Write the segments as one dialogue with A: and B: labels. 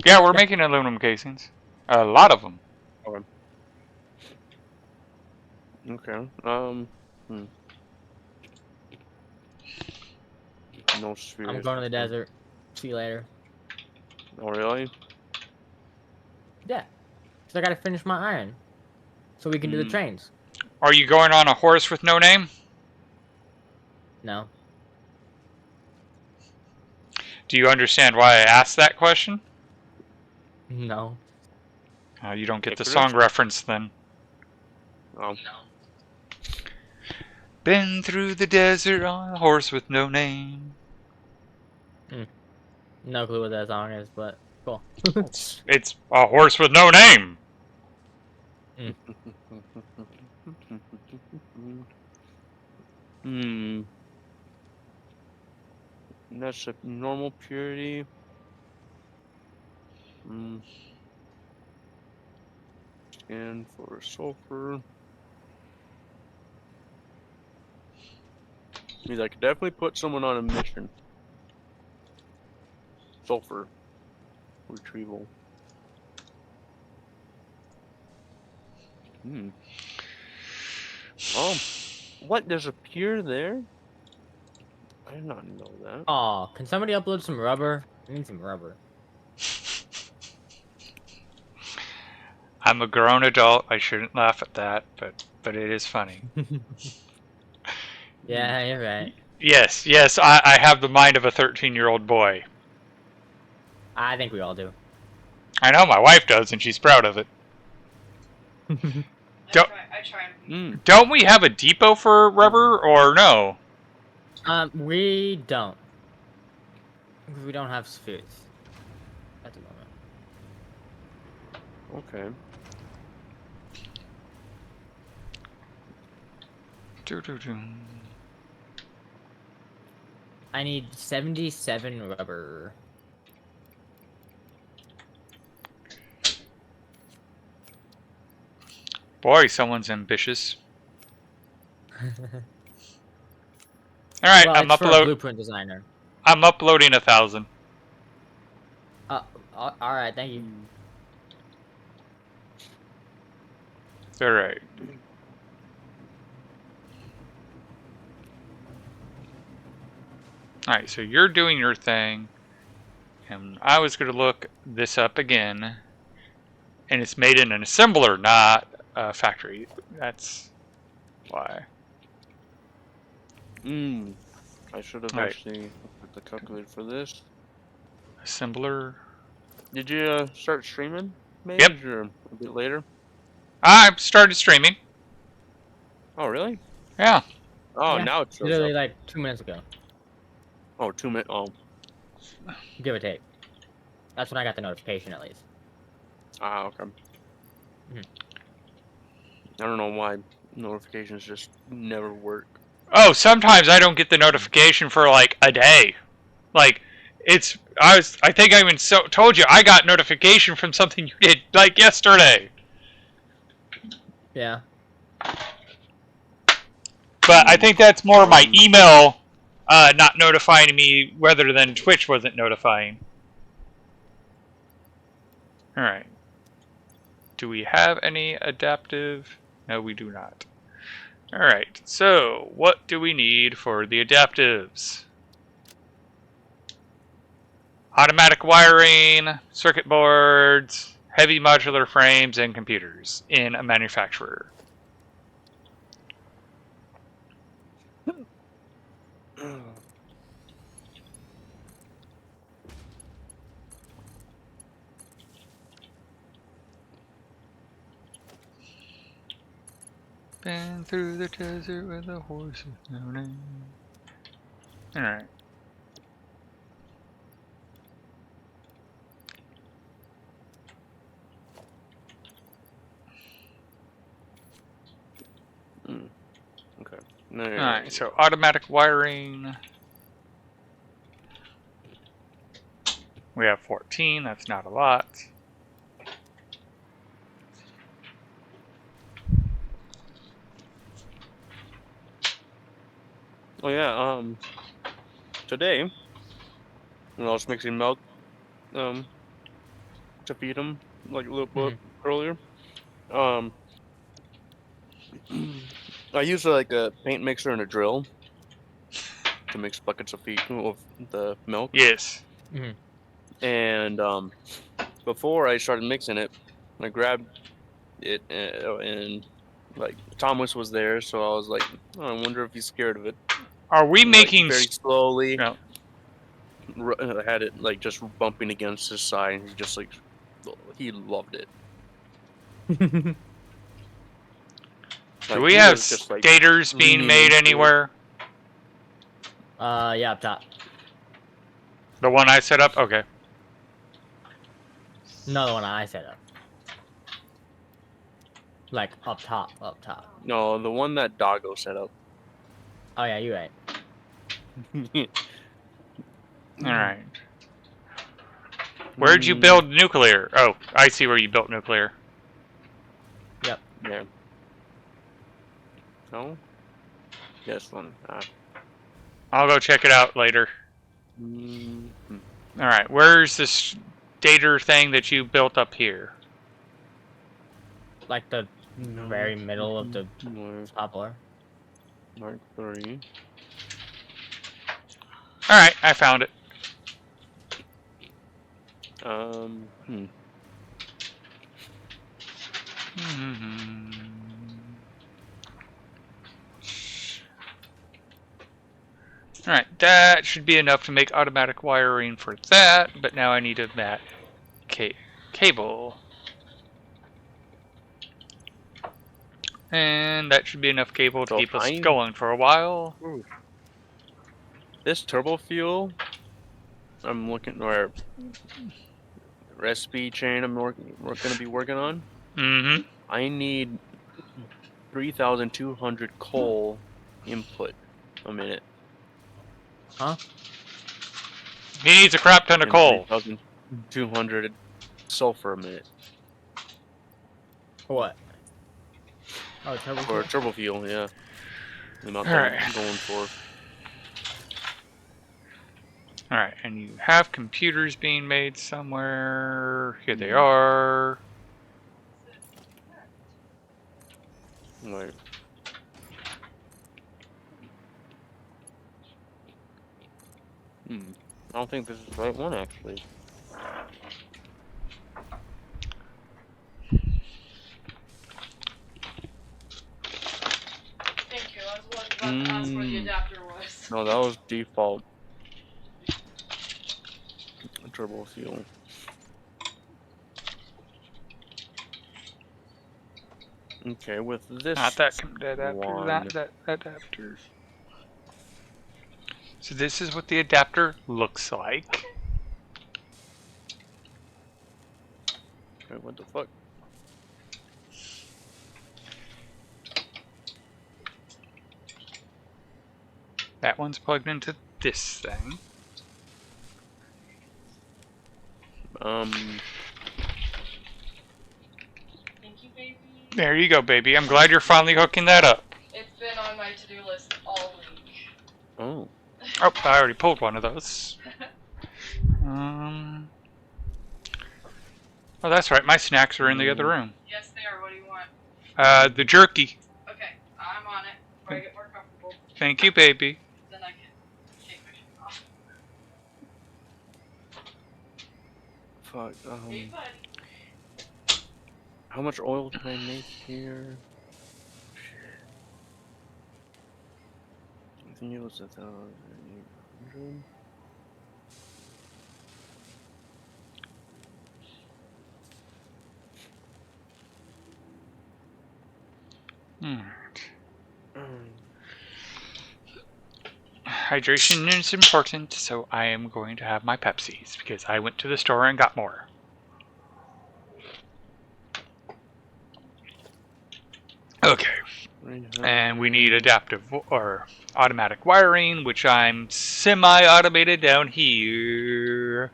A: Yeah, we're
B: Yeah.
A: making aluminum casings. A lot of them.
C: Okay. Okay. Hmm. No spheres.
B: I'm going to the desert. See you later.
C: Oh, really?
B: Yeah. Cause I gotta finish my iron, so we can do the trains.
A: Are you going on a horse with no name?
B: No.
A: Do you understand why I asked that question?
B: No.
A: You don't get the
C: Icarus?
A: song reference then.
C: Oh.
A: Been through the desert on a horse with no name.
B: No clue what that song is, but cool.
A: It's a horse with no name.
C: Hmm. That's a normal purity. Scan for sulfur. Means I could definitely put someone on a mission. Sulfur retrieval. Oh, what? There's a pier there? I did not know that.
B: Aw, can somebody upload some rubber? I need some rubber.
A: I'm a grown adult. I shouldn't laugh at that, but it is funny.
B: Yeah, you're right.
A: Yes, I have the mind of a 13-year-old boy.
B: I think we all do.
A: I know my wife does, and she's proud of it.
D: I try.
A: Don't we have a depot for rubber, or no?
B: We don't. Because we don't have spheres. At the moment.
C: Okay.
B: I need 77 rubber.
A: Boy, someone's ambitious. All right,
B: Well,
A: I'm
B: it's for a blueprint designer.
A: I'm uploading 1,000.
B: All right, thank you.
A: All right. All right, so you're doing your thing, and I was going to look this up again, and it's made in an assembler, not a factory. That's why.
C: I should have actually put the calculator for this.
A: Assembler.
C: Did you start streaming, maybe?
A: Yep.
C: Or a bit later?
A: I started streaming.
C: Oh, really?
A: Yeah.
C: Oh,
B: Yeah,
C: now it shows
B: literally
C: up.
B: like 2 minutes ago.
C: Oh, 2 minutes. Oh.
B: Give or take. That's when I got the notification, at least.
C: Ah, okay. I don't know why notifications just never work.
A: Oh, sometimes I don't get the notification for like a day. Like I think I even told you I got notification from something you did like yesterday.
B: Yeah.
A: But I think that's more my email not notifying me rather than Twitch wasn't notifying. Alright. Do we have any adaptive? No, we do not. Alright, so what do we need for the adaptives? Automatic wiring, circuit boards, heavy modular frames, and computers in a manufacturer. Been through the desert with a horse with no name. Alright.
C: Okay.
A: Alright, so automatic wiring. We have 14, that's not a lot.
C: Oh yeah, today when I was mixing milk, to feed them like a little bit earlier. I use like a paint mixer and a drill to mix buckets of the milk.
A: Yes.
C: And before I started mixing it, I grabbed it and like Thomas was there, so I was like, oh, I wonder if he's scared of it.
A: Are we
C: And,
A: making...
C: very slowly?
A: No.
C: Had it like just bumping against his side, and he loved it.
A: Do we have skaters being made anywhere?
B: Yeah, up top.
A: The one I set up? Okay.
B: No, the one I set up. Like, up top, up top.
C: No, the one that Doggo set up.
B: Oh, yeah, you're right.
A: Alright. Where'd you build nuclear? Oh, I see where you built nuclear.
B: Yep.
C: Yeah. No? This one.
A: I'll go check it out later. Alright, where's this data thing that you built up here?
B: Like the very middle of the top floor.
C: Mark 3.
A: Alright, I found it. Alright, that should be enough to make automatic wiring for that, but now I need a cable. And that should be enough cable to keep us going for a while.
C: This turbo fuel, I'm looking, or recipe chain we're going to be working on. I need 3,200 coal input a minute.
B: Huh?
A: He needs a crap ton of coal.
C: 3,200 sulfur a minute.
B: For what? Oh, turbo fuel?
C: For turbo fuel, yeah. The amount
A: Alright.
C: that I'm going for.
A: Alright, and you have computers being made somewhere. Here they are.
C: Right. I don't think this is the right one, actually.
D: Thank you. I was about to ask where the adapter was.
C: No, that was default. Turbo fuel. Okay, with this
A: Not that adapter, that adapter. So this is what the adapter looks like.
C: Wait, what the fuck?
A: That one's plugged into this thing.
D: Thank you, baby.
A: There you go, baby. I'm glad you're finally hooking that up.
D: It's been on my to-do list all week.
C: Oh.
A: Oh, I already pulled one of those. Oh, that's right. My snacks are in the other room.
D: Yes, they are. What do you want?
A: The jerky.
D: Okay, I'm on it. Before I get more comfortable,
A: Thank you, baby.
D: then I can take my shoes off.
C: Fuck.
D: Hey, buddy.
C: How much oil can I make here? I think it was 1,800.
A: Hydration is important, so I am going to have my Pepsis because I went to the store and got more. Okay. And we need adaptive or automatic wiring, which I'm semi-automated down here.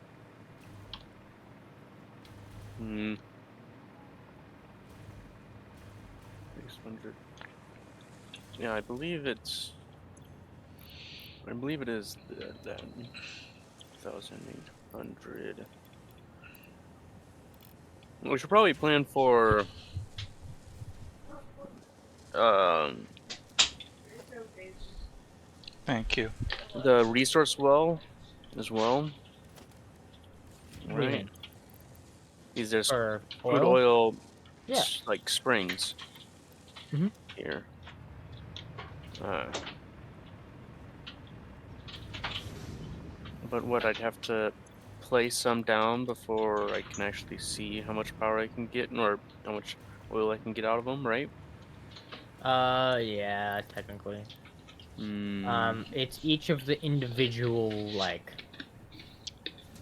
C: 600. Yeah, I believe it is that 1,800. We should probably plan for um
A: Thank you.
C: the resource well as well.
B: What do you
C: Right?
B: mean?
C: Is there's
B: For
C: crude
B: oil?
C: oil
B: Yeah.
C: like springs
B: Mhm.
C: here. Uh, but what I'd have to place some down before I can actually see how much power I can get or how much oil I can get out of them, right?
B: Yeah, technically.
C: Hmm.
B: It's each of the individual, like,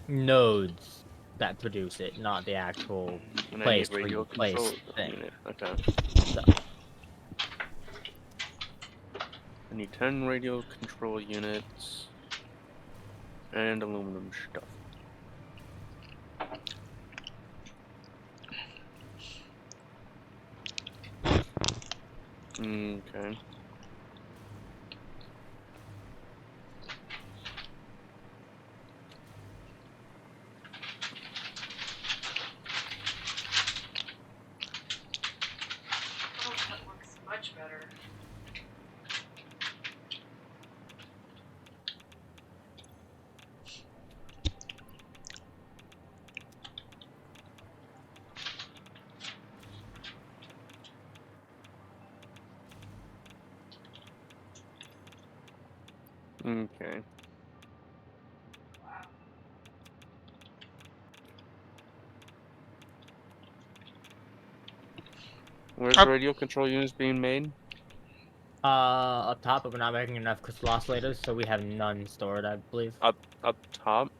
B: nodes that produce it, not the actual
C: And I
B: place
C: need
B: where
C: radio
B: you place
C: control
B: the thing.
C: unit. Okay.
B: So,
C: I need 10 radio control units and aluminum stuff. Okay.
D: Oh, that looks much better.
C: Okay.
D: Wow.
C: Where's
A: Up.
C: the radio control units being made?
B: up top, but we're not making enough crystal oscillators, so we have none stored, I believe.
C: Up top?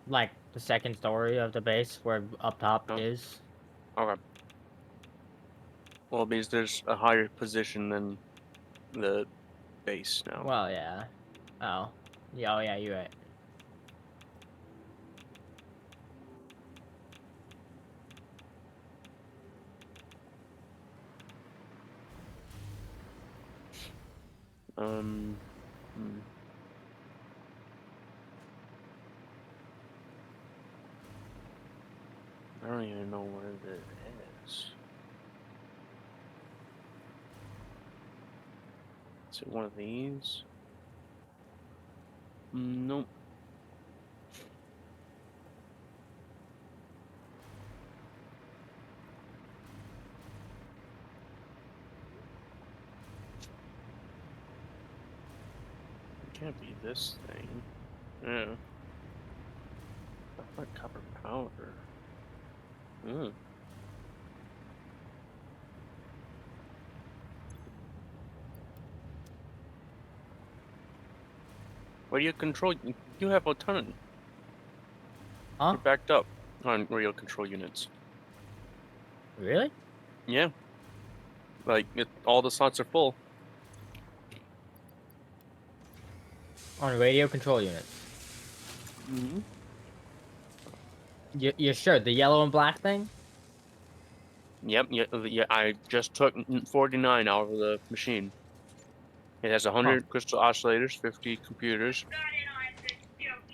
B: Like, the second story of the base, where up top
C: Oh,
B: is.
C: okay. Well, because there's a higher position than the base now.
B: Well, yeah. Oh. Yeah, oh yeah, you're right.
C: Hmm. I don't even know where that is. Is it one of these? Nope. It can't be this thing. Yeah. I thought copper powder. Hmm. Radio control. You have a ton.
B: Huh?
C: You're backed up on radio control units.
B: Really?
C: Yeah. Like all the slots are full.
B: On radio control units.
C: Mm-hmm.
B: You're sure? The yellow and black thing?
C: Yep. Yeah. I just took 49 out of the machine. It has 100 crystal oscillators, 50 computers,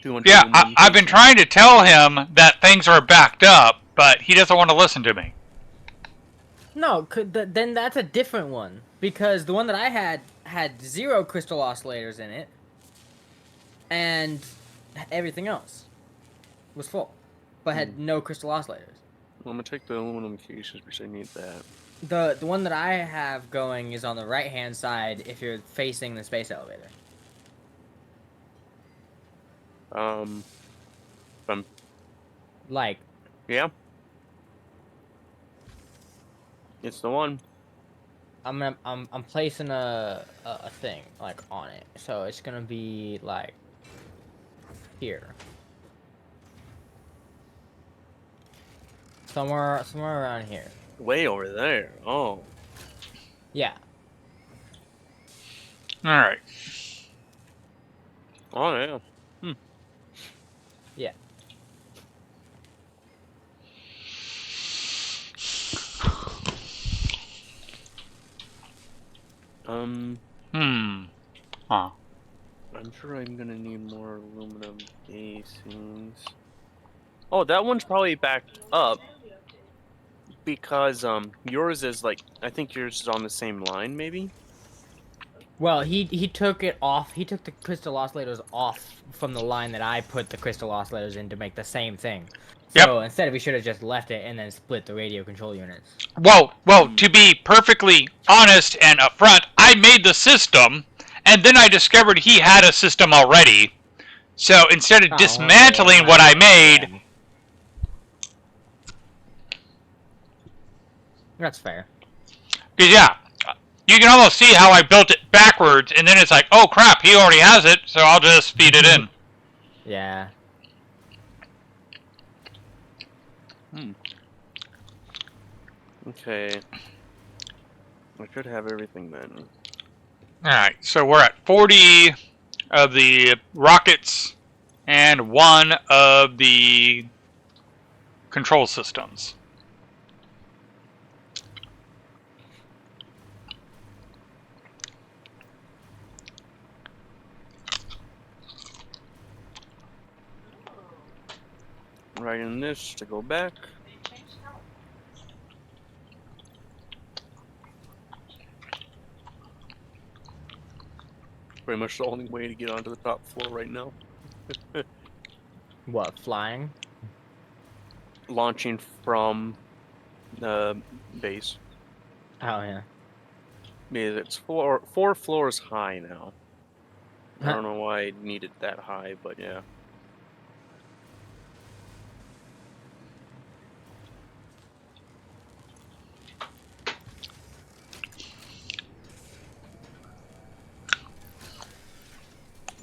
C: 200
A: Yeah,
C: aluminum
A: I've been
C: casing.
A: trying to tell him that things are backed up, but he doesn't want to listen to me.
B: No, then that's a different one. Because the one that I had 0 crystal oscillators in it. And everything else was full. But had no crystal oscillators.
C: I'm gonna take the aluminum cases because I need that.
B: The one that I have going is on the right hand side if you're facing the space elevator. Like,
C: Yeah. It's the one.
B: I'm placing a thing like on it. So it's gonna be like here. Somewhere around here.
C: Way over there. Oh.
B: Yeah.
A: All right.
C: Oh yeah.
B: Yeah.
A: Huh.
C: I'm sure I'm gonna need more aluminum casings. Oh, that one's probably backed up. because yours is like, I think yours is on the same line, maybe.
B: Well, he took it off. He took the crystal oscillators off from the line that I put the crystal oscillators in to make the same thing. So instead, we should have just left it and then split the radio control units.
A: Well, to be perfectly honest and upfront, I made the system, and then I discovered he had a system already. So instead of dismantling what I made,
B: Yeah. That's fair.
A: because yeah, you can almost see how I built it backwards, and then it's like, oh crap, he already has it, so I'll just feed it in.
B: Yeah.
C: Okay. I should have everything then.
A: Alright, so we're at 40 of the rockets and 1 of the control systems.
C: Writing this to go back.
D: They changed how.
C: Pretty much the only way to get onto the top floor right now.
B: What, flying?
C: Launching from the base.
B: Oh, yeah.
C: Because it's four floors high now. I
B: Huh.
C: don't know why I needed that high, but yeah.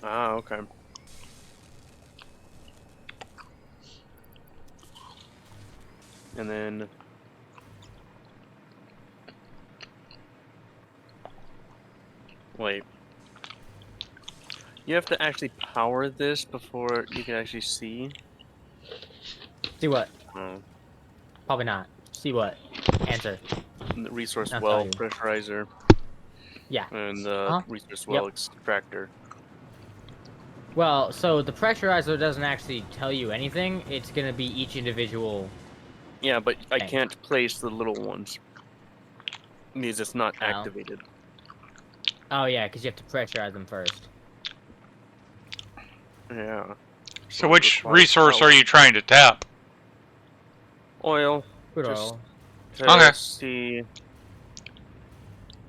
C: Ah, okay. And then wait. You have to actually power this before you can actually see.
B: See what?
C: Oh.
B: Probably not. See what? Answer.
C: The resource
B: I'll
C: well
B: tell you.
C: pressurizer
B: Yeah.
C: and the
B: Uh-huh.
C: resource well extractor.
B: Well, so the pressurizer doesn't actually tell you anything. It's gonna be each individual.
C: Yeah, but I
B: Thing.
C: can't place the little ones because it's not
B: Oh.
C: activated.
B: Oh yeah, because you have to pressurize them first.
C: Yeah.
A: So
C: it
A: which
C: requires
A: resource
C: power.
A: are you trying to tap?
C: Oil.
B: Good
C: Just-
B: oil.
C: To
A: Okay.
C: see,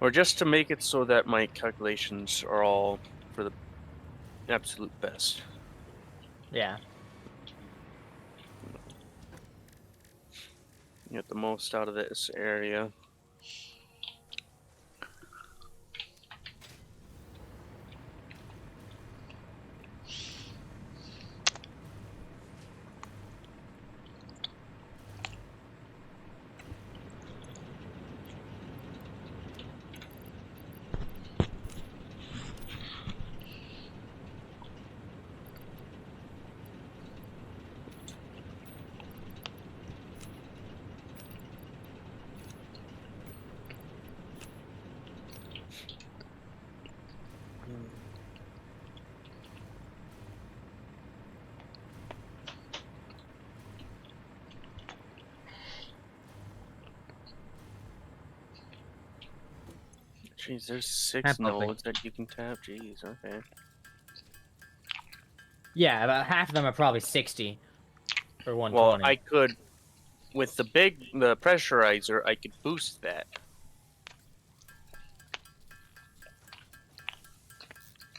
C: or just to make it so that my calculations are all for the absolute best.
B: Yeah.
C: Get the most out of this area. Jeez, there's 6
B: That's lovely.
C: nodes that you can tap. Jeez, okay.
B: Yeah, about half of them are probably 60 or 120.
C: Well, I could, with the pressurizer, I could boost that.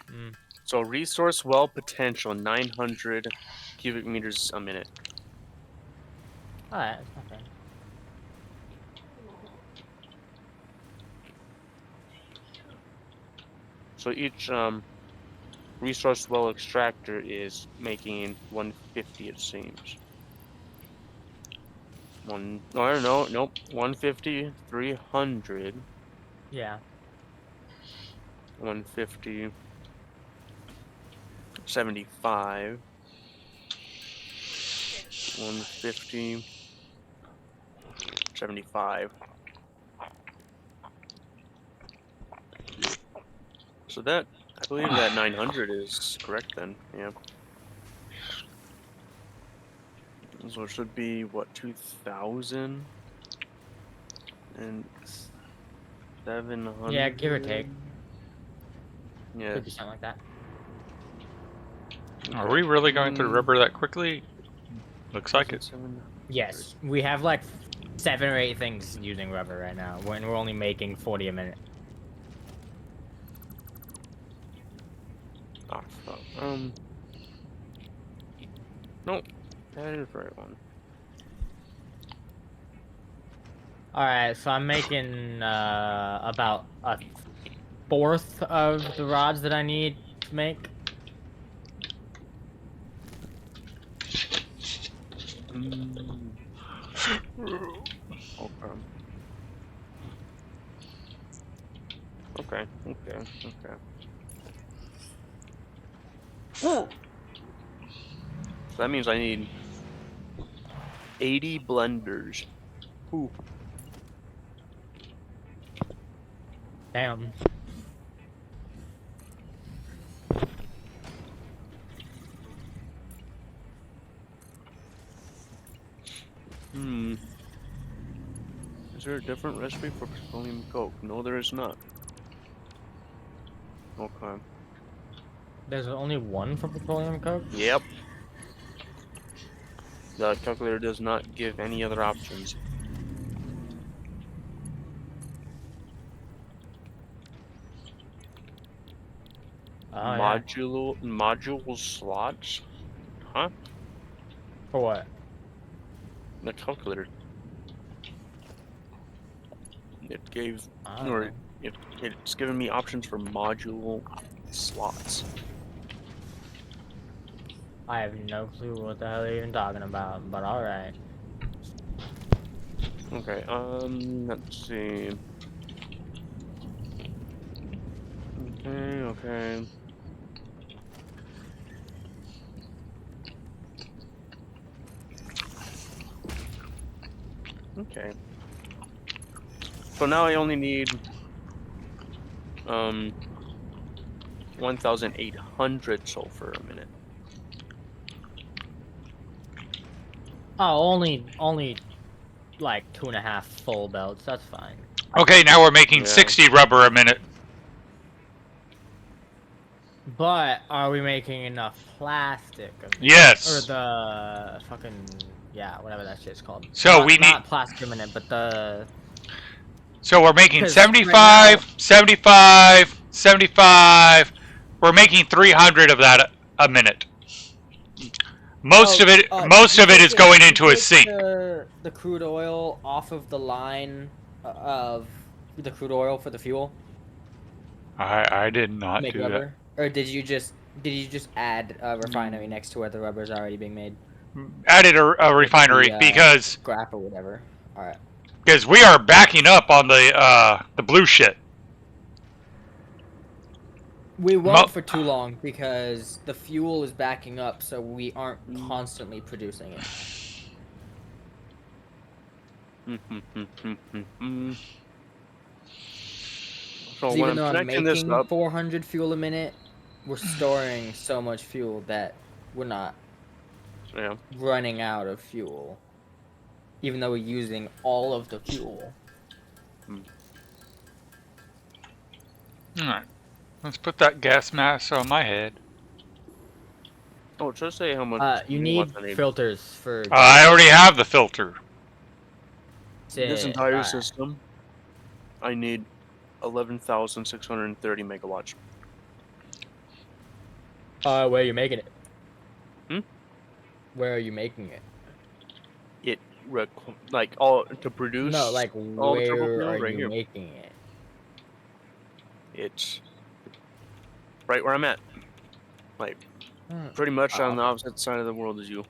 B: Mm.
C: So resource well potential 900 cubic meters a minute.
B: Alright, okay.
C: So each resource well extractor is making 150, it seems. I don't know, nope, 150, 300,
B: Yeah.
C: 150, 75, 150, 75. So that, I believe that 900 is correct then, yeah. So it should be, what, 2,000? and 700.
B: Yeah, give or take.
C: Yeah.
B: Could be something like that.
A: Are we really going through rubber that quickly? Looks like it.
C: 700.
B: Yes, we have like 7 or 8 things using rubber right now, when we're only making 40 a minute.
C: Oh, fuck. Nope. That is the right one.
B: Alright, so I'm making about a fourth of the rods that I need to make.
C: Mm. Okay. Okay. So that means I need 80 blenders. Ooh.
B: Damn.
C: Hmm. Is there a different recipe for petroleum coke? No, there is not. Okay.
B: There's only one for petroleum coke?
C: Yep. The calculator does not give any other options.
B: Oh, yeah.
C: Module slots? Huh?
B: For what?
C: The calculator. It gave,
B: I don't
C: or
B: know.
C: it's giving me options for module slots.
B: I have no clue what the hell you're even talking about, but alright.
C: Okay, let's see. Okay. Okay. So now I only need, 1,800 sulfur a minute.
B: Oh, only like 2.5 full belts, that's fine.
A: Okay, now we're making
C: Yeah.
A: 60 rubber a minute.
B: But are we making enough plastic of it?
A: Yes.
B: Or the fucking, yeah, whatever that shit's called.
A: So we
B: Not
A: need.
B: plastic a minute, but the...
A: So we're making
B: Because
A: 75, 75, 75. We're making 300 of that a minute. Most of it is going into a sink.
B: The crude oil off of the line of the crude oil for the fuel
A: I did
B: to
A: not
B: make
A: do that.
B: rubber? Or did you just add a refinery next to where the rubber is already being made?
A: Added a
B: With
A: refinery
B: the
A: because
B: scrap or whatever. Alright.
A: we are backing up on the blue shit.
B: We
A: Mo-
B: won't for too long because the fuel is backing up, so we aren't constantly producing it.
C: So
B: 'Cause
C: when
B: even
C: I'm
B: though I'm
C: connecting this
B: making
C: up,
B: 400 fuel a minute, we're storing so much fuel that we're not
C: yeah.
B: running out of fuel. Even though we're using all of the fuel.
A: Alright. Let's put that gas mask on my head.
C: Oh, just say how much
B: You
C: watts
B: need
C: I need.
B: filters for
A: I already have the filter.
C: This
B: shit.
C: entire
B: Alright.
C: system, I need 11,630 megawatts.
B: Where are you making it?
C: Hmm?
B: Where are you making it?
C: It like all to produce
B: No, like
C: all the turbo
B: where are
C: fuel right
B: you
C: here.
B: making it?
C: It's right where I'm at. Like pretty much on the opposite side of the world as you.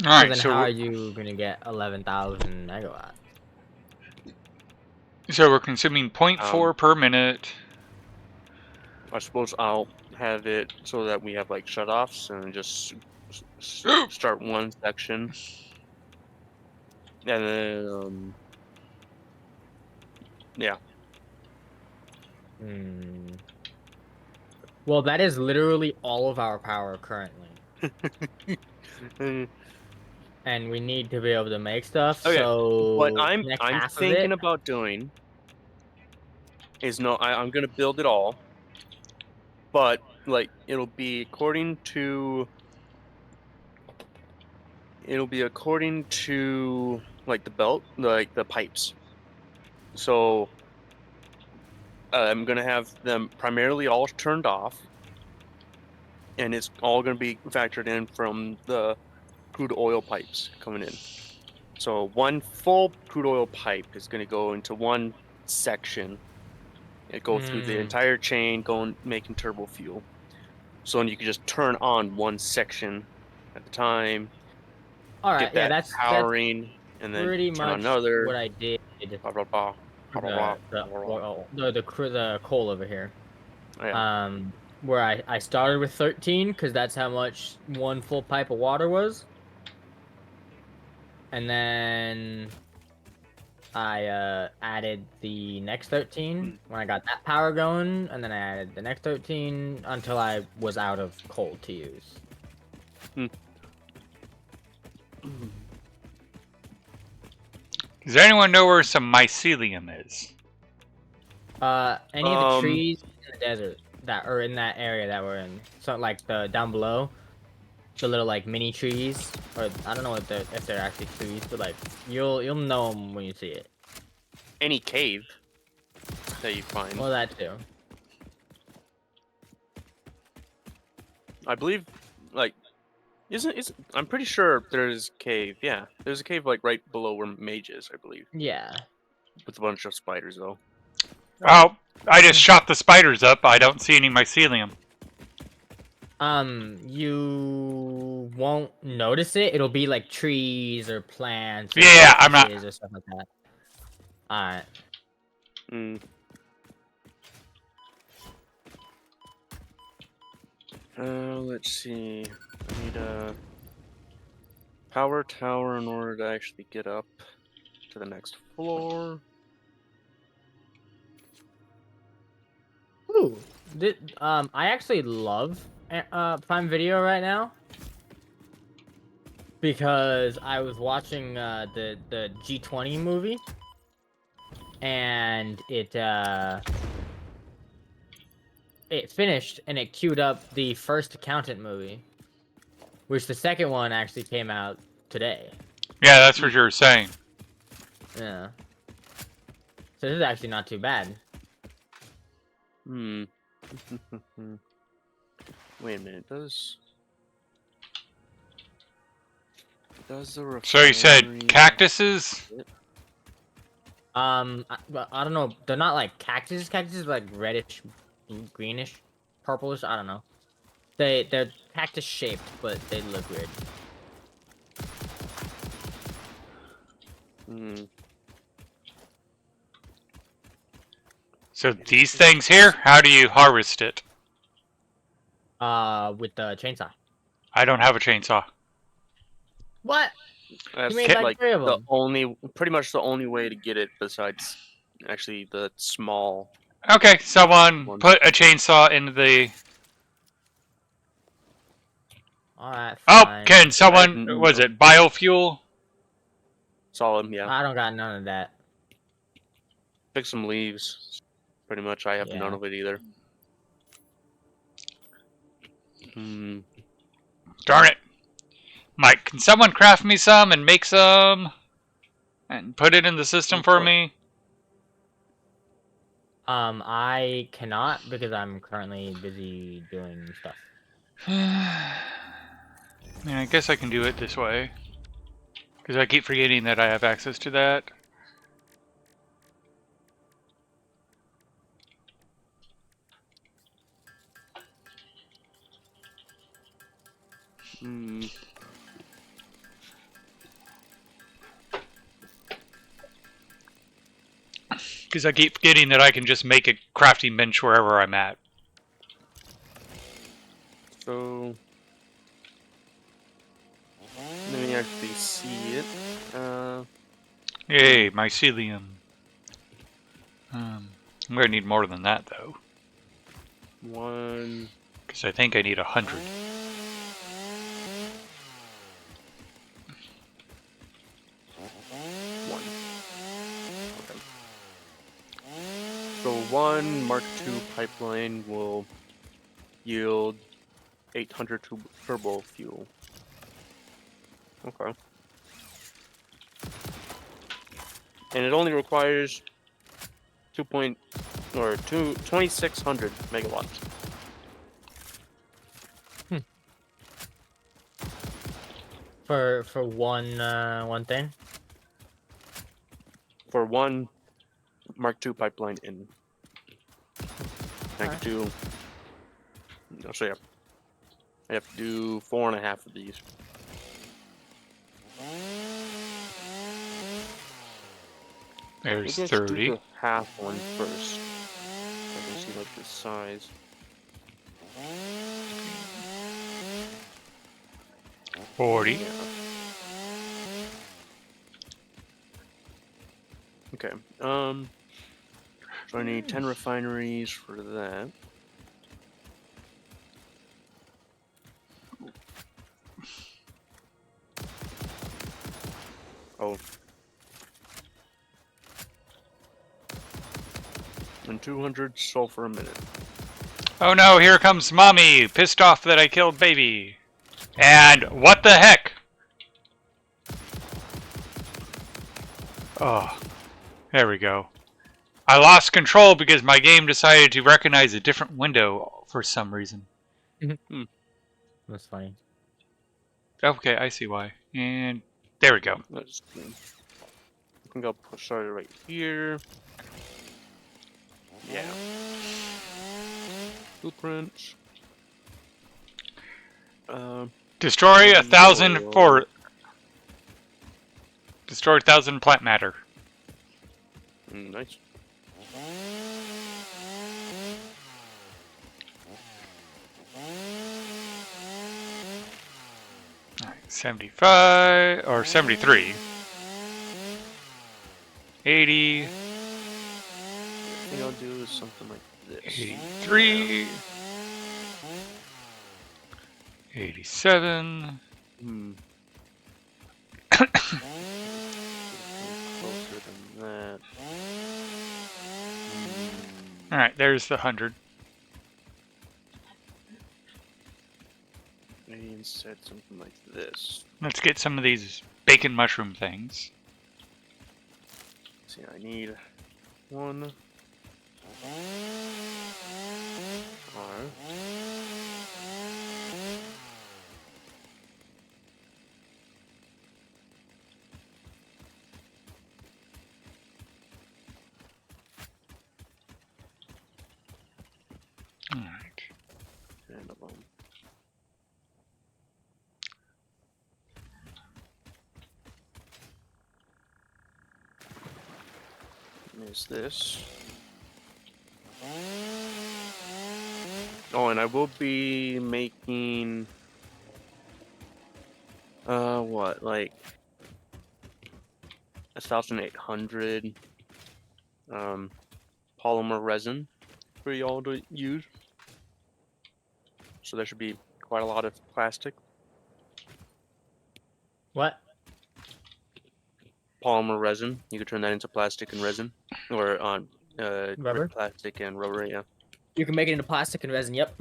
B: So
A: Alright,
B: then how are you gonna get 11,000 megawatts?
A: so we're consuming 0.4 per minute.
C: I suppose I'll have it so that we have like shutoffs and just start one section, and then yeah.
B: Well, that is literally all of our power currently. and we need to be able to make stuff.
C: Okay,
B: So
C: what
B: next
C: I'm
B: half of
C: thinking
B: it,
C: about doing is I'm gonna build it all, but like it'll be according to like the belt, like the pipes. So I'm gonna have them primarily all turned off, and it's all gonna be factored in from the crude oil pipes coming in. So one full crude oil pipe is gonna go into one section. It go through the entire chain, going making turbo fuel. So then you can just turn on one section at the time,
B: all right,
C: get
B: yeah,
C: that
B: that's
C: powering, and then
B: pretty
C: turn on
B: much
C: another.
B: what I did
C: Blah blah blah.
B: for
C: Blah blah blah.
B: the
C: Blah, blah, blah.
B: oil, the coal over here.
C: Yeah.
B: Where I started with 13 because that's how much one full pipe of water was, and then I added the next 13 when I got that power going, and then I added the next 13 until I was out of coal to use.
A: Does anyone know where some mycelium is?
B: Any of the trees in the desert that are in that area that we're in, so like the down below, the little like mini trees, or I don't know if they're actually trees, but like you'll know them when you see it.
C: Any cave that you find.
B: Well, that too.
C: I believe, like, I'm pretty sure there's a cave. Yeah, there's a cave like right below where Mage is, I believe,
B: Yeah.
C: with a bunch of spiders though.
A: Oh, I just shot the spiders up. I don't see any mycelium.
B: You won't notice it. It'll be like trees or plants. Or
A: Yeah, I'm not.
B: bushes or stuff like that. Alright.
C: Let's see. I need a power tower in order to actually get up to the next floor.
B: Ooh. I actually love Prime Video right now because I was watching the G20 movie, and it finished and it queued up the first Accountant movie, which the second one actually came out today.
A: Yeah, that's what you were saying.
B: Yeah. So this is actually not too bad.
C: Wait a minute. Does the
A: So you said
C: refinery-
A: cactuses?
B: I don't know. They're not like cactuses. Cactuses are like reddish, greenish, purplish. I don't know. They're cactus shaped, but they look weird.
A: So these things here, how do you harvest it?
B: With the chainsaw.
A: I don't have a chainsaw.
B: What?
C: That's
B: You made like
C: like
B: 3 of them.
C: pretty much the only way to get it besides actually the small.
A: Okay, someone put a chainsaw into the...
B: Alright,
A: Oh,
B: fine.
A: can someone... Was it biofuel?
C: Solid, yeah.
B: I don't got none of that.
C: Pick some leaves. Pretty much, I have none of it either.
A: Darn it. Mike, can someone craft me some and make some? And put it in the system for me?
B: I cannot because I'm currently busy doing stuff.
A: I mean, I guess I can do it this way. Because I keep forgetting that I have access to that. Because I keep forgetting that I can just make a crafting bench wherever I'm at.
C: So let me actually see it.
A: Yay, mycelium. I'm gonna need more than that though.
C: One.
A: Because I think I need 100.
C: So one Mark II pipeline will yield 800 turbo fuel. Okay. And it only requires 2600 megawatts.
B: For one thing.
C: For one Mark II pipeline in. I could do. So yeah, I have to do 4.5 of these.
A: There's
C: Maybe I should do
A: 30.
C: the half one first. So I can see like the size.
A: 40.
C: Yeah. Okay. So I need 10 refineries for that. Oh. And 200 sulfur a minute.
A: Oh no, here comes mommy, pissed off that I killed baby. And what the heck? Oh, there we go. I lost control because my game decided to recognize a different window for some reason.
B: That's funny.
A: Okay, I see why. And there we go.
C: Let's see. I think I'll start it right here. Yeah. Blueprints.
A: Destroy 1,000
C: oil.
A: for... Destroy 1,000 plant matter.
C: Nice.
A: Alright, 75 or 73. 80.
C: I think I'll do something like this.
A: 83. 87.
C: Closer than that.
A: Alright, there's the 100.
C: Maybe instead something like this.
A: Let's get some of these bacon mushroom things.
C: See, I need one.
A: Alright.
C: And a bone. There's this. Oh, and I will be making what, like 1,800 polymer resin for y'all to use. So there should be quite a lot of plastic.
B: What?
C: Polymer resin. You could turn that into plastic and resin, or on
B: Rubber?
C: plastic and rubber. Yeah.
B: You can make it into plastic and resin. Yep.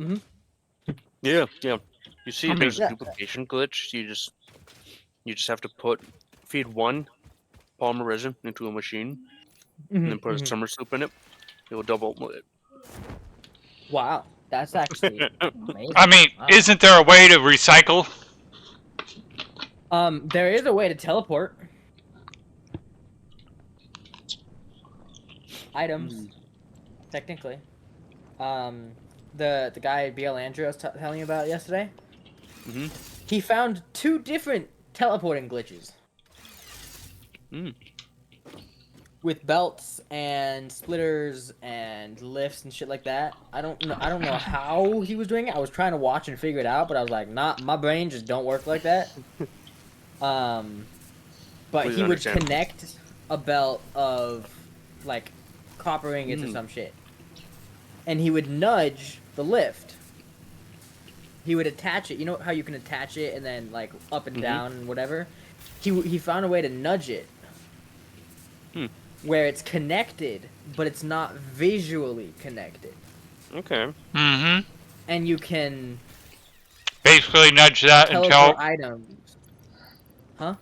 C: Yeah. Yeah. You see,
A: I mean-
C: there's a
B: Yeah.
C: duplication glitch. You just have to feed one polymer resin into a machine, and then put a summer soup in it. It will double it.
B: Wow, that's actually amazing.
A: I mean,
B: Wow.
A: isn't there a way to recycle?
B: There is a way to teleport items, technically. The guy BL Andrew I was telling you about yesterday.
C: Mhm.
B: He found 2 different teleporting glitches. With belts and splitters and lifts and shit like that. I don't know how he was doing it. I was trying to watch and figure it out, but I was like, nah, my brain just don't work like that. But
C: Please
B: he would
C: understand.
B: connect a belt of like copper ingots or some shit, and he would nudge the lift. He would attach it. You know how you can attach it and then like up and down and whatever. He found a way to nudge it. where it's connected, but it's not visually connected,
C: Okay.
A: Mm-hmm.
B: and you can
A: Basically nudge that
B: teleport
A: until
B: items. Huh?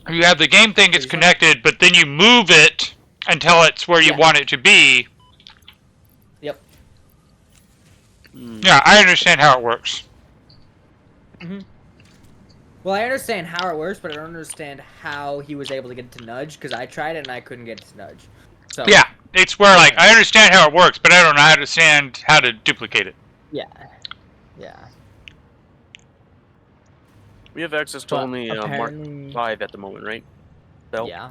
A: you have the game thing it's
B: What'd you say?
A: connected, but then you move it until it's where you
B: Yeah.
A: want it to be.
B: Yep.
C: Hmm.
A: Yeah, I understand how it works.
B: Well, I understand how it works, but I don't understand how he was able to get it to nudge, because I tried it and I couldn't get it to nudge. So,
A: Yeah, it's where, like,
B: different.
A: I understand how it works, but I don't know how to understand how to duplicate it.
B: Yeah. Yeah.
C: We have access to
B: But
C: only Mark
B: apparently...
C: 5 at the moment, right? Belt?
B: Yeah.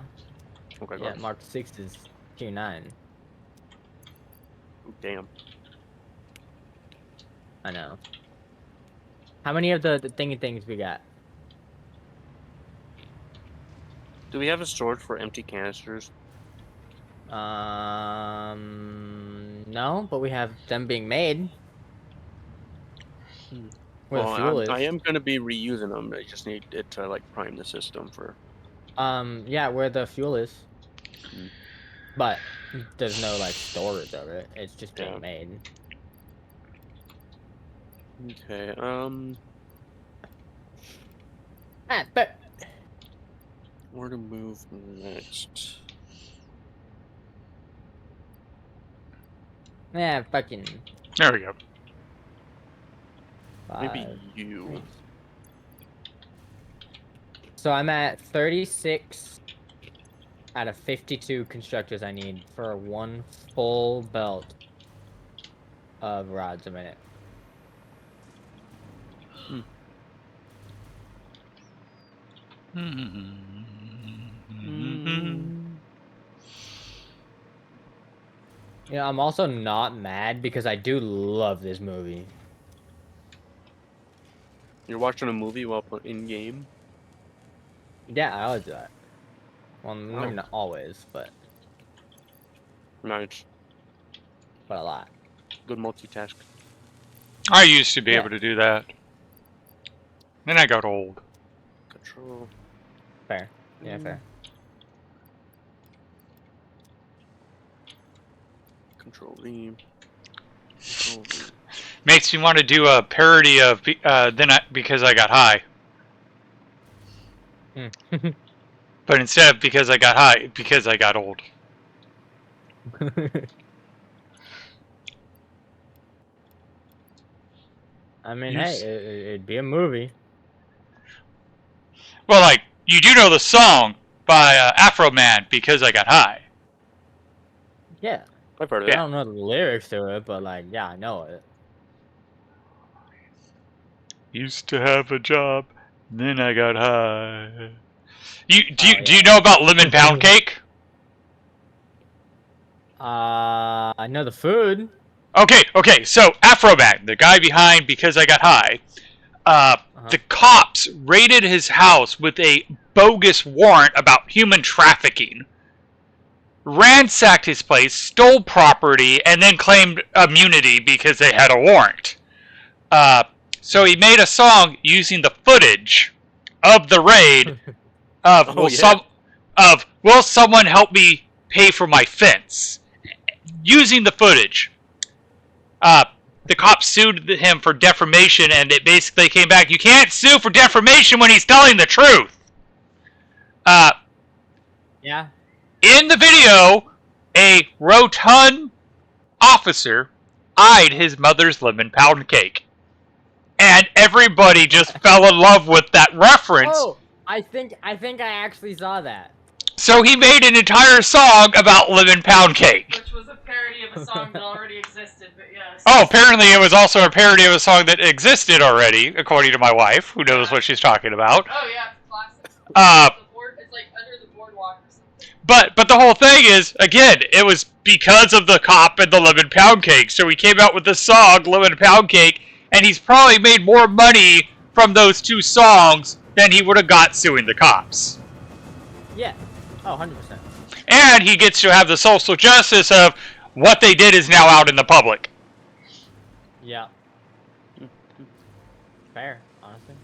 C: Okay,
B: Yeah,
C: good.
B: Mark 6 is Tier 9.
C: Ooh, damn.
B: I know. How many of the thingy things we got?
C: Do we have a storage for empty canisters?
B: No, but we have them being made.
C: Hmm.
B: Where
C: Well,
B: the fuel
C: I
B: is.
C: am going to be reusing them. I just need it to, like, prime the system for...
B: Yeah, where the fuel is.
C: Hmm.
B: But there's no, like, storage of it. It's just
C: Yeah.
B: being made.
C: Okay,
B: But...
C: where to move next?
B: Yeah, fucking...
A: There we go.
C: Maybe
B: 5.
C: you.
B: So I'm at 36 out of 52 constructors I need for one full belt of rods a minute. You know, I'm also not mad because I do love this movie.
C: You're watching a movie while in game?
B: Yeah, I always do that. Well,
C: Wow.
B: maybe not always, but
C: Nice.
B: a lot.
C: Good multitask.
A: I used to be
B: Yeah.
A: able to do that. Then I got old.
C: Control.
B: Fair. Yeah, fair.
C: Control V. Control V.
A: Makes me want to do a parody of Because I Got High. But instead of Because I Got High, Because I Got Old.
B: I mean,
A: Yes.
B: hey, it'd be a movie.
A: Well, like, you do know the song by Afro Man, Because I Got High.
B: Yeah.
C: I've heard of
B: I
C: it.
B: don't know the lyrics to it, but like, yeah, I know it.
A: Used to have a job, then I got high. Do
B: Oh,
A: you
B: yeah.
A: know about lemon pound cake?
B: I know the food.
A: Okay. So Afro Man, the guy behind Because I Got High, the cops raided his house with a bogus warrant about human trafficking, ransacked his place, stole property, and then claimed immunity because they had a warrant. So he made a song using the footage of the raid of
C: Oh, yeah.
A: will someone help me pay for my fence? Using the footage. The cops sued him for defamation, and it basically came back, you can't sue for defamation when he's telling the truth.
B: Yeah.
A: In the video, a rotund officer eyed his mother's lemon pound cake. And everybody just fell in love with that reference.
B: Oh, I think I actually saw that.
A: So he made an entire song about lemon pound cake.
D: Which was a parody of a song that already existed, but yes.
A: Oh, apparently it was also a parody of a song that existed already, according to my wife, who knows what she's talking about.
D: Oh yeah, it's classic. It's like Under the Boardwalk or something.
A: But the whole thing is, again, it was because of the cop and the lemon pound cake. So he came out with the song Lemon Pound Cake, and he's probably made more money from those two songs than he would have got suing the cops.
B: Yeah. Oh, 100%.
A: And he gets to have the social justice of what they did is now out in the public.
B: Yeah. Fair, honestly.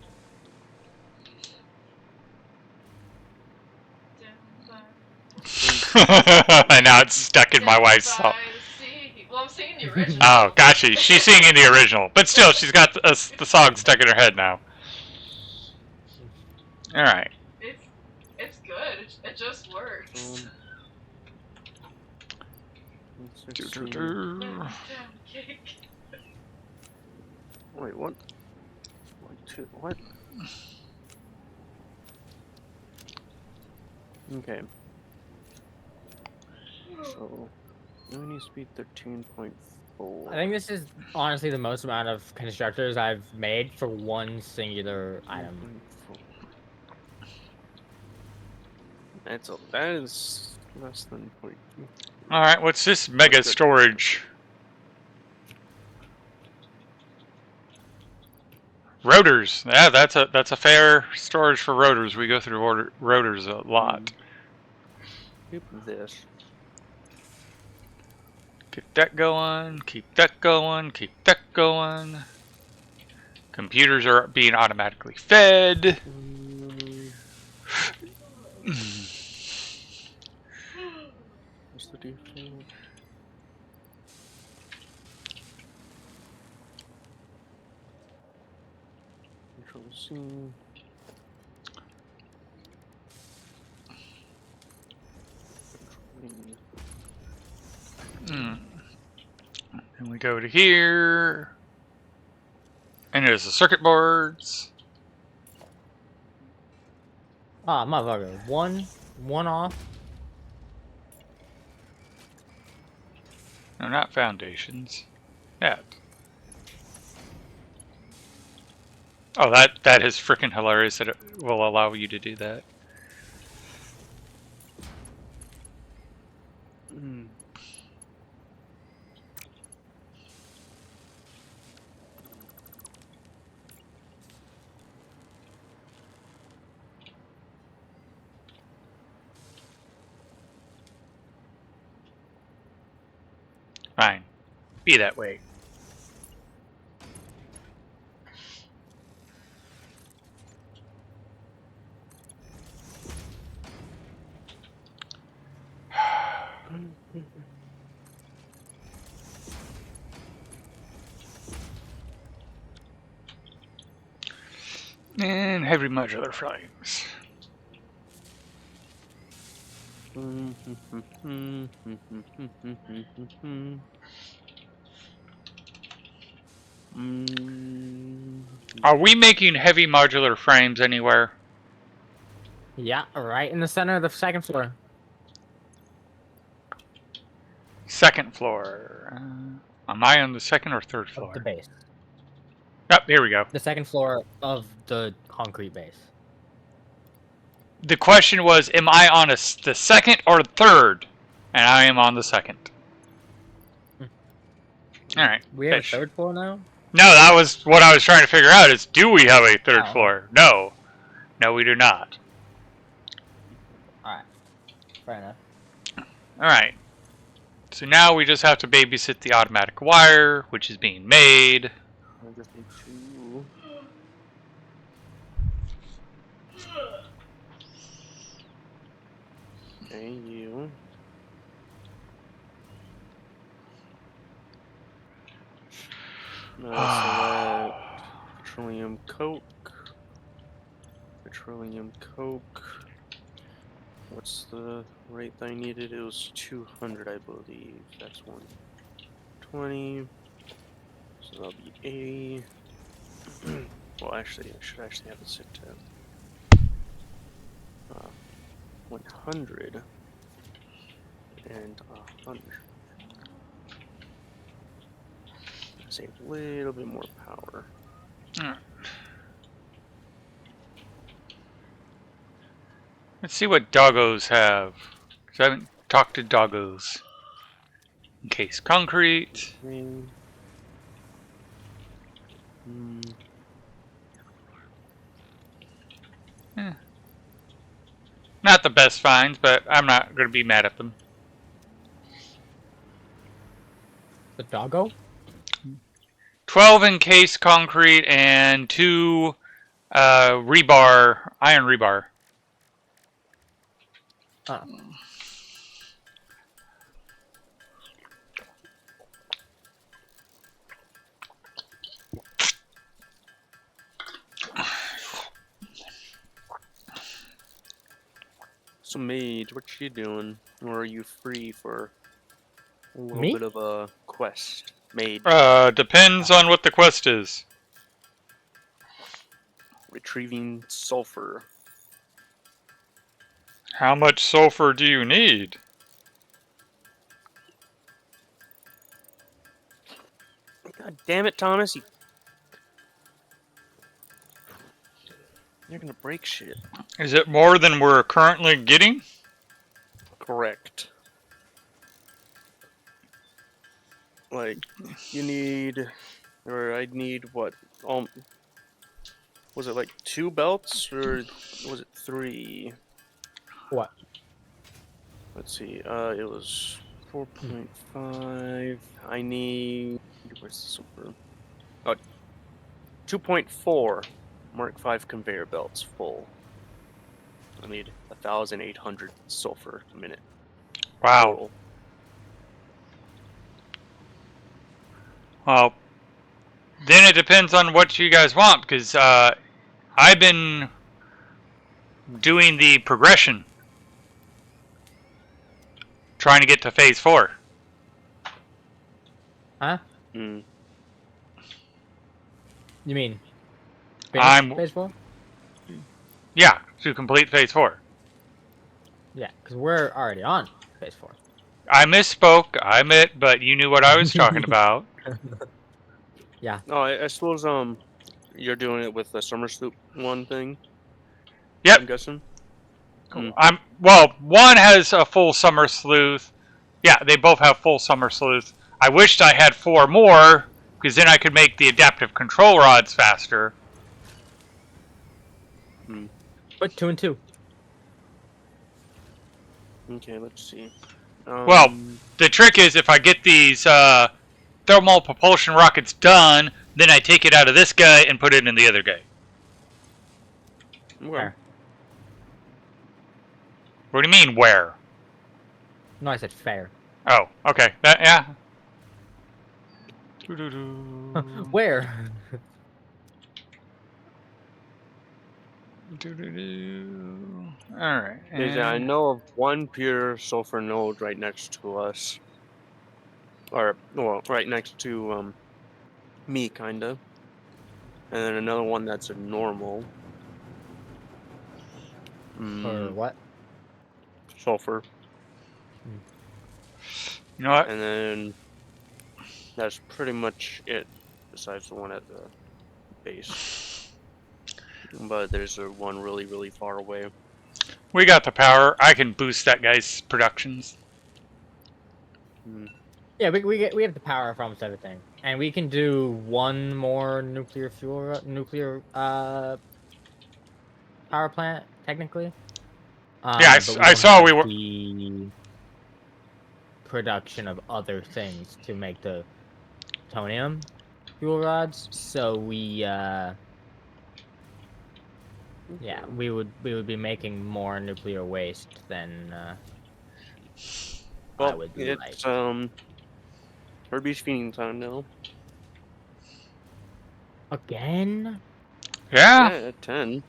A: And now it's stuck in my wife's
D: By
A: soul.
D: the sea. Well, I'm singing the original.
A: Oh, gotcha. She's singing the original. But still, she's got the song stuck in her head now. Alright.
D: It's good. It just works. Cake.
C: Wait, what? What? Okay. So, mini speed 13.4.
B: I think this is honestly the most amount of constructors I've made for one singular item.
C: 13.4. That is less than 0.2.
A: Alright, what's this mega storage? Rotors. Yeah, that's a fair storage for rotors. We go through rotors a lot.
C: Keep this.
A: Keep that going, keep that going, keep that going. Computers are being automatically fed.
C: What's the default? Control C.
A: And we go to here. And there's the circuit boards.
B: Ah, motherfucker. One off.
A: No, not foundations. Yeah. Oh, that is freaking hilarious that it will allow you to do that. Fine. Be that way. And heavy modular frames. Are we making heavy modular frames anywhere?
B: Yeah, right in the center of the second floor.
A: Second floor. Am I on the second or third floor?
B: Of the base.
A: Oh, here we go.
B: The second floor of the concrete base.
A: The question was, am I on the second or third? And I am on the second. Alright.
B: We have a third floor now?
A: No, that was what I was trying to figure out is, do we have a third
B: Oh.
A: floor? No. No, we do not.
B: Alright. Fair enough.
A: Alright. So now we just have to babysit the automatic wire, which is being made.
C: I just need to... Okay, you. Select petroleum coke. Petroleum coke. What's the rate that I needed? It was 200, I believe. That's 120. So that'll be 80. Well, actually, I should actually have it set to 100 and 100. Save a little bit more power.
A: Let's see what doggos have. Because I haven't talked to doggos. Encased concrete. Not the best finds, but I'm not going to be mad at them.
B: The doggo?
A: 12 encased concrete and 2 iron rebar.
C: So Mage, what you doing? Or are you free for a little
B: Me?
C: bit of a quest? Mage,
A: Depends on what the quest is.
C: retrieving sulfur.
A: How much sulfur do you need?
C: God damn it, Thomas! You're gonna break shit.
A: Is it more than we're currently getting?
C: Correct. Like, you need, or I'd need what? Was it like 2 belts or was it 3?
B: What?
C: Let's see. It was 4.5. I need. Where's the silver? Oh, 2.4 Mark 5 conveyor belts full. I need 1,800 sulfur a minute
A: Wow.
C: total.
A: Well, then it depends on what you guys want, because I've been doing the progression, trying to get to phase 4.
B: Huh?
C: Hmm.
B: You mean finish
A: I'm
B: phase 4?
A: yeah, to complete phase 4.
B: Yeah, because we're already on phase 4.
A: I misspoke, I admit, but you knew what I was talking about.
B: Yeah.
C: Oh, I suppose you're doing it with the summer sloop one thing.
A: Yep.
C: I'm guessing. Hmm.
A: Well, one has a full summer sleuth. Yeah, they both have full summer sleuth. I wished I had 4 more, because then I could make the adaptive control rods faster.
C: Hmm.
B: But 2 and 2.
C: Okay, let's see.
A: Well, the trick is if I get these thermal propulsion rockets done, then I take it out of this guy and put it in the other guy.
C: Okay.
B: Fair.
A: What do you mean, where?
B: No, I said fair.
A: Oh, okay. Yeah.
B: Where?
A: Alright.
C: I know of one pure sulfur node right next to us. Or, well, right next to me, kinda. And then another one that's a normal.
B: Or what?
C: Sulfur.
A: You know what?
C: And then that's pretty much it, besides the one at the base. But there's a one really, really far away.
A: We got the power. I can boost that guy's productions.
B: Yeah, we have the power for almost everything, and we can do one more nuclear power plant technically.
A: Yeah,
B: But we
A: I
B: don't
A: saw we
B: have
A: were.
B: the production of other things to make the plutonium fuel rods. So yeah, we would be making more nuclear waste than I
C: Well,
B: would
C: it's
B: like.
C: Herbie's feeding time now.
B: Again?
A: Yeah,
C: Yeah, at 10.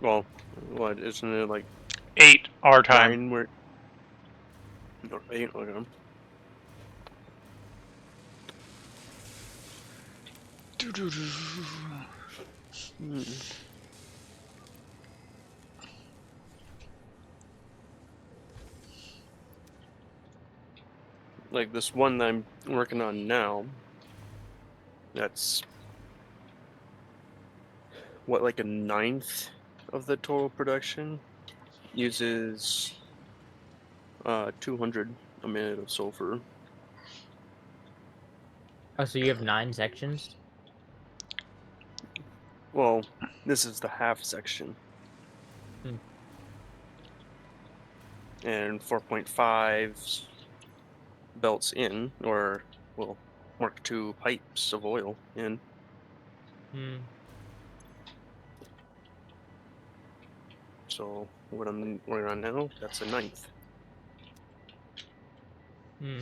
C: Well, what isn't it like
A: 8 our time.
C: 9 where or 8? Okay. Hmm. Like this one that I'm working on now. That's what, like a ninth of the total production. Uses 200 a minute of sulfur.
B: Oh, so you have 9 sections?
C: Well, this is the half section.
B: Hmm.
C: And 4.5 belts in, or, well, Mark II pipes of oil in.
B: Hmm.
C: So what I'm working on now, that's a ninth.
B: Hmm.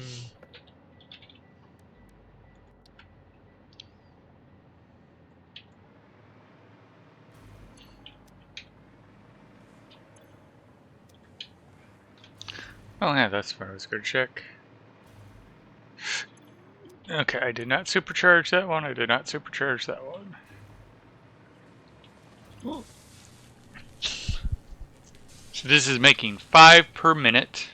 A: Oh yeah, that's where I was going to check. Okay, I did not supercharge that one. I did not supercharge that one. So this is making 5 per minute.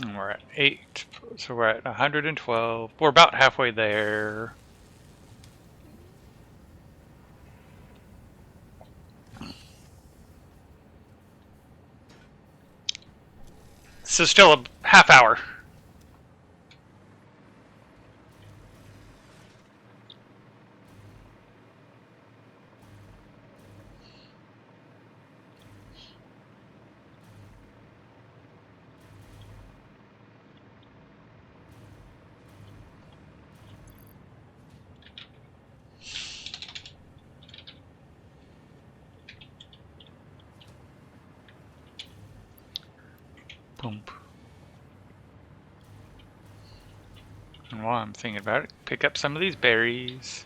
A: And we're at 8. So we're at 112. We're about halfway there. So still a half hour. Boom. And while I'm thinking about it, pick up some of these berries.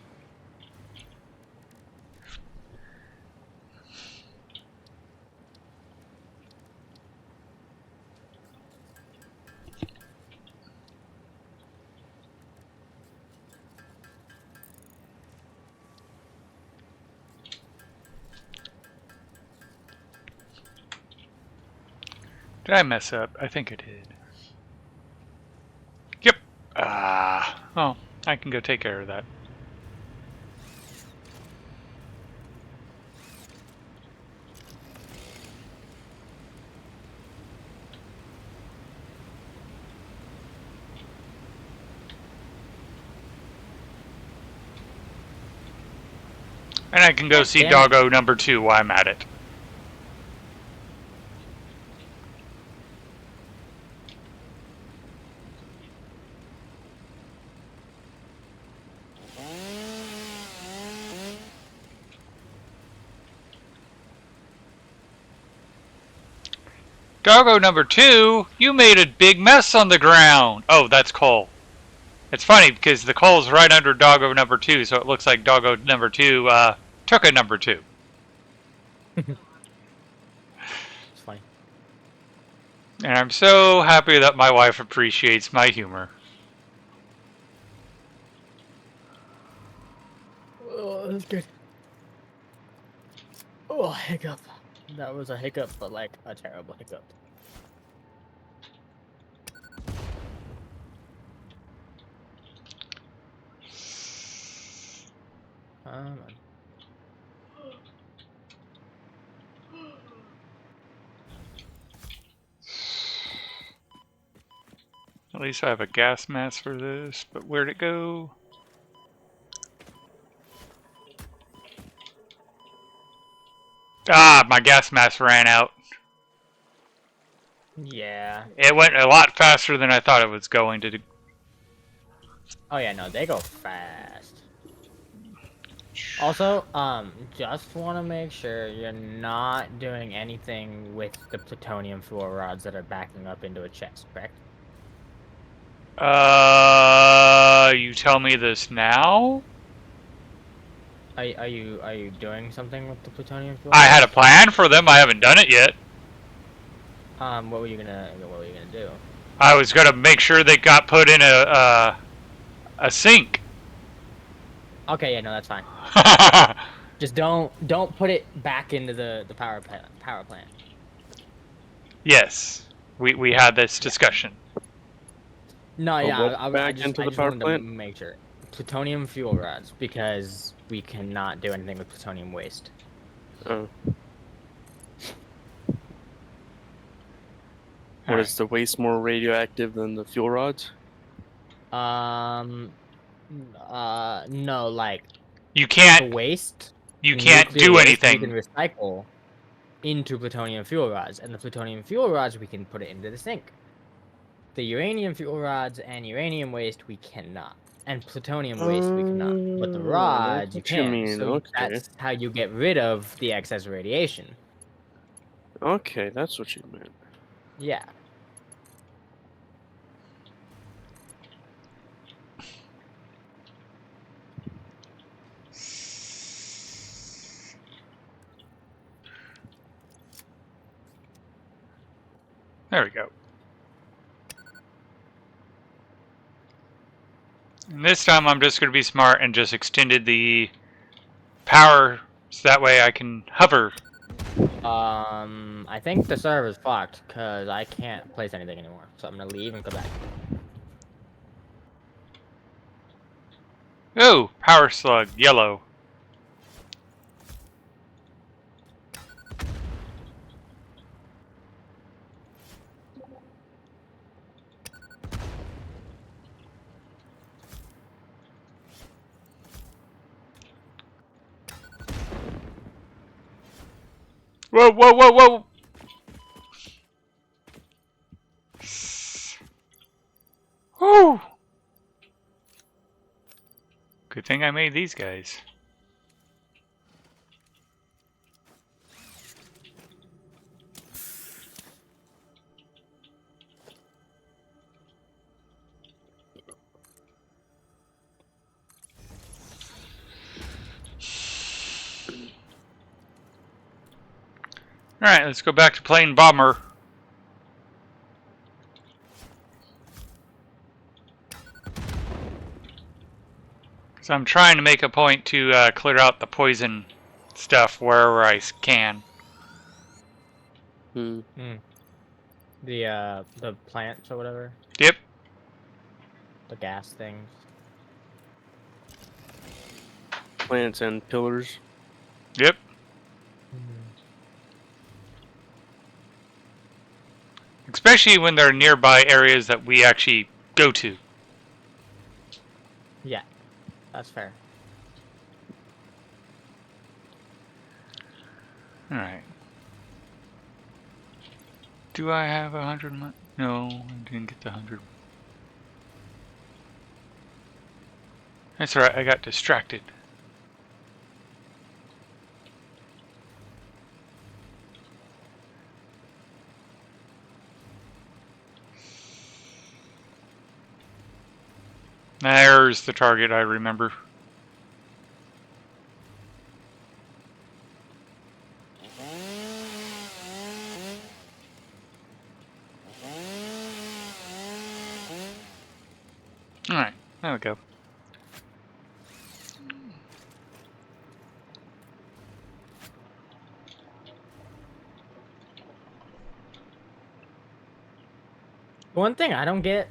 A: Did I mess up? I think I did. Yep. Oh, I can go take care of that. And I can go see
B: damn it.
A: Doggo number 2 while I'm at it. Doggo number 2, you made a big mess on the ground. Oh, that's coal. It's funny because the coal's right under Doggo number 2, so it looks like Doggo number 2 took a number 2.
B: It's funny.
A: And I'm so happy that my wife appreciates my humor.
B: Oh, that's good. Oh, hiccup. That was a hiccup, but like a terrible hiccup. Man.
A: At least I have a gas mask for this, but where'd it go? Ah, my gas mask ran out.
B: Yeah.
A: It went a lot faster than I thought it was going to.
B: Oh yeah, no, they go fast. Also, just want to make sure you're not doing anything with the plutonium fuel rods that are backing up into a chest, correct?
A: You tell me this now?
B: Are you doing something with the plutonium fuel
A: I had a
B: rods?
A: plan for them. I haven't done it yet.
B: What were you gonna do?
A: I was gonna make sure they got put in a sink.
B: Okay, yeah, no, that's fine. Just don't put it back into the power plant.
A: Yes, we had this discussion.
B: No,
C: Put
B: yeah,
C: what
B: I
C: back
B: just
C: into the power
B: wanted to
C: plant?
B: make sure. Plutonium fuel rods, because we cannot do anything with plutonium waste.
C: What
A: Alright.
C: is the waste more radioactive than the fuel rods?
B: No, like
A: You
B: the
A: can't.
B: waste,
A: You
B: the
A: can't
B: nuclear
A: do
B: waste we can
A: anything.
B: recycle into plutonium fuel rods, and the plutonium fuel rods we can put it into the sink. The uranium fuel rods and uranium waste we cannot, and plutonium waste we cannot. But the
C: That's
B: rods you
C: what you
B: can.
C: mean.
B: So
C: Okay.
B: that's how you get rid of the excess radiation.
C: Okay, that's what you meant.
B: Yeah.
A: There we go. And this time I'm just going to be smart and just extended the power so that way I can hover.
B: I think the server's fucked because I can't place anything anymore. So I'm gonna leave and come back.
A: Oh, power slug, yellow. Whoa, whoa, whoa, whoa! Whew! Good thing I made these guys. Alright, let's go back to playing Bomber. Because I'm trying to make a point to clear out the poison stuff wherever I can.
C: Hmm.
B: The plants or whatever.
A: Yep.
B: The gas things.
C: Plants and pillars.
A: Yep. Especially when they're nearby areas that we actually go to.
B: Yeah, that's fair.
A: Alright. Do I have 100 money? No, I didn't get the 100. That's alright, I got distracted. There's the target I remember. Alright, there we go.
B: One thing I don't get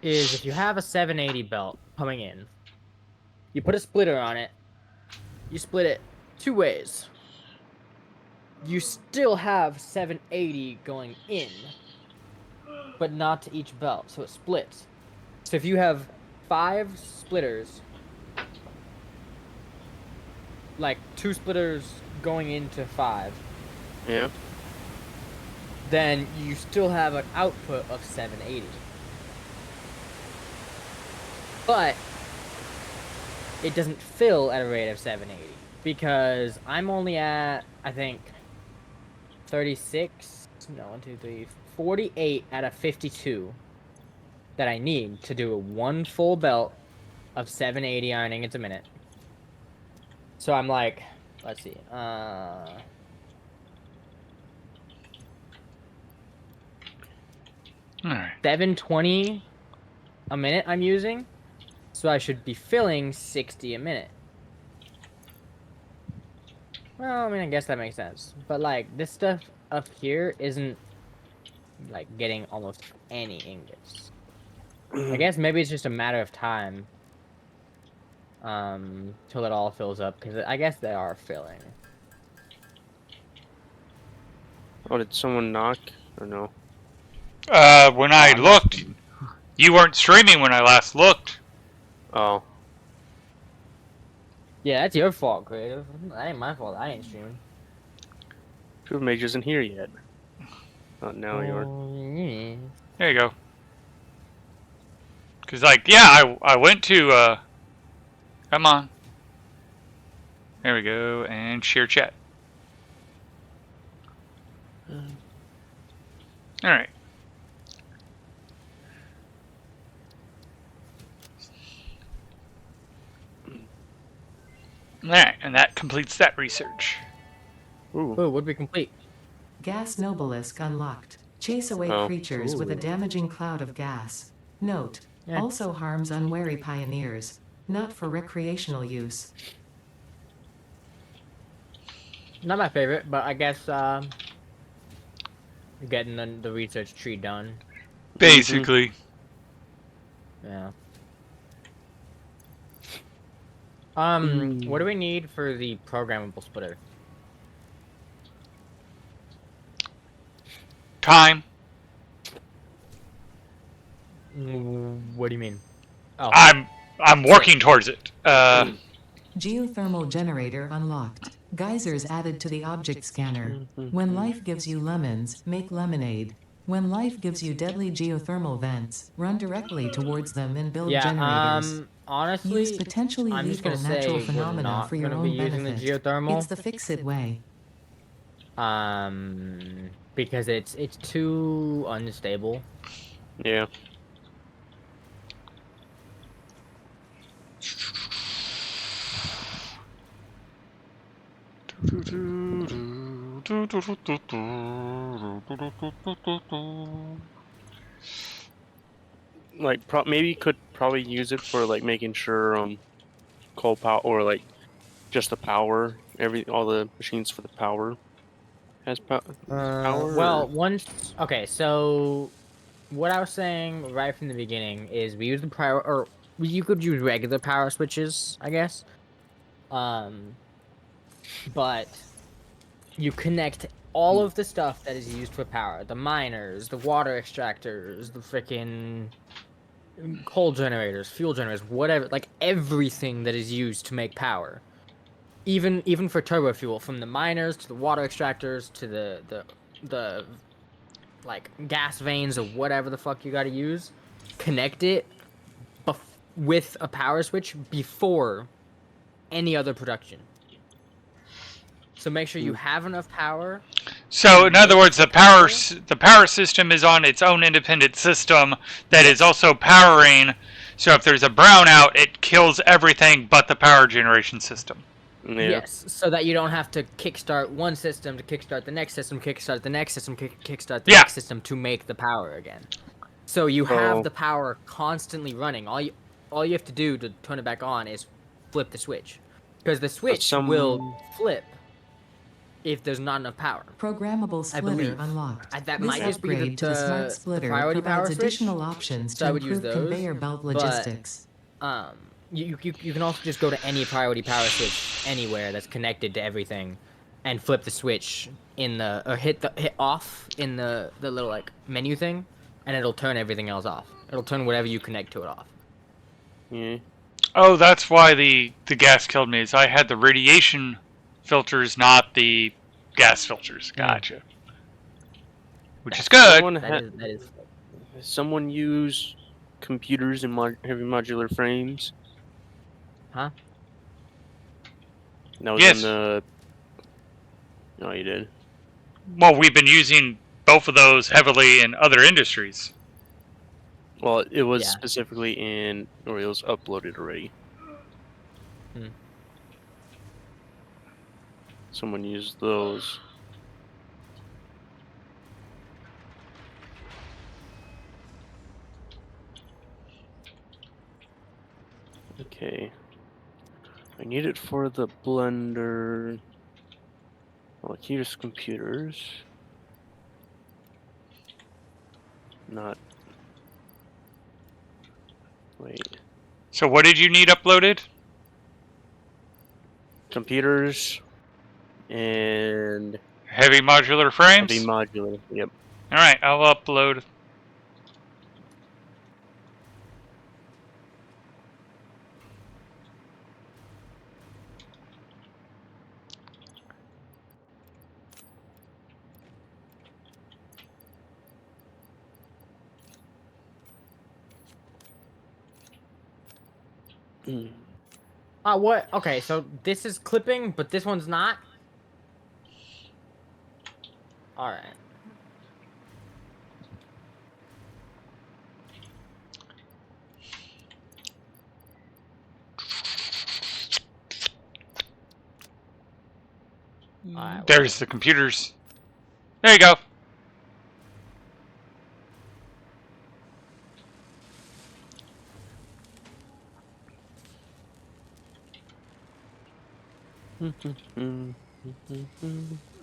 B: is if you have a 780 belt coming in, you put a splitter on it, you split it 2 ways. You still have 780 going in, but not to each belt, so it splits. So if you have 5 splitters, like 2 splitters going into 5,
C: Yeah.
B: then you still have an output of 780. But it doesn't fill at a rate of 780 because I'm only at, I think, 36, no, 1, 2, 3, 48 out of 52 that I need to do a 1 full belt of 780 iron ingots a minute. So I'm like, let's see,
A: Alright.
B: 720 a minute I'm using, so I should be filling 60 a minute. Well, I mean, I guess that makes sense. But, like, this stuff up here isn't, like, getting almost any ingots. I guess maybe it's just a matter of time till it all fills up, because I guess they are filling.
C: Oh, did someone knock or no?
A: When I looked, you weren't streaming when I last looked.
C: Oh.
B: Yeah, that's your fault, Creative. That ain't my fault. I ain't streaming.
C: True Mage isn't here yet. Oh, now you are.
B: Yeah.
A: There you go. Cause like, yeah, I went to, come on. There we go, and share chat. Alright. Alright, and that completes that research.
C: Ooh.
B: Ooh, would be complete.
E: Gas Nobelisk unlocked. Chase away
C: Oh.
E: creatures with a
B: Ooh.
E: damaging cloud of gas. Note.
B: Yeah.
E: Also harms unwary pioneers. Not for recreational use.
B: Not my favorite, but I guess getting the research tree done.
A: Basically.
B: Yeah.
C: Mm.
B: What do we need for the programmable splitter?
A: Time.
B: What do you mean? Oh,
A: I'm working towards it.
E: Geothermal generator unlocked. Geysers added to the object scanner. When life gives you lemons, make lemonade. When life gives you deadly geothermal vents, run directly towards them and build
B: yeah.
E: generators. Use
B: Honestly,
E: potentially
B: I'm just
E: lethal
B: gonna
E: natural
B: say we're
E: phenomena
B: not
E: for your
B: gonna be
E: own
B: using the
E: benefit.
B: geothermal.
E: It's the fix-it way.
B: Because it's too unstable.
C: Yeah. Like, maybe you could probably use it for like making sure coal power or like just the power, all the machines for the power has power.
B: Well, once okay, so what I was saying right from the beginning is we use the power, or you could use regular power switches, I guess. But you connect all of the stuff that is used for power: the miners, the water extractors, the freaking coal generators, fuel generators, whatever, like everything that is used to make power. Even for turbo fuel, from the miners to the water extractors to the like gas veins or whatever the fuck you got to use, connect it with a power switch before any other production. So make sure you have enough power.
A: So, in other words, the power
B: power
A: system is on its own independent system that is
B: Yes.
A: also powering. So, if there's a brownout, it kills everything but the power generation system.
C: Yeah.
B: Yes, so that you don't have to kickstart one system to kickstart the next system, kickstart the next system, kickstart the next system to make the power again. So you have the power constantly running. All you have to do to turn it back on is flip the switch, because the switch will flip if there's not enough power.
E: Programmable
B: I
E: splitter
B: believe
E: unlocked.
B: that
E: This
B: might just be
E: upgrade to the smart splitter
B: priority
E: provides
B: power switch.
E: additional options
B: So
E: to
B: I would use
E: improve
B: those,
E: conveyor belt
B: but,
E: logistics.
B: You can also just go to any priority power switch anywhere that's connected to everything, and flip the switch in the or hit off in the little like menu thing, and it'll turn everything else off. It'll turn whatever you connect to it off.
C: Yeah.
A: Oh, that's why the gas killed me. Is I had the radiation filters, not the gas filters. Gotcha. Which is good.
B: That is.
C: Someone use computers in heavy modular frames?
B: Huh?
C: That was
A: Yes.
C: in the. No, you did.
A: Well, we've been using both of those heavily in other industries.
C: Well, it was
B: Yeah.
C: specifically or it was uploaded already. Someone used those. Okay. I need it for the blender. Well, here's computers. Not. Wait.
A: So what did you need uploaded?
C: Computers and
A: Heavy modular frames?
C: heavy modular. Yep.
A: Alright, I'll upload.
B: What? Okay, so this is clipping, but this one's not? Alright.
A: There's the computers. There you go.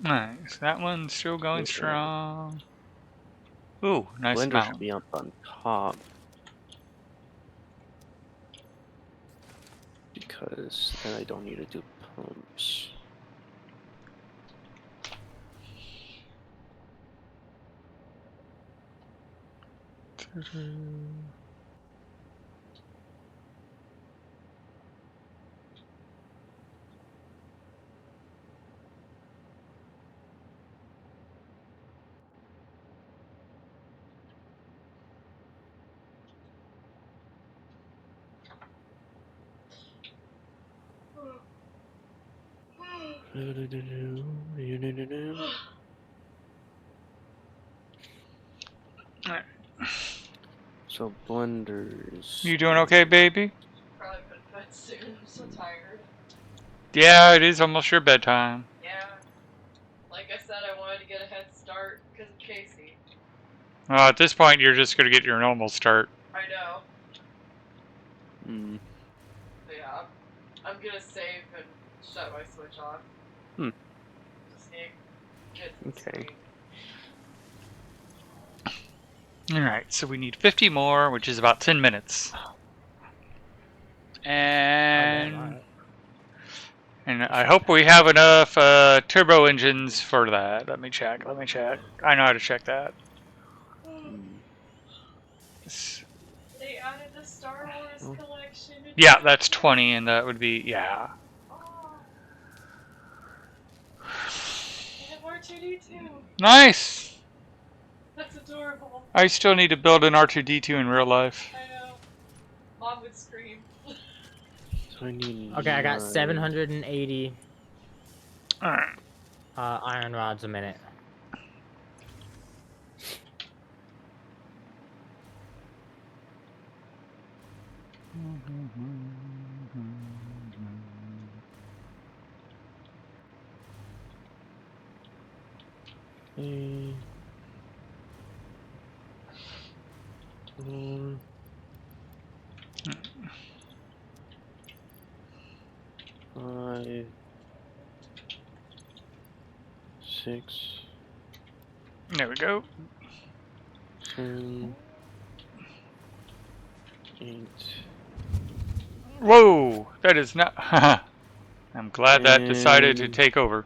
A: Nice. That one's still going strong. Ooh, nice
C: Blender should
A: mount.
C: be up on top. Because then I don't need to do pumps.
A: Alright.
C: So blenders.
A: You doing okay, baby?
D: Probably put to bed soon. I'm so tired.
A: Yeah, it is almost your bedtime.
D: Yeah. Like I said, I wanted to get a head start because of Casey.
A: Well, at this point, you're just going to get your normal start.
D: I know.
C: Mm.
D: But yeah, I'm gonna save and shut my switch off. Just need kids and
C: Okay.
D: screen.
A: Alright, so we need 50 more, which is about 10 minutes. And I hope we have enough turbo engines for that. Let me check. I know how to check that.
D: They added the Star Wars collection.
A: Yeah, that's 20, and that would be, yeah.
D: Oh. They have R2D2.
A: Nice!
D: That's adorable.
A: I still need to build an R2-D2 in real life.
D: I know. Mom would scream.
C: So I need
B: Okay, I got
C: 9.
B: 780
A: Alright.
B: iron rods a minute.
C: Mm. 5, 6,
A: There we go.
C: 7, 8.
A: Whoa! That is not... I'm glad that decided to
C: And
A: take over.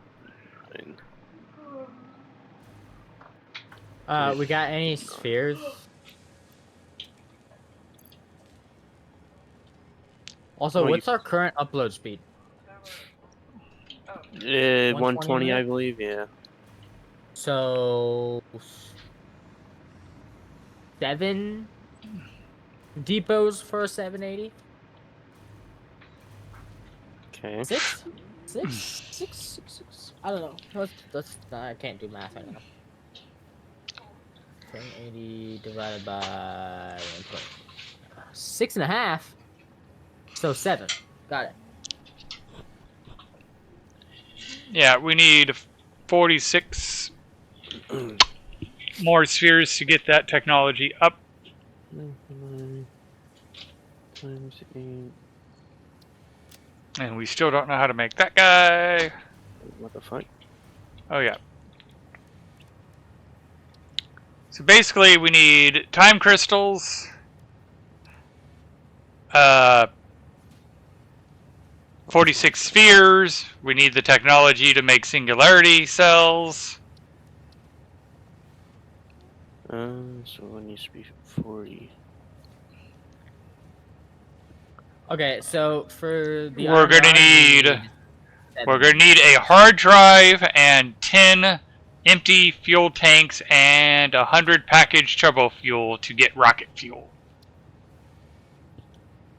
C: 9.
B: We got any spheres? Also,
C: Oh,
B: what's our current upload speed?
C: 120, I
B: minute?
C: believe, yeah.
B: So 7 depots for a 780.
C: Okay.
B: 6? 6? I don't know. I can't do math right now. 780 divided by 120. 6.5. So 7. Got it.
A: Yeah, we need 46 more spheres to get that technology up.
C: 9 times 8.
A: And we still don't know how to make that guy.
C: What the fuck?
A: Oh, yeah. So basically, we need time crystals, 46 spheres. We need the technology to make singularity cells.
C: So it needs to be 40.
B: Okay, so for the
A: We're
B: iron
A: gonna
B: rods, we
A: need-
B: 7.
A: We're going to need a hard drive and 10 empty fuel tanks and 100 packaged turbo fuel to get rocket fuel.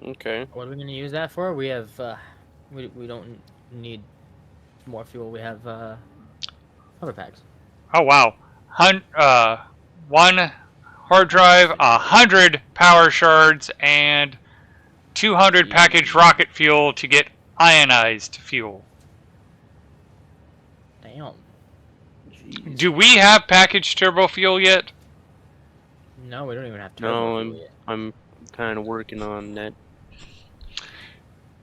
C: Okay.
B: What are we gonna use that for? We have we don't need more fuel. We have hover packs.
A: Oh, wow. One hard drive, 100 power shards, and 200 packaged rocket fuel to get ionized fuel.
B: Damn.
C: Jeez.
A: Do we have packaged turbo fuel yet?
B: No, we don't even have turbo
C: No,
B: fuel yet.
C: I'm kind of working on that.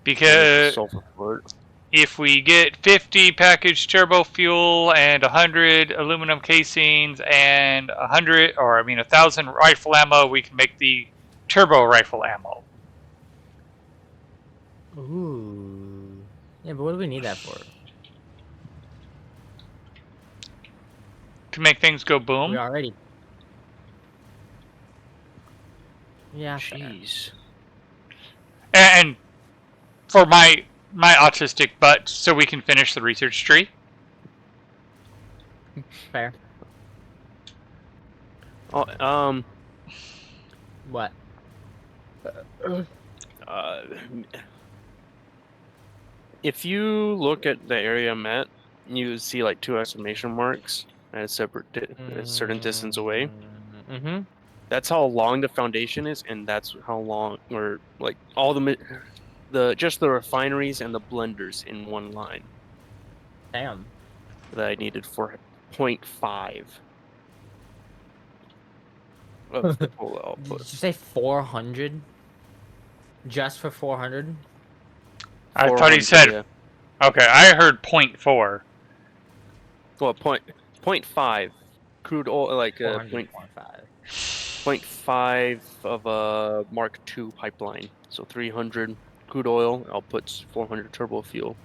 A: Because
C: Sulfur for it.
A: if we get 50 packaged turbo fuel and 100 aluminum casings and 1,000 rifle ammo, we can make the turbo rifle ammo.
B: Ooh. Yeah, but what do we need that for?
A: To make things go boom.
B: We already. Yeah. Fair.
C: Jeez.
A: And for my autistic butt, so we can finish the research tree.
B: Fair.
C: Oh,
B: What?
C: if you look at the area I'm at, you see like 2 exclamation marks at a certain distance away.
B: Mm-hmm.
C: That's how long the foundation is, and that's how long, or like all just the refineries and the blenders in one line
B: Damn.
C: that I needed for 0.5 of the total
B: Did
C: output.
B: you say 400? Just for 400?
A: I thought he
C: 400,
A: said.
C: yeah.
A: Okay, I heard 0.4.
C: Well, 0.5 crude oil, like
B: 400.5.
C: 0.5 of a Mark II pipeline. So 300 crude oil outputs 400 turbo fuel.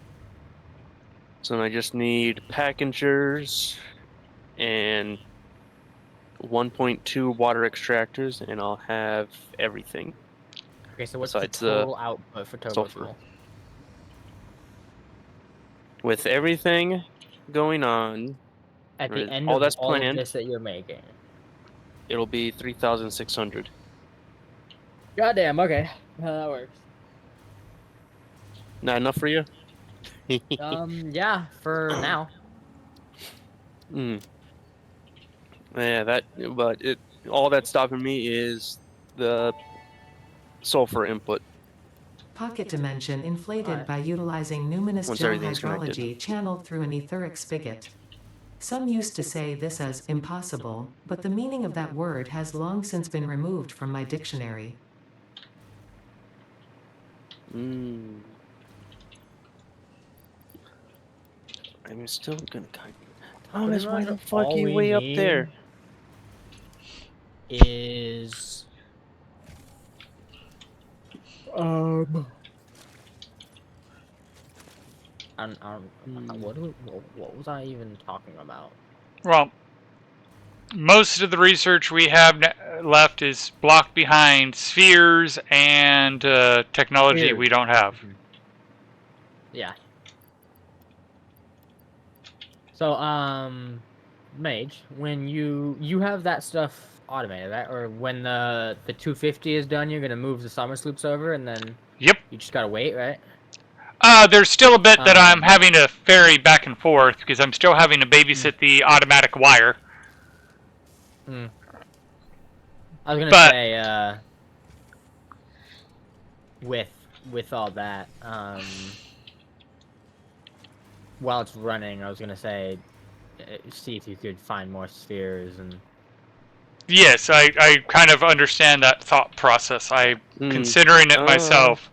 C: So then I just need packagers and 1.2 water extractors, and I'll have everything.
B: Okay, so what's the
C: Besides the
B: total output for turbo
C: sulfur.
B: fuel?
C: With everything going on,
B: At the
C: Right,
B: end
C: all
B: of
C: that's
B: all of
C: planned.
B: this that you're making.
C: It'll be 3,600.
B: Goddamn, okay. That works.
C: Not enough for you?
B: Yeah, for now.
C: Mm. Yeah, all that's stopping me is the sulfur input
E: Pocket dimension inflated
B: Alright.
E: by utilizing numinous
C: once
E: gel
C: everything's connected.
E: hydrology channeled through an etheric spigot. Some used to say this as impossible, but the meaning of that word has long since been removed from my dictionary.
C: Mm. I'm still gonna kind Thomas,
B: Pretty
C: why
B: much
C: the fuck are
B: all
C: you
B: we
C: way up
B: need
C: there?
B: is what was I even talking about?
A: Well, most of the research we have left is blocked behind spheres and technology we don't have.
B: Yeah. So, Mage, when you have that stuff automated, right? Or when the 250 is done, you're gonna move the summer sloops over, and then
A: Yep.
B: you just gotta wait, right?
A: There's still a bit that I'm
B: Um,
A: having to ferry back and forth because I'm still having to babysit the automatic wire.
B: I was gonna
A: But
B: say, with all that, while it's running, I was gonna say, see if you could find more spheres and.
A: yes, I kind of understand that thought process. I'm
C: Mm.
A: considering it myself.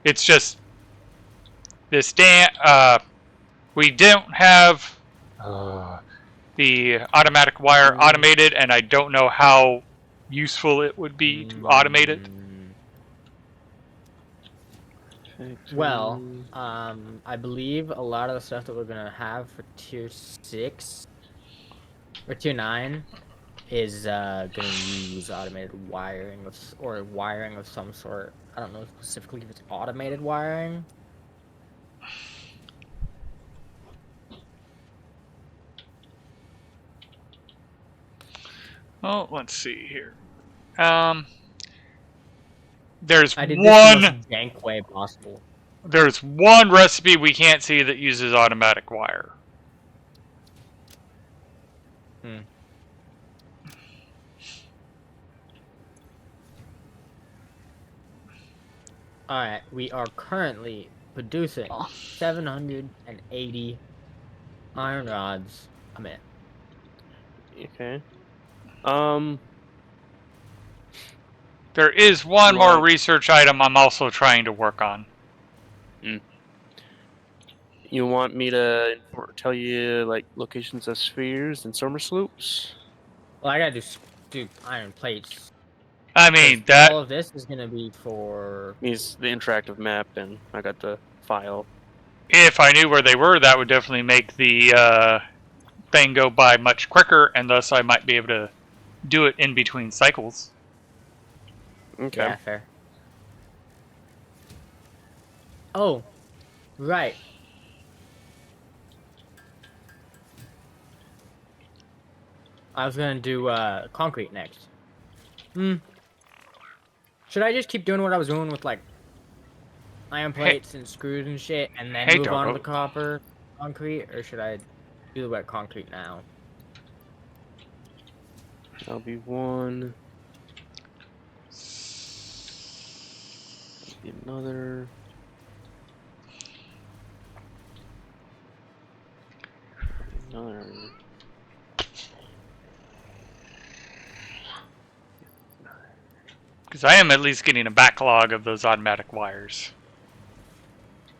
A: It's just this we don't have the automatic wire automated, and I don't know how useful it would be to automate it.
B: Well, I believe a lot of the stuff that we're gonna have for tier 6 or tier 9 is gonna use automated wiring or wiring of some sort. I don't know specifically if it's automated wiring.
A: Oh, let's see here. There's
B: I did this the most jank way possible.
A: There's one recipe we can't see that uses automatic wire.
B: Alright, we are currently producing 780 iron rods a minute.
C: Okay.
A: There is one more
C: What?
A: research item I'm also trying to work on.
C: You want me to tell you like locations of spheres and summer sloops?
B: Well, I gotta do iron plates.
A: I
B: 'Cause
A: mean, that
B: all of this is gonna be for.
C: He's the interactive map, and I got the file.
A: if I knew where they were, that would definitely make the thing go by much quicker, and thus I might be able to do it in between cycles.
C: Okay.
B: Yeah, fair. Oh, right. I was gonna do concrete next. Should I just keep doing what I was doing with like iron
A: Hey,
B: plates and screws and shit, and then
A: hey,
B: move on to
A: Dodo.
B: the copper concrete, or should I do the wet concrete now?
C: That'll be one. That'll be another. Another.
A: Because I am at least getting a backlog of those automatic wires.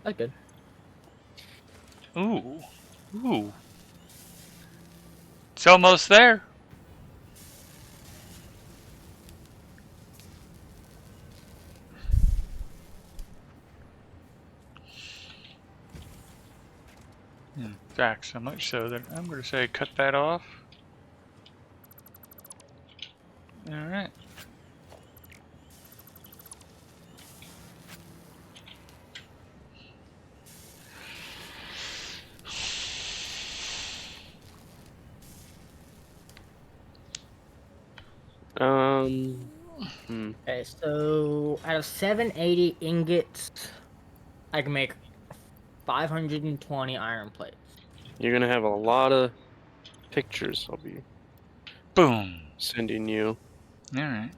B: That's good.
A: Ooh. Ooh. It's almost there. In fact, so much so that I'm going to say cut that off. Alright.
B: Okay, so out of 780 ingots, I can make 520 iron plates.
C: You're gonna have a lot of pictures I'll be
A: Boom.
C: sending you.
A: Alright.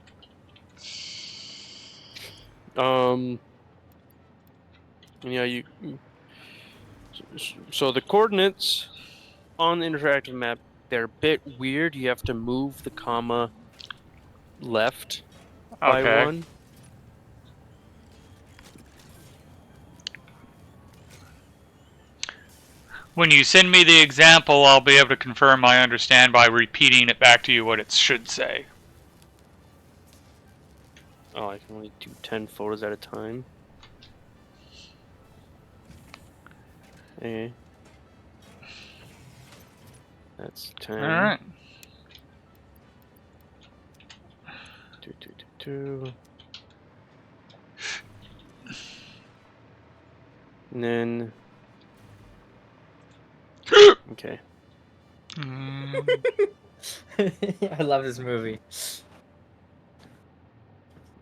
C: Yeah, so the coordinates on the interactive map, they're a bit weird. You have to move the comma left by
A: Okay.
C: one.
A: When you send me the example, I'll be able to confirm I understand by repeating it back to you what it should say.
C: Oh, I can only do 10 photos at a time. Okay. That's 10.
A: Alright.
C: Two, two, two, two. And then. Okay.
B: I love this movie.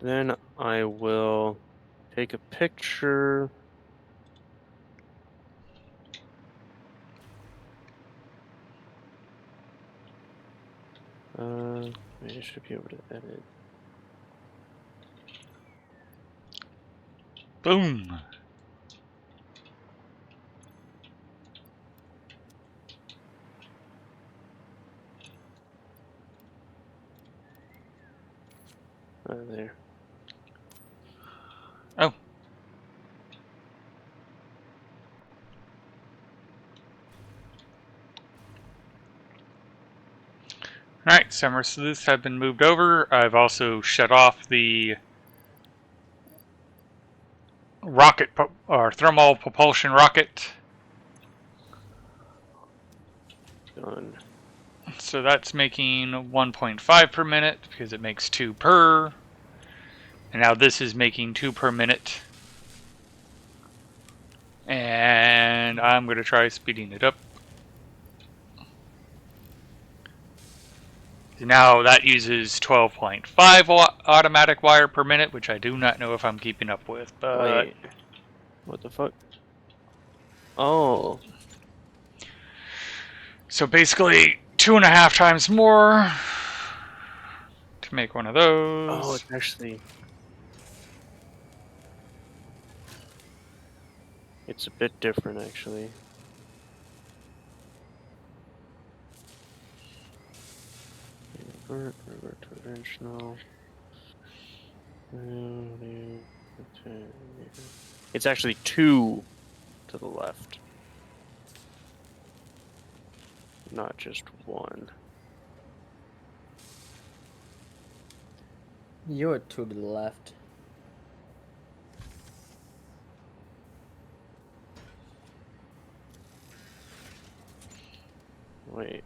C: Then I will take a picture. I should be able to edit.
A: Boom.
C: There.
A: Oh. Alright, summer sleuths have been moved over. I've also shut off the rocket or thermal propulsion rocket.
C: Done.
A: So that's making 1.5 per minute because it makes 2 per. And now this is making 2 per minute. And I'm going to try speeding it up. Now that uses 12.5 automatic wire per minute, which I do not know if I'm keeping up with. But
C: Wait. What the fuck? Oh.
A: so basically 2.5 times more to make one of those.
C: Oh, it's actually. It's a bit different, actually. Revert to original. It's actually 2 to the left, not just 1.
B: You're 2 to the left.
C: Wait.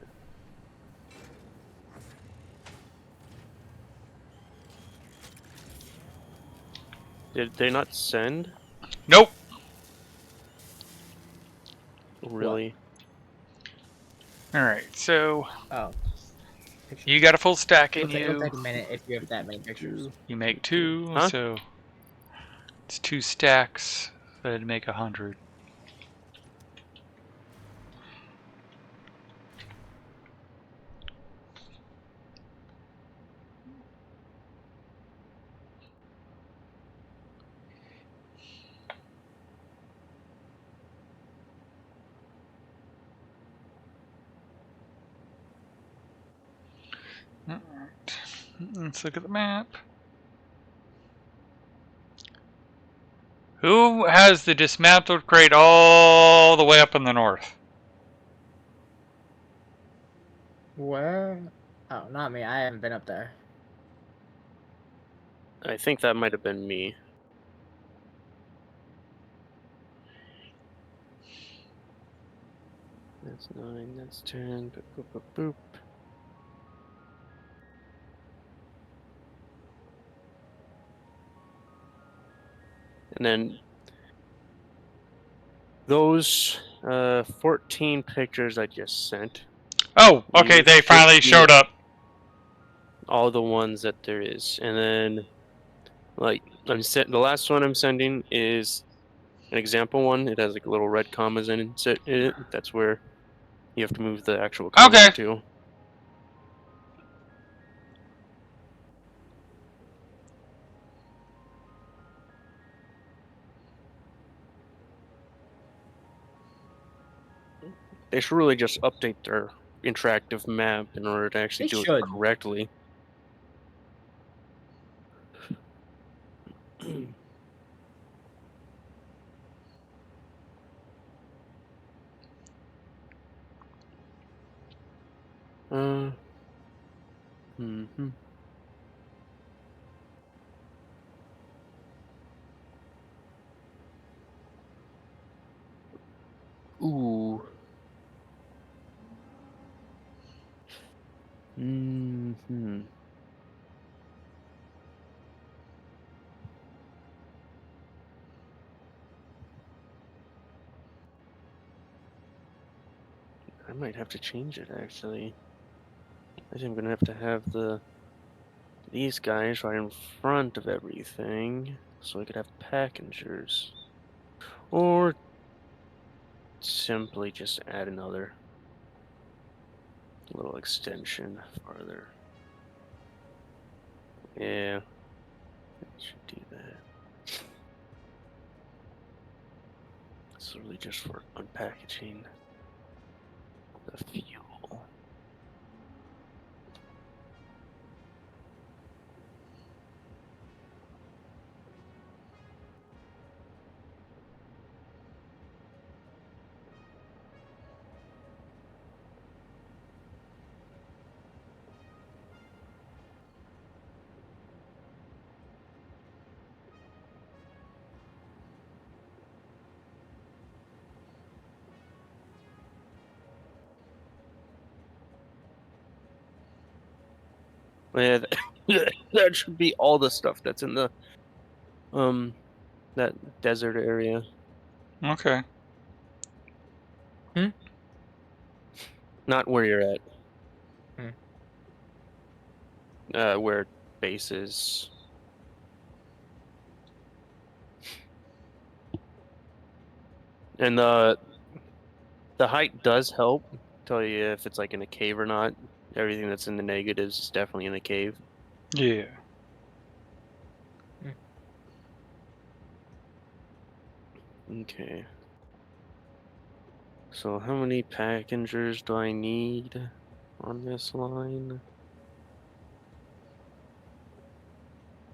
C: Did they not send?
A: Nope.
C: Really?
A: All right, so
B: Oh. Pictures.
A: you got a full stack in
B: It'll
A: you.
B: take a minute if you have that many pictures.
A: You make 2,
C: Huh?
A: so it's 2 stacks. That'd make 100. All right, let's look at the map. Who has the dismantled crate all the way up in the north?
B: Where? Oh, not me. I haven't been up there.
C: I think that might have been me. That's 9, that's 10. Boop, boop, boop, boop. And then those 14 pictures I just sent.
A: Oh, okay,
C: These
A: they
C: should
A: finally
C: be
A: showed up.
C: all the ones that there is. And then, like, the last one I'm sending is an example one. It has like little red commas in it. That's where you have to move the actual
A: Okay.
C: commas to. They should really just update their interactive map in order to actually
B: They
C: do
B: should.
C: it correctly. uh, hmm Ooh. Hmm. I might have to change it actually. I think I'm gonna have these guys right in front of everything, so I could have passengers, or simply just add another little extension farther. Yeah, I should do that. It's really just for unpackaging the fuel. Yeah, that should be all the stuff that's in the that desert area.
A: Okay.
C: Not where you're at.
B: Hmm.
C: Where base is. And the height does help tell you if it's like in a cave or not. Everything that's in the negatives is definitely in a cave.
A: Yeah.
C: Okay. So how many passengers do I need on this line?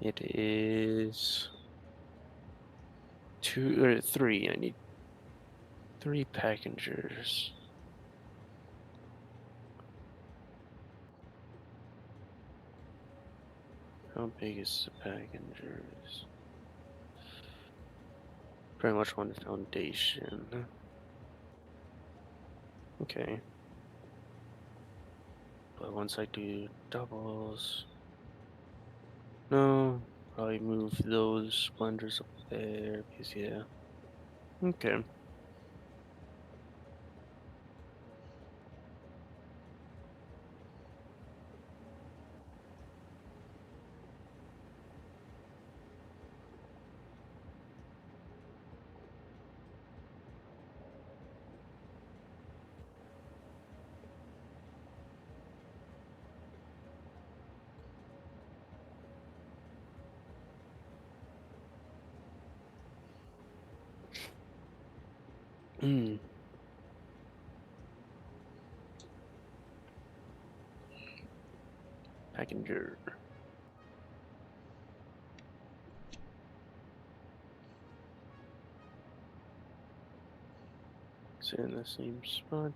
C: It is 2 or 3. I need 3 packagers. How big is the packagers? Pretty much one foundation. Okay. But once I do doubles, no, probably move those blenders up there because yeah. Okay. Hmm. Packager. It's in the same spot.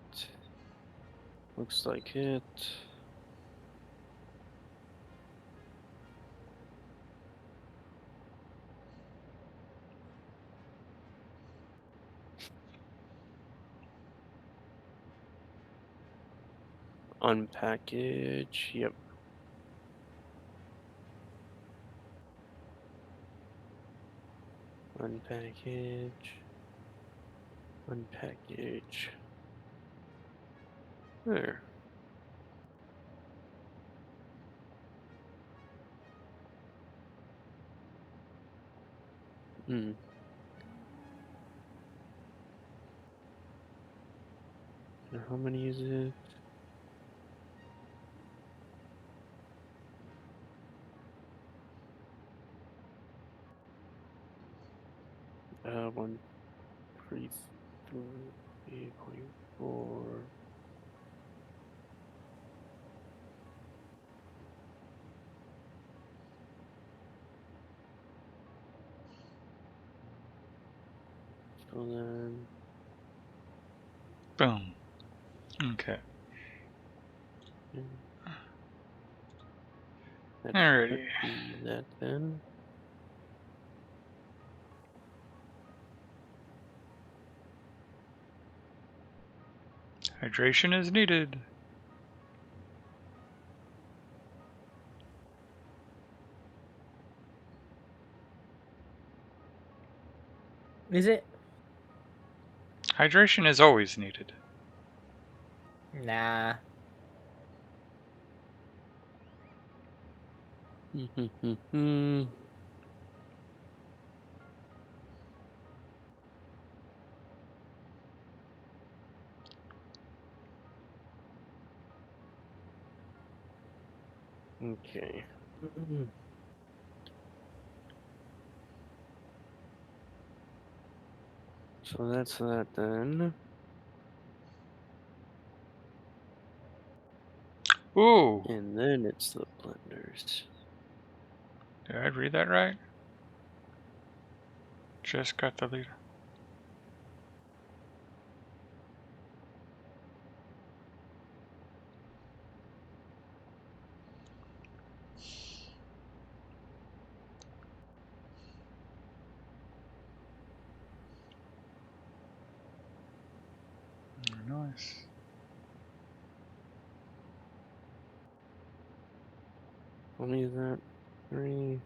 C: Looks like it. Unpackage. Yep. Unpackage. Unpackage. There. Hmm. And how many is it? One, 3.4. So then,
A: Boom. Okay.
C: that
A: Alrighty.
C: should be that then.
A: Hydration is needed.
B: Is it?
A: Hydration is always needed.
B: Nah.
C: Hmm. Okay. So that's that then.
A: Ooh.
C: And then it's the blenders.
A: Did I read that right? Just got the lead. Nice.
C: How many is that? 3.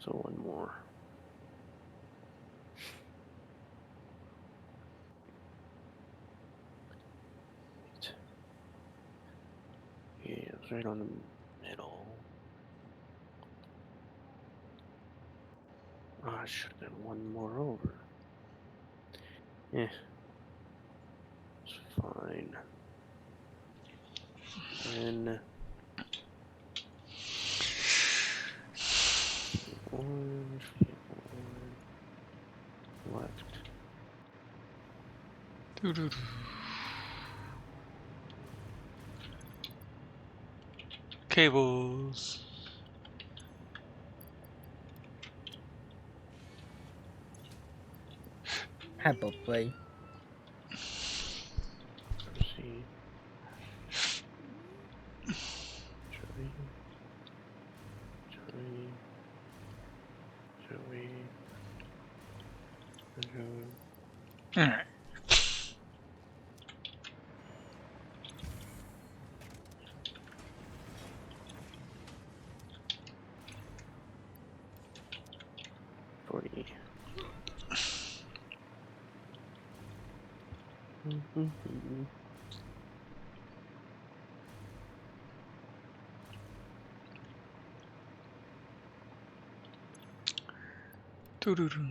C: So one more. Yeah, it's right on the middle. Oh, I should have done one more over. Eh. It's fine. Then orange, left.
A: Doo-doo-doo. Cables.
B: Probably.
C: Let's see. Joey.
A: All right. Doo-doo-doo.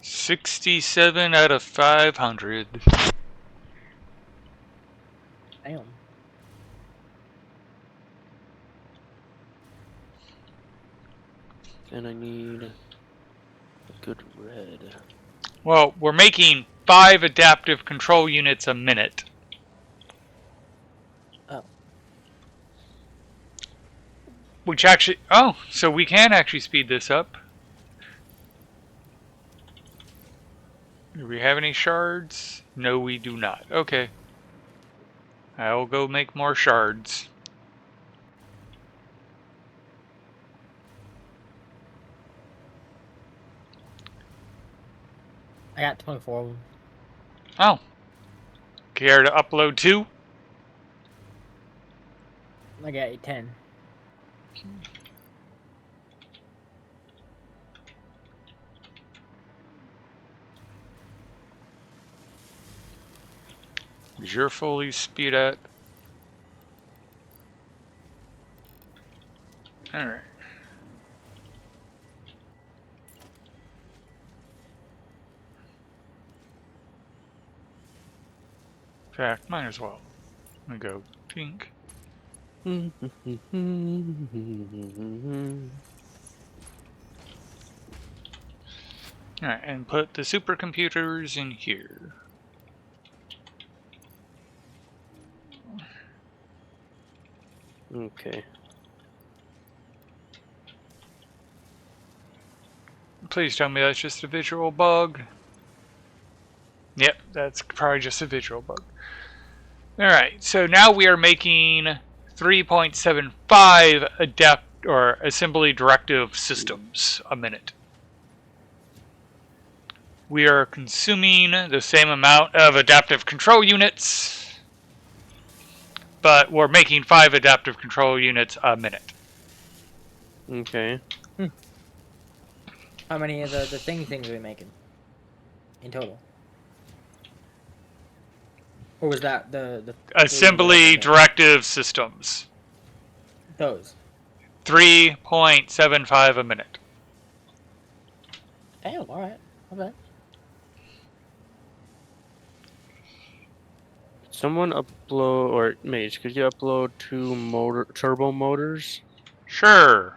A: 67 out of 500.
B: Damn.
C: And I need a good red.
A: Well, we're making 5 adaptive control units a minute.
B: Oh.
A: Which actually, oh, so we can actually speed this up. Do we have any shards? No, we do not. Okay. I'll go make more shards.
B: I got 24 of them.
A: Oh. Care to upload 2?
B: I got 10.
A: Is your fully speed at? Alright. In fact, might as well. I'm gonna go pink. Alright, and put the supercomputers in here.
C: Okay.
A: Please tell me that's just a visual bug. Yep, that's probably just a visual bug. Alright, so now we are making 3.75 adapt or assembly directive systems a minute. We are consuming the same amount of adaptive control units, but we're making 5 adaptive control units a minute.
C: Okay.
B: How many of the things are we making? In total? Or was that the
A: Assembly directive systems.
B: Those.
A: 3.75 a minute.
B: Damn, alright. Okay.
C: Someone upload, or Mage, could you upload 2 turbo motors
A: Sure.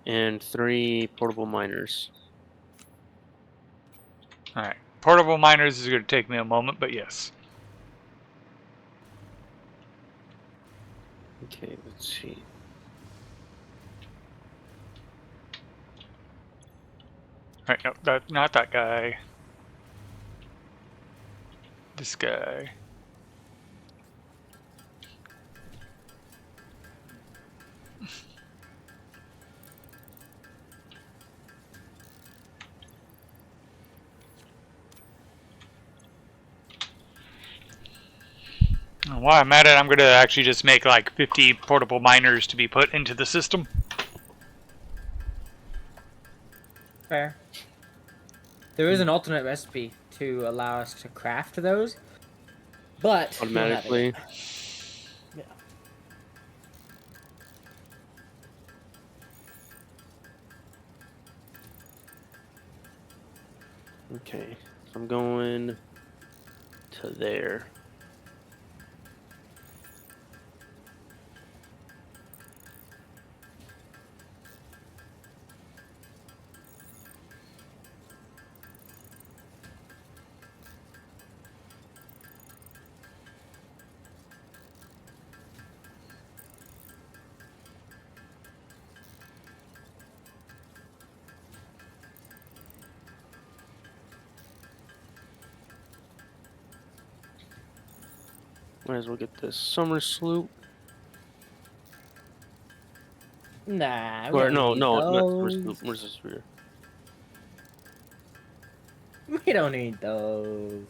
C: and 3 portable miners?
A: Alright. Portable miners is going to take me a moment, but yes.
C: Okay, let's see.
A: Alright, no, not that guy. This guy. While I'm at it, I'm going to actually just make like 50 portable miners to be put into the system.
B: Fair. There is an alternate recipe to allow us to craft those, but we don't have it
C: Automatically.
B: yet.
C: Okay, so I'm going to there. Might as well get this summer sloop.
B: Nah, we
C: Or
B: don't
C: no,
B: need
C: no, not summer
B: those.
C: sloop. Where's this rear?
B: We don't need those.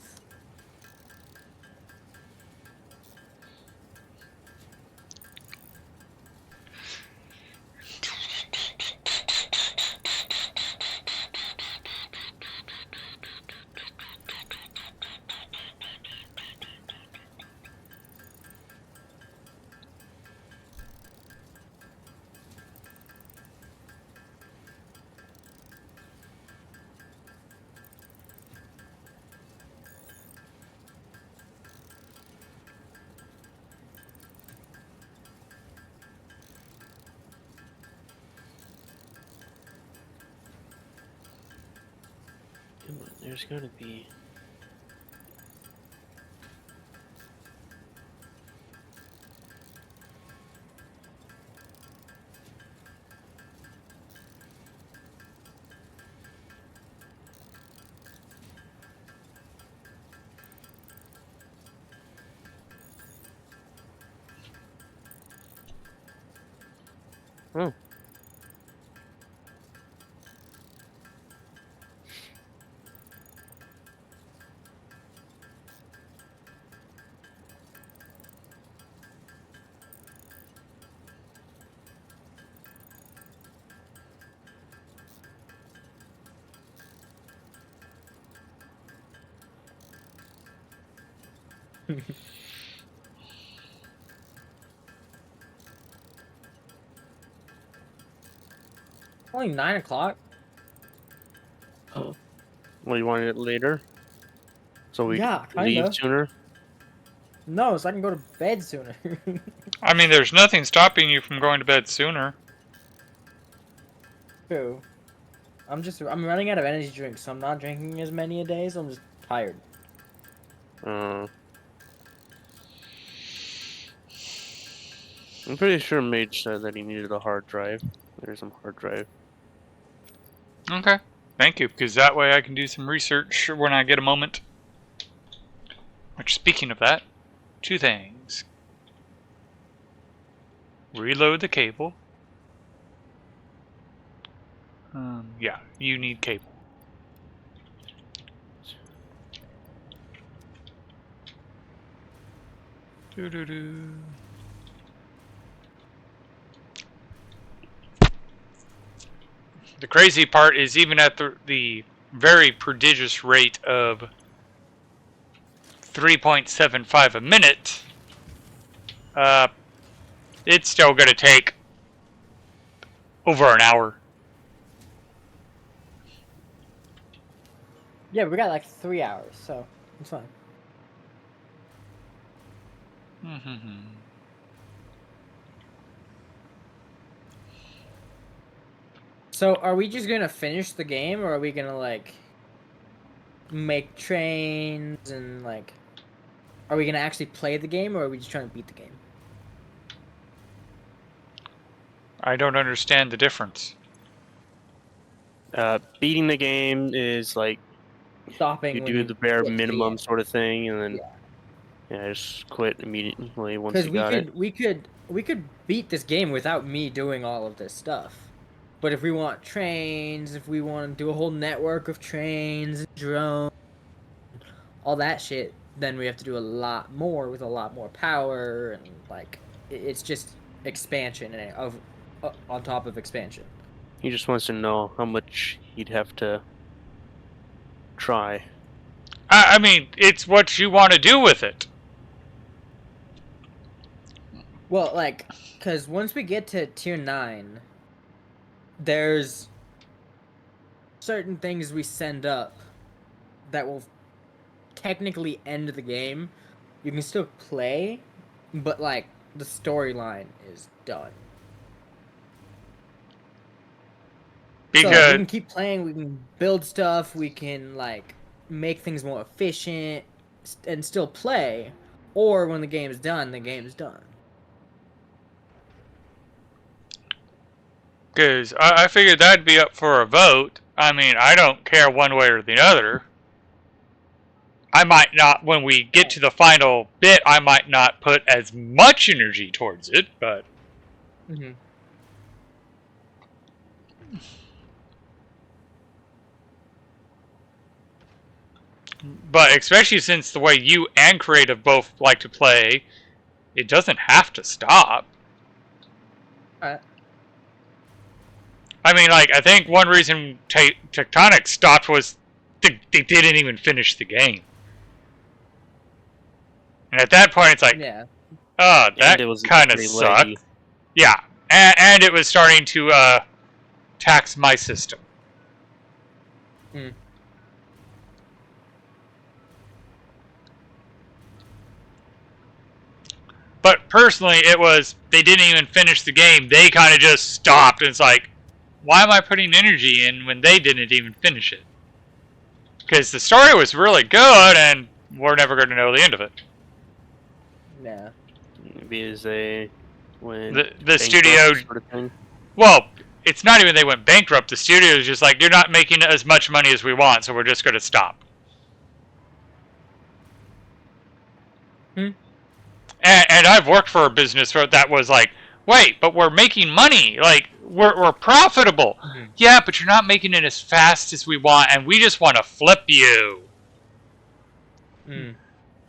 C: Come on, there's gotta be. Oh.
B: Only 9 o'clock.
C: Well, you wanted it later? So we
B: Yeah,
C: leave
B: kinda.
C: sooner?
B: No, so I can go to bed sooner.
A: I mean, there's nothing stopping you from going to bed sooner.
B: True. I'm running out of energy drinks, so I'm not drinking as many a day, so I'm just tired.
C: I'm pretty sure Mage said that he needed a hard drive. There's some hard drive.
A: Okay. Thank you, because that way I can do some research when I get a moment. Which, speaking of that, 2 things. Reload the cable. Yeah, you need cable. Doo-doo-doo. The crazy part is even at the very prodigious rate of 3.75 a minute, it's still going to take over an hour.
B: Yeah, we got like 3 hours, so it's fine. So, are we just gonna finish the game, or are we gonna like make trains and like? Are we gonna actually play the game, or are we just trying to beat the game?
A: I don't understand the difference.
C: Beating the game is like
B: Stopping
C: you
B: when
C: do
B: you
C: the bare
B: get to the
C: minimum
B: end.
C: sort of thing, and then just quit immediately once
B: Because
C: you got it.
B: we could beat this game without me doing all of this stuff. But if we want trains, if we want to do a whole network of trains, drones, all that shit, then we have to do a lot more with a lot more power, and like it's just expansion of on top of expansion.
C: He just wants to know how much he'd have to try.
A: I mean, it's what you want to do with it.
B: Well, like, because once we get to tier 9, there's certain things we send up that will technically end the game. You can still play, but like the storyline is done. So like, we
A: Because
B: can keep playing, we can build stuff, we can like make things more efficient and still play, or when the game is done, the game is done.
A: I figured that'd be up for a vote. I mean, I don't care one way or the other. I might not, when we get to the final bit, I might not put as much energy towards it, but...
B: Mm-hmm.
A: But especially since the way you and Creative both like to play, it doesn't have to stop.
B: Alright.
A: I mean, like, I think one reason Tectonic stopped was they didn't even finish the game. And at that point, it's like,
B: Yeah.
A: oh, that
C: it was
A: kind of
C: pretty
A: sucked.
C: laggy.
A: Yeah, and it was starting to tax my system.
B: Mm.
A: But personally, it was, they didn't even finish the game. They kind of just stopped. And it's like, why am I putting energy in when they didn't even finish it? Because the story was really good, and we're never going to know the end of it.
B: Yeah.
C: Maybe as they went
A: The
C: bankrupt
A: studio,
C: sort of thing.
A: well, it's not even they went bankrupt. The studio is just like, you're not making as much money as we want, so we're just going to stop. And I've worked for a business that was like, wait, but we're making money. Like, we're profitable.
B: Mm-hmm.
A: Yeah, but you're not making it as fast as we want, and we just want to flip you.
B: Mm.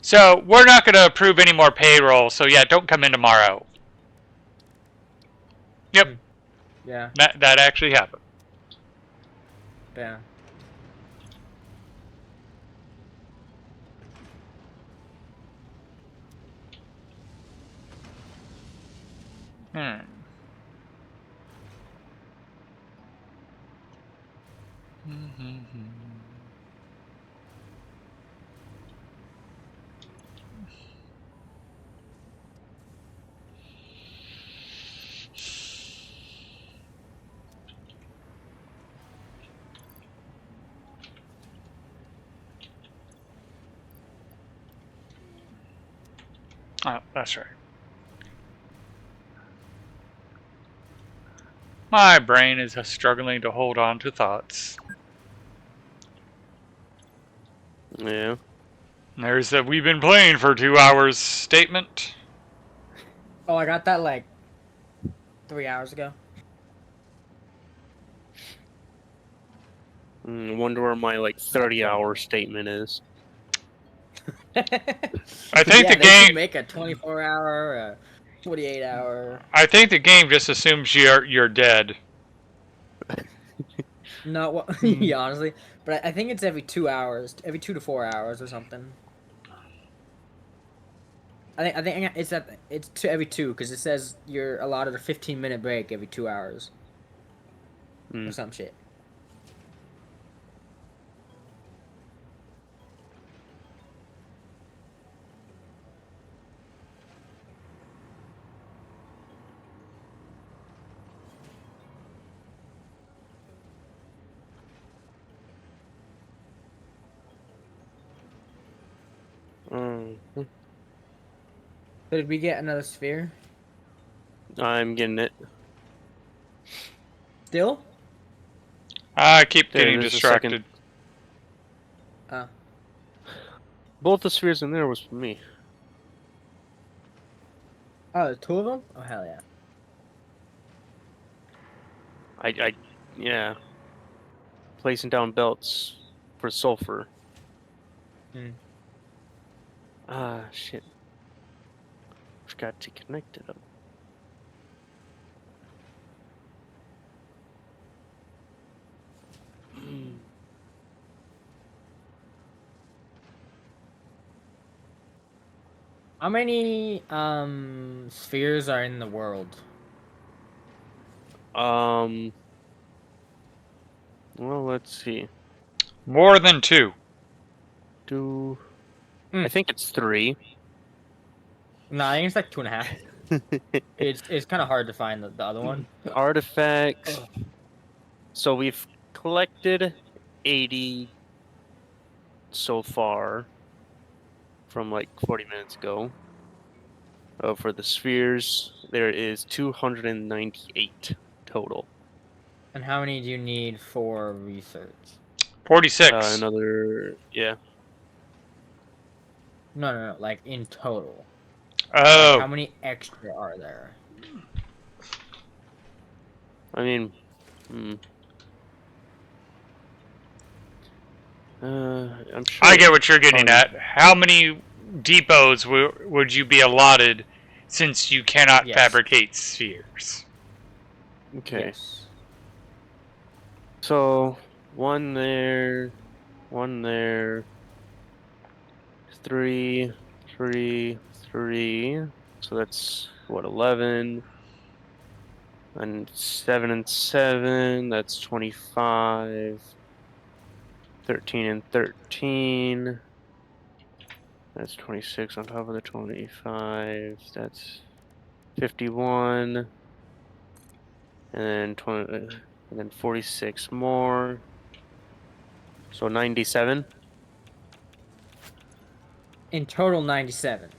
A: So we're not going to approve any more payroll, so yeah, don't come in tomorrow. Yep,
B: Yeah.
A: that actually happened.
B: Yeah.
A: Hmm. Oh, that's right. My brain is struggling to hold on to thoughts.
C: Yeah.
A: There's that we've been playing for 2 hours statement.
B: Oh, I got that like 3 hours ago.
C: I wonder where my like 30-hour statement is.
A: I think
B: Yeah,
A: the
B: they
A: game.
B: should make a 24-hour, 48-hour.
A: I think the game just assumes you're dead.
B: No, well, yeah, honestly, but I think it's every 2 hours, every 2 to 4 hours or something. I think it's to every 2 because it says you're allotted a 15-minute break every 2 hours or some shit. So did we get another sphere?
C: I'm getting it.
B: Still?
A: I keep
C: There,
A: getting
C: there's a
A: distracted.
B: Oh.
C: Both the spheres in there was for me.
B: Oh, there's 2 of them? Oh, hell yeah.
C: Yeah. Placing down belts for sulfur. Ah, shit. Forgot to connect it up.
B: How many spheres are in the world?
C: Well, let's see.
A: More than 2.
C: I think it's 3.
B: No, I think it's like 2.5. It's kind of hard to find the other one.
C: Artifacts. So we've collected 80 so far from like 40 minutes ago. For the spheres, there is 298 total.
B: And how many do you need for research?
A: 46.
C: Another, yeah.
B: No. Like in total.
A: Oh,
B: Like, how many extra are there?
C: I mean, I'm sure.
A: I get what you're getting
C: probably-
A: at. How many depots would you be allotted since you cannot
B: Yes.
A: fabricate spheres?
C: Okay.
B: Yes.
C: So, one there, 3, 3, 3. So that's what, 11. And 7 and 7, that's 25. 13 and 13. That's 26 on top of the 25. That's 51. And then 20, and then 46 more. So 97.
B: In total, 97.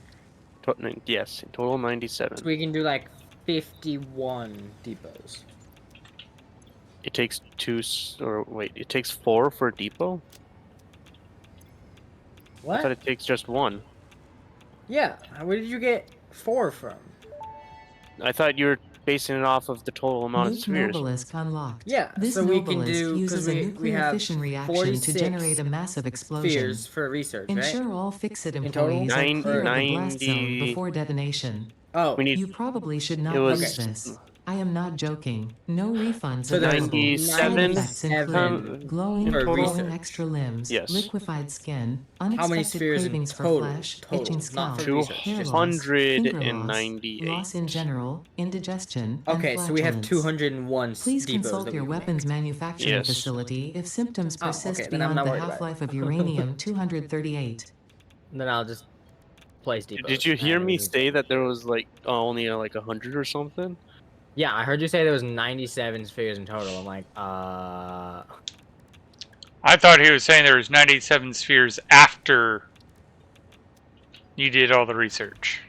C: Yes, in total 97.
B: So we can do like 51 depots.
C: It takes it takes 4 for a depot? I thought
B: What?
C: it takes just 1.
B: Yeah. Where did you get 4 from?
C: I thought you were basing it off of the total amount of
E: Nuke
C: spheres.
E: Nobelisk unlocked.
B: Yeah,
E: This
B: so we can
E: Nobelisk
B: do
E: uses
B: because
E: a
B: we
E: nuclear
B: have
E: fission reaction
B: 46
E: to generate a massive explosion.
B: spheres for research, right?
E: Ensure all Fixit
B: In total?
E: employees are clear of the blast
C: 90
E: zone before detonation.
B: Oh,
C: We need.
E: You probably should
C: It
E: not
C: was
E: use this. I am not joking. No refunds
B: So there's
E: available. Side
C: 97
E: effects include glowing,
C: in total?
E: glowing extra limbs,
C: Yes.
E: liquefied skin,
B: how many
E: unexpected
B: spheres in
E: cravings for
B: total?
E: flesh,
B: Total,
E: itching
B: not
E: scalp,
B: for research.
E: hair
B: Just
E: loss, finger loss,
C: 298.
E: loss in general, indigestion, and
B: okay, so we have
E: flatulence.
B: 201
E: Please
B: depots
E: consult
B: that
E: your
B: we can
E: weapons
B: make.
E: manufacturing
C: Yes.
E: facility if symptoms
B: Oh,
E: persist
B: okay, then I'm
E: beyond
B: not
E: the
B: worried about it.
E: half-life of uranium-238.
B: Then I'll just place depots.
C: Did you hear
B: and
C: me
B: we can
C: say
B: go.
C: that there was like only like 100 or something?
B: Yeah, I heard you say there was 97 spheres in total. I'm like,
A: I thought he was saying there was 97 spheres after you did all the research.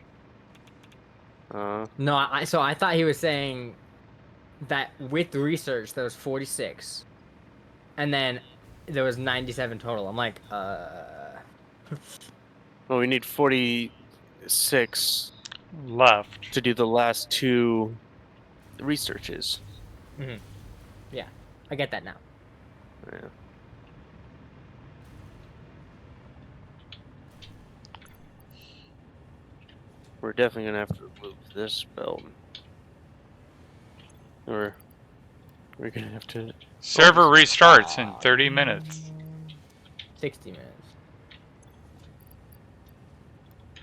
C: Uh,
B: No, so I thought he was saying that with research there was 46, and then there was 97 total. I'm like,
C: well, we need 46
A: Left.
C: to do the last 2 researches.
B: yeah, I get that now.
C: Yeah. We're definitely gonna have to remove this belt. Or we're gonna have to.
A: Server restarts in 30 minutes.
B: 60 minutes.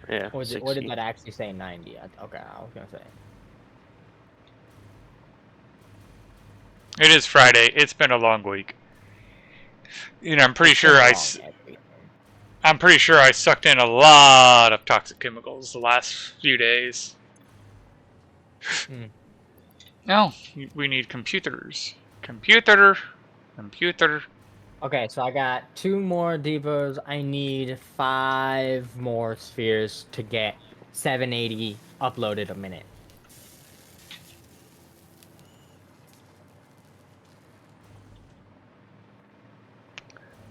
C: Yeah.
B: Or did
C: 60.
B: that actually say 90? Okay, I was gonna say.
A: It is Friday. It's been a long week. You know, I'm pretty
B: It's been
A: sure
B: long,
A: I'm pretty sure I sucked in a lot of toxic chemicals the last few days. No, we need computers. Computer.
B: Okay, so I got 2 more depots. I need 5 more spheres to get 780 uploaded a minute.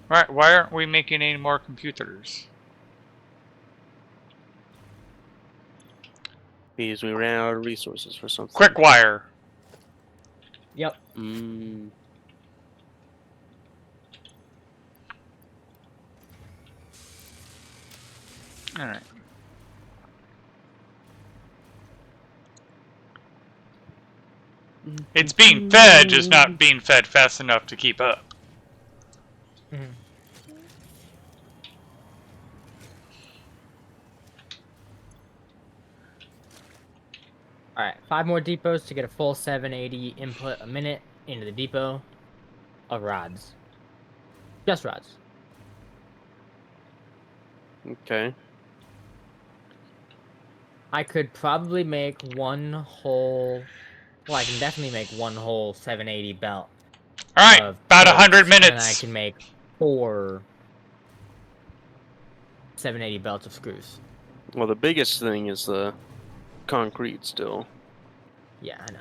A: Right, why aren't we making any more computers?
C: Because we ran out of resources for something.
A: Quick wire.
B: Yep.
A: Alright. It's being fed, just not being fed fast enough to keep up.
B: Alright, 5 more depots to get a full 780 input a minute into the depot of rods. Just rods.
C: Okay.
B: I could probably make one whole... Well, I can definitely make one whole 780 belt.
A: Alright,
B: of
A: about
B: bolts,
A: 100
B: And then I
A: minutes.
B: can make 4 780 belts of screws.
C: Well, the biggest thing is the concrete still.
B: Yeah, I know.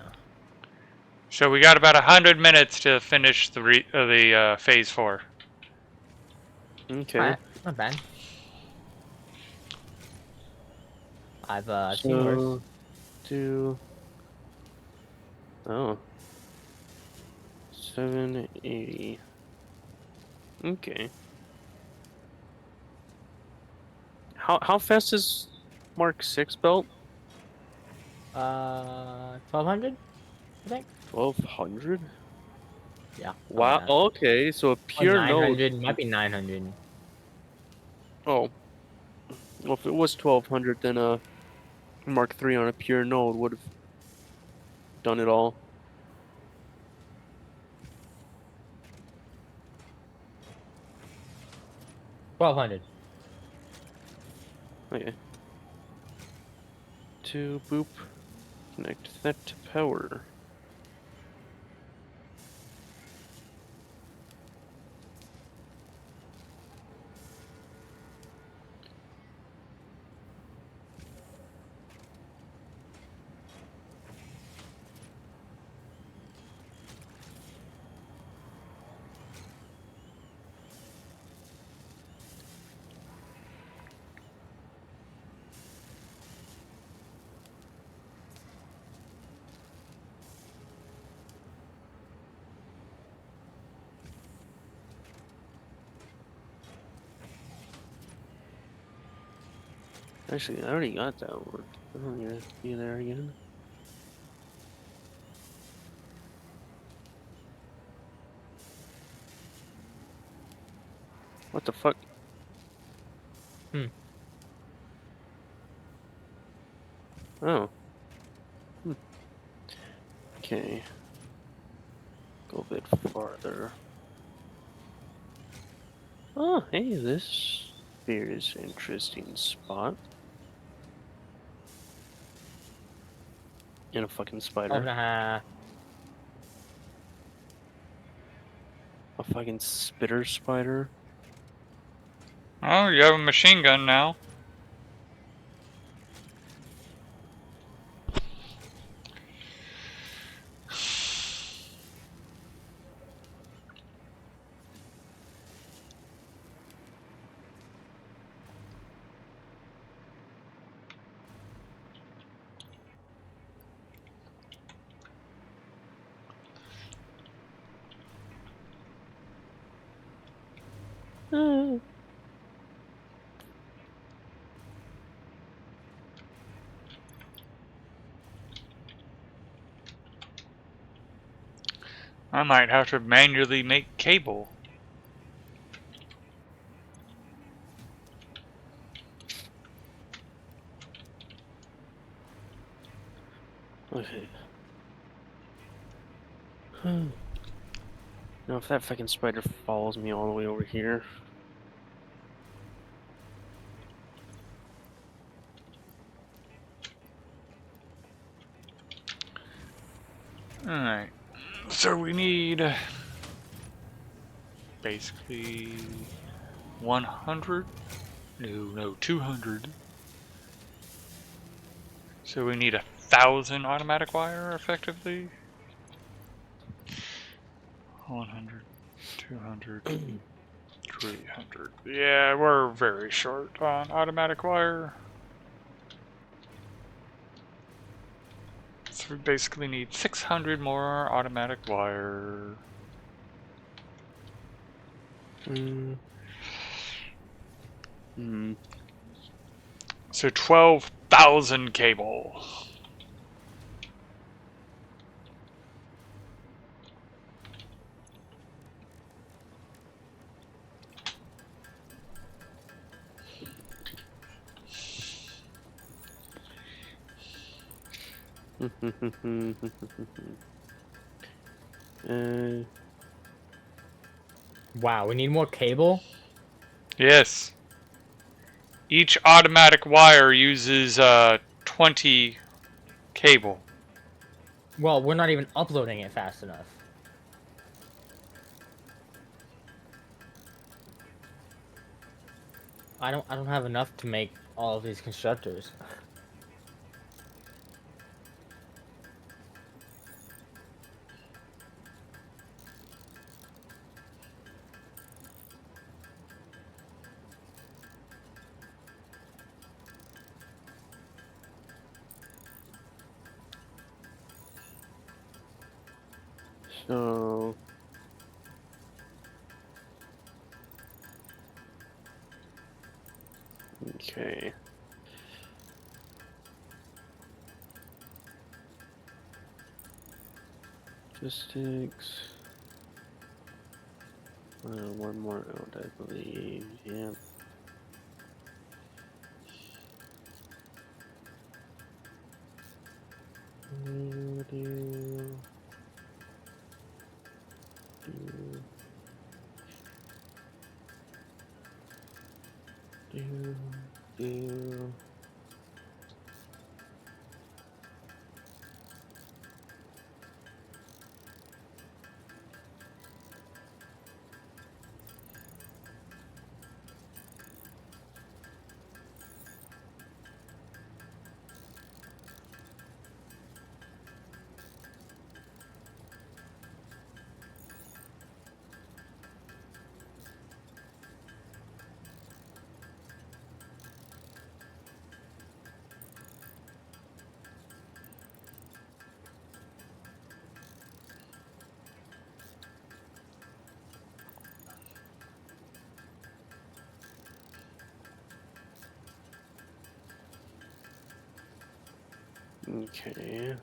A: So we got about 100 minutes to finish the phase 4.
C: Okay.
B: Alright, not bad. I've seen worse.
C: So, do... Oh. 780. Okay. How fast is Mark 6 belt?
B: 1200, I think.
C: 1200?
B: Yeah.
C: Wow. Okay, so a
B: Or
C: pure node.
B: 900, might be 900.
C: Oh, well, if it was 1200, then Mark 3 on a pure node would have done it all.
B: $1,200.
C: Okay. To boop. Connect that to power. Actually, I already got that one. Oh, you're be there again. What the fuck? Oh. Okay. Go a bit farther. Oh, hey, this here is an interesting spot. And a fucking spider.
B: Oh, nah.
C: A fucking spitter spider.
A: Oh, you have a machine gun now. I might have to manually make cable.
C: Okay. Now, if that fucking spider follows me all the way over here.
A: Alright. So we need basically 100? No, 200. So we need 1,000 automatic wire effectively. 100, 200, 300. Yeah, we're very short on automatic wire. So we basically need 600 more automatic wire. So 12,000 cable.
B: Wow, we need more cable?
A: Yes. Each automatic wire uses 20 cable.
B: Well, we're not even uploading it fast enough. I don't have enough to make all of these constructors.
C: Oh. Okay. Logistics. One more out, I believe. Yep. Do. Okay.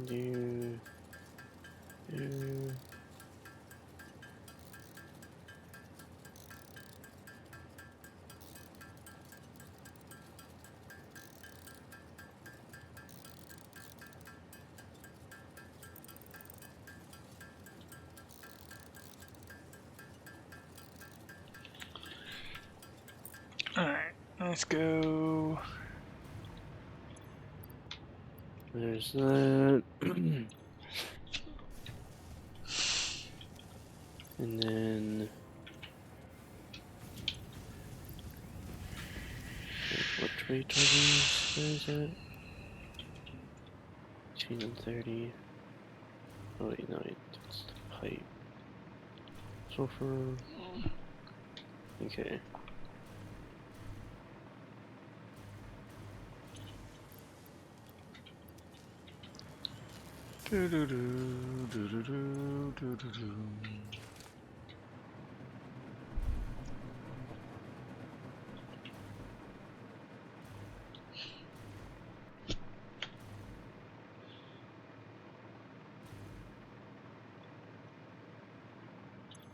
C: Do.
A: Alright, let's go.
C: There's that. And then what rate are these? Where is that? 18 and 30. Oh wait, no, it's the pipe. Sulfur. Okay.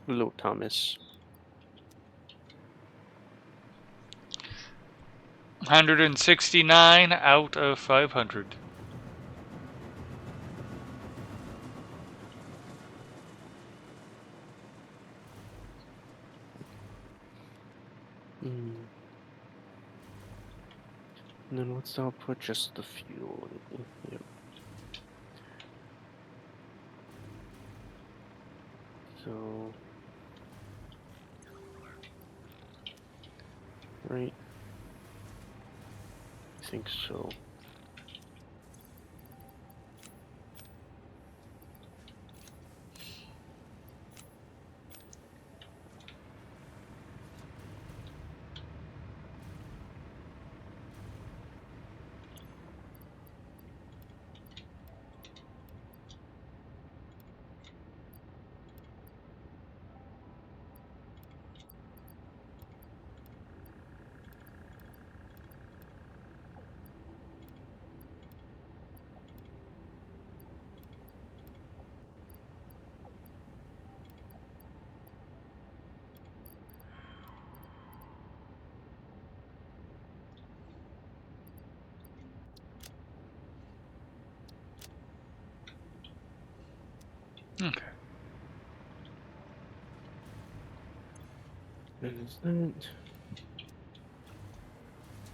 C: Hello, Thomas.
A: 169 out of 500.
C: And then let's output just the fuel. Yep. So, right? I think so.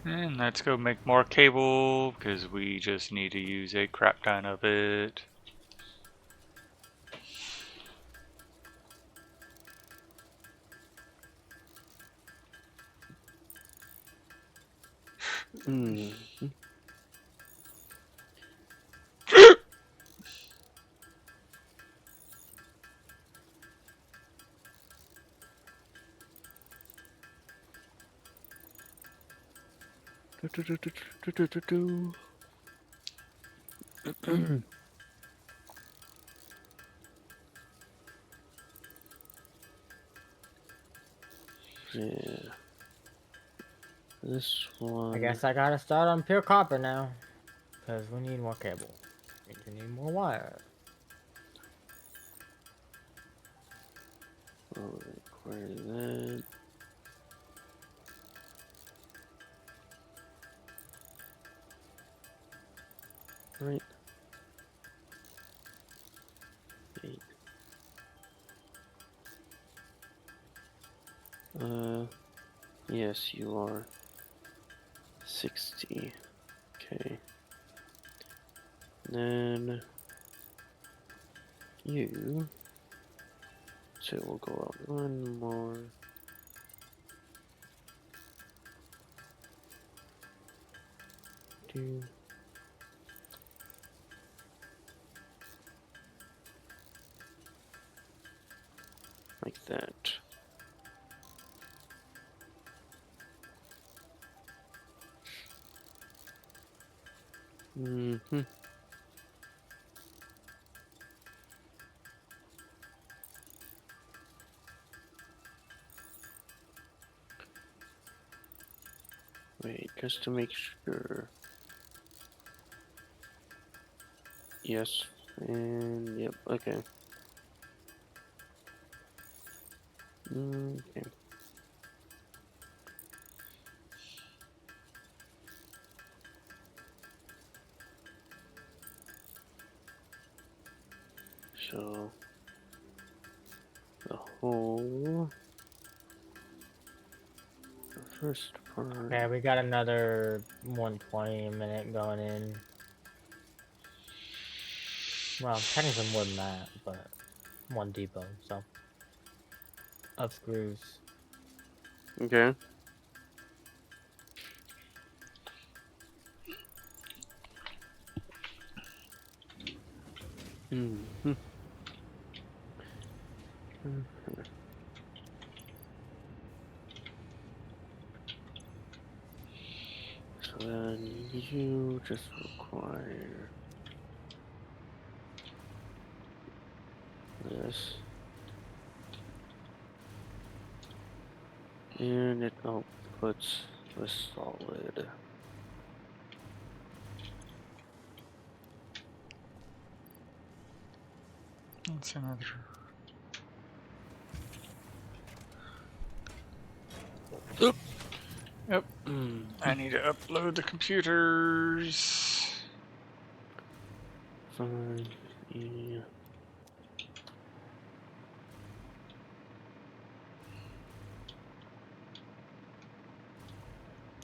A: And let's go make more cable, because we just need to use a crap ton of it.
C: Hmm. Yeah. This one.
B: I guess I gotta start on pure copper now. Because we need more cable. We need more wire.
C: Oh, require that. Right. 8. Yes, you are. 60. Okay. Then you. So we'll go up one more. Two. Like that. Mm-hmm. Wait, just to make sure. Yes. And yep, okay. Okay. So the whole the first part.
B: Yeah, we got another 120 a minute going in. Well, technically more than that, but one depot, so. Of screws.
C: Okay. Mm-hmm. So then you just require this. And it outputs the solid.
A: That's another.
C: Oop.
A: Yep. I need to upload the computers.
C: Fine. Yeah.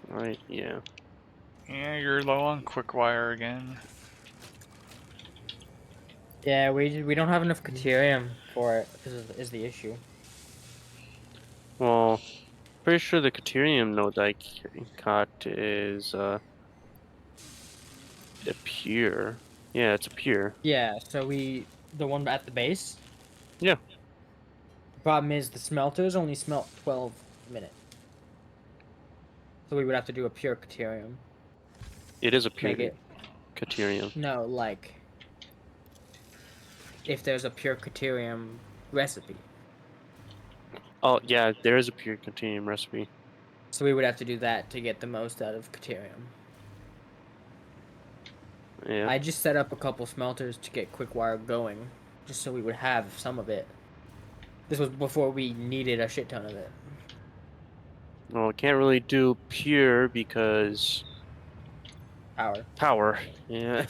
C: Right, yeah.
A: Yeah, you're low on quick wire again.
B: Yeah, we don't have enough Caterium for it, is the issue.
C: Well, pretty sure the Caterium node that I caught is a pure. Yeah, it's a pure.
B: Yeah, so the one at the base?
C: Yeah.
B: The problem is the smelters only smelt 12 a minute. So we would have to do a pure Caterium.
C: It is a pure
B: Make it.
C: Caterium.
B: No, like. If there's a pure Caterium recipe.
C: Oh, yeah, there is a pure Caterium recipe.
B: So we would have to do that to get the most out of Caterium.
C: Yeah.
B: I just set up a couple smelters to get quick wire going, just so we would have some of it. This was before we needed a shit ton of it.
C: Well, I can't really do pure because
B: Power.
C: power. Yeah.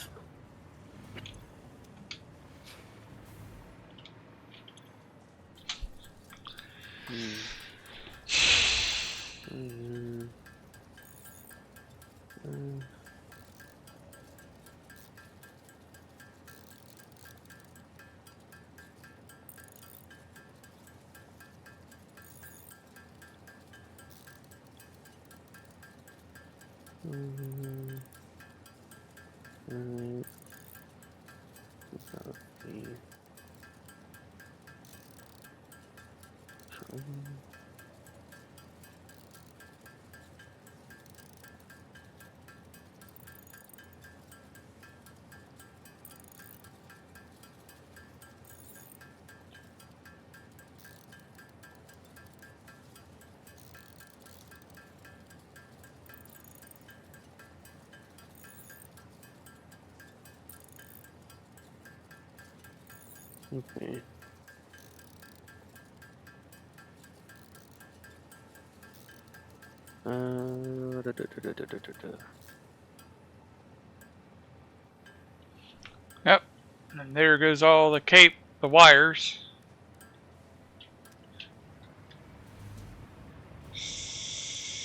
C: Okay.
A: Yep. And there goes all the wires.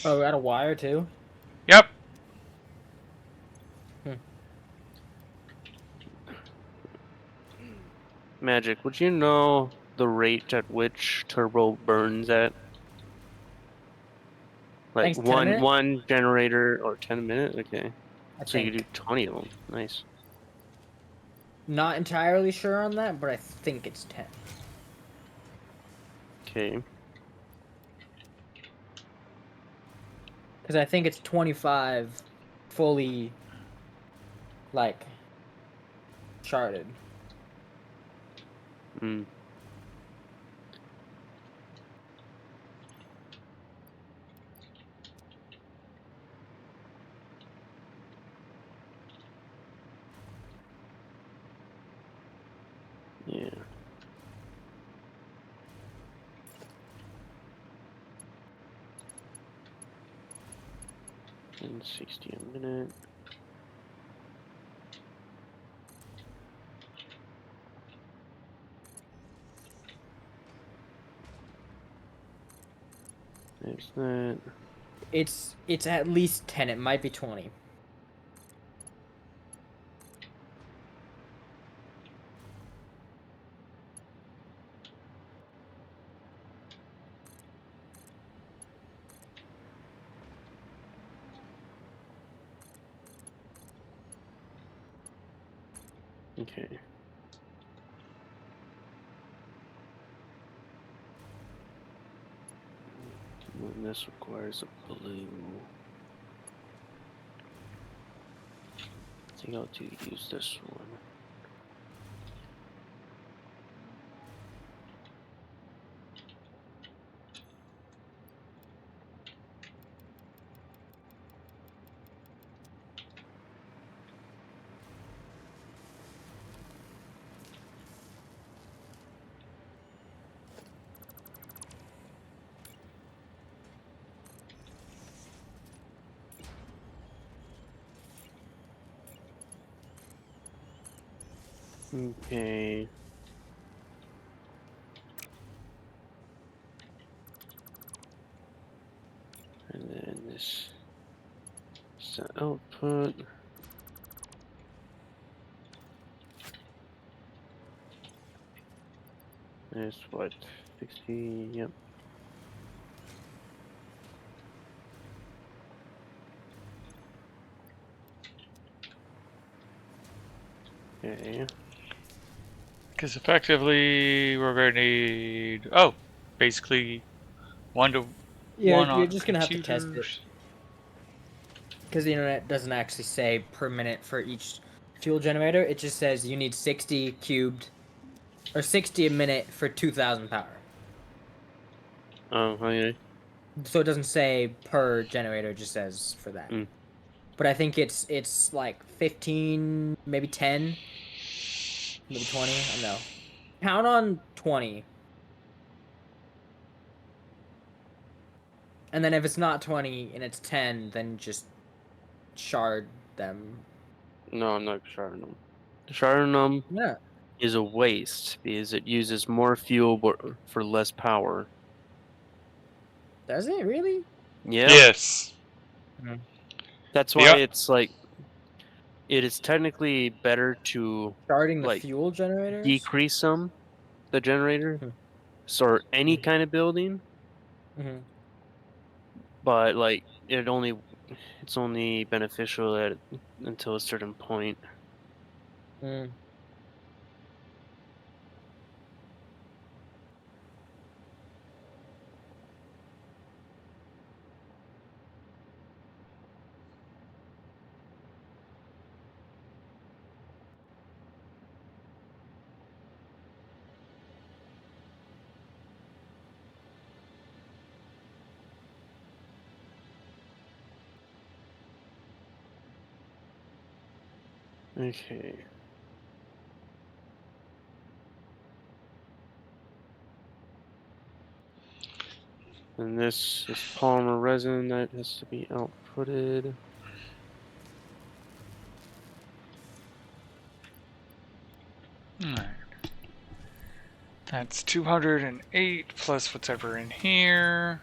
B: Oh, we got a wire too.
A: Yep.
C: Magic, would you know the rate at which turbo burns at? Like
B: Thanks, 10 a minute?
C: one generator or 10 a minute? Okay.
B: I
C: So you
B: think.
C: could do 20 of them. Nice.
B: Not entirely sure on that, but I think it's 10.
C: Okay.
B: Because I think it's 25 fully, like, charted.
C: Mm. Yeah. And 60 a minute. There's that.
B: It's at least 10. It might be 20.
C: Okay. And this requires a blue. I think I'll use this one. Okay. And then this is the output. There's what? 60, yep. Okay.
A: Because effectively, we're going to need, basically 1 to
B: Yeah,
A: 1
B: you're
A: on
B: just gonna have to test it.
A: computers.
B: Because the internet doesn't actually say per minute for each fuel generator. It just says you need 60 cubed, or 60 a minute for 2,000 power.
C: Oh, okay.
B: So it doesn't say per generator, it just says for that.
C: Mm.
B: But I think it's like 15, maybe 10, maybe 20. I don't know. Count on 20. And then if it's not 20 and it's 10, then just shard them.
C: No, I'm not sharding them. Sharding them
B: Yeah.
C: is a waste because it uses more fuel for less power.
B: Does it really?
C: Yeah.
A: Yes.
C: That's why
A: Yeah.
C: it's like it is technically better to
B: Sharding the
C: like
B: fuel generators?
C: decrease the generator,
B: Hmm.
C: or any
B: Hmm.
C: kind of building,
B: Mm-hmm.
C: but like it only it's only beneficial until a certain point.
B: Mm.
C: Okay. And this is polymer resin that has to be outputted.
A: Alright. That's 208 plus whatever in here.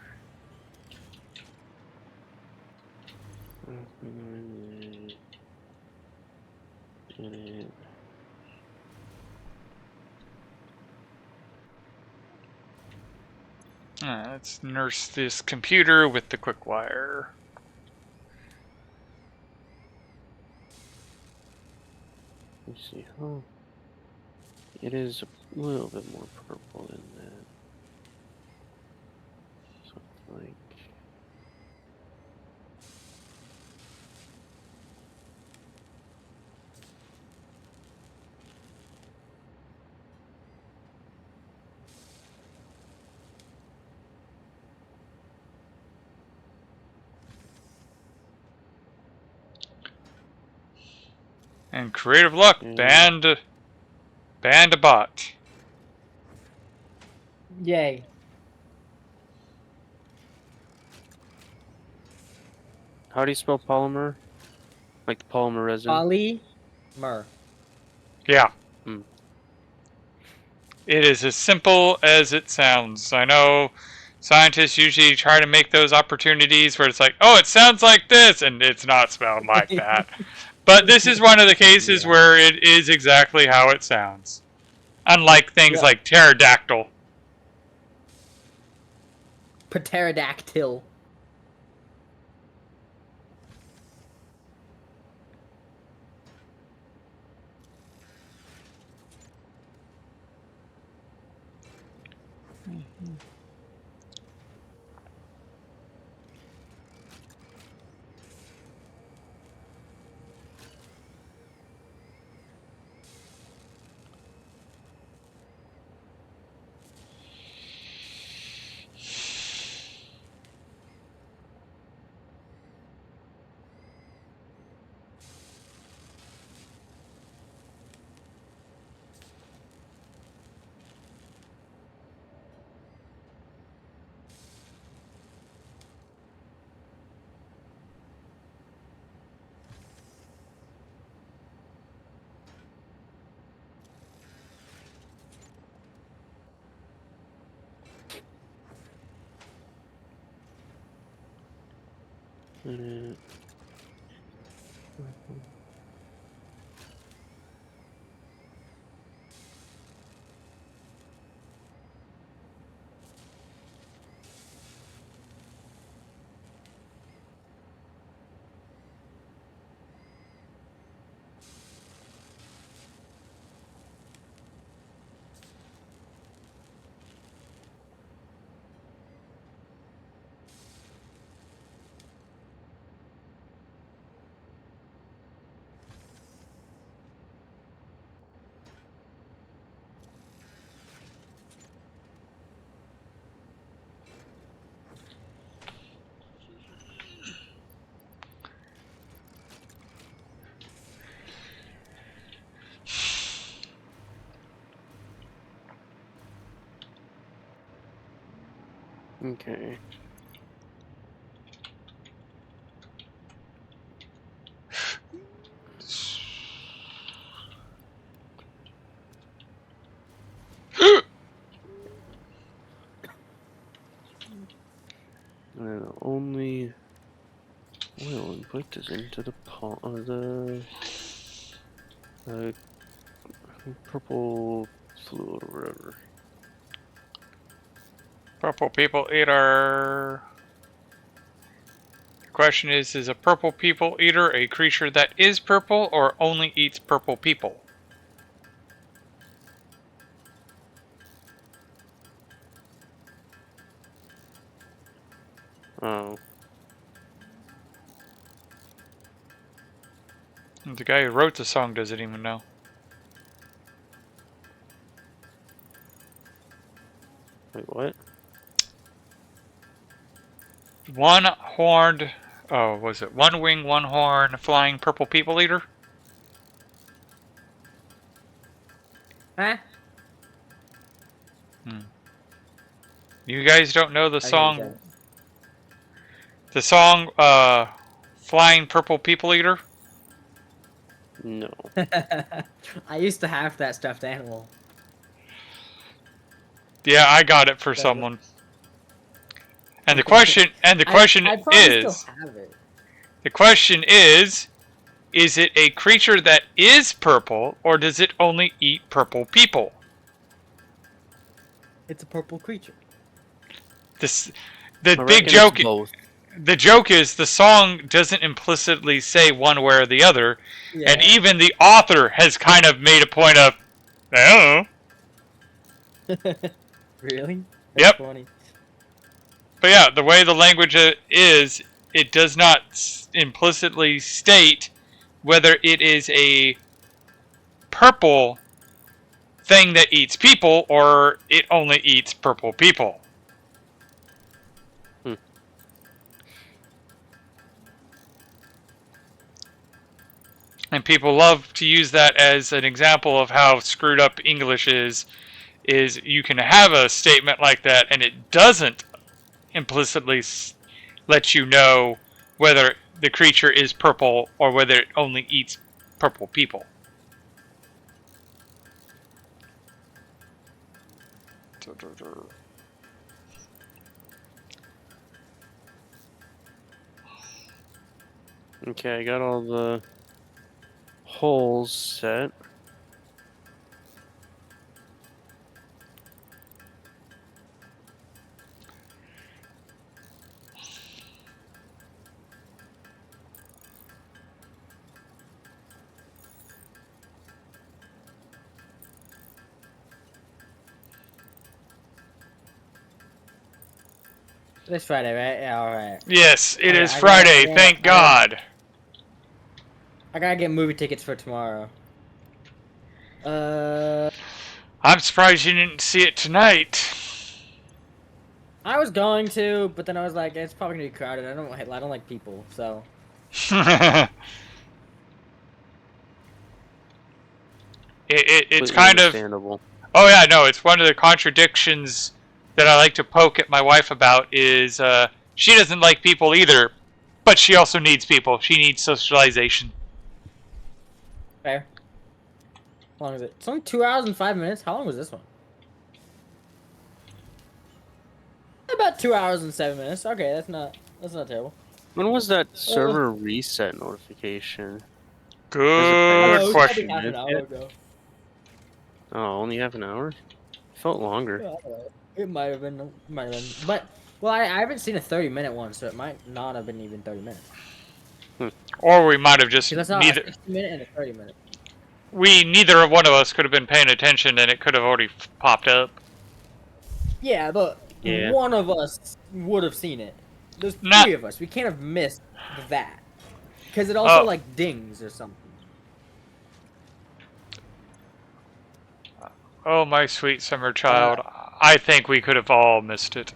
A: Alright, let's nurse this computer with the quick wire.
C: Let's see. Oh, it is a little bit more purple than that. So it's like.
A: And creative luck, banned a bot.
B: Yay.
C: How do you spell polymer? Like the polymer resin?
B: Polymer.
A: Yeah.
C: Hmm.
A: It is as simple as it sounds. I know scientists usually try to make those opportunities where it's like, oh, it sounds like this, and it's not spelled like that. But this is one of the cases
B: Yeah.
A: where it is exactly how it sounds. Unlike things
B: Yep.
A: like pterodactyl.
B: Pterodactyl.
C: Okay. And then the only oil input is into the purple fluid or whatever.
A: Purple people eat our The question is a purple people eater a creature that is purple or only eats purple people?
C: Oh.
A: The guy who wrote the song doesn't even know.
C: Wait, what?
A: One-horned... Oh, was it one wing, one horn, flying purple people eater?
B: Huh?
A: You guys don't know the
B: I hear
A: song... The song, Flying Purple People Eater?
C: No.
B: I used to have that stuffed animal.
A: Yeah, I got it for someone. And the question
B: I probably
A: is...
B: still have it.
A: The question is it a creature that is purple, or does it only eat purple people?
B: It's a purple creature.
A: The
C: I
A: big
C: reckon
A: joke...
C: it's both.
A: The joke is the song doesn't implicitly say one way or the other,
B: Yeah.
A: and even the author has kind of made a point of, I don't know.
B: Really?
A: Yep.
B: Funny.
A: But yeah, the way the language is, it does not implicitly state whether it is a purple thing that eats people or it only eats purple people. And people love to use that as an example of how screwed up English is you can have a statement like that and it doesn't implicitly let you know whether the creature is purple or whether it only eats purple people.
C: Okay, I got all the holes set.
B: This Friday, right? Yeah, alright.
A: Yes, it is
B: I
A: Friday,
B: gotta-
A: thank God.
B: I gotta get movie tickets for tomorrow.
A: I'm surprised you didn't see it tonight.
B: I was going to, but then I was like, it's probably gonna be crowded. I don't like people, so.
A: It's
C: Completely
A: kind of...
C: understandable.
A: Oh yeah, no, it's one of the contradictions that I like to poke at my wife about is she doesn't like people either, but she also needs people. She needs socialization.
B: Fair. How long is it? It's only 2 hours and 5 minutes. How long was this one? About 2 hours and 7 minutes. Okay, that's not terrible.
C: When was that server reset notification?
A: Good
B: it was
A: question.
B: probably half an hour ago.
C: Oh, only half an hour? Felt longer.
B: Yeah, it might have been. But, well, I haven't seen a 30-minute one, so it might not have been even 30 minutes.
A: Or we might have just
B: That's not a 60-minute and a 30-minute.
A: neither one of us could have been paying attention and it could have already popped up.
B: Yeah, but
C: Yeah.
B: one of us would have seen it. There's
A: Nah.
B: 3 of us. We can't have missed that. Because it also,
A: Oh.
B: like, dings or something.
A: Oh, my sweet summer child. I think we could have all missed it.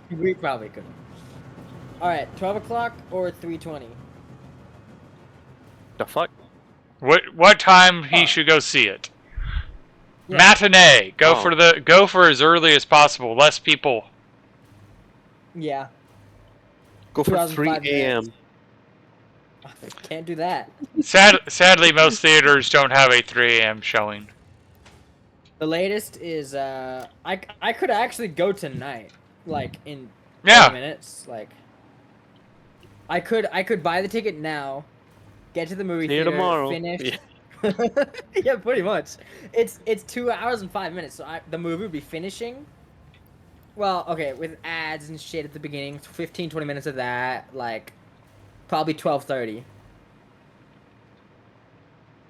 B: We probably could have. Alright, 12 o'clock or 3:20?
C: The fuck?
A: What time he
B: Oh.
A: should go see it?
B: Yeah.
A: Matinee. Go
C: Oh.
A: go for as early as possible. Less people.
B: Yeah.
C: Go for
B: 2005
C: 3 a.m.
B: Can't do that.
A: Sadly, most theaters don't have a 3 a.m. showing.
B: The latest is I could actually go tonight, like in
A: Yeah.
B: 30 minutes. Like I could buy the ticket now, get to the movie
C: See you
B: theater,
C: tomorrow.
B: finish.
C: Yeah.
B: Yeah, pretty much. It's 2 hours and 5 minutes, so the movie would be finishing. Well, okay, with ads and shit at the beginning, 15-20 minutes of that, like Probably 12:30.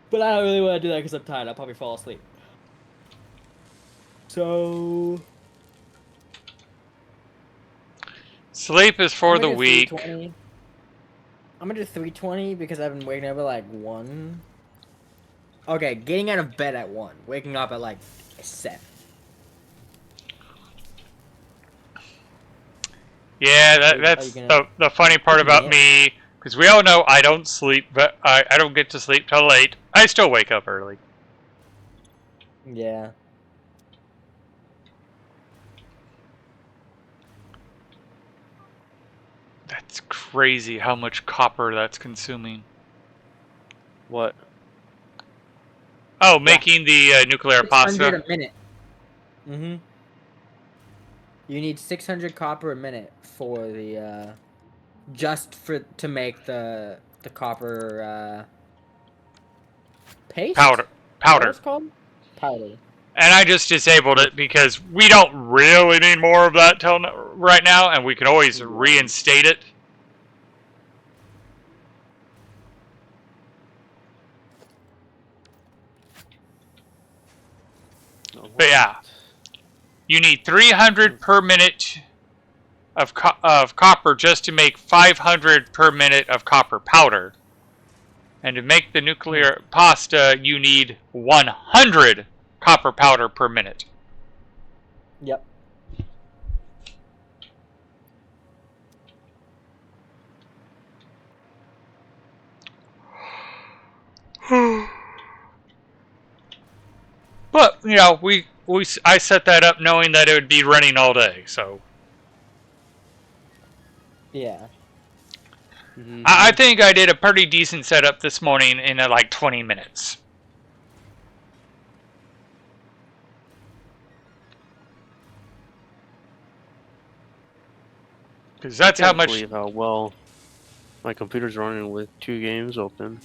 B: But I don't really want to do that because I'm tired. I'll probably fall asleep. So
A: Sleep is for
B: I'm
A: the
B: gonna do
A: weak.
B: 3:20. I'm gonna do 3:20 because I've been waking up at like 1. Okay, getting out of bed at 1. Waking up at like 7.
A: Yeah,
B: Are you
A: that's
B: gonna
A: the funny part
B: taking
A: about
B: it?
A: me, because we all know I don't sleep, but I don't get to sleep till late. I still wake up early.
B: Yeah.
A: That's crazy how much copper that's consuming.
C: What?
A: Oh, making the nuclear
B: 600
A: pasta.
B: a minute. Mm-hmm. You need 600 copper a minute for the just for to make the copper paste.
A: Powder.
B: Is that what
A: Powder.
B: it's called? Powder.
A: And I just disabled it because we don't really need more of that till right now, and we can always reinstate it. But yeah, you need 300 per minute of copper just to make 500 per minute of copper powder. And to make the nuclear pasta, you need 100 copper powder per minute.
B: Yep.
A: But you know, I set that up knowing that it would be running all day. So
B: Yeah.
A: I think I did a pretty decent setup this morning in like 20 minutes. Because that's how much.
C: I can't believe how well my computer's running with 2 games open.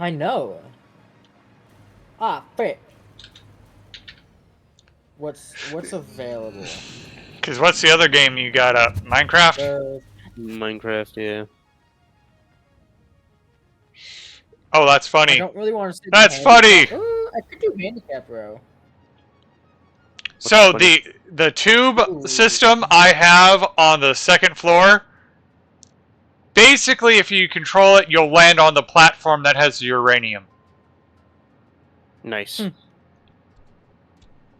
B: I know. Ah, frick. What's available?
A: Because what's the other game you got up? Minecraft?
C: Minecraft, yeah.
A: Oh, that's
B: I
A: funny.
B: don't really want to sit.
A: That's funny.
B: Ooh, I could do handicap, bro.
A: So the tube system I have on the second floor, basically if you control it, you'll land on the platform that has the uranium.
C: Nice.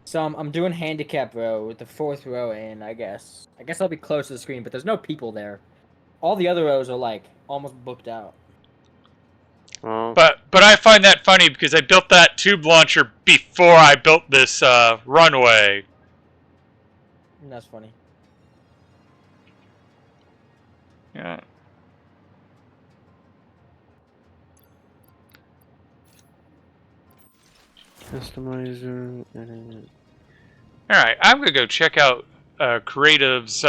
B: So I'm doing handicap row with the 4th row in, I guess. I guess I'll be close to the screen, but there's no people there. All the other rows are like almost booked out.
C: Oh.
A: But I find that funny because I built that tube launcher before I built this runway.
B: That's funny.
A: Yeah.
C: Customizer.
A: Alright, I'm going to go check out Creative's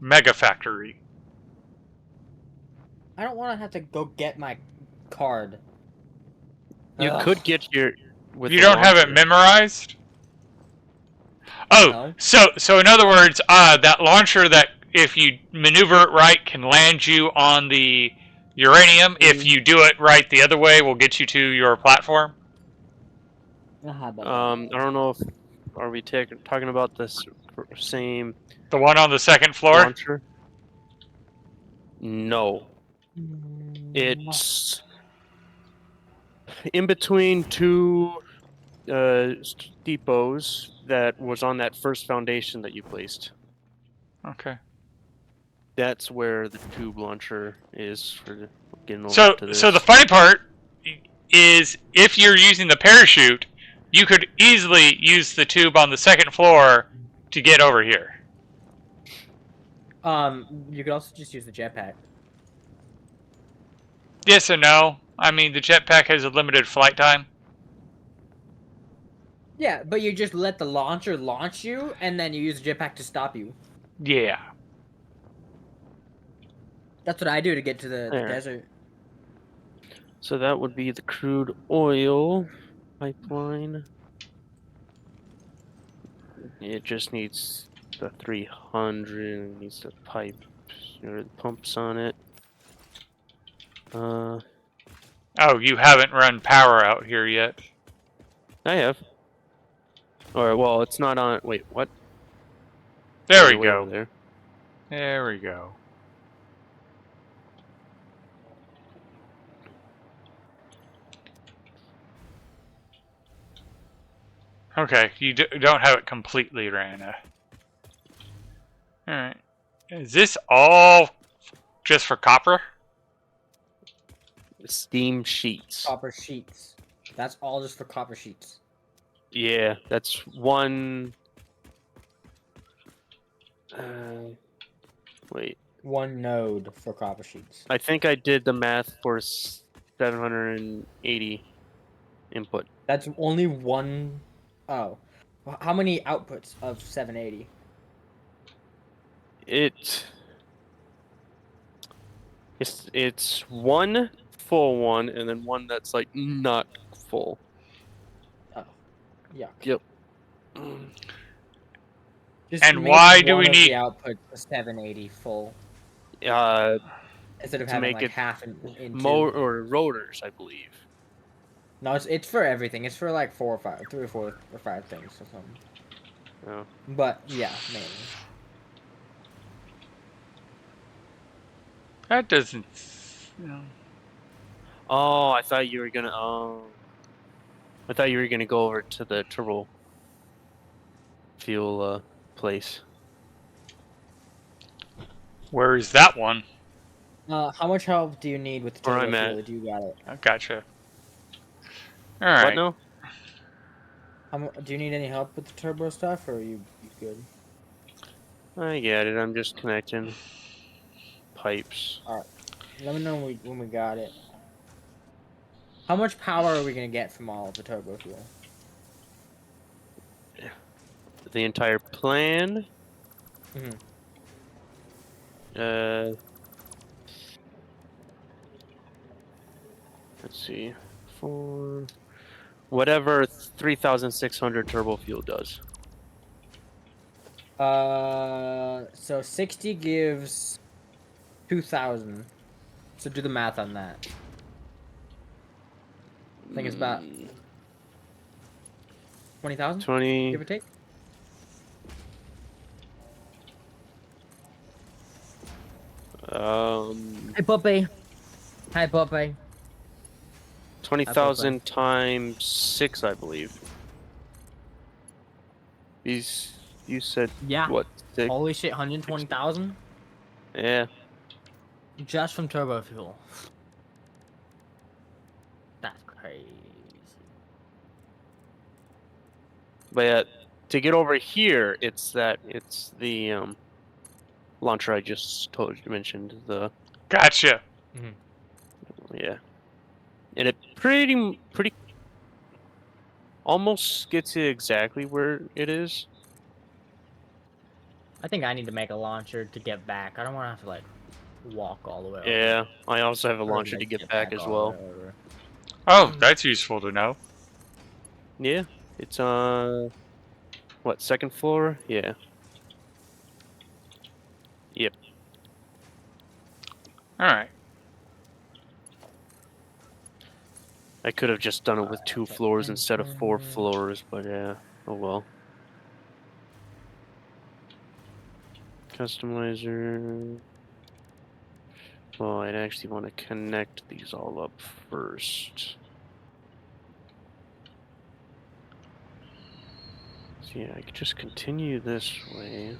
A: Mega Factory.
B: I don't want to have to go get my card.
C: You could get your. With
A: You don't have it memorized? Oh,
B: No.
A: so in other words, that launcher that if you maneuver it right can land you on the uranium. If you do it right the other way, will get you to your platform.
C: I don't know if are we talking about this same
A: The one on the second floor?
C: launcher? No. It's in between 2 depots that was on that first foundation that you placed.
A: Okay.
C: That's where the tube launcher is for getting over
A: So
C: to this.
A: so the funny part is if you're using the parachute, you could easily use the tube on the second floor to get over here.
B: You could also just use the jetpack.
A: Yes and no. I mean, the jetpack has a limited flight time.
B: Yeah, but you just let the launcher launch you, and then you use the jetpack to stop you.
A: Yeah.
B: That's what I do to get to the
C: There.
B: desert.
C: So that would be the crude oil pipeline. It just needs the 300, it needs the pipes. There are the pumps on it.
A: Oh, you haven't run power out here yet.
C: I have. Or well, it's not on. Wait, what?
A: There
C: Oh,
A: we
C: you're way
A: go.
C: over there.
A: There we go. Okay, you don't have it completely ran. Alright. Is this all just for copper?
C: Steam sheets.
B: Copper sheets. That's all just for copper sheets.
C: Yeah, that's one. Wait.
B: One node for copper sheets.
C: I think I did the math for 780 input.
B: That's only one. Oh. How many outputs of 780?
C: It's one full one and then one that's like not full.
B: Oh. Yeah.
C: Yep.
B: Just
A: And
B: make
A: why do
B: one
A: we
B: of
A: need-
B: the output for 780 full
C: Uh,
B: instead of
C: to
B: having
C: make
B: like
C: it
B: half in two?
C: or rotors, I believe.
B: No, it's for everything. It's for like 4 or 5, 3 or 4 or 5 things or something.
C: Oh.
B: But yeah, mainly.
A: That doesn't... No.
C: Oh, I thought you were gonna. I thought you were gonna go over to the turbo fuel place.
A: Where is that one?
B: How much help do you need with the
C: Where
B: turbo
C: I'm
B: fuel?
C: at.
B: Do you got it?
A: I gotcha.
C: What
A: Alright.
C: now?
B: Do you need any help with the turbo stuff, or are you good?
C: I get it. I'm just connecting pipes.
B: Let me know when we got it. How much power are we gonna get from all of the turbo fuel?
C: The entire plan.
B: Mhm.
C: Let's see. For whatever 3,600 turbo fuel does.
B: So 60 gives 2,000. So do the math on that. I think it's about 20,000,
C: 20.
B: give or take. Hi, Poppy. Hi, Poppy.
C: 20,000 times 6, I believe. You said
B: Yeah.
C: what? 6?
B: Holy shit, 120,000
C: Yeah.
B: just from turbo fuel. That's crazy.
C: But yeah, to get over here, it's the launcher I just mentioned. The
A: Gotcha.
C: yeah, and it pretty almost gets you exactly where it is.
B: I think I need to make a launcher to get back. I don't want to have to like walk all the way over.
C: Yeah, I also have a
B: Or,
C: launcher
B: like,
C: to get back as
B: all the
C: well.
B: way over.
A: Oh, that's useful to know.
C: Yeah, it's what, second floor? Yeah. Yep.
A: Alright.
C: I could have just done it with 2 floors instead of 4 floors, but yeah, oh well. Customizer. Well, I'd actually want to connect these all up first. So yeah, I could just continue this way.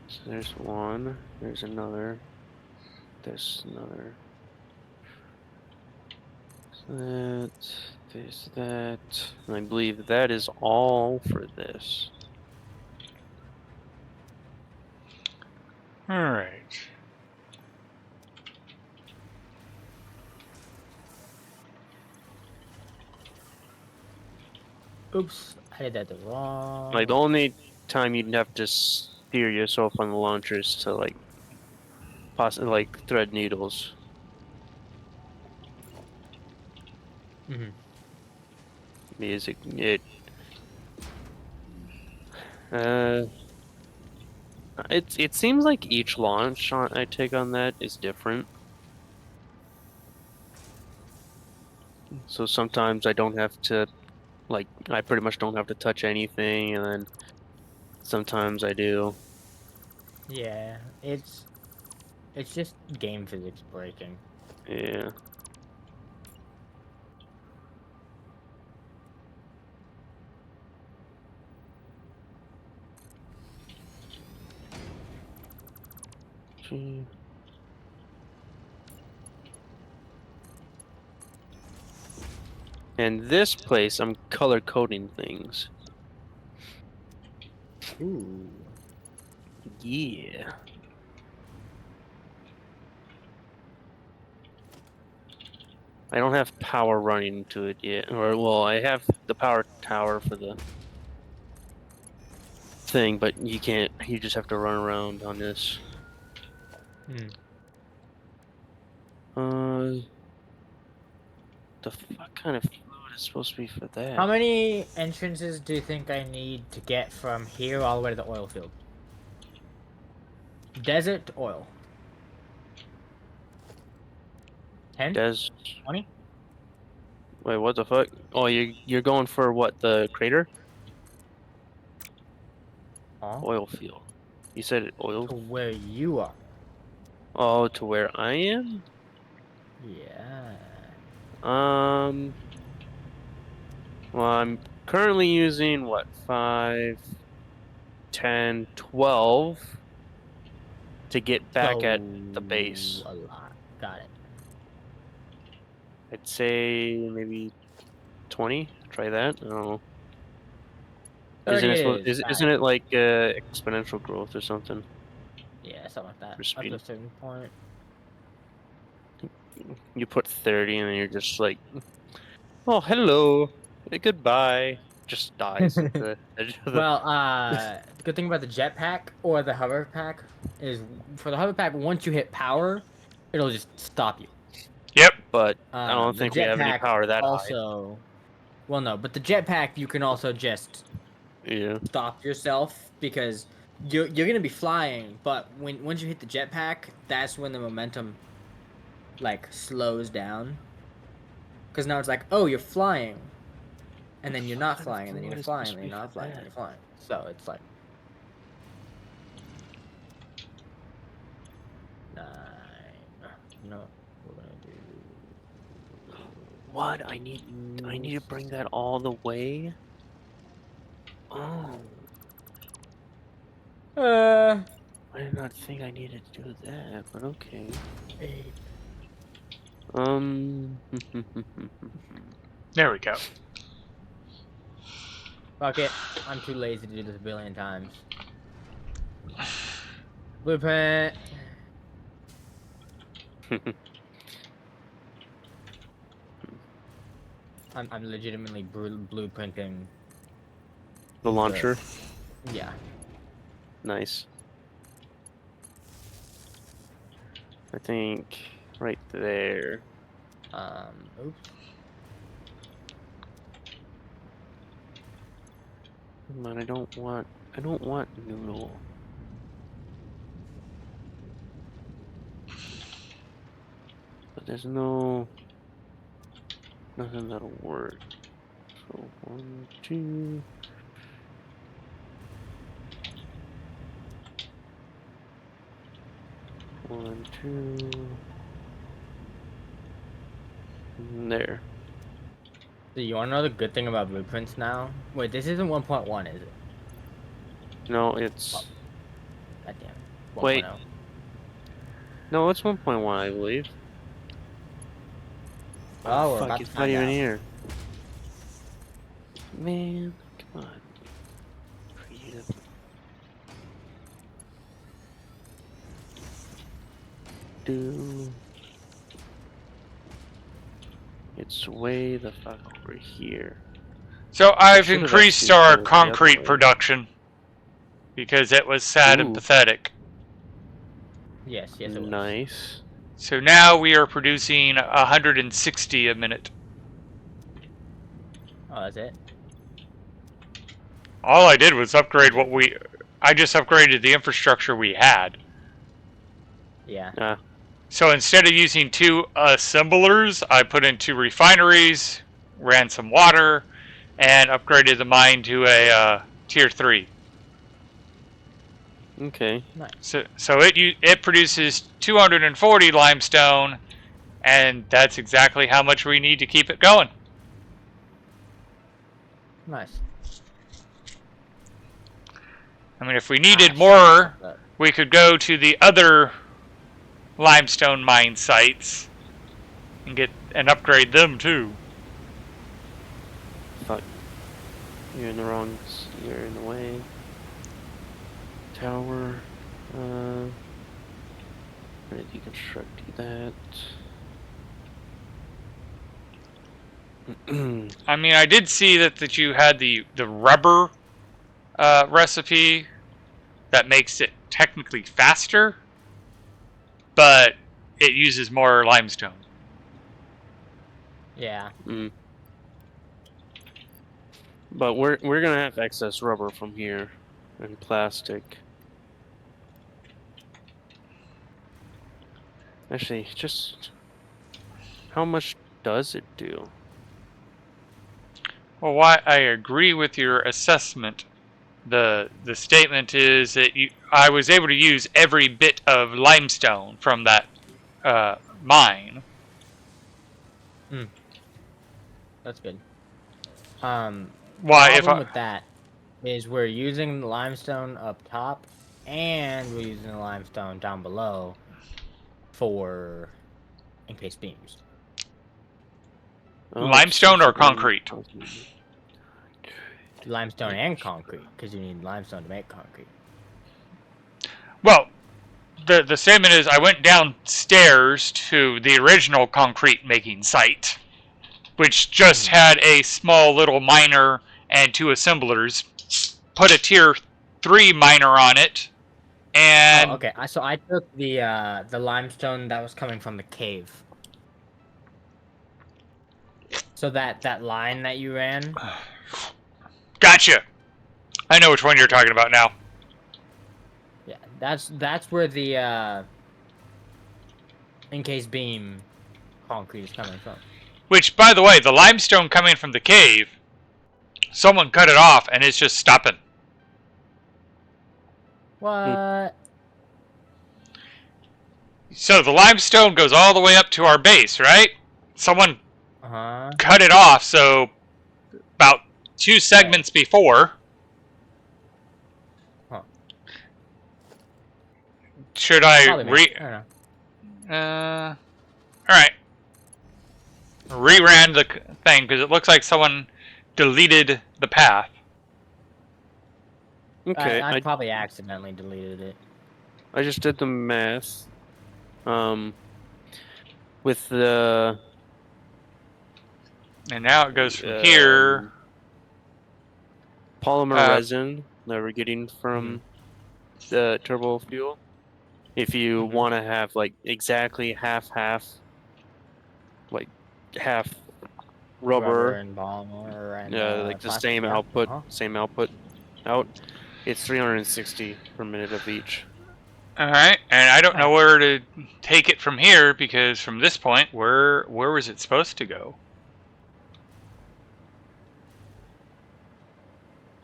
C: So there's one, there's another, there's another. There's that, and I believe that is all for this.
A: Alright.
B: Oops, I did that the wrong.
C: Like the only time you'd have to steer yourself on the launcher is to like, possibly like thread needles.
B: Mhm.
C: Because It seems like each launch I take on that is different. So sometimes I don't have to, like, I pretty much don't have to touch anything, and then sometimes I do.
B: Yeah, it's just game physics breaking.
C: Yeah. Gee. And this place, I'm color coding things.
B: Ooh.
C: Yeah. I don't have power running to it yet. Or, well, I have the power tower for the thing, but you can't, you just have to run around on this. The fuck kind of fluid is supposed to be for that?
B: How many entrances do you think I need to get from here all the way to the oil field? Desert to oil. 10?
C: Des
B: 20?
C: Wait, what the fuck? Oh, you're going for what, the crater?
B: Huh?
C: Oil field. You said oil.
B: To where you are.
C: Oh, to where I am?
B: Yeah.
C: Well, I'm currently using what, 5, 10, 12 to get back at the base.
B: A lot. Got it.
C: I'd say maybe 20. Try that. I don't know.
B: 30 it is.
C: Isn't it like exponential growth or something
B: Yeah, something like that.
C: for
B: Up to a
C: speed?
B: certain point.
C: You put 30 and then you're just like, oh, hello, goodbye. Just dies at the edge of the.
B: Well, the good thing about the jetpack or the hover pack is for the hover pack, once you hit power, it'll just stop you.
A: Yep.
C: But I don't
B: The
C: think we have any
B: jetpack
C: power that high.
B: also, well, no, but the jetpack you can also just
C: Yeah.
B: stop yourself because you're gonna be flying, but once you hit the jetpack, that's when the momentum like slows down. Because now it's like, oh, you're flying, and then you're not
C: What
B: flying, and then you're
C: fluid is
B: flying,
C: supposed
B: and
C: to
B: then you're
C: be
B: not
C: for
B: flying, and
C: that?
B: you're flying. So it's like 9. No, we're gonna do.
C: What? I need to bring that all the way. Oh, I did not think I needed to do that, but okay.
B: 8.
A: There we go.
B: Fuck it. I'm too lazy to do this a billion times. Blueprint. I'm legitimately blueprinting.
C: The launcher.
B: Yeah.
C: Nice. I think right there.
B: Oops.
C: Man, I don't want noodle. But there's nothing that'll work. So 1, 2. One, 2. There.
B: So you wanna know the good thing about blueprints now? Wait, this isn't 1.1, is it?
C: No, it's.
B: Goddamn.
C: Wait.
B: 1.0.
C: No, it's 1.1, I believe.
B: Oh, we're
C: fuck,
B: about to
C: it's not
B: find
C: even
B: out.
C: here. Man, come on. Creative. It's way the fuck over here.
A: So I've
C: should've
A: increased
C: actually
A: our
C: put it the other
A: concrete
C: way.
A: production because it was sad and
C: Ooh.
A: pathetic.
B: Yes, it was.
C: Nice.
A: So now we are producing 160 a minute.
B: Oh, that's it?
A: All I did was upgrade I just upgraded the infrastructure we had.
B: Yeah.
A: So instead of using 2 assemblers, I put in 2 refineries, ran some water, and upgraded the mine to a tier 3.
C: Okay.
B: Nice.
A: So it produces 240 limestone, and that's exactly how much we need to keep it going.
B: Nice.
A: I mean, if we needed
B: shit,
A: more,
B: fuck
A: we could go to the other limestone mine sites and upgrade them too.
C: Fuck. You're in the wrong. You're in the way. Tower. Ready to deconstruct that.
A: I mean, I did see that you had the rubber recipe that makes it technically faster, but it uses more limestone.
B: Yeah.
C: But we're gonna have excess rubber from here and plastic. Actually, just how much does it do?
A: Well, why I agree with your assessment. The statement is that I was able to use every bit of limestone from that mine.
B: That's good.
A: Why,
B: Problem with that is we're using the limestone up top, and we're using the limestone down below for encased beams.
C: Oh,
A: limestone or concrete?
B: Limestone and concrete, because you need limestone to make concrete.
A: Well, the statement is I went downstairs to the original concrete making site, which just had a small little miner and 2 assemblers, put a tier 3 miner on it, and
B: Oh, okay. So I took the limestone that was coming from the cave. So that line that you ran.
A: Gotcha. I know which one you're talking about now.
B: Yeah, that's where the encased beam concrete is coming from.
A: Which, by the way, the limestone coming from the cave, someone cut it off and it's just stopping.
B: What?
A: So the limestone goes all the way up to our base, right? Someone cut it off, so about 2 segments before. Should I
B: I don't know.
A: Alright. Reran the thing, because it looks like someone deleted the path.
C: Okay,
B: I probably accidentally deleted it.
C: I just did the math. With the...
A: And now it goes from here.
C: Polymer resin that we're getting from the turbo fuel. If you want to have like exactly half, like half rubber
B: and polymer and
C: like the
B: plastic,
C: same
B: yeah.
C: output out, it's 360 per minute of each.
A: Alright, and I don't know where to take it from here, because from this point, where was it supposed to go?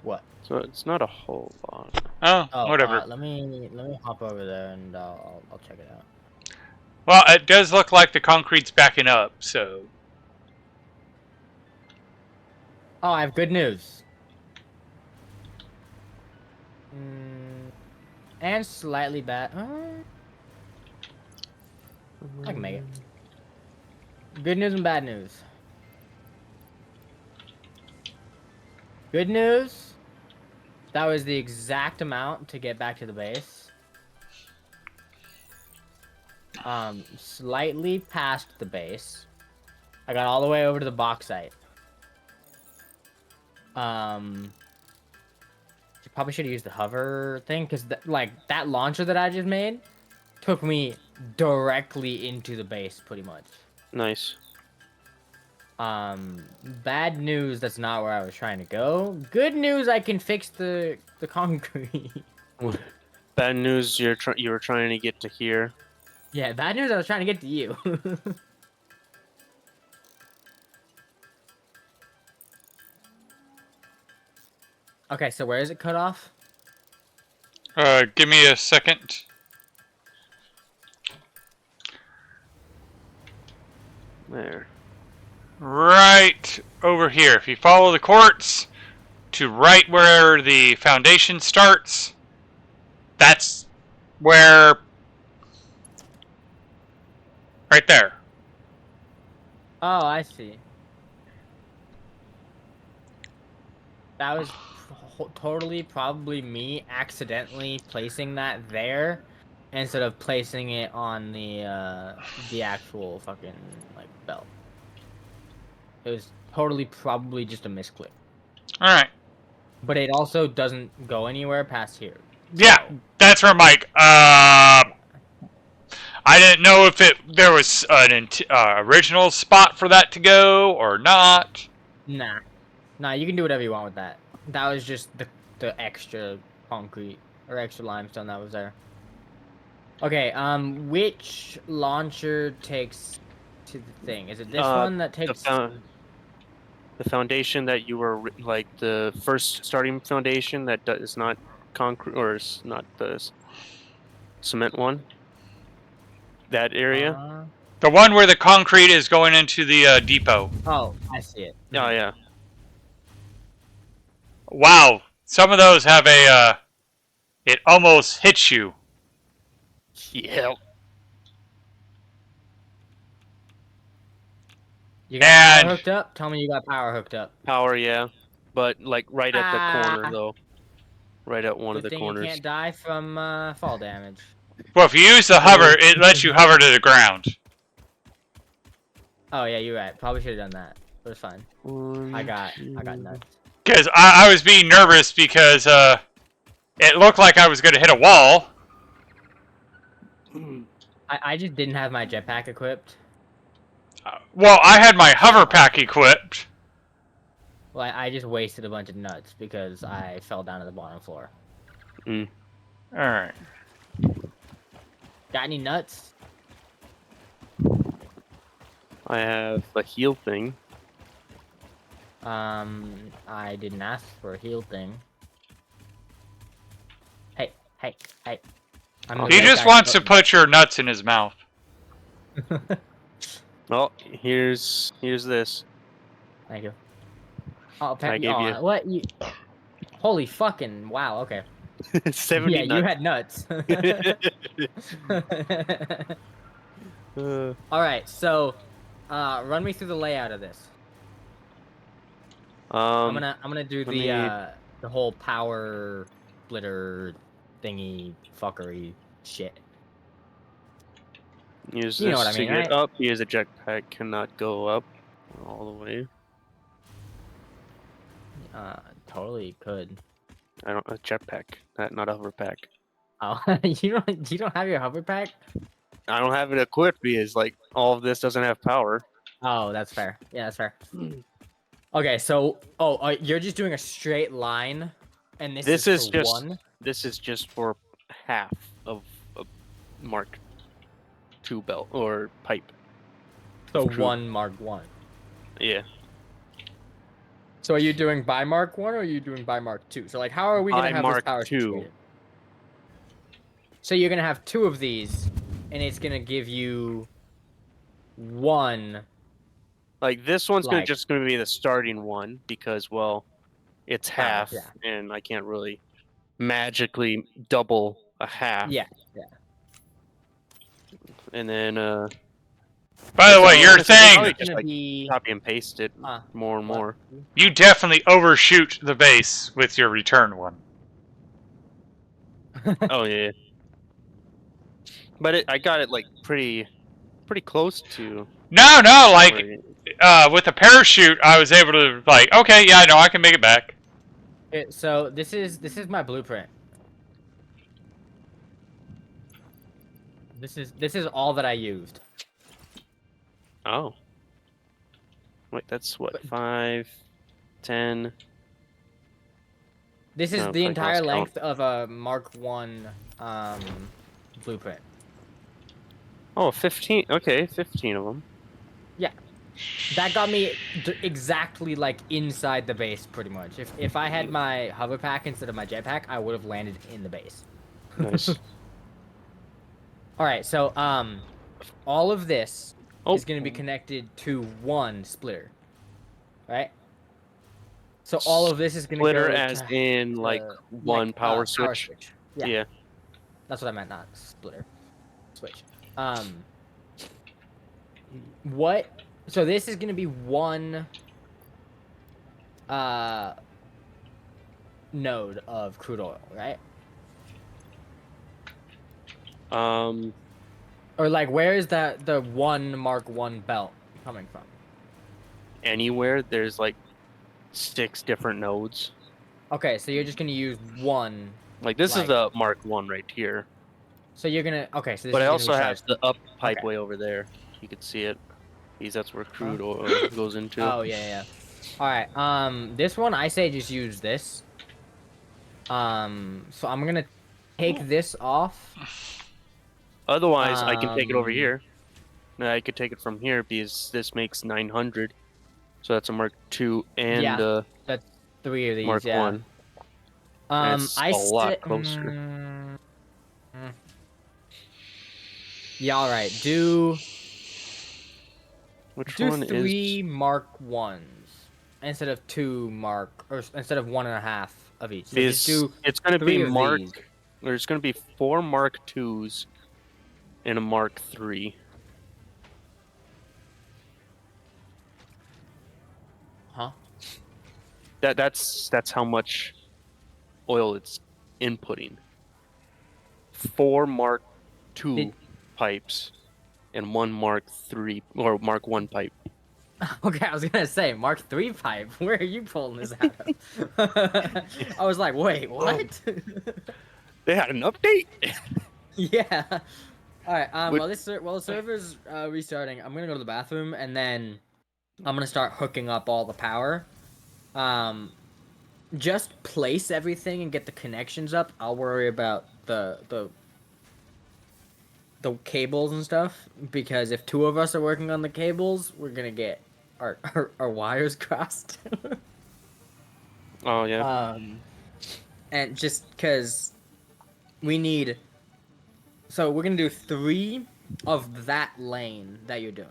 B: What?
C: So it's not a whole lot.
A: Oh, whatever.
B: Let me hop over there and I'll check it out.
A: Well, it does look like the concrete's backing up, so...
B: Oh, I have good news. And slightly bad. I can make it. Good news and bad news. Good news. That was the exact amount to get back to the base. Slightly past the base. I got all the way over to the bauxite. Probably should have used the hover thing, because that launcher that I just made took me directly into the base, pretty much.
C: Nice.
B: Bad news. That's not where I was trying to go. Good news. I can fix the concrete.
C: Bad news. You were trying to get to here.
B: Yeah. Bad news. I was trying to get to you. Okay. So where is it cut off?
A: Give me a second.
C: There.
A: Right over here. If you follow the quartz to right where the foundation starts, that's where. Right there.
B: Oh, I see. That was totally probably me accidentally placing that there instead of placing it on the actual fucking like belt. It was totally probably just a misclick.
A: All right.
B: But it also doesn't go anywhere past here.
A: Yeah,
B: So,
A: that's where Mike. I didn't know if there was an original spot for that to go or not.
B: nah. Nah, you can do whatever you want with that. That was just the extra concrete or extra limestone that was there. Okay, which launcher takes to the thing? Is it this one that takes...
C: The foundation that you were like the first starting foundation that is not concrete or is not the cement one. That area.
A: The one where the concrete is going into the depot.
B: Oh, I see it.
C: Oh yeah.
A: Wow, some of those have a. It almost hits you.
C: Yeah.
B: You got
A: And-
B: power hooked up? Tell me you got power hooked up.
C: Power, yeah, but like right at the corner though. Right at one of
B: Good
C: the
B: thing
C: corners.
B: you can't die from fall damage.
A: Well, if you use the hover, it lets you hover to the ground.
B: Oh yeah, you're right. Probably should have done that. But it's fine. I got nuts.
A: Because I was being nervous because it looked like I was going to hit a wall.
B: I just didn't have my jetpack equipped.
A: Well, I had my hover pack equipped.
B: Well, I just wasted a bunch of nuts because I fell down to the bottom floor.
A: Alright.
B: Got any nuts?
C: I have a heal thing.
B: I didn't ask for a heal thing. Hey.
A: He just wants to put your nuts in his mouth.
C: Well, here's this.
B: Thank you. Oh,
C: I gave you-
B: what you? Holy fucking wow! Okay.
C: 70
B: Yeah, you
C: nuts.
B: had nuts. All right, so run me through the layout of this. I'm gonna do the whole power splitter thingy fuckery shit.
C: Use
B: You
C: this
B: know what I
C: to
B: mean,
C: get
B: right?
C: up. Use a jetpack cannot go up all the way.
B: Totally could.
C: I don't a jetpack, not a hover pack.
B: Oh, you don't have your hover pack?
C: I don't have it equipped because like all of this doesn't have power.
B: Oh, that's fair. Yeah, that's fair. Okay, so you're just doing a straight line, and this is for
C: just
B: one.
C: This is just for half of a Mark II belt or pipe.
B: So
C: True.
B: one Mark 1.
C: Yeah.
B: So are you doing by Mark 1 or are you doing by Mark 2? So like how are we gonna
C: By
B: have
C: Mark
B: this power
C: 2.
B: situated? So you're gonna have 2 of these, and it's gonna give you one.
C: Like this one's
B: Like-
C: just gonna be the starting one because well, it's
B: Power,
C: half,
B: yeah.
C: and I can't really magically double a half.
B: Yeah.
C: And then
A: By the way, your
C: honestly,
A: thing,
C: probably
B: It's
C: just
B: gonna
C: like
B: be
C: copy and paste it more and more.
A: you definitely overshoot the base with your return one.
C: Oh yeah. But I got it like pretty close to.
A: No, like
C: where
A: with the parachute, I was able to like, okay, yeah, I know I can make it back.
B: So this is my blueprint. This is all that I used.
C: Oh. Wait, that's what, 5, 10.
B: This is
C: No,
B: the
C: I
B: entire
C: lost count.
B: length of a Mark 1 blueprint.
C: Oh, 15. Okay, 15 of them.
B: Yeah. That got me exactly like inside the base, pretty much. If I had my hover pack instead of my jetpack, I would have landed in the base.
C: Nice.
B: All right, so all of this
C: Oh.
B: is going to be connected to one splitter, right? So all of this is going to
C: Splitter
B: go
C: as
B: to
C: in like one power switch.
B: Yeah,
C: Yeah.
B: that's what I meant, not splitter. Switch. What? So this is going to be one node of crude oil, right? Or like, where is the one Mark 1 belt coming from?
C: Anywhere there's like 6 different nodes.
B: Okay, so you're just gonna use one.
C: Like this is
B: Like-
C: the Mark 1 right here.
B: So you're gonna so this
C: But
B: is
C: I
B: gonna
C: also
B: be
C: have
B: charged.
C: the up pipe
B: Okay.
C: way over there. You can see it. Because that's where crude oil goes into.
B: Oh yeah. All right. This one I say just use this. So I'm gonna take this off.
C: Otherwise, I can take it over
B: Um,
C: here. No, I could take it from here because this makes 900. So that's a Mark 2 and
B: Yeah, that's 3 of these.
C: Mark
B: yeah.
C: 1. And it's
B: I
C: a lot
B: sti-
C: closer.
B: Yeah. All right. Do
C: Which one
B: 3
C: is...
B: Mark 1s instead of 2 Mark, or instead of 1.5 of each. So
C: Because
B: just do
C: it's going to
B: 3
C: be
B: of
C: Mark...
B: these.
C: There's going to be 4 Mark 2s and a Mark 3.
B: Huh?
C: That's how much oil it's inputting. 4 Mark 2 pipes and 1 Mark 3 or Mark 1 pipe.
B: Okay, I was gonna say Mark 3 pipe. Where are you pulling this out of? I was like, wait, what?
C: They had an update.
B: Yeah. All right.
C: Which-
B: While the server's restarting, I'm gonna go to the bathroom and then I'm gonna start hooking up all the power. Just place everything and get the connections up. I'll worry about the cables and stuff, because if 2 of us are working on the cables, we're gonna get our wires crossed.
C: Oh yeah.
B: And just because we need, so we're gonna do 3 of that lane that you're doing,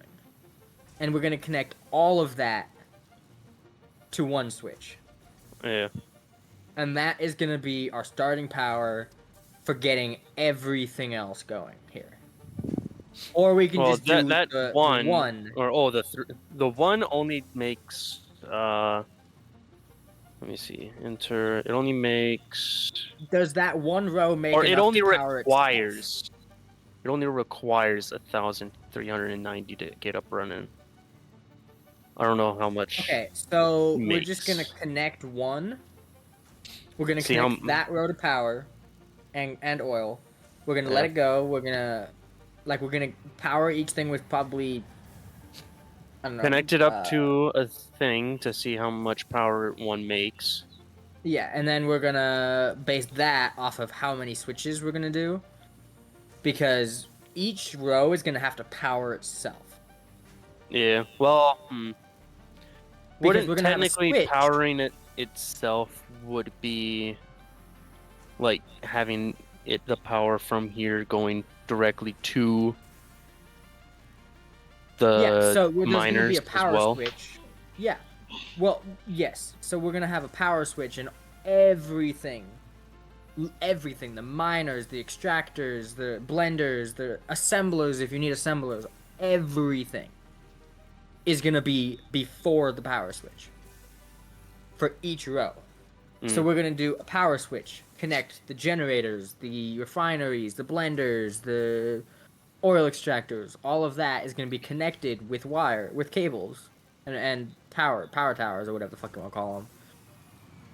B: and we're gonna connect all of that to one switch,
C: Yeah.
B: and that is gonna be our starting power for getting everything else going here. Or we can just do the one.
C: Or the one only makes let me see. Enter. It only makes.
B: Does that one row make
C: Or it
B: enough
C: only
B: to power
C: requires. It only requires 1,390 to get up running. I don't know how much.
B: Okay, so we're just
C: makes.
B: gonna connect one. We're gonna
C: See,
B: connect that row to power, and oil. We're gonna let
C: Yeah.
B: it go. We're gonna power each thing with probably, I don't know.
C: Connect it up to a thing to see how much power one makes.
B: Yeah, and then we're gonna base that off of how many switches we're gonna do, because each row is gonna have to power itself.
C: Yeah. Well,
B: Because
C: wouldn't
B: we're gonna have a
C: technically
B: switch.
C: powering it itself would be like having the power from here going directly to the
B: Yeah, so there's gonna
C: miners
B: be a power
C: as well.
B: switch. Yeah. Well, yes. So we're gonna have a power switch in everything. Everything. The miners, the extractors, the blenders, the assemblers, if you need assemblers. Everything is gonna be before the power switch. For each row. So we're gonna do a power switch. Connect the generators, the refineries, the blenders, the oil extractors. All of that is gonna be connected with cables, and power towers, or whatever the fuck you want to call them.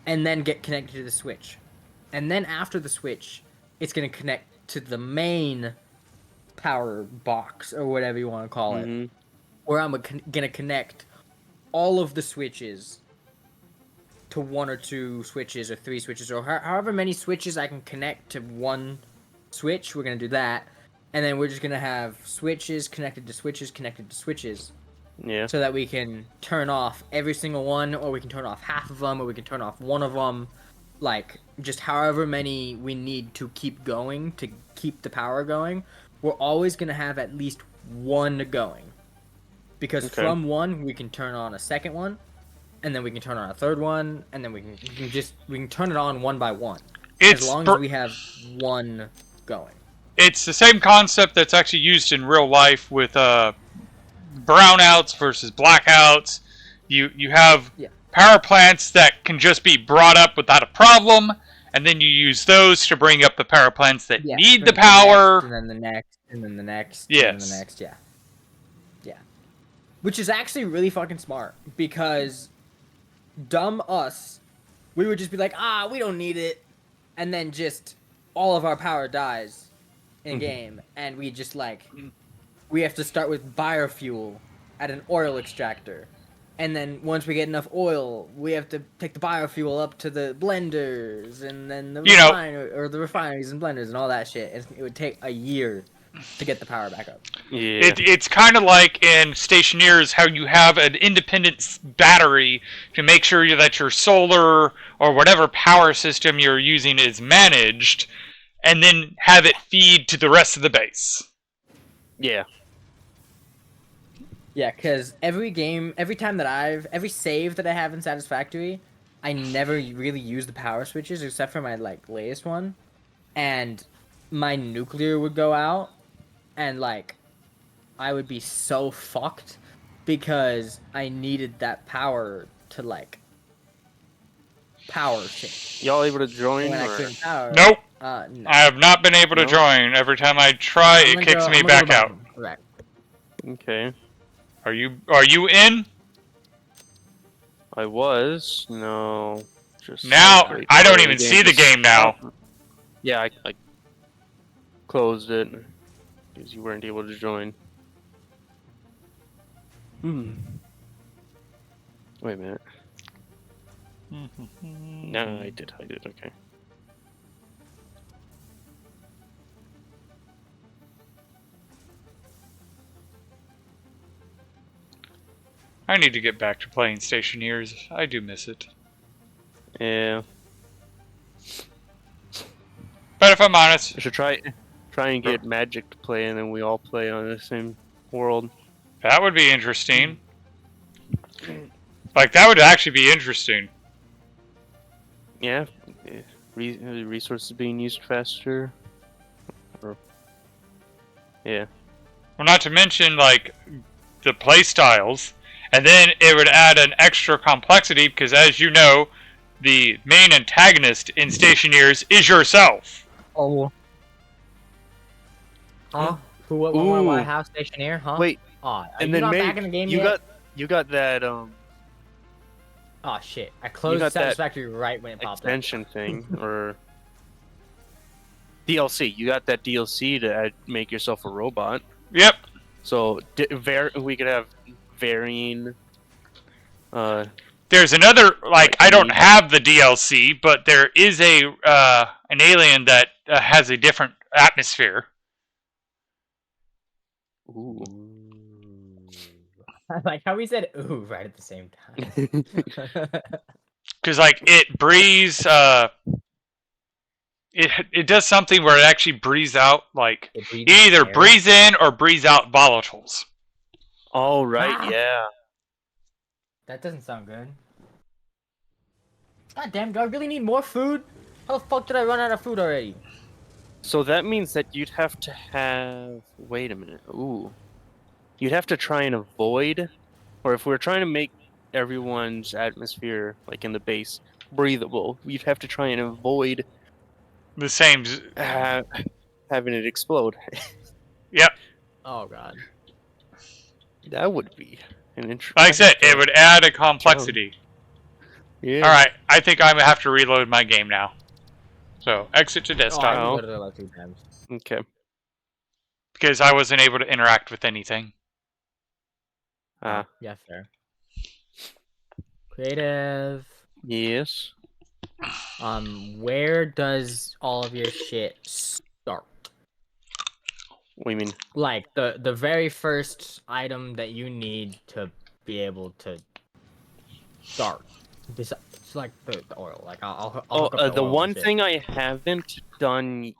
B: And then get connected to the switch. And then after the switch, it's gonna connect to the main power box, or whatever you want to call it. Where I'm gonna connect all of the switches to 1 or 2 switches or 3 switches or however many switches I can connect to one switch, we're gonna do that, and then we're just gonna have switches connected to switches connected to switches,
C: Yeah.
B: so that we can turn off every single one, or we can turn off half of them, or we can turn off one of them, like just however many we need to keep going to keep the power going. We're always gonna have at least one going, because
C: Okay.
B: from one we can turn on a second one, and then we can turn on a third one, and then we can turn it on one by one, as long as we have one going.
A: It's the same concept that's actually used in real life with brownouts versus blackouts. You have power plants that can just be brought up without a problem, and then you use those to bring up the power plants that need the power.
B: And then the next, and then the next,
A: Yes.
B: and then the next, yeah. Which is actually really fucking smart, because dumb us, we would just be like, we don't need it, and then just all of our power dies in game, and we just we have to start with biofuel at an oil extractor, and then once we get enough oil, we have to take the biofuel up to the blenders, and then the refineries and blenders and all that shit. It would take a year to get the power back up.
C: Yeah.
A: It's kind of like in Stationeers how you have an independent battery to make sure that your solar or whatever power system you're using is managed, and then have it feed to the rest of the base.
C: Yeah.
B: Yeah, because every save that I have in Satisfactory, I never really use the power switches except for my latest one, and my nuclear would go out, and I would be so fucked because I needed that power to power shit.
C: Y'all able to join?
B: When I couldn't power.
A: Nope.
B: No.
A: I have not been able to join. Every time I try, it kicks me back out.
B: Right.
C: Okay.
A: Are you in?
C: I was. No. Just
A: Now I don't even see the game now.
C: Yeah, I closed it because you weren't able to join. Wait a minute. No, I did. Okay.
A: I need to get back to playing Stationeers. I do miss it.
C: Yeah.
A: But if I'm honest,
C: I should try and get Magic to play, and then we all play on the same world.
A: that would be interesting. That would actually be interesting.
C: Yeah. Resources being used faster. Yeah.
A: Well, not to mention, the play styles. And then it would add an extra complexity because, as you know, the main antagonist in Stationeers is yourself.
B: Oh. Huh? Who? What? How Stationeer? Huh?
C: Wait.
B: Are
C: And
B: you
C: then
B: not back in the game
C: you
B: yet?
C: got that
B: Oh shit! I closed
C: got that
B: Satisfactory right when it popped up.
C: extension thing or DLC. You got that DLC to make yourself a robot.
A: Yep.
C: So we could have varying.
A: There's another I don't have the DLC, but there is an alien that has a different atmosphere.
C: Ooh.
B: I like how we said "ooh" right at the same time.
A: Because it breathes. It does something where it actually breathes out it either breathes in or breathes out volatiles.
C: Oh right, yeah.
B: That doesn't sound good. God damn, do I really need more food? How the fuck did I run out of food already?
C: So that means that you'd have to have. Wait a minute. Ooh. You'd have to try and avoid, or if we're trying to make everyone's atmosphere, in the base, breathable, you'd have to try and avoid
A: The same.
C: having it explode.
A: Yep.
B: Oh god.
C: That would be an interesting.
A: Like I said, it would add a complexity.
C: Yeah.
A: All right, I think I'm gonna have to reload my game now. So exit to
B: Oh,
A: desktop
B: I reloaded it like 2 times.
C: Okay.
A: because I wasn't able to interact with anything.
C: Ah.
B: Yeah, fair. Creative.
C: Yes.
B: Where does all of your shit start?
C: What do you mean?
B: Like the very first item that you need to be able to start. It's like the oil. Like I'll hook up the
C: The
B: oil and
C: one
B: shit.
C: thing I haven't done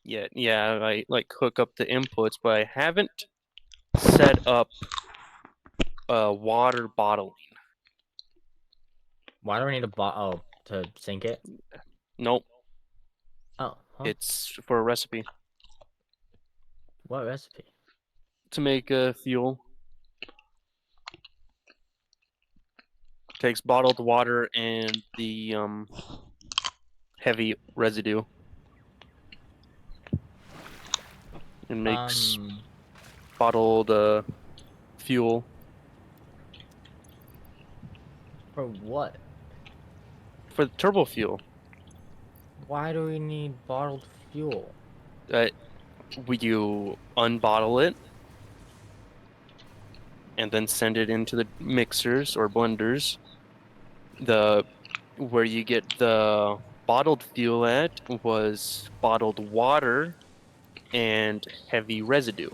C: yet, yeah, I like hook up the inputs, but I haven't set up water bottling.
B: Why do I need a bottle to sink it?
C: Nope,
B: Oh, huh?
C: it's for a recipe
B: What recipe?
C: to make fuel. Takes bottled water and the heavy residue and makes bottled fuel.
B: For what?
C: For the turbo fuel.
B: Why do we need bottled fuel?
C: Would you unbottle it and then send it into the mixers or blenders? Where you get the bottled fuel at was bottled water and heavy residue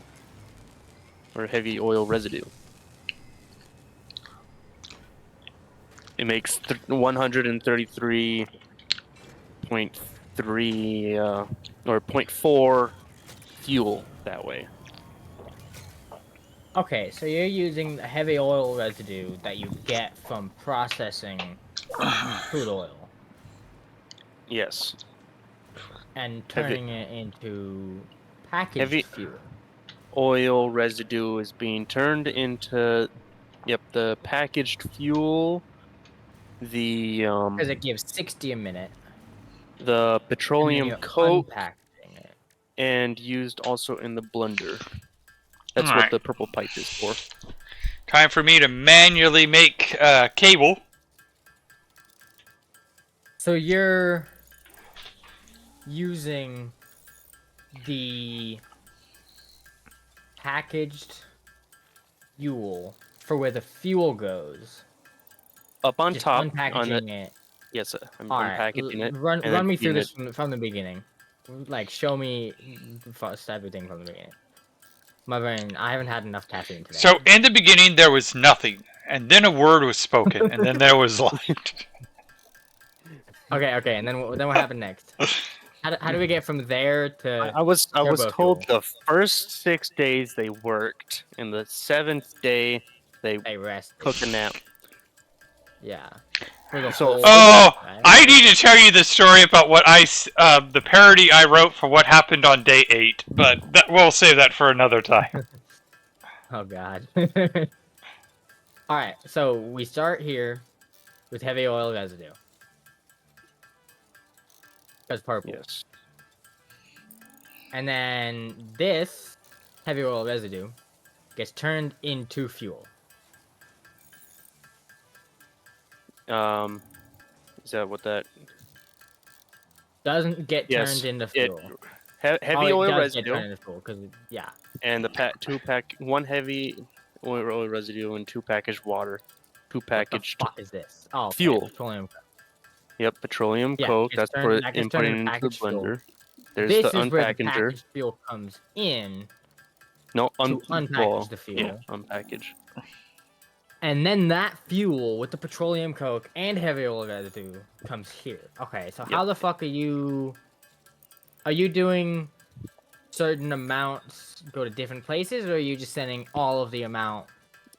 C: or heavy oil residue. It makes 133.3 or 0.4 fuel that way.
B: Okay, so you're using the heavy oil residue that you get from processing crude oil
C: Yes.
B: and turning it into packaged
C: Heavy
B: fuel.
C: oil residue is being turned into the packaged fuel, the
B: Because it gives 60 a minute,
C: the
B: and then
C: petroleum
B: you're
C: coke
B: unpackaging it.
C: and used also in the blender. That's what
A: Alright.
C: the purple pipe is for.
A: Time for me to manually make cable.
B: So you're using the packaged fuel for where the fuel goes.
C: Up on
B: Just
C: top
B: unpackaging it.
C: yes, I'm
B: All right,
C: unpackaging it.
B: run
C: and then
B: me through
C: feeding
B: this from the beginning. Like, show me everything from the beginning. My brain, I haven't had enough caffeine today.
A: So in the beginning there was nothing, and then a word was spoken, and then there was light.
B: Okay, and then what happened next? How do we get from there to?
C: I was
B: turbo
C: told
B: fuel?
C: the first 6 days they worked, and the 7th day they
B: They rest.
C: took a nap.
B: Yeah. For the
C: So-
B: whole.
A: Oh,
B: right?
A: I need to tell you the story about what the parody I wrote for what happened on day 8, but we'll save that for another time.
B: Oh God. All right, so we start here with heavy oil residue. That's purple.
C: Yes.
B: And then this heavy oil residue gets turned into fuel.
C: Is that what that?
B: Doesn't get
C: Yes.
B: turned into fuel.
C: Heavy
B: it
C: oil
B: does get
C: residue
B: turned into fuel because yeah.
C: and the one heavy oil residue and 2 packaged water, 2 packaged.
B: What the fuck is this? Oh, okay,
C: fuel.
B: petroleum.
C: Yep, petroleum
B: Yeah,
C: coke.
B: gets
C: That's
B: turned-
C: put
B: that gets
C: in
B: turned
C: putting
B: into
C: into the
B: packaged fuel.
C: blender. There's
B: This
C: the
B: is where the
C: unpackager.
B: packaged fuel comes in,
C: No,
B: to unpackage the fuel.
C: Yeah, unpackage.
B: and then that fuel with the petroleum coke and heavy oil residue comes here. Okay, so how the fuck are you? Are you doing certain amounts go to different places, or are you just sending all of the amount?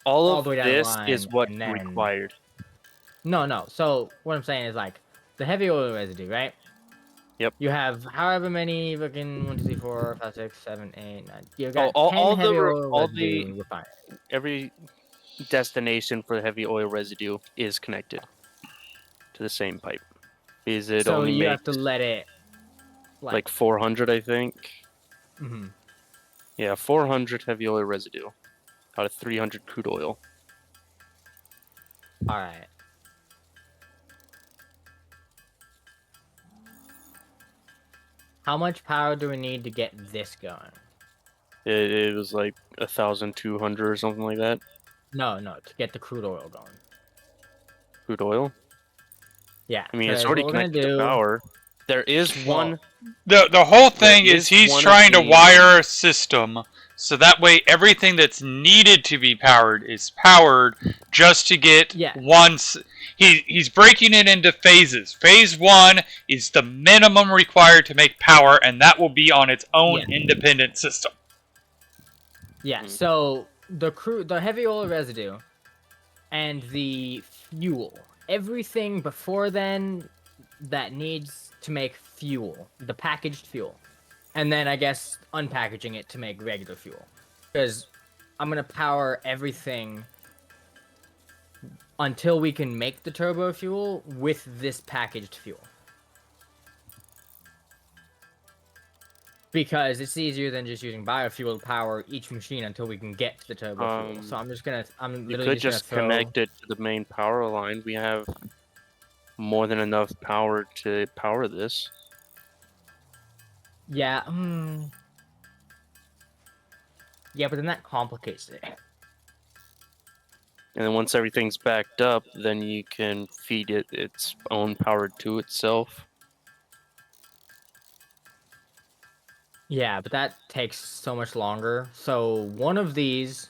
C: All
B: All
C: of
B: the way down the
C: this
B: line,
C: is what's
B: and then-
C: required.
B: No. So what I'm saying is like the heavy oil residue, right?
C: Yep.
B: You have however many fucking 1, 2, 3, 4, 5, 6, 7, 8, 9. You got
C: all
B: 10 heavy
C: the
B: oil
C: all
B: residue
C: the
B: refined.
C: every destination for the heavy oil residue is connected to the same pipe. Is it
B: So
C: only
B: you have
C: makes
B: to let it
C: like 400, I think.
B: Mhm.
C: Yeah, 400 heavy oil residue out of 300 crude oil.
B: All right. How much power do we need to get this going?
C: It was like 1,200 or something like that.
B: No, to get the crude oil going.
C: crude oil.
B: Yeah.
C: I mean, it's
B: 'cause
C: already
B: what we're gonna
C: connected to
B: do.
C: power. There is
B: Well,
C: one.
A: The whole
C: There
A: thing is
C: is
A: he's
C: one of
A: trying to
C: the,
A: wire a system so that way everything that's needed to be powered is powered just to get
B: Yeah.
A: once. He's breaking it into phases. Phase 1 is the minimum required to make power, and that will be on its own
B: Yeah.
A: independent system.
B: Yeah.
C: Mm.
B: So the heavy oil residue, and the fuel. Everything before then that needs to make fuel, the packaged fuel. And then I guess unpackaging it to make regular fuel. Because I'm going to power everything until we can make the turbo fuel with this packaged fuel. Because it's easier than just using biofuel to power each machine until we can get to the turbo fuel. So I'm
C: You
B: literally
C: could
B: just
C: just
B: gonna throw.
C: connect it to the main power line. We have more than enough power to power this.
B: Yeah. Yeah, but then that complicates it.
C: And then once everything's backed up, then you can feed it its own power to itself.
B: Yeah, but that takes so much longer. So one of these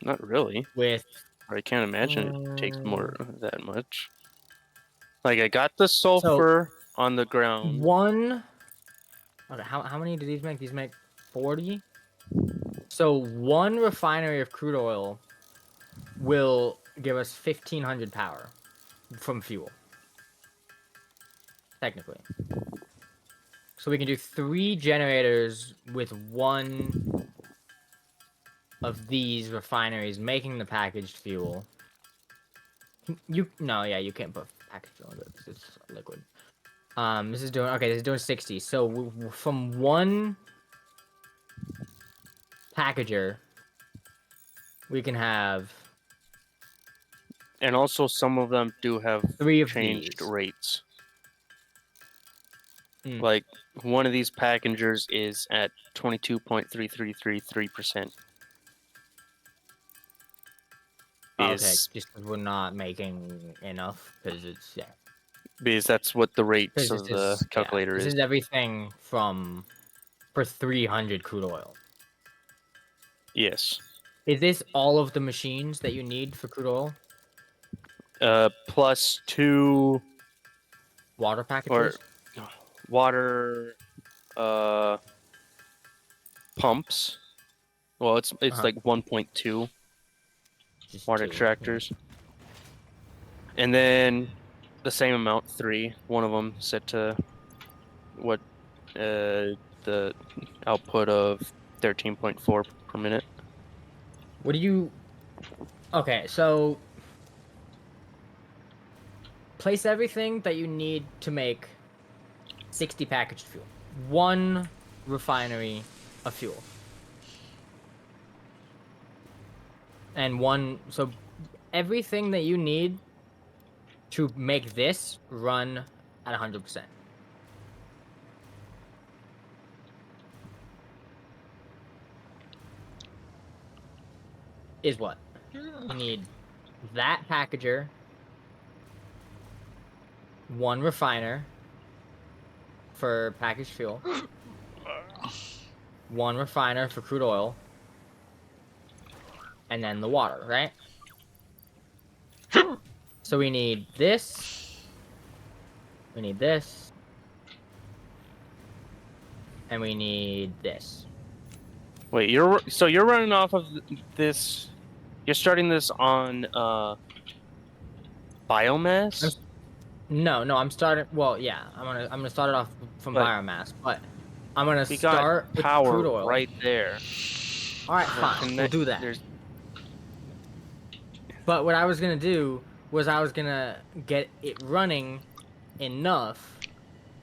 C: Not really.
B: with
C: I can't imagine it takes more that much. Like, I got the
B: so
C: sulfur on the ground.
B: one. Okay, how many do these make? These make 40. So one refinery of crude oil will give us 1,500 power from fuel. Technically. So we can do 3 generators with one of these refineries making the packaged fuel. You can't put packaged fuel in it because it's liquid. This is doing 60. So from one packager, we can have
C: And also, some of them do have
B: 3 of
C: changed
B: these.
C: rates.
B: Mm.
C: Like, one of these packagers is at 22.3333%.
B: Okay, just because we're not making enough, because
C: Because that's what the rates
B: Because
C: of the calculator
B: this
C: is.
B: is everything for 300 crude oil.
C: Yes.
B: Is this all of the machines that you need for crude oil?
C: Plus 2
B: Water packages?
C: water pumps. Well, it's like 1.2
B: Just
C: water
B: 2,
C: extractors. And then the same amount, 3. One of them set to what the output of 13.4 per minute.
B: What do you... Okay, so... Place everything that you need to make 60 packaged fuel. 1 refinery of fuel. And 1... So, everything that you need to make this run at 100%. Is what? You need that packager, 1 refiner for packaged fuel, 1 refiner for crude oil, and then the water, right? So we need this, and we need this.
C: Wait, you're running off of this. You're starting this on biomass.
B: No, I'm starting. Well, yeah, I'm gonna start it off from
C: But
B: biomass, but I'm gonna
C: we got
B: start with
C: power
B: crude oil.
C: right there.
B: All right, fine, we'll do that. But what I was gonna do was I was gonna get it running enough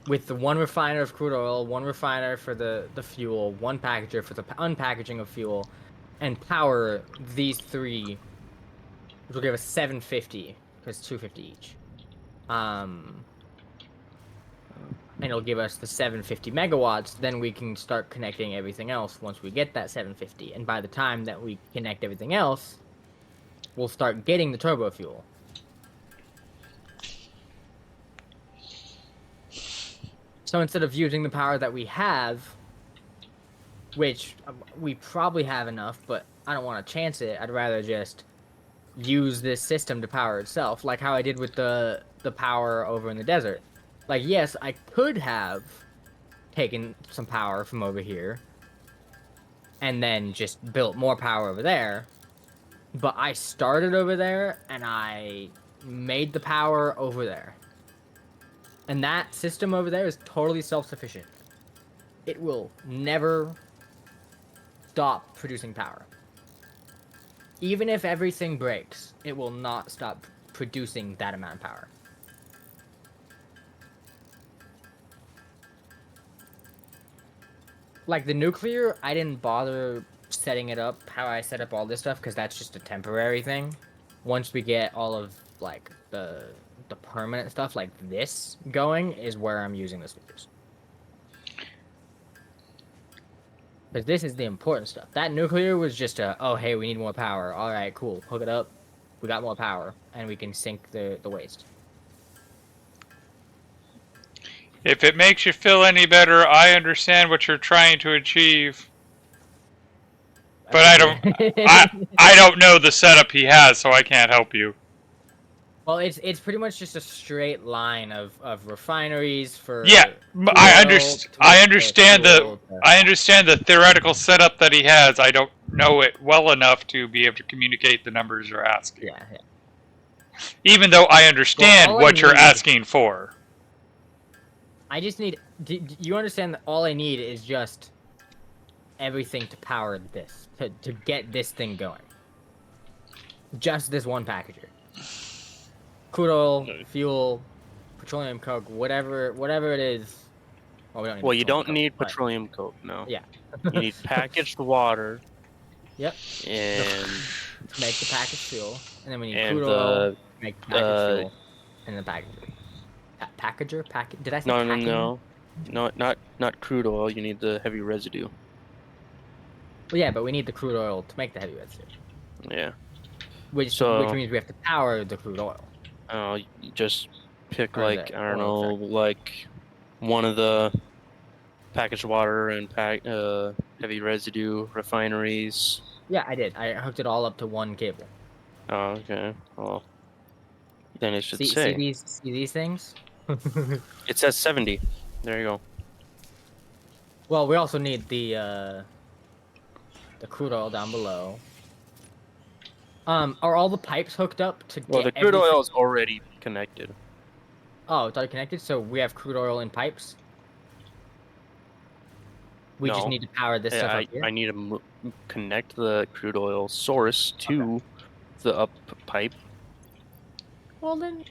B: with the 1 refiner of crude oil, 1 refiner for the fuel, 1 packager for the unpackaging of fuel, and power these 3, which will give us 750 because 250 each. And it'll give us the 750 megawatts. Then we can start connecting everything else once we get that 750. And by the time that we connect everything else, we'll start getting the turbo fuel. So instead of using the power that we have, which we probably have enough, but I don't want to chance it. I'd rather just use this system to power itself, like how I did with the power over in the desert. Like, yes, I could have taken some power from over here and then just built more power over there, but I started over there and I made the power over there. And that system over there is totally self-sufficient. It will never stop producing power. Even if everything breaks, it will not stop producing that amount of power. Like the nuclear, I didn't bother setting it up how I set up all this stuff because that's just a temporary thing. Once we get all of like the permanent stuff like this going is where I'm using the switches. Because this is the important stuff. That nuclear was just a, oh, hey, we need more power. All right, cool. Hook it up. We got more power. And we can sink the waste.
A: If it makes you feel any better, I understand what you're trying to achieve. But I don't know the setup he has, so I can't help you.
B: Well, it's pretty much just a straight line of refineries for
A: Yeah, I understand
B: fuel
A: I understand the theoretical setup that he has. I don't know it well enough to be able to communicate the numbers you're asking.
B: Yeah.
A: Even though I understand
B: Well,
A: what you're asking for.
B: I just need. Do you understand that all I need is just everything to power this, to get this thing going. Just this one packager. Crude oil, fuel, petroleum coke, whatever it is.
C: Well, you don't need petroleum coke, no.
B: Yeah.
C: You need packaged water.
B: Yep.
C: And
B: to make the packaged fuel, and then we need crude oil to make the packaged fuel, and the packager. Did I say packing?
C: No, not crude oil. You need the heavy residue.
B: Well, yeah, but we need the crude oil to make the heavy residue.
C: Yeah.
B: Which means we have to power the crude oil.
C: Oh, you just pick like I don't know, like one of the packaged water and heavy residue refineries.
B: Yeah, I did. I hooked it all up to one cable.
C: Oh, okay. Well, then it should
B: see these things.
C: It says 70. There you go.
B: Well, we also need the crude oil down below. Are all the pipes hooked up to get
C: Well, the crude oil is already connected.
B: Oh, it's already connected? So we have crude oil in pipes? We just need to power this stuff up here?
C: I need to connect the crude oil source to the up pipe.
B: Well, then...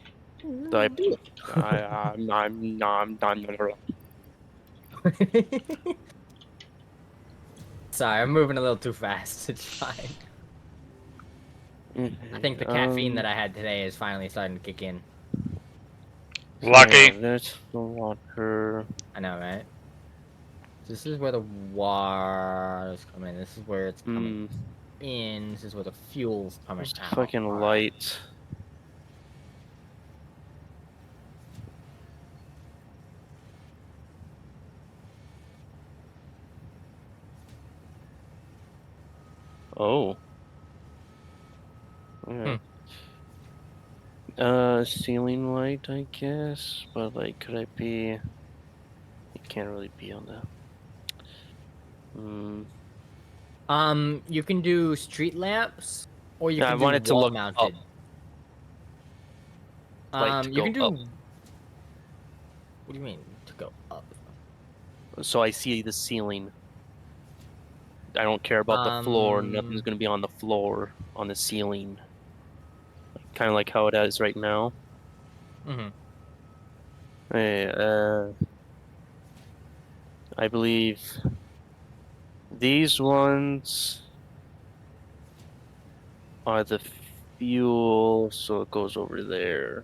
B: Sorry, I'm moving a little too fast. It's fine. I think the caffeine that I had today is finally starting to kick in.
A: Lucky.
C: Yeah, there's the water.
B: I know, right? This is where the water's coming. This is where it's coming in. This is where the fuel's coming out.
C: Fucking light. Oh. Okay. Ceiling light, I guess, but like, could I be? It can't really be on that.
B: You can do street lamps, or you can
C: I
B: do
C: want it to
B: wall
C: look
B: mounted.
C: Up.
B: You can do.
C: Up.
B: What do you mean to go up?
C: So I see the ceiling. I don't care about the floor. Nothing's gonna be on the floor, on the ceiling. Kind of like how it is right now. Hey, I believe these ones are the fuel, so it goes over there.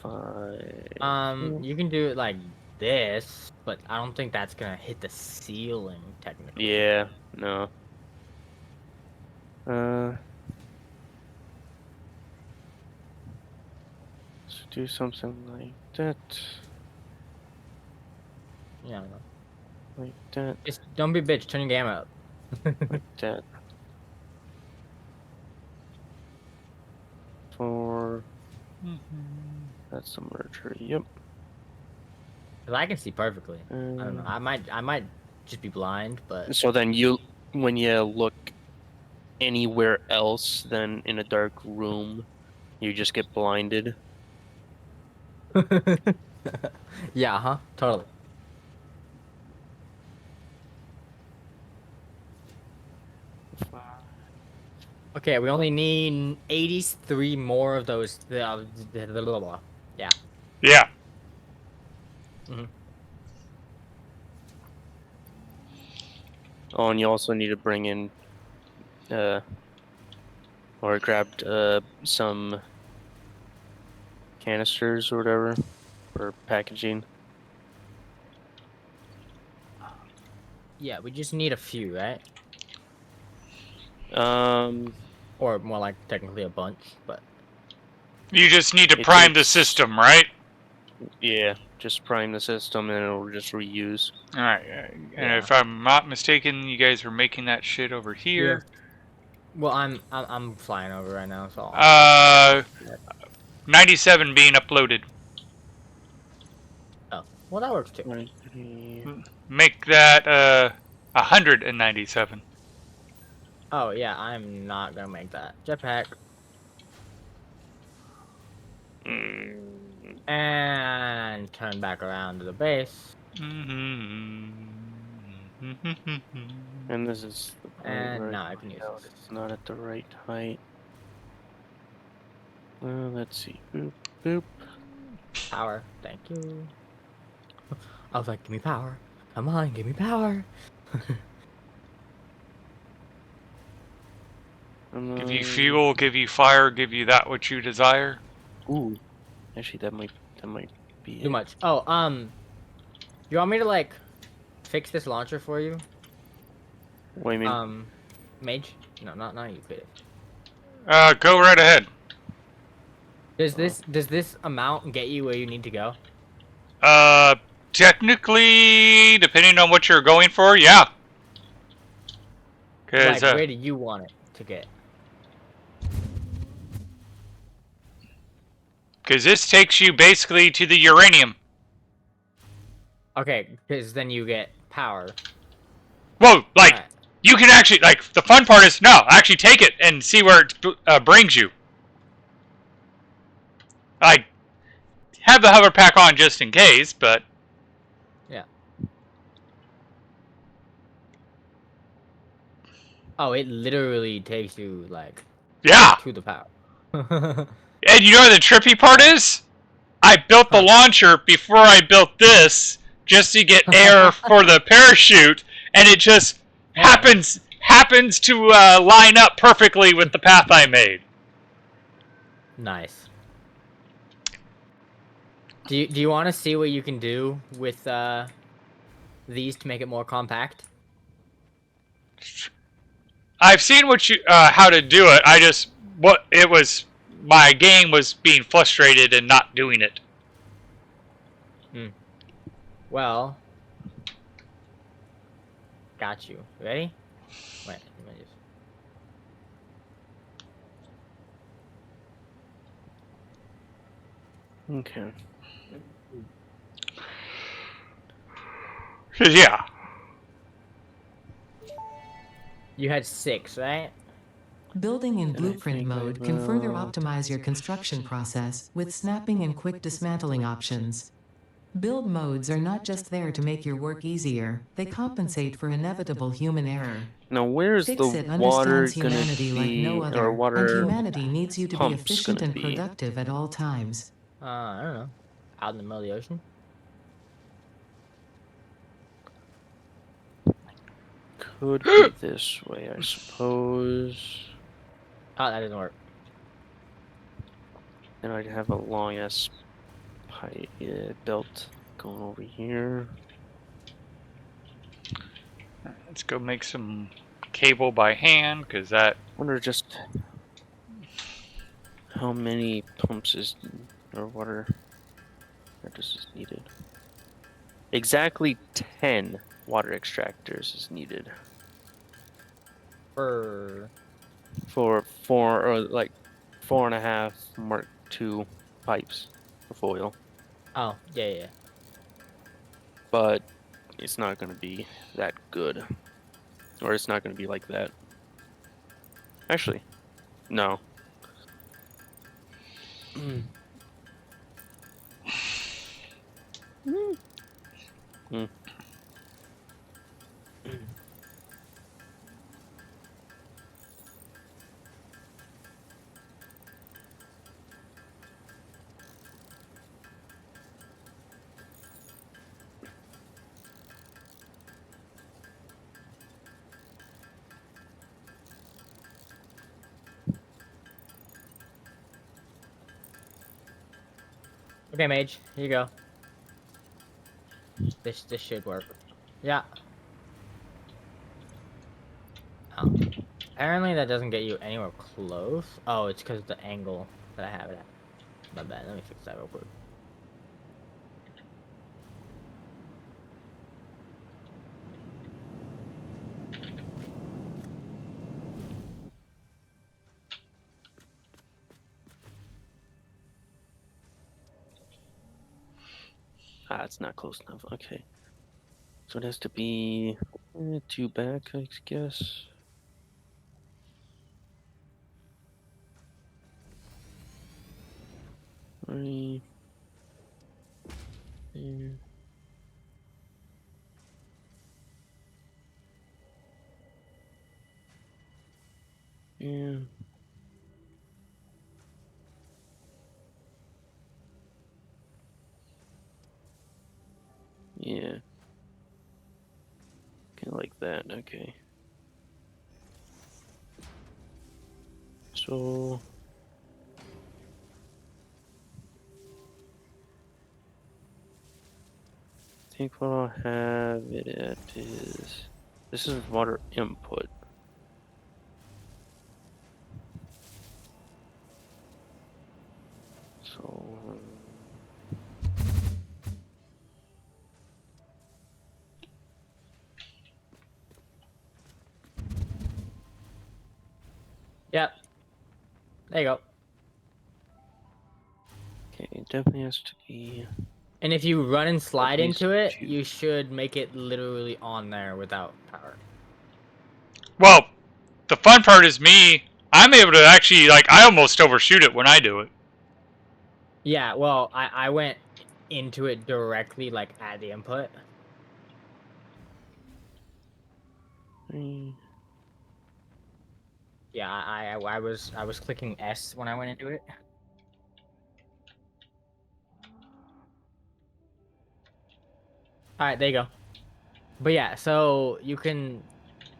C: 5.
B: You can do it like this, but I don't think that's gonna hit the ceiling technically.
C: Yeah, no. Let's do something like that.
B: Yeah.
C: Like that.
B: Just don't be a bitch. Turn your game up.
C: Like that. For that's the merger. Yep.
B: Cause I can see perfectly. I don't know. I might just be blind, but
C: So then when you look anywhere else than in a dark room, you just get blinded.
B: yeah, huh? Totally. Okay, we only need 83 more of those. Blah, blah, blah, blah. Yeah.
A: Yeah.
C: Oh, and you also need to bring in, or grabbed some canisters or whatever for packaging.
B: Yeah, we just need a few, right?
C: It
B: Or more like technically a bunch, but
A: You just need to prime the
C: takes-
A: system, right?
C: Yeah, just prime the system and it'll just reuse.
A: Alright. And
B: Yeah.
A: if I'm not mistaken, you guys are making that shit over here.
B: well, I'm flying over right now, so
A: 97 being uploaded.
B: oh, well that works too.
C: Right.
A: Make that 197.
B: Oh yeah, I'm not gonna make that jetpack. And turn back around to the base.
C: And this is the part
B: And
C: where
B: now I can use
C: out
B: this.
C: it's not at the right height. Let's see. Boop, boop.
B: Power, thank you. I was like, give me power. Come on, give me power.
A: Give you fuel, give you fire, give you that which you desire.
C: Ooh, actually, that might be
B: Too much. Oh, you want me to like fix this launcher for you?
C: What do you mean?
B: Mage? No, not you, Fit.
A: Go right ahead.
B: Does this amount get you where you need to go?
A: Technically, depending on what you're going for, yeah.
B: Like,
A: Cause
B: where do you want it to get?
A: this takes you basically to the uranium.
B: Okay, because then you get power.
A: Whoa, like,
B: Alright.
A: you can actually, like, the fun part is, no, actually take it and see where it brings you. I have the hover pack on just in case, but...
B: Yeah. Oh, it literally takes you, like,
A: Yeah!
B: to the power.
A: And you know what the trippy part is? I built the launcher before I built this, just to get air for the parachute, and it just happens to line up perfectly with the path I made.
B: Nice. Do you want to see what you can do with these to make it more compact?
A: I've seen what you how to do it. My game was being frustrated and not doing it.
B: Well, got you. Ready? Wait, let me just...
C: Okay.
A: Yeah.
B: You had 6, right?
E: Building in
C: I
E: blueprint
C: think I
E: mode can further
C: will.
E: optimize your construction process with snapping and quick dismantling options. Build modes are not just there to make your work easier, they compensate for inevitable human error.
C: Now, where's
E: Fix
C: the
E: It
C: water
E: understands
C: gonna
E: humanity like
C: be,
E: no
C: or
E: other,
C: water
E: and humanity needs you to be
C: pumps
E: efficient
C: gonna
E: and
C: be?
E: productive at all times.
B: I don't know. Out in the middle of the ocean?
C: Could be this way, I suppose.
B: Oh, that doesn't work.
C: Then I'd have a long ass pipe belt going over here.
A: Let's go make some cable by hand, because that...
C: Wonder just how many pumps is or water extractors is needed. Exactly 10 water extractors is needed
B: For
C: for 4.5 Mark II pipes for foil.
B: oh yeah.
C: But it's not going to be that good, or it's not going to be like that. Actually, no. Mm.
B: Okay, Mage, here you go. This should work. Yeah. Oh. Apparently that doesn't get you anywhere close. Oh, it's because of the angle that I have it at. My bad. Let me fix that real quick.
C: It's not close enough. Okay. So it has to be 2 back, I guess. Three. Yeah. Yeah. Yeah. Kind of like that. Okay. So. I think what I'll have it at is. This is water input. So.
B: Yep. There you go.
C: Okay, it definitely has to be.
B: And if you run and slide
C: least
B: into it,
C: 2.
B: you should make it literally on there without power.
A: Well, the fun part is me. I'm able to actually, like, I almost overshoot it when I do it.
B: Yeah, well, I went into it directly, like, at the input.
C: 3.
B: Yeah, I was clicking S when I went into it. All right, there you go. But yeah, so you can.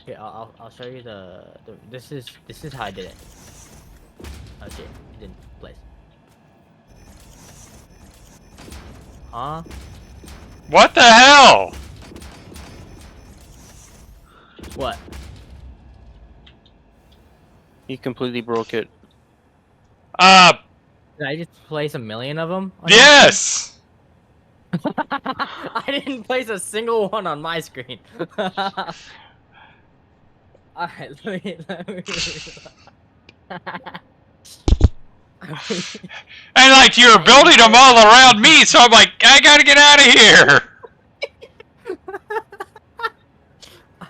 B: Here, I'll show you the. This is how I did it. Oh shit, it didn't place. Huh?
A: What the hell?
B: What?
C: He completely broke it.
B: Did I just place 1,000,000 of them?
A: Yes.
B: I didn't place a single one on my screen. Alright, let me
A: And like you're building them all around me, so I'm like, I gotta get out of here.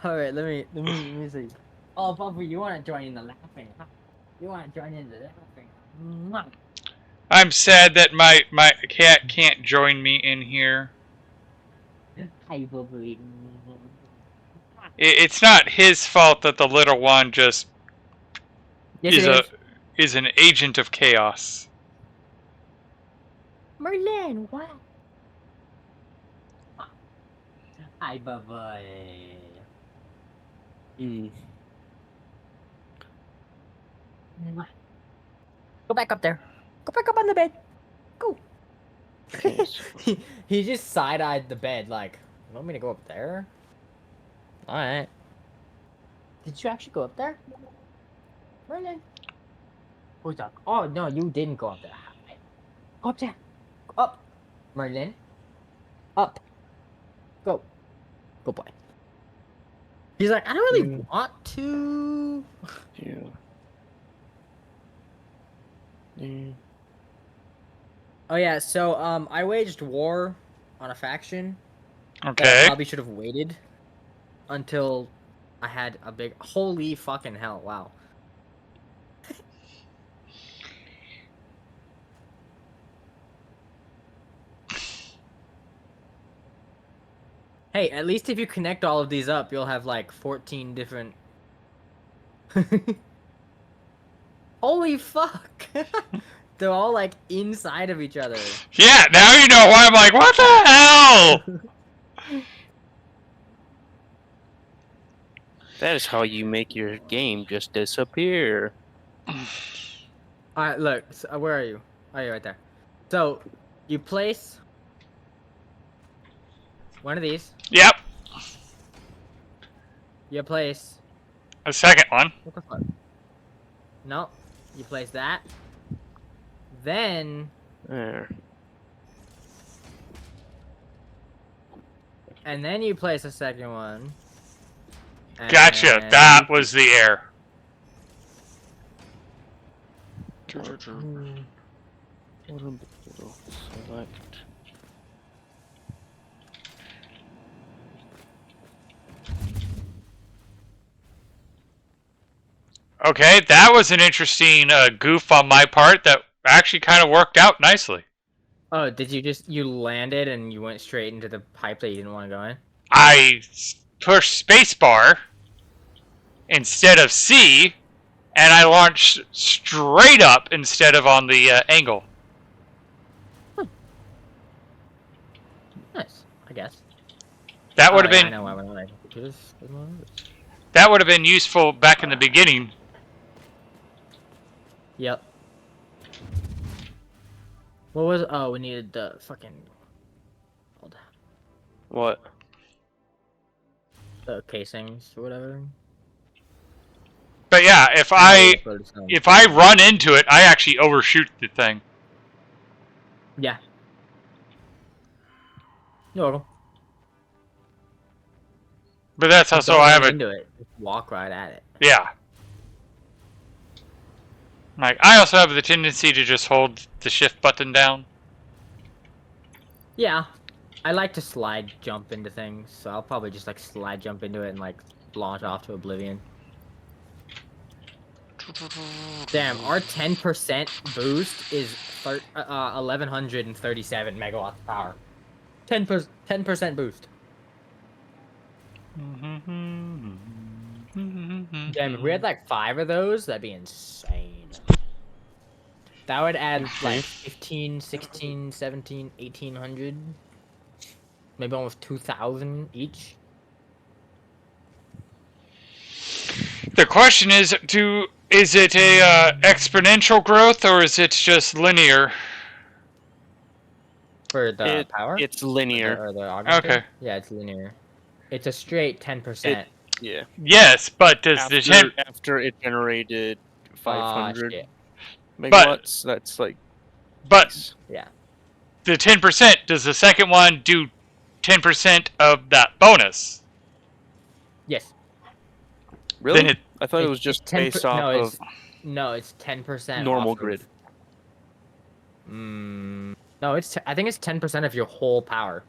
B: Alright, let me see. Oh, Buffy, you wanna join in the laughing, huh? You wanna join in the laughing. Mwah.
A: I'm sad that my cat can't join me in here.
B: Hi, Buffy.
A: It's not his fault that the little one just
B: Yes, it
A: is an agent of chaos.
B: Merlin, what? Hi, Buffy.
C: Hmm.
B: Mwah. Go back up there. Go back up on the bed. Go.
C: Okay, so
B: he just side-eyed the bed like, you want me to go up there? Alright. Did you actually go up there? Merlin? Who's up? Oh, no, you didn't go up there. Hi. Go up there. Go up. Merlin. Up. Go. Go boy. He's like, I don't really want to.
C: Yeah.
B: Oh yeah, so I waged war on a faction that I
A: Okay.
B: probably should have waited until I had a big holy fucking hell, wow. Hey, at least if you connect all of these up, you'll have like 14 different. Holy fuck! They're all like inside of each other.
A: Yeah, now you know why I'm like, what the hell?
C: That is how you make your game just disappear.
B: Alright, look, so, where are you? Oh, you're right there. So, you place one of these.
A: Yep.
B: You place.
A: A second one.
B: What the fuck? No. You place that. Then.
C: There.
B: And then you place a second one.
A: Gotcha.
B: and-
A: That was the error.
C: Select.
A: Okay, that was an interesting goof on my part that actually kind of worked out nicely.
B: Oh, did you landed and you went straight into the pipe that you didn't want to go in?
A: I pushed spacebar instead of C, and I launched straight up instead of on the angle.
B: Nice, I guess.
A: That would have
B: I
A: been
B: know why we're not
A: that would have been useful back in the beginning.
B: Yep. What was? Oh, we needed the fucking. Hold on.
C: What?
B: The casings or whatever.
A: But yeah, if I run into it, I actually overshoot the thing.
B: Yeah. You're welcome.
A: But that's also
B: Don't
A: I
B: run
A: have a
B: into it. Just walk right at it.
A: yeah. Like I also have the tendency to just hold the shift button down.
B: Yeah. I like to slide jump into things, so I'll probably just like slide jump into it and like launch off to oblivion. Damn, our 10% boost is 1137 megawatts of power. 10% boost. Damn, if we had like 5 of those, that'd be insane. That would add like 15, 16, 17, 1800. Maybe almost 2000 each.
A: The question is, is it a exponential growth or is it just linear?
B: For the power?
C: It's linear.
B: Or the augmented?
A: Okay.
B: Yeah, it's linear. It's a straight 10%.
C: Yeah.
A: Yes, but does
C: after it generated 500
B: shit.
C: megawatts, that's like.
A: But
B: Yeah.
A: the 10%, does the second one do 10% of that bonus?
B: Yes.
C: Really?
A: Then
C: I thought it was just based off of.
B: No, it's 10%
C: normal
B: off
C: grid.
B: No, I think it's 10% of your whole power.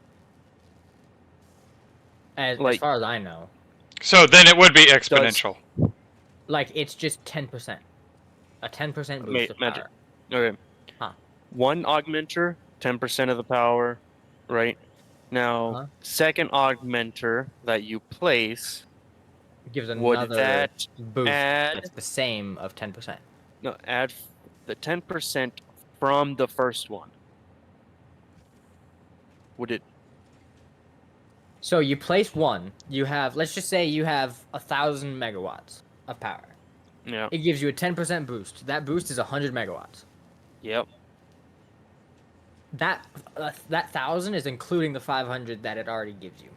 B: As far as I know.
A: So then it would be exponential.
B: Like it's just 10%. A 10% boost of power.
C: Okay.
B: Huh.
C: One augmenter, 10% of the power, right? Now, second augmenter that you place
B: gives
C: would
B: another
C: that
B: boost
C: add
B: that's the same of 10%.
C: no add the 10% from the first one. Would it?
B: So you place one. You have, let's just say you have 1,000 megawatts of power.
C: Yeah.
B: It gives you a 10% boost. That boost is 100 megawatts.
C: Yep.
B: That 1,000 is including the 500 that it already gives you,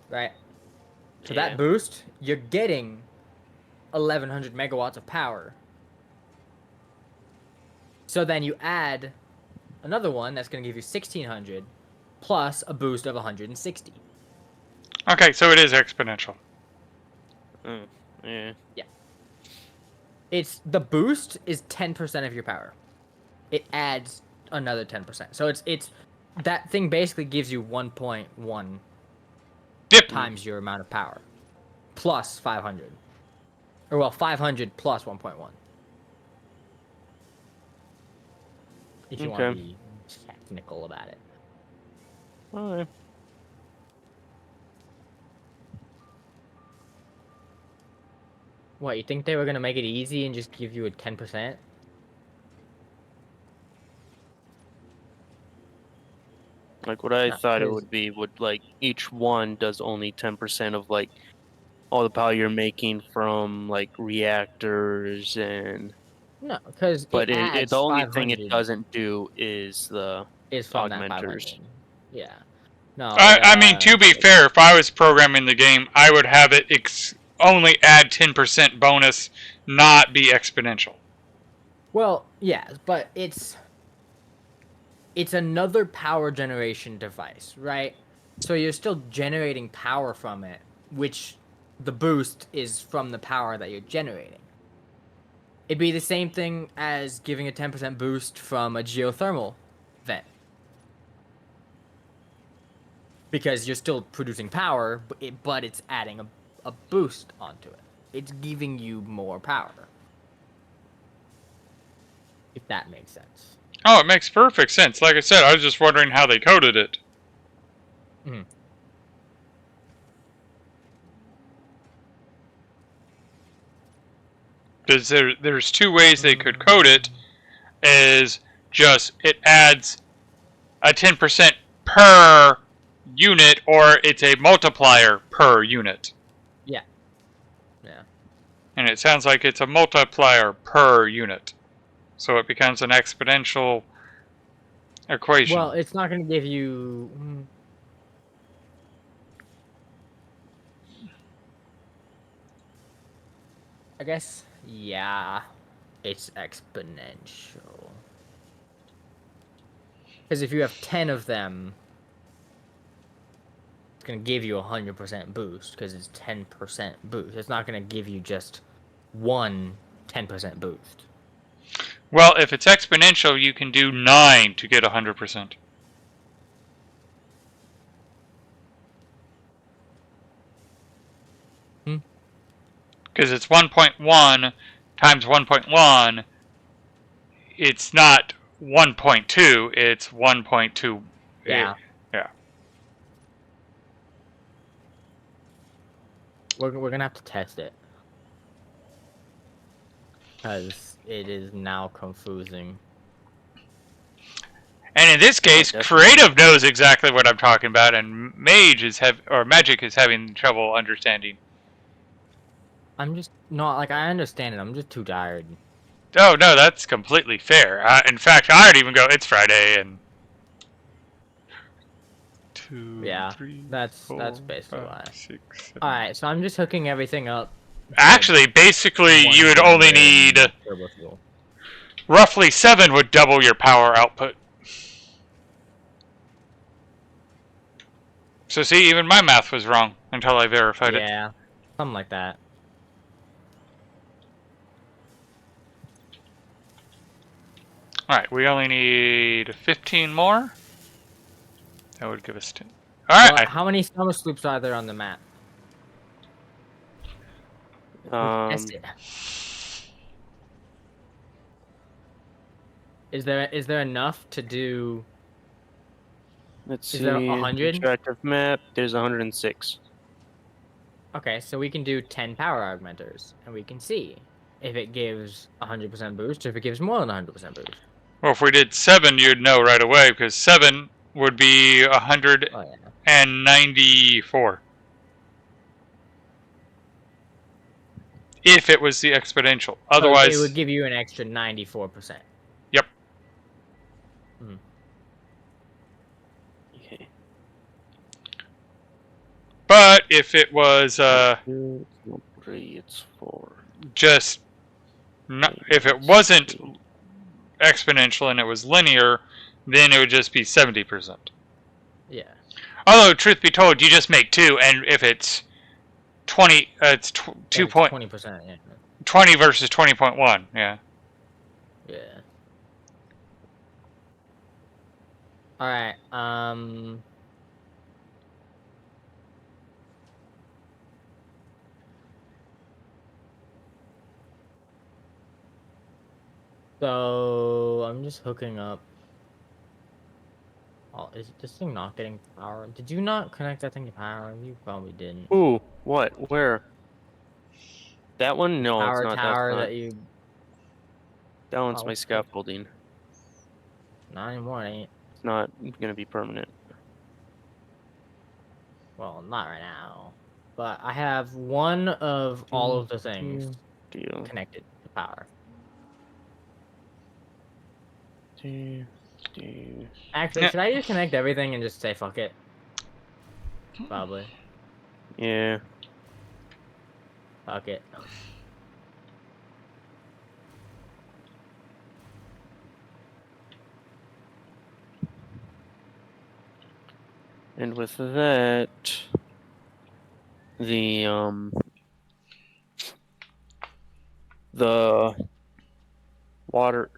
B: right? So that boost, you're getting 1,100 megawatts of power. So then you add another one that's going to give you 1600 plus a boost of 160.
A: Okay, so it is exponential.
C: Yeah.
B: It's the boost is 10% of your power. It adds another 10%. So it's that thing basically gives you 1.1
A: Yep.
B: times your amount of power plus 500. Or well, 500 plus 1.1. If you want
C: Okay.
B: to be technical about it.
C: Alright.
B: What, you think they were going to make it easy and just give you a 10%?
C: Like what I
B: No,
C: thought it
B: 'cause-
C: would be would like each one does only 10% of like all the power you're making from like reactors and
B: No, because
C: but
B: it
C: the
B: adds
C: only thing it
B: 500
C: doesn't do is the
B: is from that
C: augmenters.
B: 500. Yeah. No,
A: I mean, to be fair, if I was programming the game, I would have it only add 10% bonus, not be exponential.
B: well, yeah, but it's another power generation device, right? So you're still generating power from it, which the boost is from the power that you're generating. It'd be the same thing as giving a 10% boost from a geothermal vent. Because you're still producing power, but it's adding a boost onto it. It's giving you more power. If that makes sense.
A: Oh, it makes perfect sense. Like I said, I was just wondering how they coded it.
B: Mm-hmm.
A: Because there's two ways they could code it. Is just it adds a 10% per unit, or it's a multiplier per unit.
B: Yeah. Yeah.
A: And it sounds like it's a multiplier per unit. So it becomes an exponential equation.
B: Well, it's not going to give you... I guess, yeah, it's exponential. Because if you have 10 of them, it's going to give you a 100% boost, because it's 10% boost. It's not going to give you just one 10% boost.
A: Well, if it's exponential, you can do 9 to get 100%. Because it's 1.1 times 1.1. It's not 1.2, it's 1.2.
B: Yeah.
A: Yeah.
B: We're going to have to test it. Because it is now confusing.
A: And in this case, creative knows exactly what I'm talking about, and magic is having trouble understanding.
B: I'm just not, like, I understand it. I'm just too tired.
A: Oh, no, that's completely fair. In fact, I'd even go, it's Friday, and... 2,
B: Yeah,
A: 3,
B: that's
A: 4,
B: basically
A: 5,
B: why.
A: 6, 7.
B: Alright, so I'm just hooking everything up.
A: Actually, basically, you would only need... Roughly 7 would double your power output. So see, even my math was wrong until I verified it.
B: Yeah, something like that.
A: Alright, we only need 15 more. That would give us 10. Alright.
B: Well, how many summer sloops are there on the map? Test it. Is there enough to do?
C: Let's see.
B: Is there 100?
C: Interactive map. There's 106.
B: Okay, so we can do 10 power augmenters, and we can see if it gives 100% boost, or if it gives more than 100% boost.
A: Well, if we did 7, you'd know right away, because 7 would be 194. If it was the exponential. Otherwise...
B: So it would give you an extra 94%.
A: Yep.
C: Okay.
A: But if it was...
C: 3, it's 4.
A: Just... Not, if it wasn't exponential and it was linear, then it would just be 70%.
B: Yeah.
A: Although, truth be told, you just make 2, and if it's 20, it's 2 point
B: 20%. Yeah.
A: 20 versus 20.1. Yeah.
B: Yeah. All right. So I'm just hooking up. Oh, is this thing not getting power? Did you not connect that thing to power? You probably didn't.
C: Ooh, what? Where? That one? No, it's
B: Power
C: not. That's
B: tower
C: not.
B: that you.
C: That one's
B: Oh,
C: my
B: what the fuck?
C: scaffolding.
B: Not anymore, ain't it?
C: It's not gonna be permanent.
B: Well, not right now. But I have one of all of the things
C: Deal.
B: connected to power. Actually,
A: Yeah.
B: should I just connect everything and just say fuck it? Probably.
C: Yeah.
B: Fuck it.
C: And with that, the water,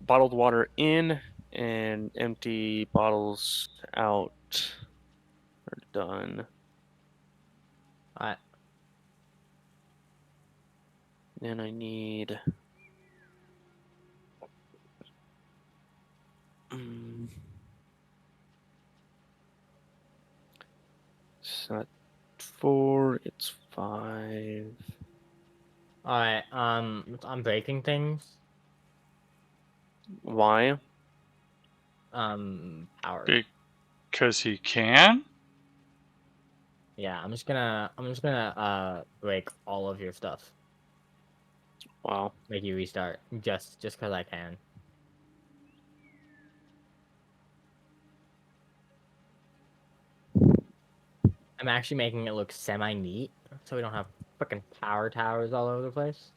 C: bottled water in and empty bottles out are done.
B: Alright.
C: Then I need. It's not 4, it's 5.
B: Alright, I'm breaking things.
C: Why?
B: Power.
A: Because he can?
B: Yeah, I'm just gonna break all of your stuff.
C: Wow.
B: Make you restart. Just cause I can. I'm actually making it look semi-neat, so we don't have freaking power towers all over the place.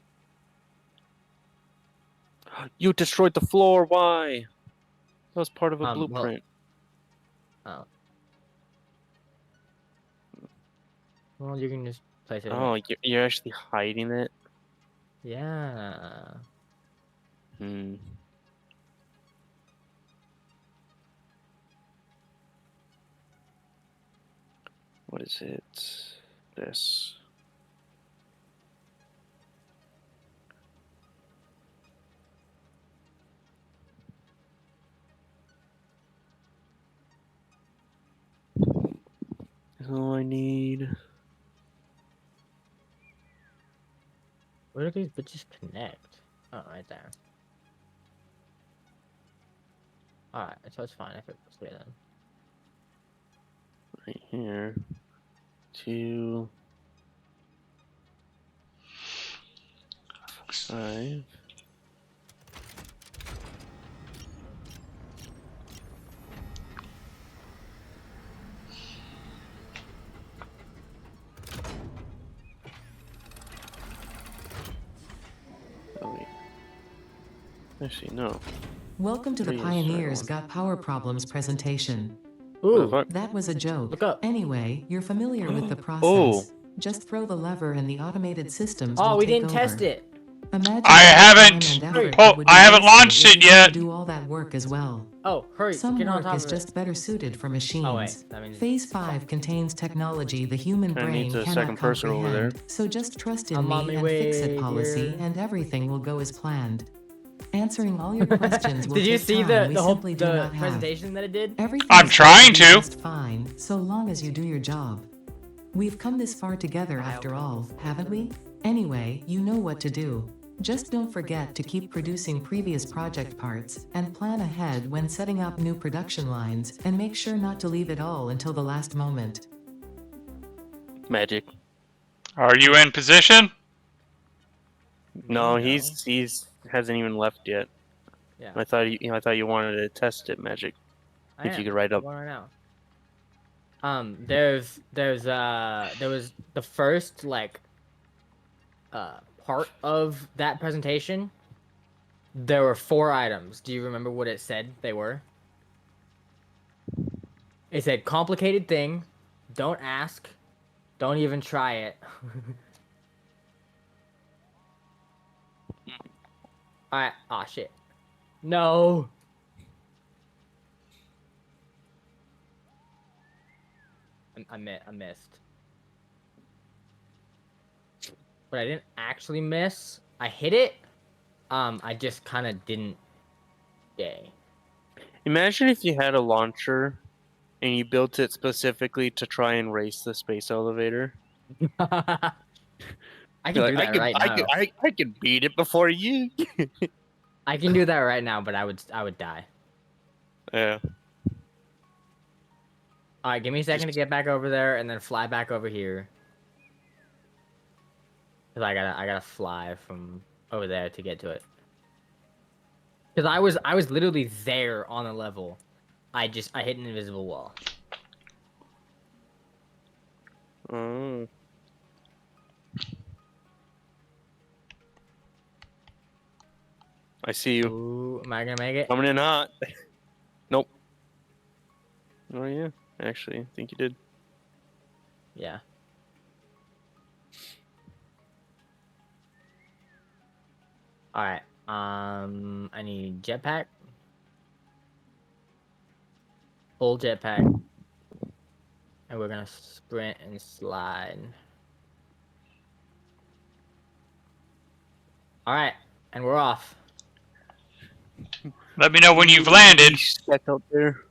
C: You destroyed the floor. Why? That was part of a
B: Well,
C: blueprint.
B: oh. Well, you can just place it.
C: Oh, you're actually hiding it?
B: Yeah.
C: Hmm. What is it? This. That's all I need.
B: Where do these bitches connect? Oh, right there. Alright, so it's fine if it goes away then.
C: Right here. 2, 5. Oh wait. Actually, no.
E: Welcome to the
C: 3 is the right
E: Pioneers
C: one.
E: Got Power Problems presentation.
C: What the
B: Ooh,
C: fuck?
E: That was a joke.
B: Look up.
E: Anyway, you're familiar with the process.
C: Oh.
E: Just throw the lever and the automated systems
B: Oh,
E: will
B: we
E: take
B: didn't
E: over.
B: test it.
E: Imagine
A: I
E: all the
A: haven't
E: time and effort
A: pull-
E: that would be
A: I haven't
E: wasted
A: launched
E: if
A: it
E: you had
A: yet.
E: to do all that work as well.
B: Oh, hurry,
E: Some
B: get on
E: work
B: top
E: is
B: of
E: just
B: it.
E: better suited for machines.
B: Oh wait, that means
E: Phase 5 contains technology the human
C: Kinda
E: brain
C: needs a
E: cannot
C: second cursor over there.
E: comprehend. So just trust in
B: I'm on
E: me
B: my
E: and fix it
B: way
E: policy
B: here.
E: and everything will go as planned. Answering all your questions will
B: Did you
E: take
B: see
E: time
B: the
E: we
B: whole
E: simply do not have.
B: presentation that it did?
E: Everything
A: I'm
E: is going
A: trying
E: be
A: to.
E: just fine, so long as you do your job. We've come this far together after all, haven't we? Anyway, you know what to do. Just don't forget to keep producing previous project parts, and plan ahead when setting up new production lines, and make sure not to leave it all until the last moment.
C: Magic.
A: Are you in position?
C: No,
B: Me,
C: he's hasn't even left yet.
B: Yeah,
C: I thought you wanted to test it, Magic.
B: I
C: If you
B: am.
C: could write up.
B: Going right now. There was the first part of that presentation. There were 4 items. Do you remember what it said they were? It said complicated thing. Don't ask. Don't even try it. Alright. Aw, shit. No. I missed. But I didn't actually miss. I hit it. I just kind of didn't. Yay.
C: Imagine if you had a launcher and you built it specifically to try and race the space elevator.
B: I can
C: You're
B: do
C: like,
B: that right now.
C: I can beat it before you.
B: I can do that right now, but I would die.
C: Yeah.
B: All right, give me a second to get back over there and then fly back over here. Cause I gotta fly from over there to get to it. Cause I was literally there on the level. I hit an invisible wall.
C: Oh. I see you.
B: Ooh, am I gonna make it?
C: Coming in hot. Nope. Oh yeah. Actually, I think you did.
B: Yeah. All right. I need jetpack. Full jetpack. And we're gonna sprint and slide. All right, and we're off.
A: Let me know when you've landed.
C: Stuck out there.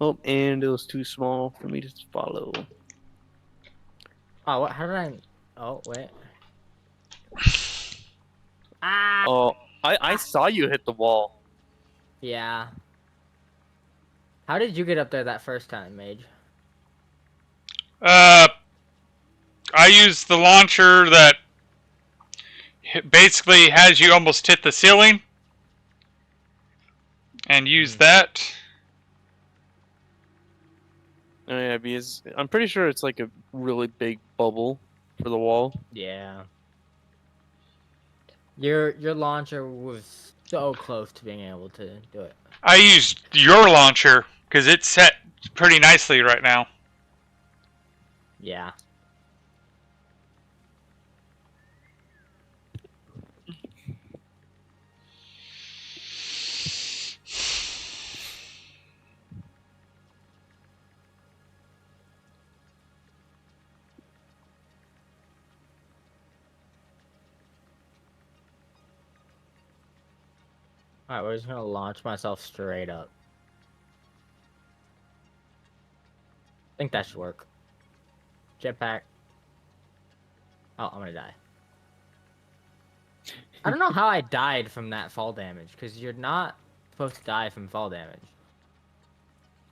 C: Oh, and it was too small for me to follow.
B: Oh, what? How did I? Oh, wait. Ah.
C: Oh, I saw you hit the wall.
B: Yeah. How did you get up there that first time, Mage?
A: I used the launcher that basically has you almost hit the ceiling, and use that.
C: Oh yeah, because I'm pretty sure it's like a really big bubble for the wall.
B: Yeah. Your launcher was so close to being able to do it.
A: I used your launcher because it's set pretty nicely right now.
B: Yeah. Alright, we're just gonna launch myself straight up. I think that should work. Jetpack. Oh, I'm gonna die. I don't know how I died from that fall damage, because you're not supposed to die from fall damage.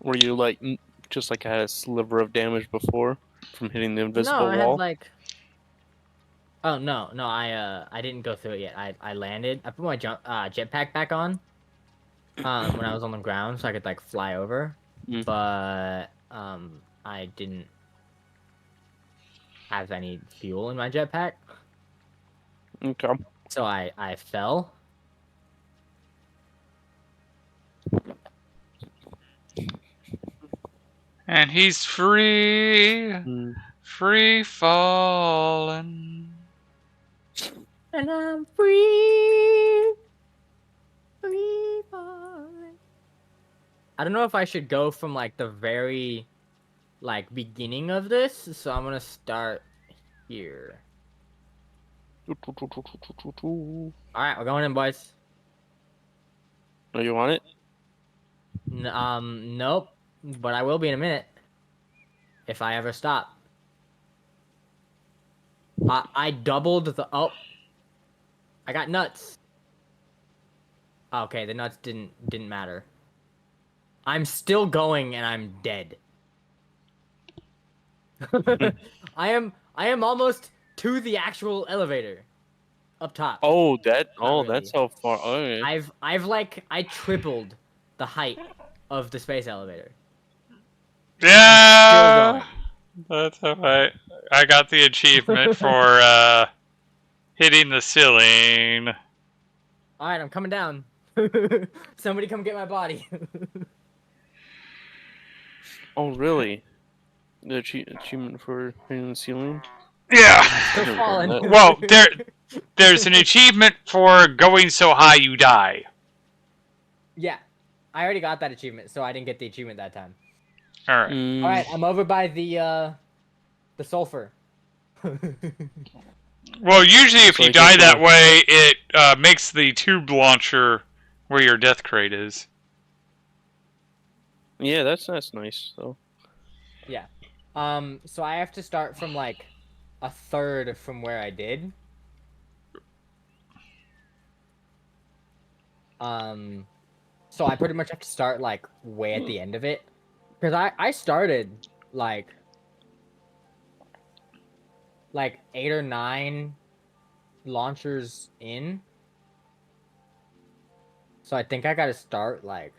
C: Were you like just like had a sliver of damage before from hitting the
B: No,
C: invisible
B: I
C: wall?
B: had like... Oh, no, I didn't go through it yet. I landed. I put my jetpack back on when I was on the ground so I could like fly over.
C: Mm.
B: But I didn't have any fuel in my jetpack.
C: Okay.
B: So I fell.
A: And he's free,
C: Mm.
A: free falling.
B: And I'm free. Free falling. I don't know if I should go from like the very like beginning of this, so I'm gonna start here. Alright, we're going in, boys.
C: Oh, you want it?
B: Nope. But I will be in a minute. If I ever stop. I doubled the... Oh. I got nuts. Okay, the nuts didn't matter. I'm still going and I'm dead. I am almost to the actual elevator. Up top.
C: Oh,
B: Not really.
C: that's how far. Okay.
B: I tripled the height of the space elevator.
A: Yeah,
B: Still going.
A: that's alright. I got the achievement for hitting the ceiling.
B: Alright, I'm coming down. Somebody come get my body.
C: Oh, really? The achievement for hitting the ceiling?
A: Yeah.
B: Still
C: Never done
B: falling.
C: that.
A: Well, there's an achievement for going so high you die.
B: Yeah, I already got that achievement, so I didn't get the achievement that time.
A: All right.
C: Mm,
B: All right, I'm over by the sulfur.
A: Well, usually if
C: So
A: you
C: I think
A: die that
C: we'll-
A: way, it makes the tube launcher where your death crate is.
C: Yeah, that's nice though.
B: Yeah. So I have to start from like a third from where I did. So I pretty much have to start like way at the end of it, because I started like 8 or 9 launchers in. So I think I gotta start like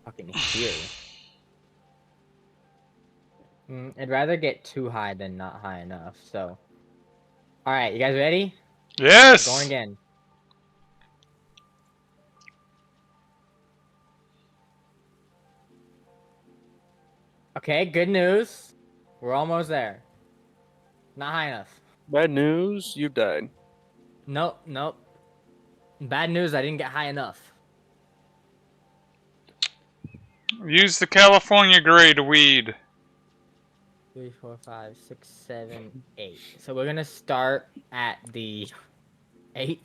B: fucking here. I'd rather get too high than not high enough. So, all right, you guys ready?
A: Yes.
B: Going again. Okay, good news. We're almost there. Not high enough.
C: Bad news, you died.
B: Nope, nope. Bad news, I didn't get high enough.
A: Use the California grade weed.
B: 3, 4, 5, 6, 7, 8. So we're gonna start at the 8th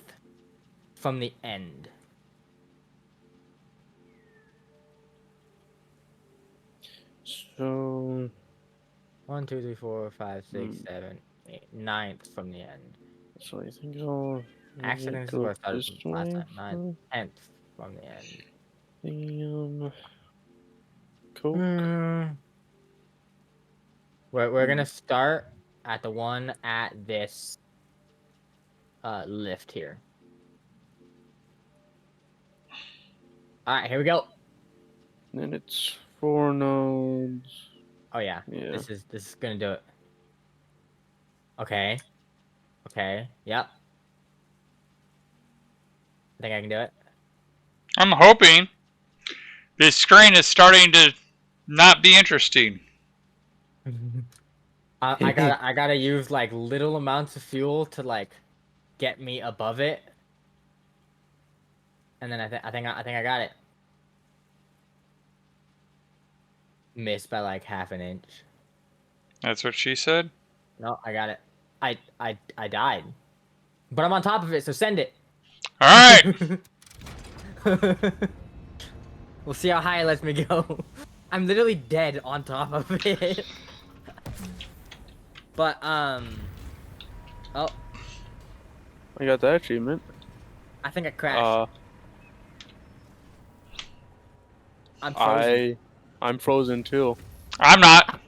B: from the end.
C: So
B: 1, 2, 3, 4, 5, 6, 7, 8. 9th from the end.
C: so I think I'll
B: Actually, this is
C: go
B: where I started
C: this
B: from last
C: way
B: time. 9th,
C: for
B: 10th from the end.
C: the Coke.
B: We're gonna start at the one at this lift here. All right, here we go.
C: Then it's 4 nodes.
B: Oh yeah,
C: Yeah.
B: this is gonna do it. Okay. Okay. Yep. I think I can do it.
A: I'm hoping. This screen is starting to not be interesting.
B: I gotta use like little amounts of fuel to like get me above it, and then I think I got it. Missed by like half an inch.
A: That's what she said.
B: No, I got it. I died, but I'm on top of it, so send it.
A: All right.
B: We'll see how high it lets me go. I'm literally dead on top of it. But oh,
C: I got that achievement.
B: I think I crashed. I'm frozen.
C: I'm frozen too.
A: I'm not.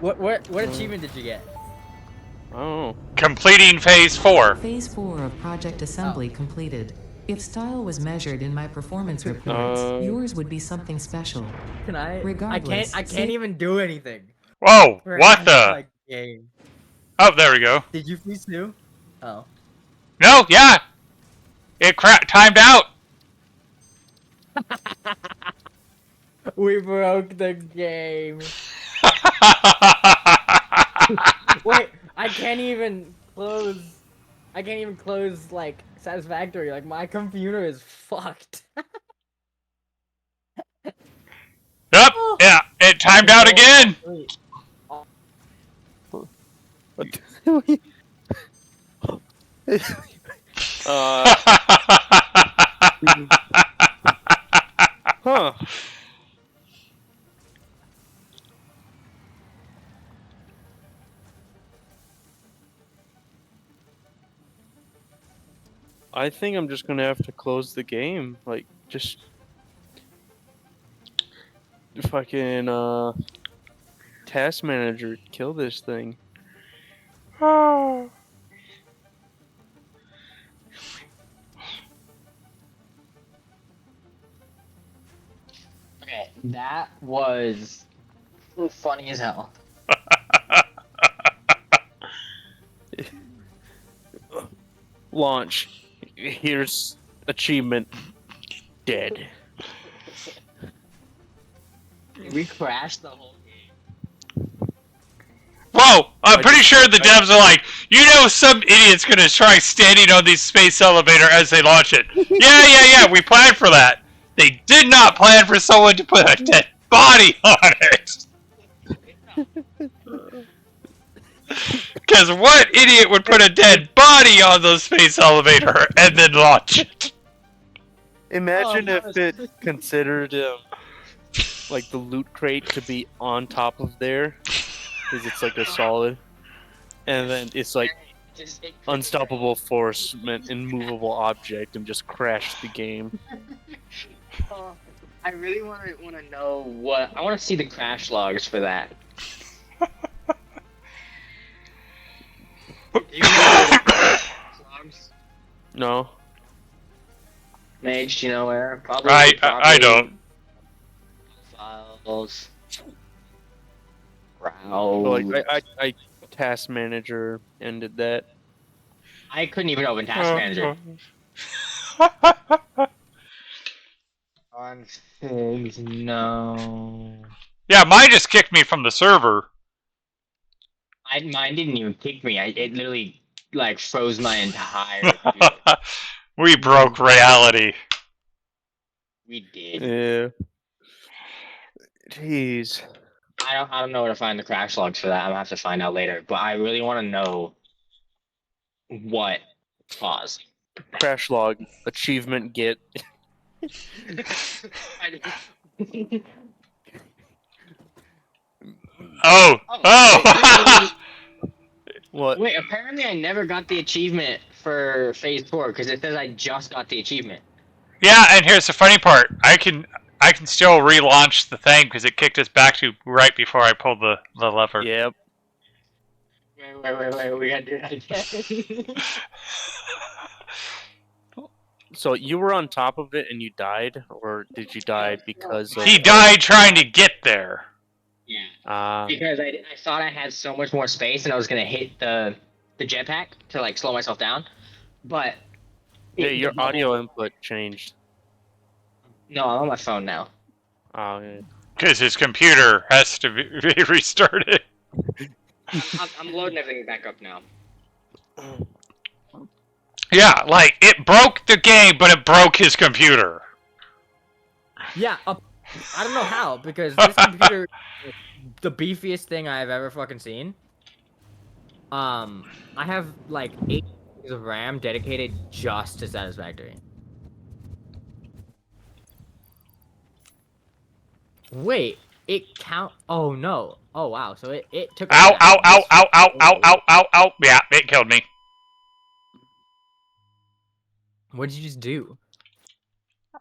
B: What achievement did you get?
C: Oh.
A: Completing phase 4.
E: Phase 4 of project assembly completed. If style was measured in my performance reports, yours would be something special.
B: Can I?
E: Regardless,
B: I can't even do anything.
A: Whoa,
B: We're
A: what
B: at,
A: the?
B: like, game.
A: Oh, there we go.
B: Did you freeze too? Oh.
A: No, yeah. It timed out.
B: We broke the game. Wait, I can't even close. I can't even close like Satisfactory. Like my computer is fucked.
A: Yep, yeah, it timed out again.
C: What? Huh. I think I'm just gonna have to close the game. Like, just fucking task manager, kill this thing.
B: Okay, that was funny as hell.
C: Launch. Here's Achievement dead.
F: We crashed the whole game.
A: Whoa! I'm
C: I
A: pretty
C: just-
A: sure the devs are like, you know, some idiot's gonna try standing on the space elevator as they launch it. Yeah, we planned for that. They did not plan for someone to put a dead body on it. Because what idiot would put a dead body on the space elevator and then launch it?
C: Imagine
F: Oh,
C: if it considered like the loot crate to be on top of there, because it's like a solid, and then it's like unstoppable force, meant immovable object, and just crash the game.
F: Oh, I really want to know what I want to see the crash logs for that. Do you know the crash logs?
C: No,
F: Mage, do you know where? Probably.
A: I don't.
F: Files.
C: but
F: Browse.
C: like I task manager ended that.
F: I couldn't even open Task Manager. On Figs, no.
A: Yeah, mine just kicked me from the server.
F: Mine didn't even kick me. It literally like froze my entire computer.
A: We broke reality.
F: We did.
C: Yeah. Jeez.
F: I don't know where to find the crash logs for that. I'm gonna have to find out later. But I really want to know what caused.
C: Crash log achievement get.
A: Oh!
C: What?
F: Wait, apparently I never got the achievement for Phase 4 because it says I just got the achievement.
A: Yeah, and here's the funny part. I can still relaunch the thing because it kicked us back to right before I pulled the lever.
C: Yep.
F: Wait, we gotta do that again.
C: So you were on top of it and you died, or did you die because of?
A: He died trying to get there.
F: Yeah. Because I thought I had so much more space and I was gonna hit the jetpack to like slow myself down, but
C: Yeah, your audio input changed.
F: No, I'm on my phone now.
C: Oh, yeah.
A: Because his computer has to be restarted.
F: I'm loading everything back up now.
A: Yeah, like, it broke the game, but it broke his computer.
B: Yeah, I don't know how, because this computer is the beefiest thing I've ever fucking seen. I have like 8 gigs of RAM dedicated just to Satisfactory. Wait, it count? Oh no! Oh wow! So it took.
A: Ow, ow, ow, ow, ow, ow, ow, ow, ow. Yeah, it killed me.
B: What did you just do?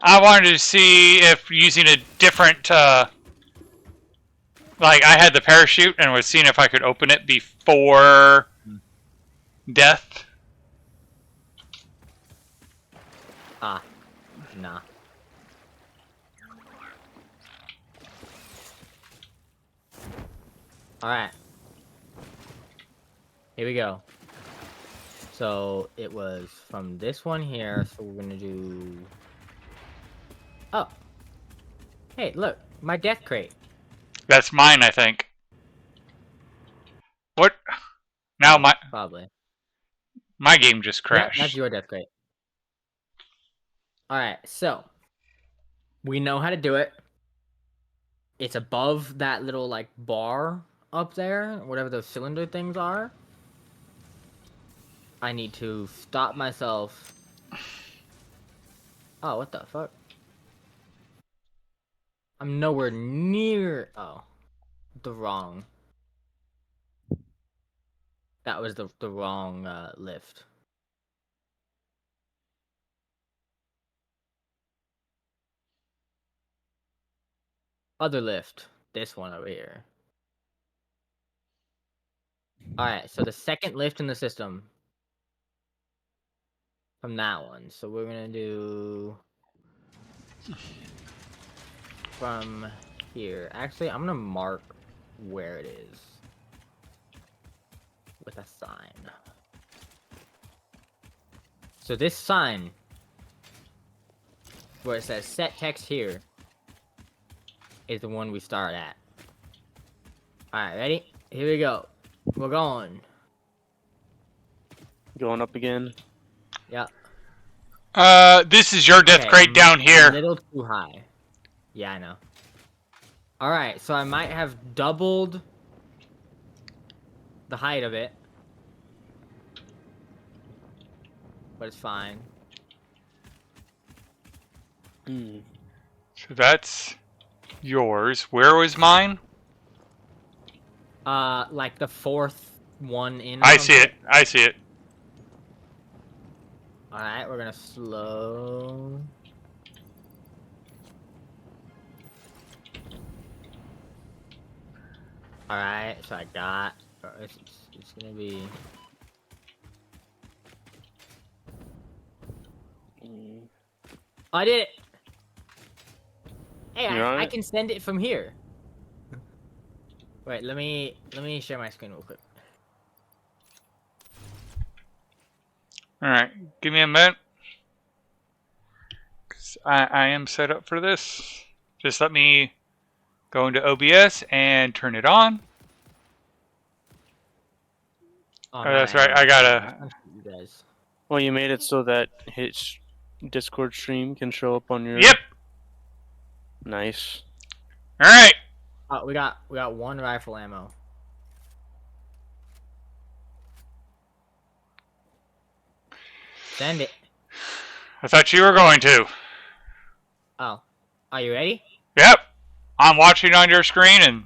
A: I wanted to see if using a different, like, I had the parachute and was seeing if I could open it before death.
B: Ah, nah. Alright. Here we go. So, it was from this one here, so we're gonna do... Oh. Hey, look, my death crate.
A: That's mine, I think. What? Now
B: Probably.
A: my game just
B: Yeah,
A: crashed.
B: that's your death crate. Alright, so. We know how to do it. It's above that little, like, bar up there, whatever those cylinder things are. I need to stop myself. Oh, what the fuck? I'm nowhere near... Oh. The wrong... That was the wrong, lift. Other lift. This one over here. Alright, so the second lift in the system. From that one. So we're gonna do... From here. Actually, I'm gonna mark where it is. With a sign. So this sign where it says set text here is the one we start at. Alright, ready? Here we go. We're going.
C: Going up again.
B: Yep.
A: This is your death
B: Okay,
A: crate down
B: A
A: here.
B: little too high. Yeah, I know. Alright, so I might have doubled the height of it. But it's fine.
C: Hmm.
A: So that's yours. Where was mine?
B: Like the fourth one in. Or
A: I
B: something.
A: see it. I see it.
B: Alright, we're gonna slow. Alright, so I got. It's gonna be. I did it! Hey,
C: You're on
B: I
C: it?
B: can send it from here. Wait, let me share my screen real quick.
A: Alright, give me a minute. 'Cause I am set up for this. Just let me go into OBS and turn it on. Oh, that's right. I gotta.
B: You guys.
C: Well, you made it so that his Discord stream can show up on your.
A: Yep.
C: Nice.
A: Alright.
B: Oh, we got one rifle ammo. Send it.
A: I thought you were going to.
B: Oh, are you ready?
A: Yep. I'm watching on your screen and.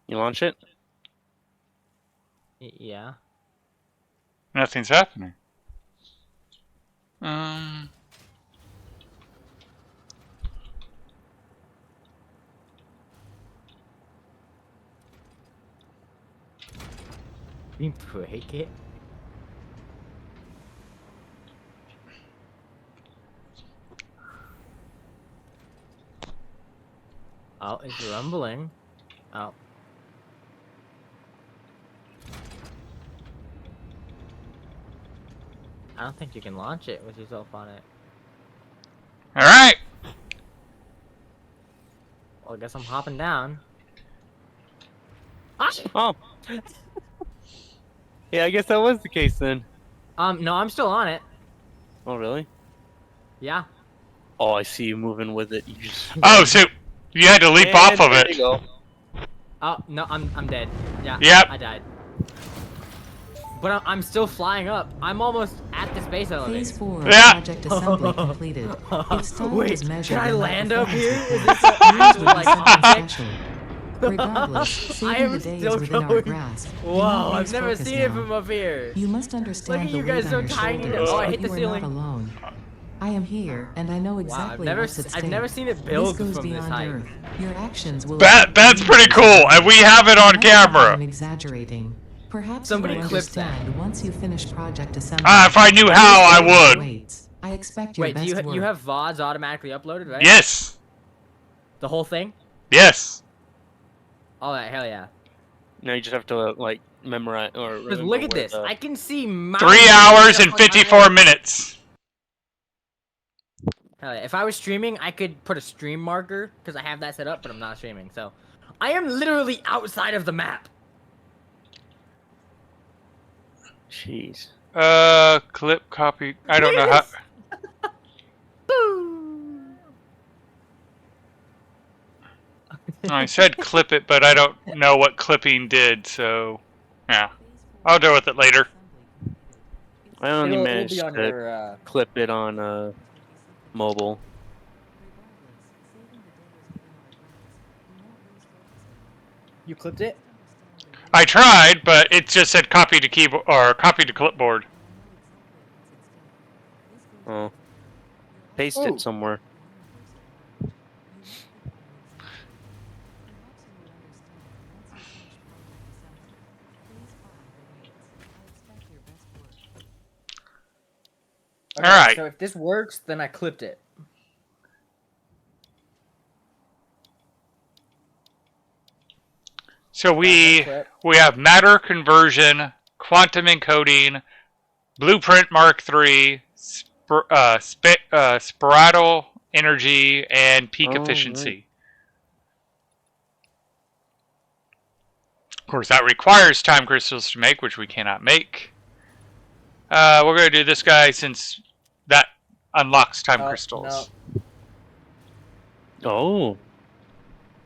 C: You launch it?
B: Yeah.
A: Nothing's happening.
B: You break it? Oh, it's rumbling. Oh. I don't think you can launch it with yourself on it.
A: Alright.
B: Well, I guess I'm hopping down. Ah!
C: Oh. Yeah, I guess that was the case then.
B: No, I'm still on it.
C: Oh, really?
B: Yeah.
C: Oh, I see you moving with it. You just...
A: Oh, so you had to leap off of
C: there
A: it.
C: you go.
B: Oh, no, I'm dead. Yeah.
A: Yep.
B: I died. But I'm still flying up. I'm almost at the space elevator.
E: Phase 4 of
A: Yeah.
E: project assembly completed. If style
B: Wait,
E: is measured
B: can I
E: in
B: land up
E: performance
B: here? Is
E: reports,
B: this a
E: yours will be
B: like
E: something
B: object?
E: special. Regardless,
B: I
E: saving
B: am
E: the days
B: still
E: within our
B: going.
E: grasp. Do
B: Whoa,
E: not
B: I've
E: lose
B: never
E: focus
B: seen it
E: now.
B: from up here.
E: You must understand
B: Look at
E: the
B: you guys,
E: weight
B: so
E: on your
B: tiny.
E: shoulders,
A: Oh,
B: I
E: but
B: hit the
E: you are
B: ceiling.
E: not alone. I am here, and I know exactly what's at stake.
B: I've never seen it
E: This
B: build
E: goes
B: from this
E: beyond
B: height.
E: Earth. Your actions will
A: That's
E: affect the
A: pretty
E: universe
A: cool,
E: around
A: and we
E: you.
A: have it on
E: You might think I
A: camera.
E: am exaggerating. Perhaps
B: Somebody
E: you will
B: clip that.
E: understand once you finish project assembly.
A: If I knew how, I would.
E: Waits. I expect your
B: Wait, do
E: best work.
B: you have VODs automatically uploaded, right?
A: Yes.
B: The whole thing?
A: Yes.
B: All that, hell yeah.
C: Now you just have to, like, memorize or
B: Because
C: remember
B: look at
C: where
B: this.
C: the-
B: I can see mountains.
A: 3 hours and 54 minutes.
B: Hell yeah. If I was streaming, I could put a stream marker because I have that set up, but I'm not streaming. So, I am literally outside of the map.
C: Jeez.
A: Clip copy. I don't know how.
B: Boom.
A: I said clip it, but I don't know what clipping did, so yeah. I'll deal with it later.
C: I only
B: It'll
C: managed
B: be on
C: to
B: your,
C: clip it on mobile.
B: You clipped it?
A: I tried, but it just said copy to keyboard or copy to clipboard.
C: Oh. Paste
B: Ooh.
C: it somewhere.
B: Okay,
A: Alright.
B: so if this works, then I clipped it.
A: So we
B: Clip.
A: have matter conversion, quantum encoding, blueprint Mark III, spiral energy, and peak
C: Oh,
A: efficiency. Of course, that requires time crystals to make, which we cannot make. We're going to do this guy since that unlocks time
B: Oh,
A: crystals.
C: Oh.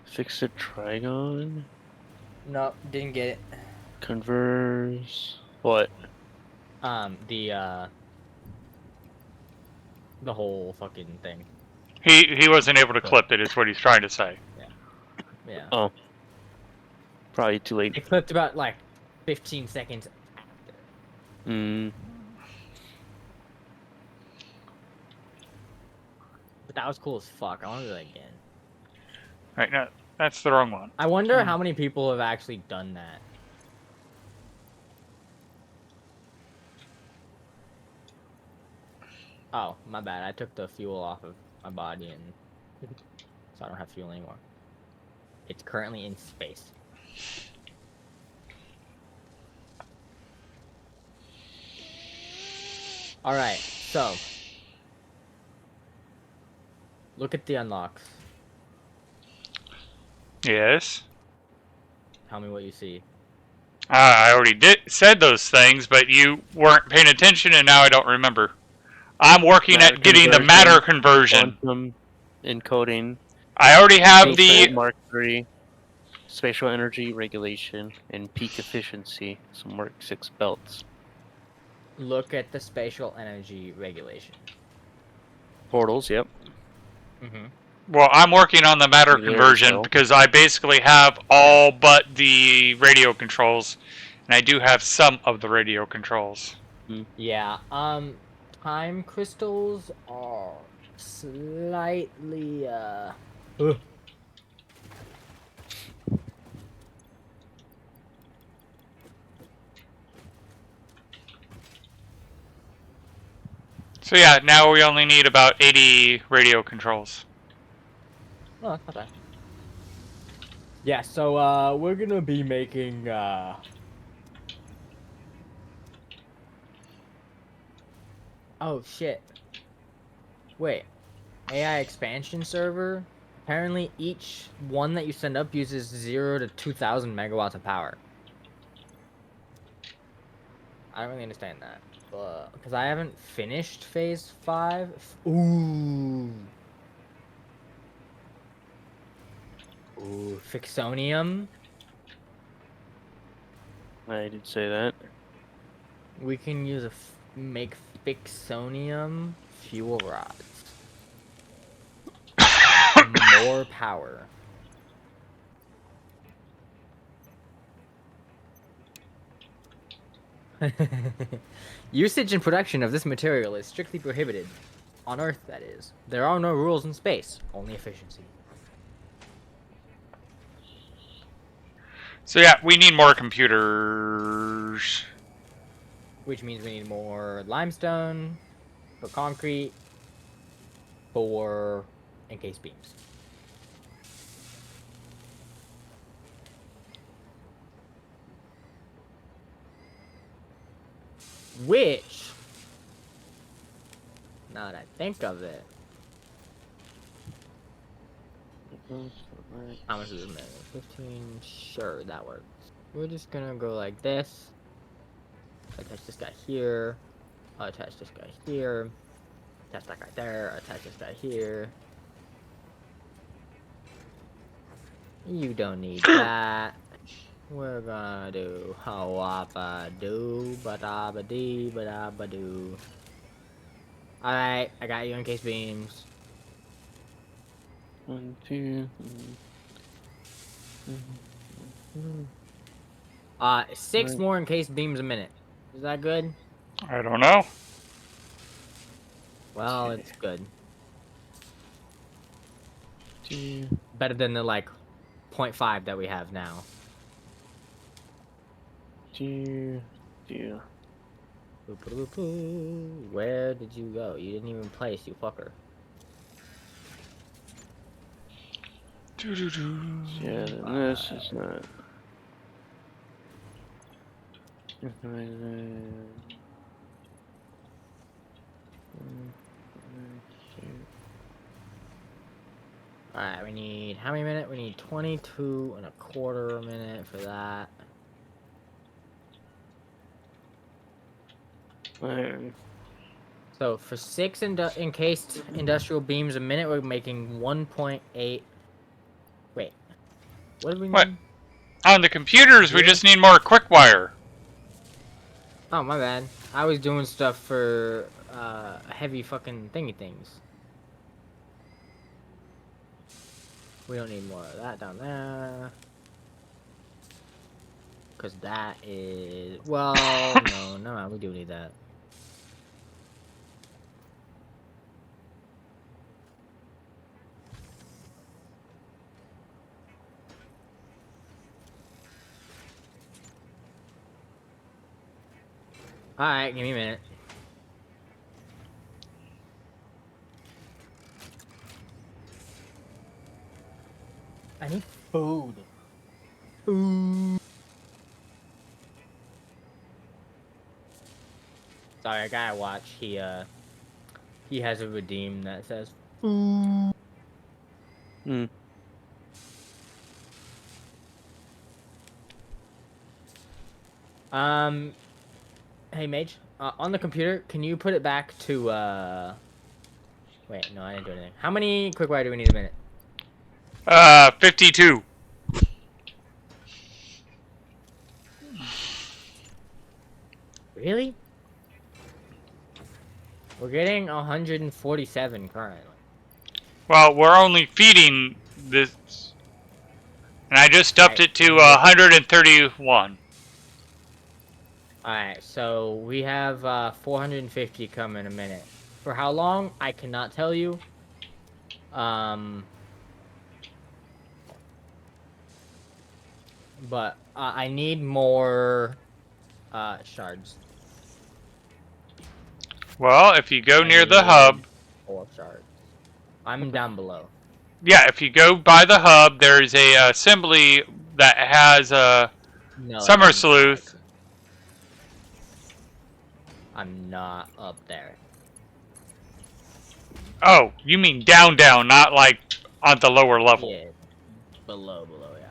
C: Fix it trigon.
B: No, didn't get it.
C: Converse. What?
B: The whole fucking thing.
A: He wasn't able to clip it, is what he's trying to say.
B: Yeah.
C: Oh. Probably too late.
B: It clipped about like 15 seconds after.
C: Hmm.
B: But that was cool as fuck. I want to do that again.
A: Right, no, that's the wrong one.
B: I wonder how many people have actually done that. Oh, my bad. I took the fuel off of my body and so I don't have fuel anymore. It's currently in space. Alright, so look at the unlocks.
A: Yes.
B: Tell me what you see.
A: I already said those things, but you weren't paying attention, and now I don't remember. I'm working
C: Matter
A: at getting the
C: conversion,
A: matter conversion.
C: Quantum encoding.
A: I already have
C: Blueprint
A: the...
C: Mark III. Spatial energy regulation and peak efficiency. Some Mark 6 belts.
B: Look at the spatial energy regulation.
C: Portals. Yep.
B: Mm-hmm.
A: Well, I'm working on the matter
C: There we
A: conversion
C: go.
A: because I basically have all but the radio controls, and I do have some of the radio controls.
B: Yeah, time crystals are slightly,
A: So yeah, now we only need about 80 radio controls.
B: Oh, that's not bad. Yeah, so, we're gonna be making, oh, shit. Wait. AI expansion server? Apparently each one that you send up uses 0 to 2,000 megawatts of power. I don't really understand that. Because I haven't finished phase 5. Ooh. Ooh, Fixonium.
C: I did say that.
B: We can use make Fixonium fuel rods. More power. Usage and production of this material is strictly prohibited. On Earth, that is. There are no rules in space, only efficiency.
A: So yeah, we need more computers.
B: Which means we need more limestone, for concrete, for encased beams. Which, now that I think of it, how much is it? 15? Sure, that works. We're just gonna go like this. Attach this guy here. Attach this guy here. Attach that guy there. Attach this guy here. You don't need that. We're gonna do hawapa do ba da ba dee ba da ba do. Alright, I got you encased beams.
C: 1, 2.
B: 6
C: Right.
B: more encased beams a minute. Is that good?
A: I don't know.
B: Well,
C: Okay.
B: it's good.
C: 2.
B: Better than the like 0.5 that we have now.
C: 2. 2.
B: Where did you go? You didn't even place, you fucker.
C: Yeah, then this is not.
B: Alright, we need how many minutes? We need 22 and a quarter a minute for that. So for 6 encased industrial beams a minute, we're making 1.8. Wait, what do we need?
A: What? On the computers, we
B: Yeah.
A: just need more quick wire.
B: Oh, my bad. I was doing stuff for heavy fucking thingy things. We don't need more of that down there. Because that is... Well, no, we do need that. Alright, give me a minute. I need food. Food. Sorry, I gotta watch. He has a redeem that says food. Hey Mage, on the computer, can you put it back to wait, no, I didn't do anything. How many quick wire do we need a minute?
A: 52.
B: Really? We're getting 147 currently.
A: Well, we're only feeding this, and I just upped
B: Right.
A: it to 131.
B: Alright, so we have 450 coming a minute. For how long? I cannot tell you. But I need more shards.
A: Well, if you go near the hub,
B: 4 shards. I'm down below.
A: yeah, if you go by the hub, there's a assembly that has a summer sleuth.
B: I'm not up there.
A: Oh, you mean down, not like on the lower level.
B: Yeah, below, yeah.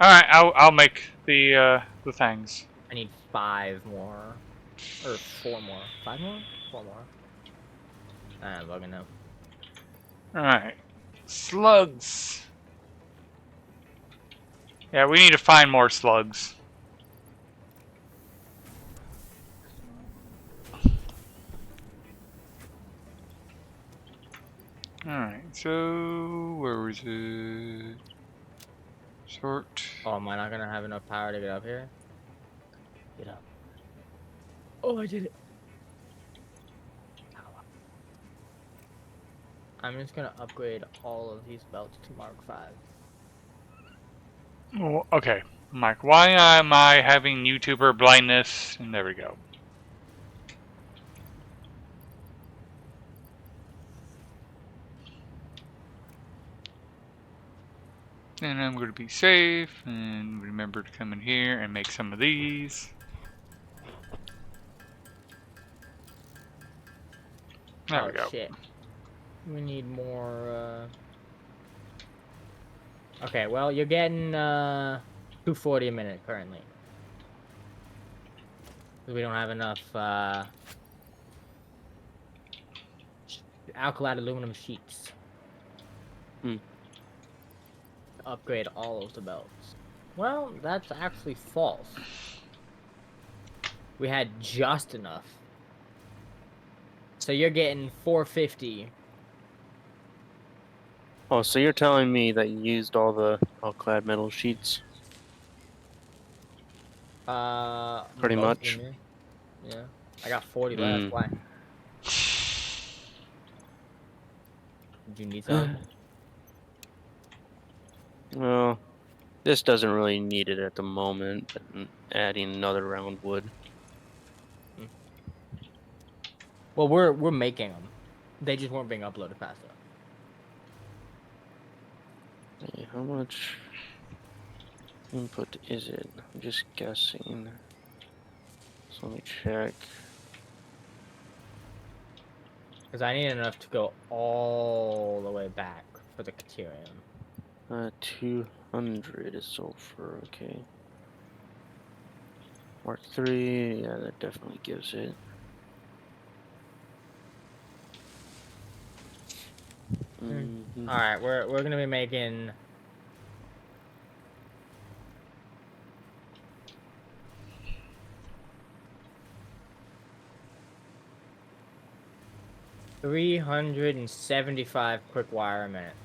A: All right, I'll make the things.
B: I need 5 more, or 4 more. 5 more? 4 more. I don't fucking know.
A: All right, slugs. Yeah, we need to find more slugs. Alright, so where was it? Sort.
B: Oh, am I not gonna have enough power to get up here? Get up. Oh, I did it. I'm just gonna upgrade all of these belts to Mark 5.
A: Oh, okay, Mike, why am I having YouTuber blindness? And there we go. And I'm going to be safe and remember to come in here and make some of these. There we go.
B: Shit. We need more, Okay, well, you're getting, 240 a minute currently. We don't have enough, alkali aluminum sheets. Upgrade all of the belts. Well, that's actually false. We had just enough. So you're getting 450.
C: Oh, so you're telling me that you used all the all-clad metal sheets? Pretty much.
B: Yeah. I got 40 left. Why? Did you need some?
C: Well, this doesn't really need it at the moment, but adding another round would.
B: Well, we're making them. They just weren't being uploaded fast enough.
C: Hey, how much input is it? I'm just guessing. So let me check.
B: Because I need enough to go all the way back for the Caterium.
C: 200 is sulfur, okay. Mark 3, yeah, that definitely gives it. Mhm.
B: All right, we're gonna be making. $375 quick wire a minute.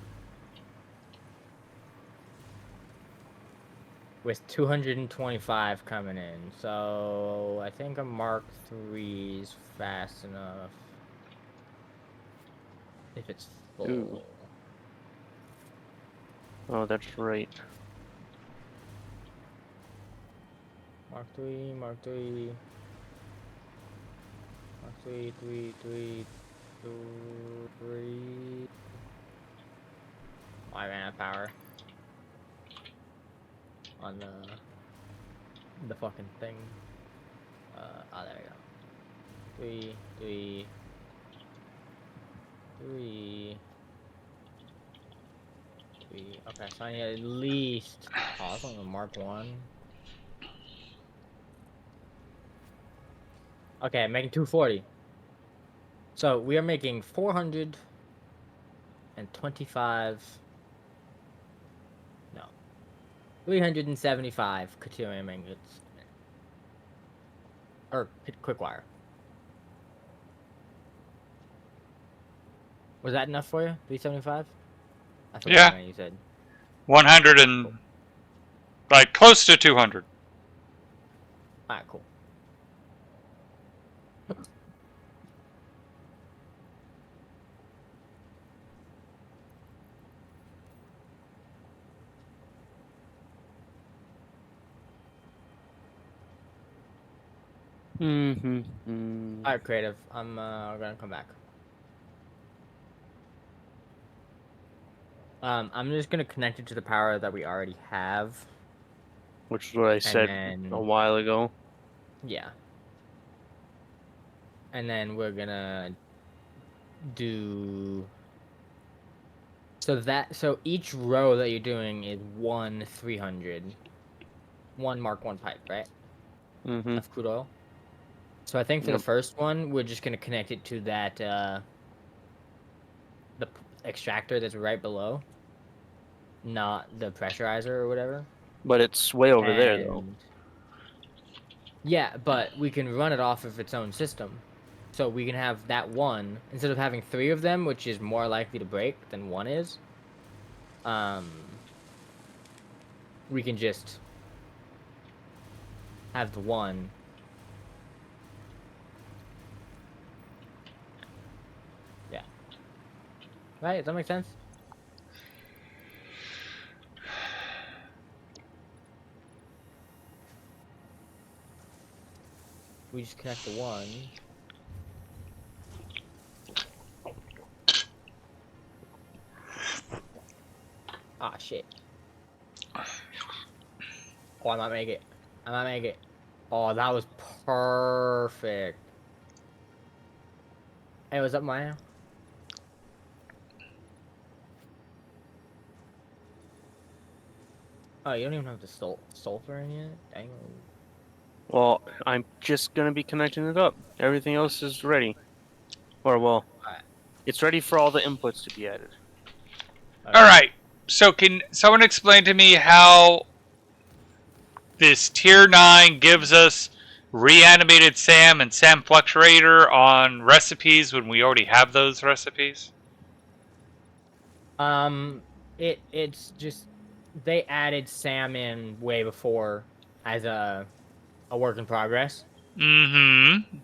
B: With 225 coming in. So I think a Mark 3 is fast enough. If it's full.
C: Ooh. Oh, that's right.
B: Mark 3, Mark 3. Mark 3, 3, 3, 2, 3. I ran out of power. On the fucking thing. Oh, there we go. 3, 3, 3, 3. Okay, so I need at least. Oh, that's only Mark 1. Okay, I'm making 240. So we are making 425. No. 375 Caterium ingots. Or quick wire. Was that enough for you? 375? That's what
A: Yeah.
B: you said.
A: 100 and like close to 200.
B: Alright, cool. Alright, creative. I'm gonna come back. I'm just gonna connect it to the power that we already have.
C: Which is what I said
B: then,
C: a while ago.
B: Yeah. And then we're gonna do. So each row that you're doing is 300. One Mark 1 pipe, right?
C: Mm-hmm.
B: Of crude oil. So I think for the
C: Yep.
B: first one, we're just gonna connect it to that the extractor that's right below, not the pressurizer or whatever.
C: But it's way over there, though.
B: And yeah, but we can run it off of its own system. So we can have that one instead of having 3 of them, which is more likely to break than one is. We can just have the one. Yeah. Right? Does that make sense? We just connect the one. Ah, shit. Oh, I might make it. I might make it. Oh, that was perfect. Hey, what's up, Maya? Oh, you don't even have the sulfur in yet? Dang.
C: Well, I'm just gonna be connecting it up. Everything else is ready. Or, well,
B: Alright.
C: it's ready for all the inputs to be added.
A: All right. So can someone explain to me how this tier 9 gives us reanimated SAM and SAM fluctuator on recipes when we already have those recipes?
B: It's just they added Sam in way before as a work in progress.
A: Mm-hmm.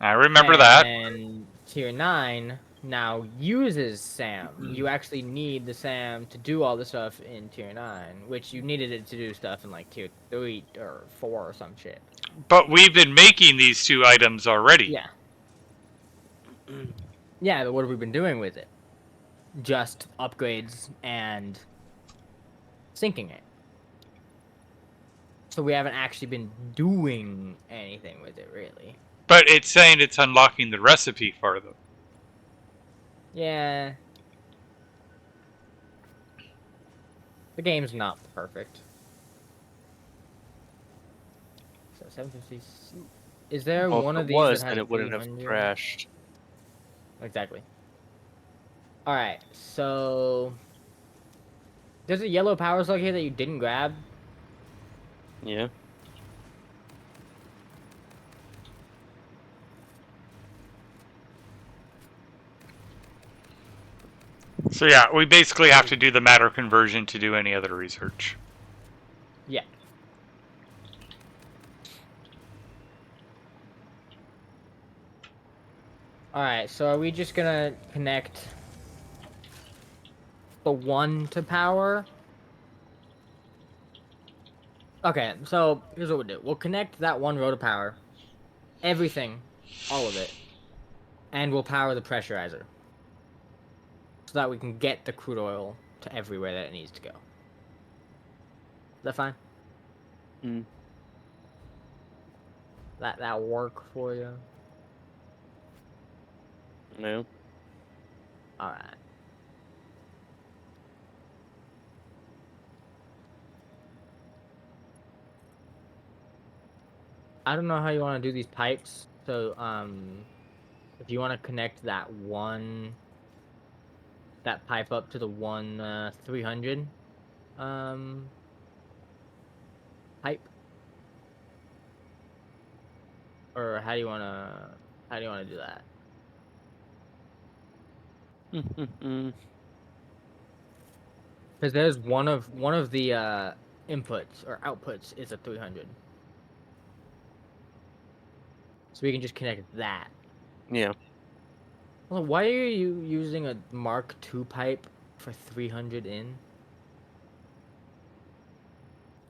A: I remember that.
B: And tier 9 now uses Sam. You actually need the Sam to do all the stuff in tier 9, which you needed it to do stuff in like tier 3 or 4 or some shit.
A: But we've been making these 2 items already.
B: Yeah. Yeah, but what have we been doing with it? Just upgrades and sinking it. So we haven't actually been doing anything with it, really.
A: But it's saying it's unlocking the recipe for them.
B: Yeah. The game's not perfect. So 750. Is there
C: Well, if
B: one
C: it
B: of these that
C: was, then
B: has
C: it wouldn't have
B: 300?
C: crashed.
B: Exactly. Alright, so... There's a yellow power slug here that you didn't grab.
C: Yeah.
A: So yeah, we basically have to do the matter conversion to do any other research.
B: Yeah. Alright, so are we just gonna connect the one to power? Okay, so here's what we'll do. We'll connect that one row to power. Everything. All of it. And we'll power the pressurizer. So that we can get the crude oil to everywhere that it needs to go. Is that fine?
C: Mm.
B: That work for you?
C: No.
B: Alright. I don't know how you want to do these pipes. So, if you want to connect that pipe up to the 300, pipe, or how do you want to do that? Because there's one of the inputs or outputs is a 300, so we can just connect that.
C: Yeah.
B: Well, why are you using a Mark II pipe for 300 in?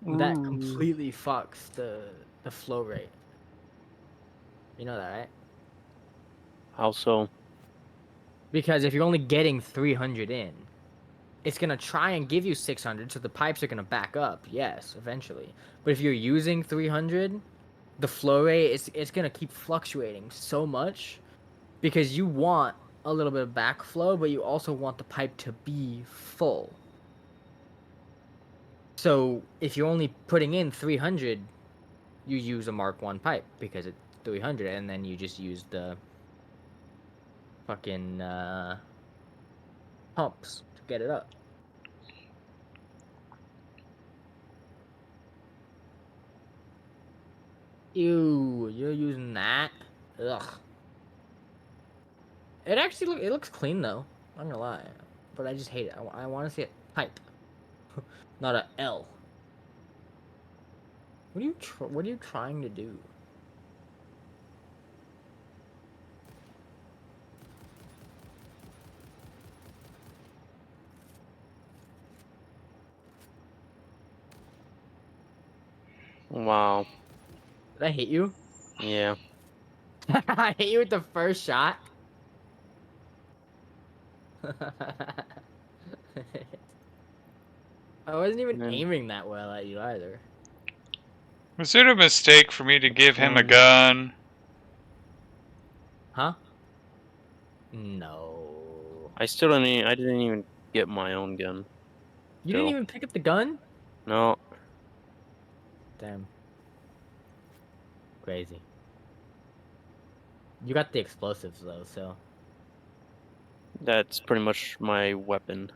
B: That completely fucks the flow rate. You know that, right?
C: How so?
B: Because if you're only getting 300 in, it's gonna try and give you 600, so the pipes are gonna back up. Yes, eventually. But if you're using 300, the flow rate it's gonna keep fluctuating so much because you want a little bit of backflow, but you also want the pipe to be full. So if you're only putting in 300, you use a Mark 1 pipe because it's 300, and then you just use the fucking pumps to get it up. Ew, you're using that? Ugh. It actually it looks clean though. I'm not gonna lie, but I just hate it. I want to see a pipe, not a L. What are you trying to do?
C: Wow.
B: Did I hit you?
C: Yeah.
B: I hit you with the first shot. I wasn't even
C: And
B: aiming that well at you either.
A: Was it a mistake for me to give him a
C: one.
A: gun?
B: Huh? No.
C: I didn't even get my own gun.
B: You didn't
C: Still.
B: even pick up the gun?
C: No.
B: Damn. Crazy. You got the explosives though, so.
C: That's pretty much my weapon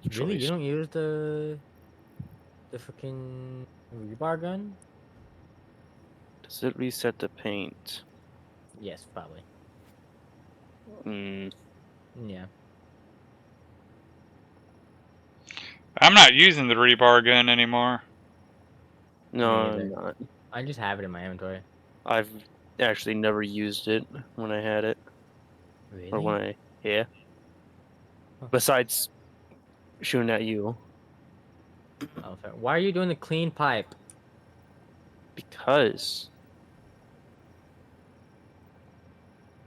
C: of
B: Really? You
C: choice.
B: don't use the fucking rebar gun?
C: Does it reset the paint?
B: Yes, probably.
C: Mm,
B: Yeah.
A: I'm not using the rebar gun anymore.
B: Me
C: no,
B: neither.
C: I'm not.
B: I just have it in my inventory.
C: I've actually never used it when I had it. Or
B: Really?
C: when yeah.
B: Huh.
C: Besides shooting at you.
B: Oh, fair. Why are you doing the clean pipe?
C: Because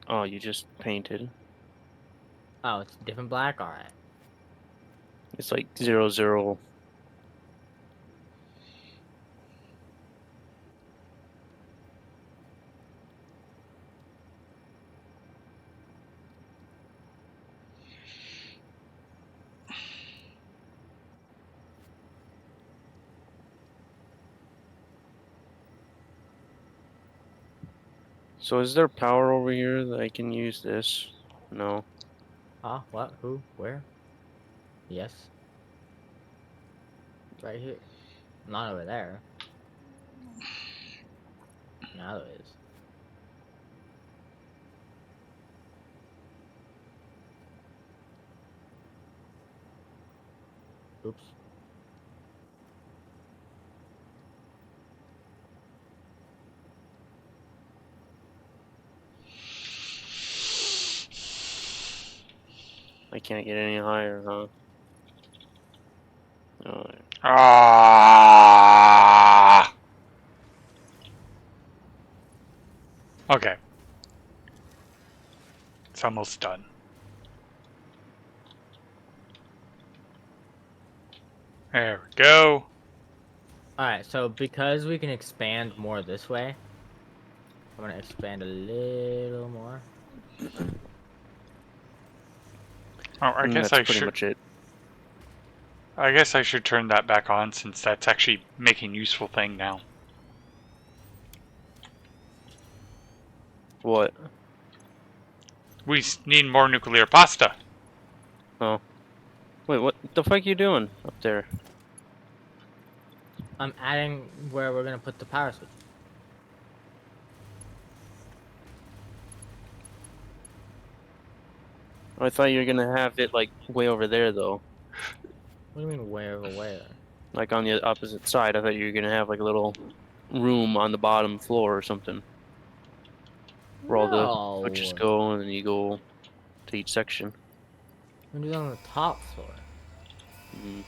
C: Oh, you just painted.
B: Oh, it's different black? Alright.
C: It's like 00. So is there power over here that I can use this? No.
B: Huh? What? Who? Where? Yes. Right here. Not over there. Now there is. Oops.
C: I can't get any higher, huh? Alright.
A: Ah. Okay. It's almost done. There we go.
B: Alright, so because we can expand more this way, I'm gonna expand a little more.
A: Oh, I guess
C: That's
A: I
C: pretty
A: should.
C: much it.
A: I guess I should turn that back on since that's actually making useful thing now.
C: What?
A: We need more nuclear pasta.
C: Oh. Wait, what the fuck you doing up there?
B: I'm adding where we're gonna put the power switch.
C: I thought you were gonna have it like way over there though.
B: What do you mean where over where?
C: Like on the opposite side. I thought you were gonna have like a little room on the bottom floor or something. Where all the switches
B: No.
C: go and then you go to each section.
B: I'm gonna do that on the top floor.
C: Mm.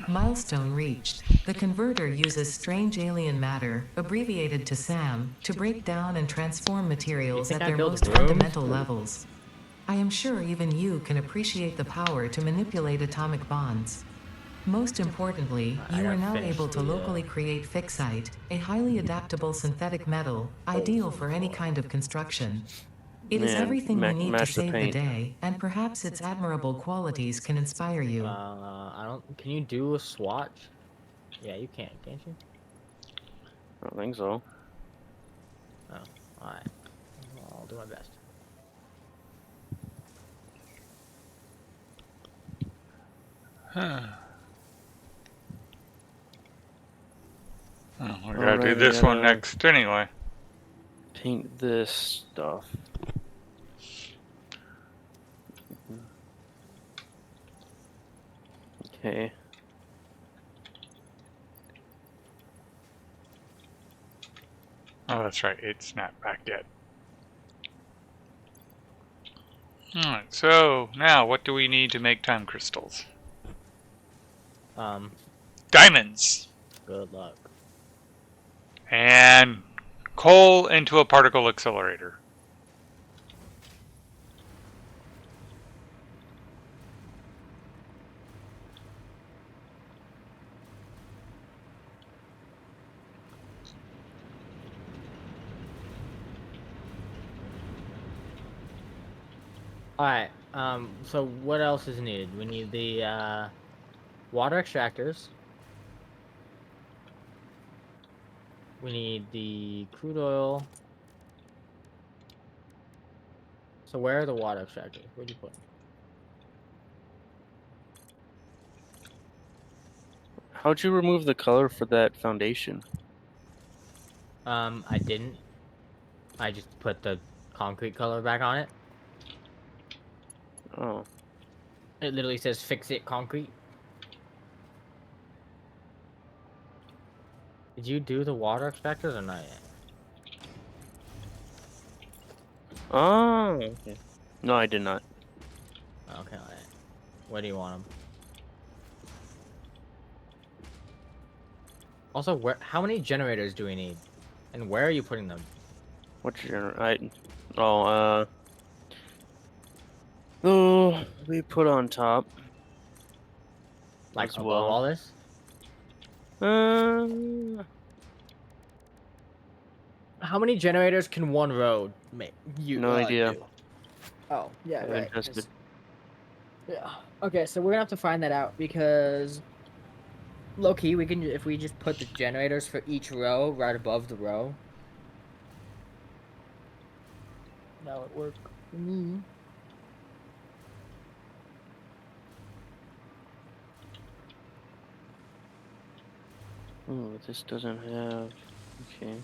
E: Milestone reached. The converter uses strange alien matter, abbreviated to SAM, to break down and transform materials
B: think
E: at
B: I
E: their
B: built
E: most
B: rooms?
E: fundamental levels. I am sure even you can appreciate the power to manipulate atomic bonds. Most importantly,
B: I
E: you are
B: gotta
E: now
B: finish
E: able to
B: the,
E: locally create fixite, a highly adaptable synthetic metal, ideal for any kind of construction. It is
C: Man,
E: everything you need to
C: match the
E: save the
C: paint.
E: day, and perhaps its admirable qualities can inspire you.
B: I don't. Can you do a swatch? Yeah, you can, can't you?
C: I don't think so.
B: Oh, alright. I'll do my best.
A: Oh, we gotta do
C: Alright, I
A: this one
C: gotta
A: next anyway.
C: paint this stuff. Okay.
A: Oh, that's right. It's not back yet. Alright, so now what do we need to make time crystals? Diamonds!
B: Good luck.
A: And coal into a particle accelerator.
B: Alright, so what else is needed? We need the, water extractors. We need the crude oil. So where are the water extractors? Where'd you put them?
C: How'd you remove the color for that foundation?
B: I didn't. I just put the concrete color back on it.
C: Oh.
B: It literally says fix it concrete. Did you do the water extractors or not yet?
C: Oh, okay. No, I did not.
B: Okay, alright. Where do you want them? Also, how many generators do we need? And where are you putting them?
C: What's your oh oh we put on top
B: Like
C: as
B: above all
C: well.
B: this? How many generators can one road make?
C: No idea.
B: Do? Oh, yeah,
C: I
B: right.
C: haven't tested.
B: Yeah. Okay, so we're gonna have to find that out because low key, we can if we just put the generators for each row right above the row. That would work for me.
C: Oh, this doesn't have. Okay.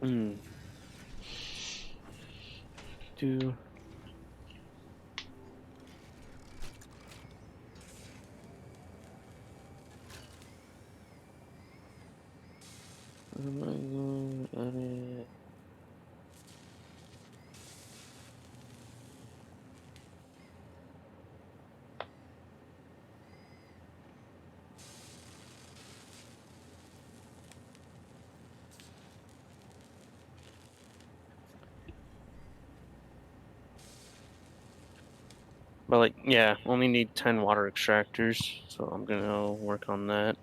C: Hmm. Do. What am I going to edit? But like, yeah, only need 10 water extractors, so I'm gonna work on that.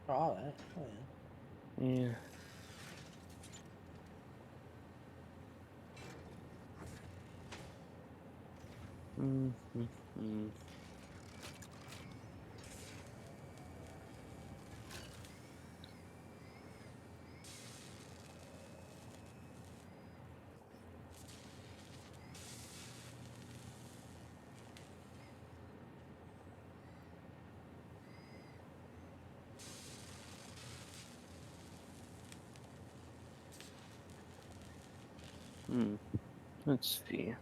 B: For all that. Oh yeah.
C: Yeah. Mm-hmm. Let's see.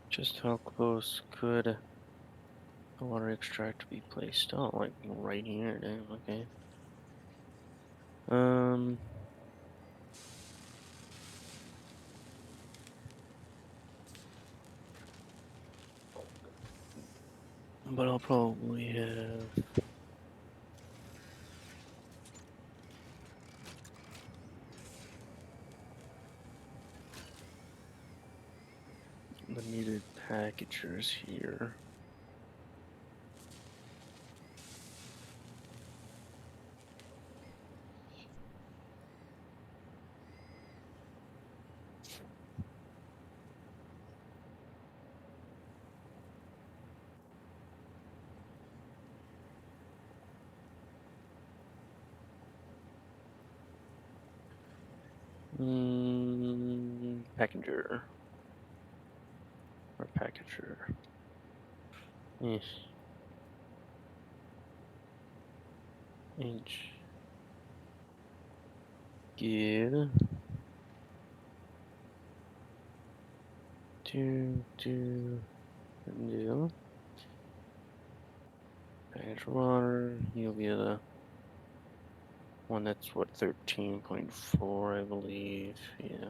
C: Just how close could a water extractor be placed? Oh, like right here. Damn, okay. Um. But I'll probably have. The needed packagers here. Packager. Or packager. Yes. Inch. Gear. Do. Package water. You'll be the one that's what 13.4, I believe. Yeah.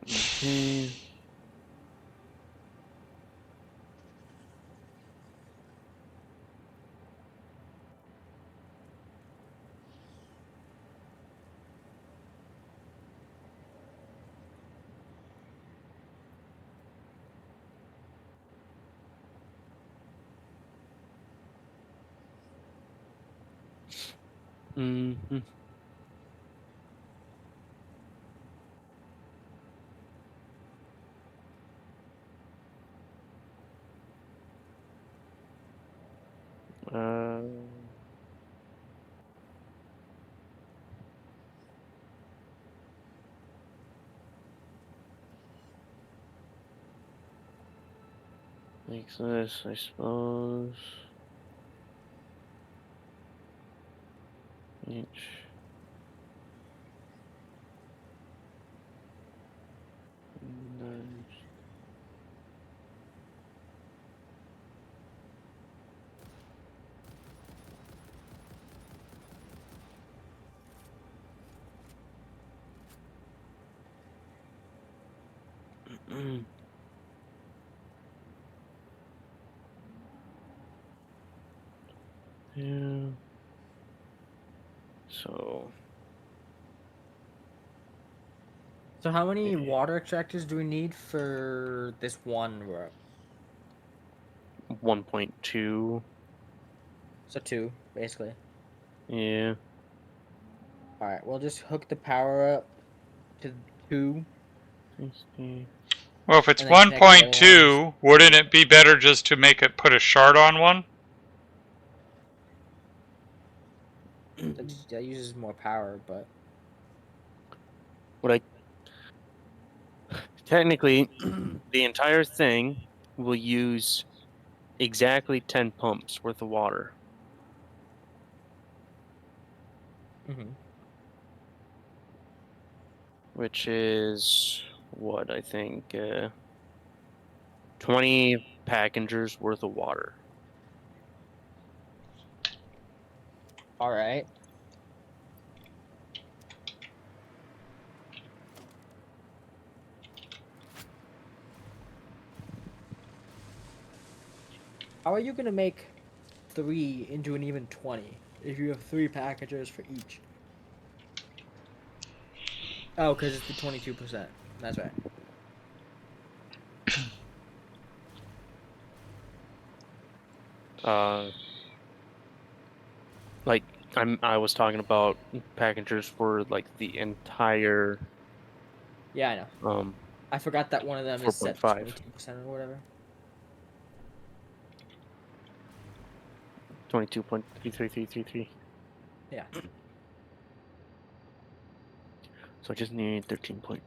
C: Okay. Mm-hmm. Uh, Makes this, I suppose. Each. Yeah. So
B: So how many water extractors do we need for this one row?
C: 1.2.
B: So 2, basically.
C: Yeah.
B: Alright, we'll just hook the power up to 2,
C: 60.
A: Well, if it's
B: and then connect the other ones.
A: 1.2, wouldn't it be better just to make it put a shard on one?
B: That uses more power, but...
C: What I technically the entire thing will use exactly 10 pumps worth of water.
B: Mm-hmm.
C: Which is what I think 20 packagers worth of water.
B: Alright. How are you gonna make 3 into an even 20 if you have 3 packagers for each? Oh, because it's the 22%. That's right.
C: Like I was talking about packagers for like the entire
B: Yeah, I know. I forgot that one of them is set
C: 4.5.
B: 22% or whatever.
C: 22.33333.
B: Yeah.
C: So I just need 13.4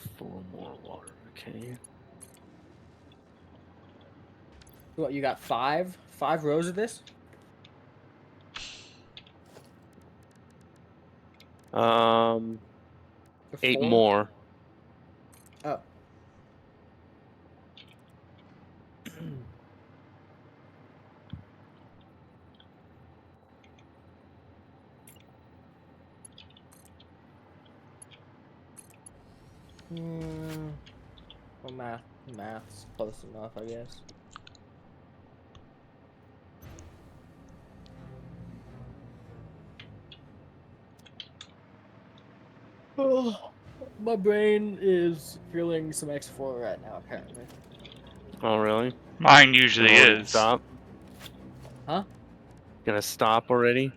C: more water. Okay.
B: What, you got 5? 5 rows of this?
C: Um,
B: Or
C: 8
B: 4?
C: more.
B: Oh. Well, math's close enough, I guess. Oh, my brain is feeling some X4 right now, apparently.
C: Oh, really?
A: Mine usually
C: Gonna
A: is.
C: stop?
B: Huh?
C: Gonna stop already?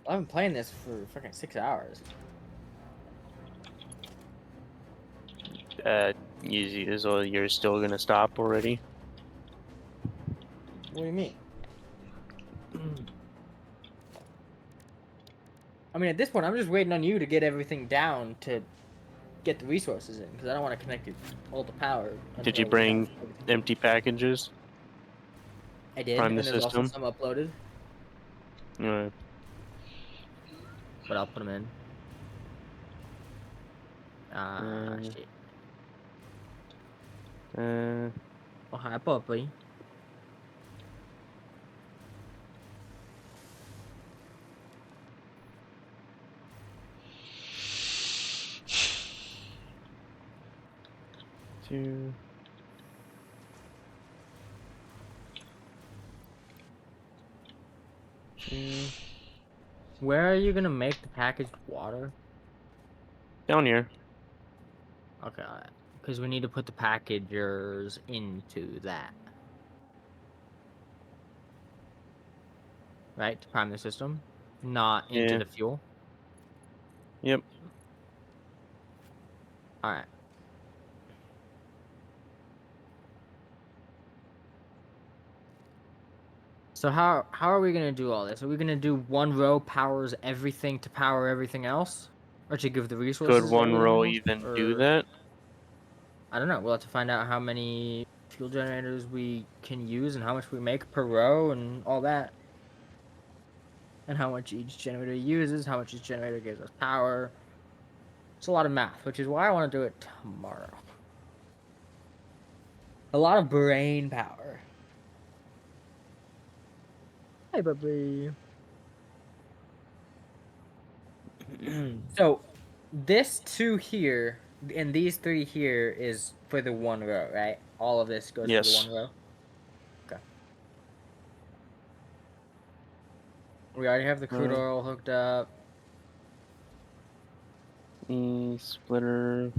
B: I've been playing this for fucking 6 hours.
C: Easy. So you're still gonna stop already?
B: What do you mean? I mean, at this point, I'm just waiting on you to get everything down to get the resources in, because I don't want to connect all the power
C: Did you
B: until we have
C: bring
B: everything.
C: empty packages?
B: I did,
C: Prime
B: and
C: the
B: there's also
C: system?
B: some uploaded,
C: Uh,
B: but I'll put them in.
C: uh,
B: Shit.
C: uh,
B: Oh, hi, puppy.
C: two. Two.
B: Where are you gonna make the packaged water?
C: Down here.
B: Okay, because we need to put the packagers into that. Right, to prime the system, not into
C: Yeah.
B: the fuel.
C: Yep.
B: All right. So how are we gonna do all this? Are we gonna do one row powers everything to power everything else, or to give the
C: Could
B: resources to
C: one
B: everything
C: row
B: else?
C: even do
B: Or
C: that?
B: I don't know. We'll have to find out how many fuel generators we can use and how much we make per row and all that. And how much each generator uses, how much each generator gives us power. It's a lot of math, which is why I want to do it tomorrow. A lot of brain power. Hey, baby. So, this 2 here and these 3 here is for the 1 row, right? All of this goes
C: Yes.
B: for the 1 row. Okay. We already have the crude oil hooked up.
C: Splitter.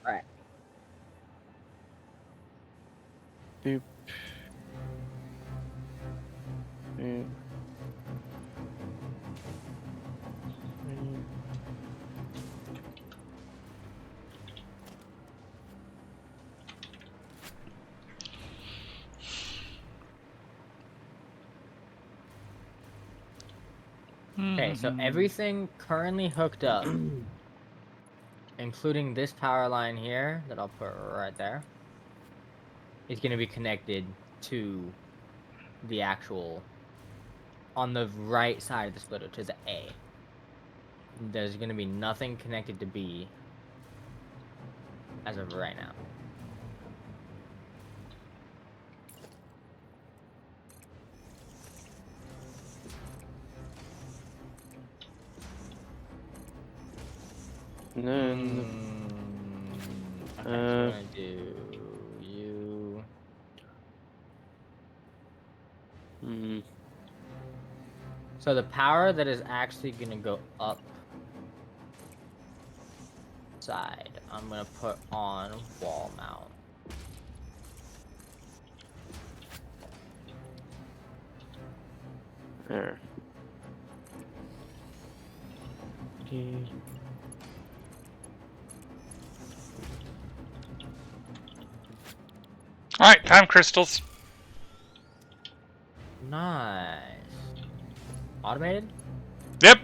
B: Alright.
C: Boop. Boop.
B: Okay, so everything currently hooked up, including this power line here that I'll put right there, is going to be connected to the actual, on the right side of the splitter, to the A. There's going to be nothing connected to B as of right now.
C: And then
B: Okay, so we're gonna do you. So the power that is actually gonna go up side, I'm gonna put on wall mount.
C: there. Okay.
A: Alright, time crystals.
B: Nice. Automated?
A: Yep.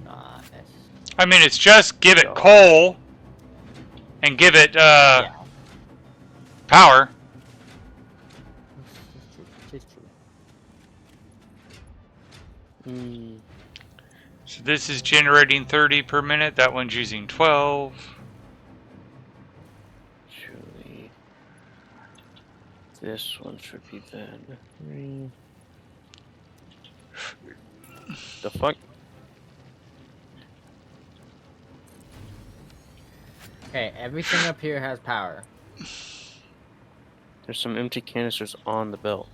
B: Nice.
A: I mean, it's just give it coal and give it
B: Yeah.
A: power.
B: It's true.
A: So this is generating 30 per minute. That one's using 12.
C: Surely this one should be then. 3. The fuck?
B: Okay, everything up here has power.
C: There's some empty canisters on the belt.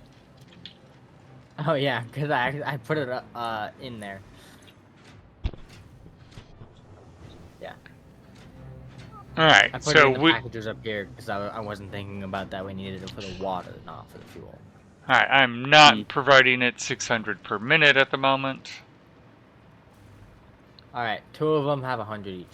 B: Oh yeah, because I put it in there. Yeah.
A: Alright,
B: I put
A: so
B: it in the packages up here because I wasn't thinking about that. We needed it for the water, not for the fuel.
A: Alright, I'm not providing it 600 per minute at the moment.
B: Alright, 2 of them have 100 each.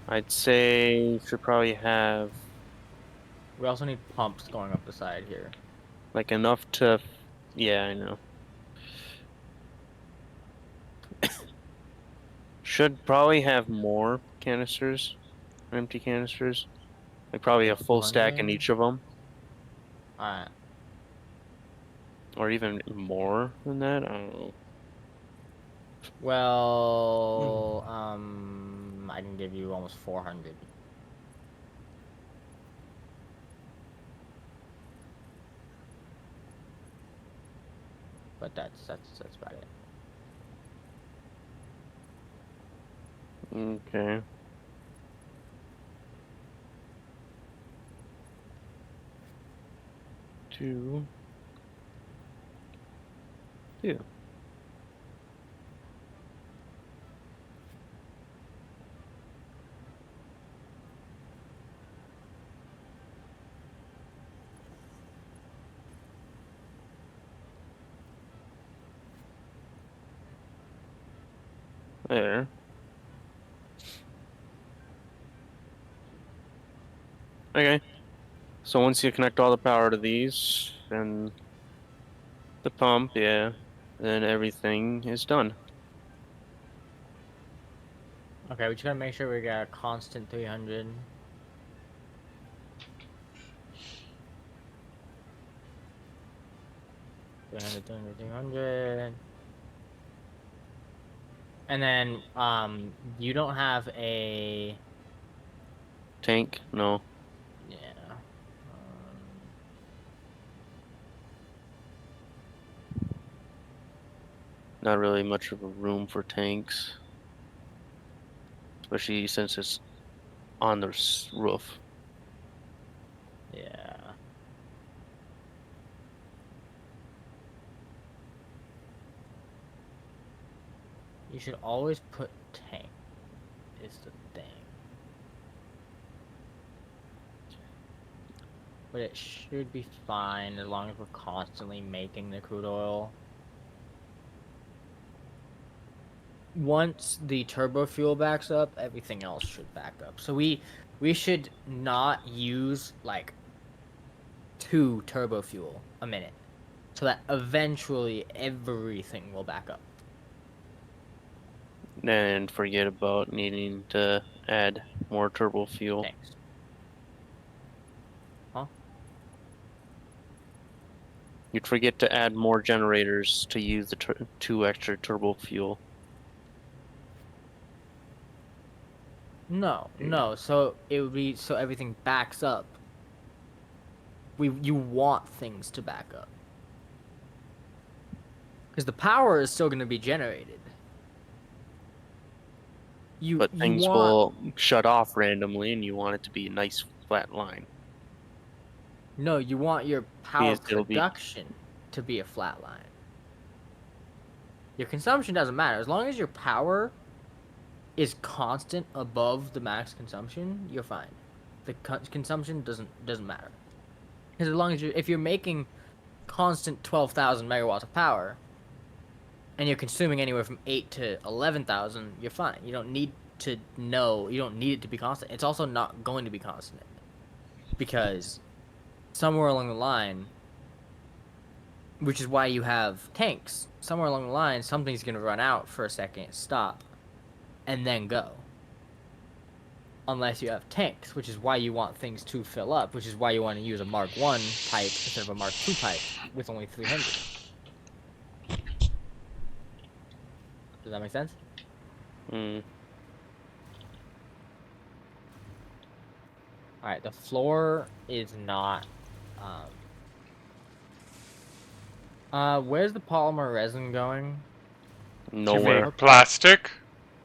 C: I'd say should probably have
B: We also need pumps going up the side here.
C: like enough to. Yeah, I know. Should probably have more canisters, empty canisters. Like probably a full stack in
B: 200?
C: each of them,
B: Alright.
C: or even more than that. I don't know.
B: Well, I can give you almost 400. But that's about it.
C: Okay. Two. There. Okay. So once you connect all the power to these and the pump, yeah, then everything is done.
B: Okay, we just gotta make sure we got a constant 300. And then, you don't have a...
C: Tank? No.
B: Yeah.
C: Not really much of a room for tanks. Especially since it's on the roof.
B: Yeah. You should always put tank, is the thing. But it should be fine as long as we're constantly making the crude oil. Once the turbo fuel backs up, everything else should back up. So we should not use like 2 turbo fuel a minute, so that eventually everything will back up.
C: And forget about needing to add more turbo fuel.
B: Thanks. Huh?
C: You'd forget to add more generators to use the 2 extra turbo fuel.
B: No. So it would be so everything backs up. You want things to back up, because the power is still going to be generated.
C: But things will shut off randomly, and you want it to be a nice flat line.
B: No, you want your power
C: Because it'll
B: production to be a flat line. Your consumption doesn't matter as long as your power is constant above the max consumption. You're fine. The consumption doesn't matter, because as long as if you're making constant 12,000 megawatts of power, and you're consuming anywhere from 8 to 11,000, you're fine. You don't need to know. You don't need it to be constant. It's also not going to be constant, because somewhere along the line, which is why you have tanks. Somewhere along the line, something's going to run out for a second, stop, and then go. Unless you have tanks, which is why you want things to fill up, which is why you want to use a Mark 1 pipe instead of a Mark 2 pipe with only 300. Does that make sense? Alright, the floor is not... where's the polymer resin going?
C: Nowhere.
A: To make plastic,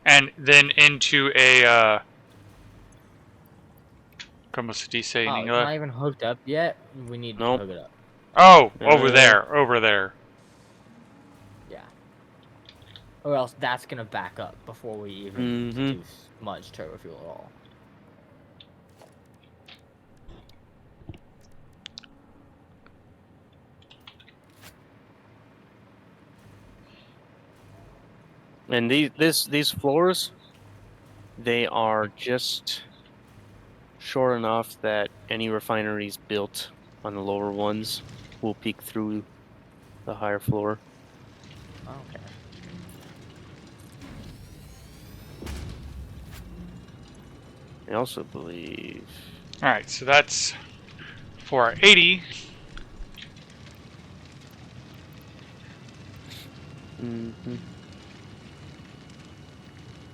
A: and then into a como se dice in
B: Oh, it's
A: English?
B: not even hooked up yet? We need to hook it up.
A: Oh, over there.
B: Yeah. Or else that's gonna back up before we even need to do much turbo fuel at all.
C: And these floors, they are just short enough that any refineries built on the lower ones will peek through the higher floor.
B: Okay.
C: I also believe...
A: Alright, so that's for our 80.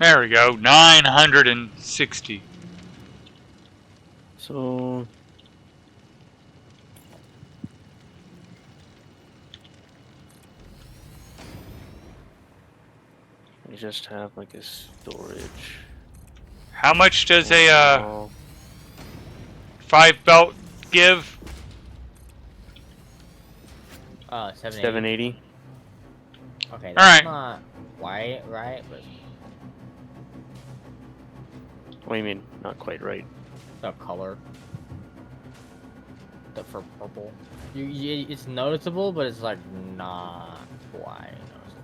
A: There we go, 960.
C: So... we just have like a storage.
A: How much does a 5 belt give?
B: 780.
C: 780.
B: Okay, that's
A: Alright.
B: not quite right, but
C: What do you mean? Not quite right.
B: the color. For purple. It's noticeable, but it's like not quite noticeable.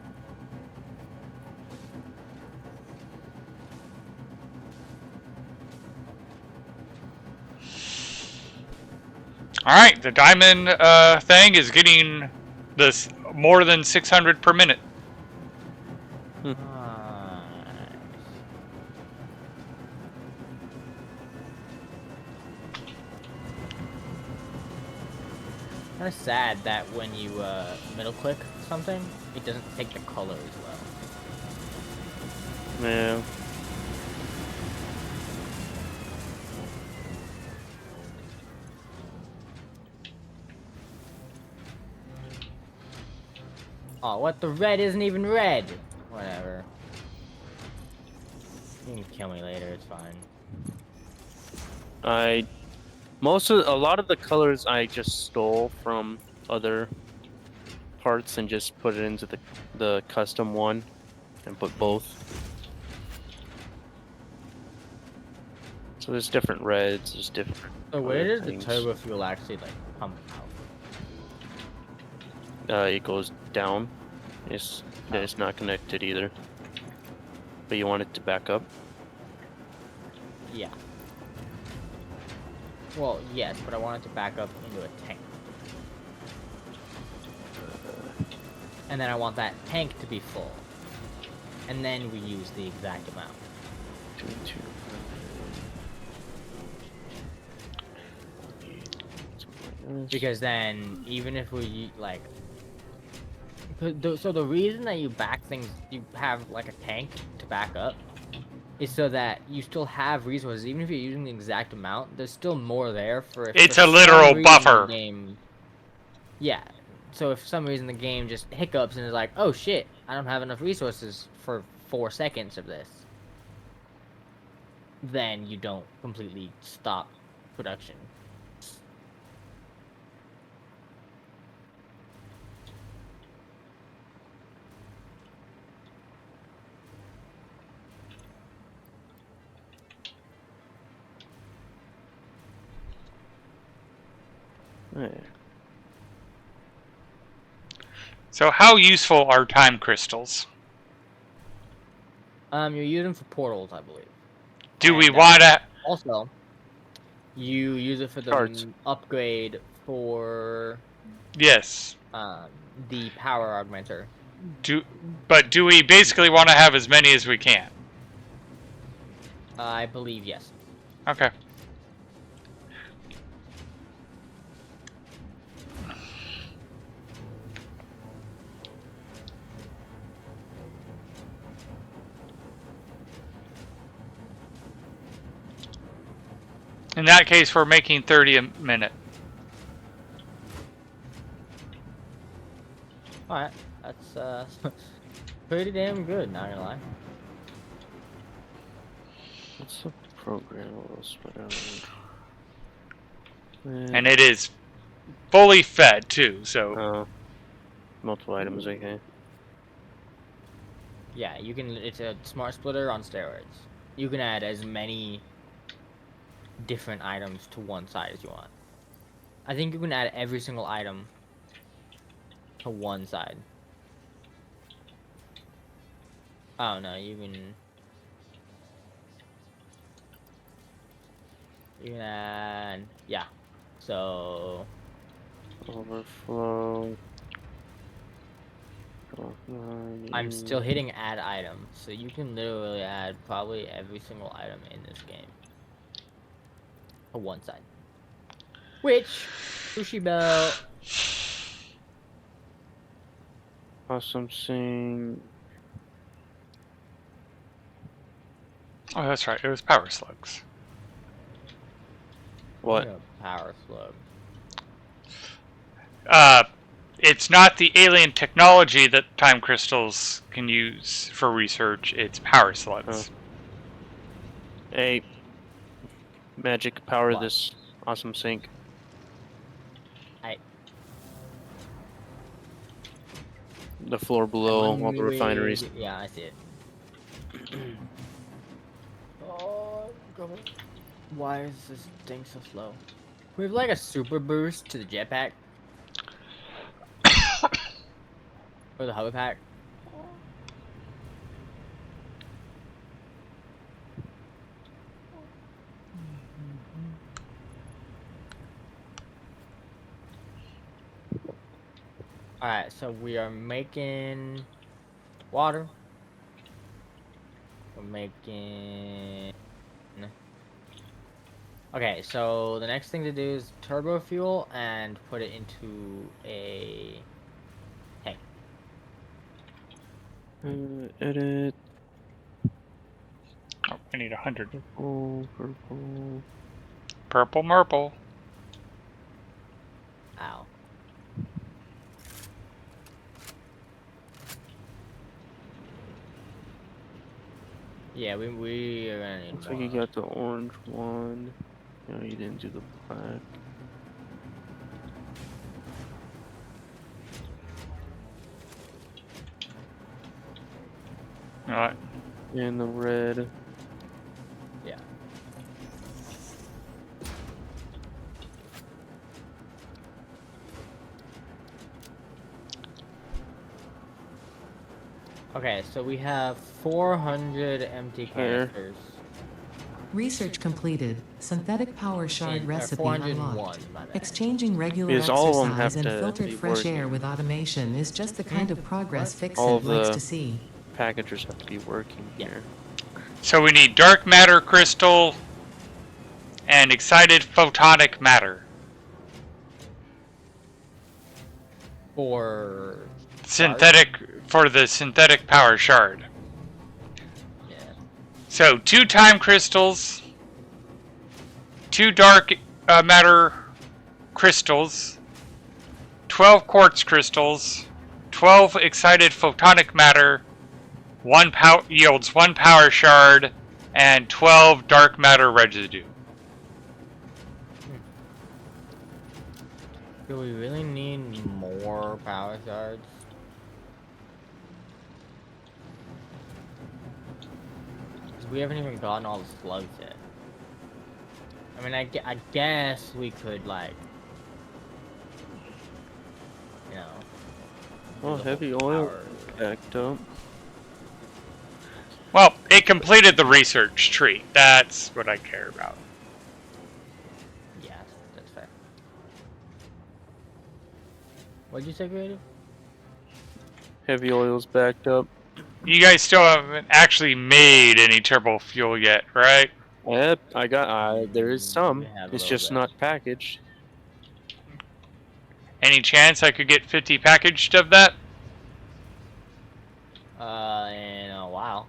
A: Alright, the diamond thing is getting this more than 600 per minute.
B: Nice. Kind of sad that when you middle click something, it doesn't take the color as well.
C: Yeah.
B: Oh, what? The red isn't even red. Whatever. You can kill me later. It's fine.
C: A lot of the colors I just stole from other parts and just put it into the custom one and put both. So there's different reds, there's different.
B: So where
C: other
B: does the
C: things.
B: turbo fuel actually like pump out?
C: It goes down. It's not connected either. But you want it to back up.
B: Yeah. Well, yes, but I want it to back up into a tank. And then I want that tank to be full. And then we use the exact amount. Because then, even if we, like... So the reason that you have, like, a tank to back up, is so that you still have resources. Even if you're using the exact amount, there's still more there for...
A: It's
B: for
A: a literal
B: some reason
A: buffer.
B: the game... Yeah. So if for some reason the game just hiccups and is like, oh shit, I don't have enough resources for 4 seconds of this, then you don't completely stop production.
C: Right.
A: So how useful are time crystals?
B: You use them for portals, I believe.
A: Do we
B: And,
A: want to...
B: Also, you use it for the
C: Cards.
B: upgrade for
A: Yes.
B: the power augmenter.
A: But do we basically want to have as many as we can?
B: I believe yes.
A: Okay. In that case, we're making 30 a minute.
B: Alright, that's pretty damn good, not gonna lie.
C: What's the program?
A: And it is fully fed, too, so...
C: multiple items, okay.
B: Yeah, you can. It's a smart splitter on steroids. You can add as many different items to one side as you want. I think you can add every single item to one side. Oh no, you can add, yeah. So
C: Overflow.
B: I'm still hitting add item, so you can literally add probably every single item in this game to one side. Which, sushi belt.
C: Awesome thing.
A: Oh, that's right. It was power slugs.
C: What?
B: Power slug.
A: It's not the alien technology that time crystals can use for research. It's power slugs.
C: Hey, magic power
B: What?
C: this awesome sink. The floor below all the refineries.
B: Yeah, I see it. Oh, why is this thing so slow? We have like a super boost to the jetpack. Or the hover pack. Alright, so we are making water. We're making Okay, so the next thing to do is turbo fuel and put it into a tank.
C: Edit.
A: Oh, I need 100.
C: Purple.
A: Purple Murple.
B: Ow. Yeah, we are gonna need
C: Looks
B: more.
C: like you got the orange one. No, you didn't do the black.
A: Alright.
C: And the red.
B: Yeah. Okay, so we have 400 empty
C: There.
B: canisters.
E: Research completed. Synthetic power shard recipe
B: 401,
E: unlocked.
B: my bad.
E: Exchanging regular
C: Because all of them
E: exercise
C: have
E: and
C: to
E: filtered
C: be
E: fresh air
C: working.
E: with automation is just the kind of progress
C: All
E: Fixit
C: of
E: likes
C: the-
E: to see.
C: Packagers have to be working
B: Yeah.
C: here.
A: So we need dark matter crystal and excited photonic matter.
B: For
A: Synthetic for the synthetic power shard.
B: yeah.
A: So 2 time crystals, 2 dark matter crystals, 12 quartz crystals, 12 excited photonic matter, yields 1 power shard, and 12 dark matter residue.
B: Do we really need more power shards? Because we haven't even gotten all the slugs yet. I mean, I guess we could, like, you know.
C: Oh,
B: do the
C: heavy
B: whole
C: oil
B: power-
C: backed up.
A: Well, it completed the research tree. That's what I care about.
B: Yeah, that's fair. What'd you say, Creative?
C: Heavy oil's backed up.
A: You guys still haven't actually made any turbo fuel yet, right?
C: Yep, I got. There is some.
B: We have a
C: It's
B: little
C: just
B: bit.
C: not packaged.
A: Any chance I could get 50 packaged of that?
B: In a while.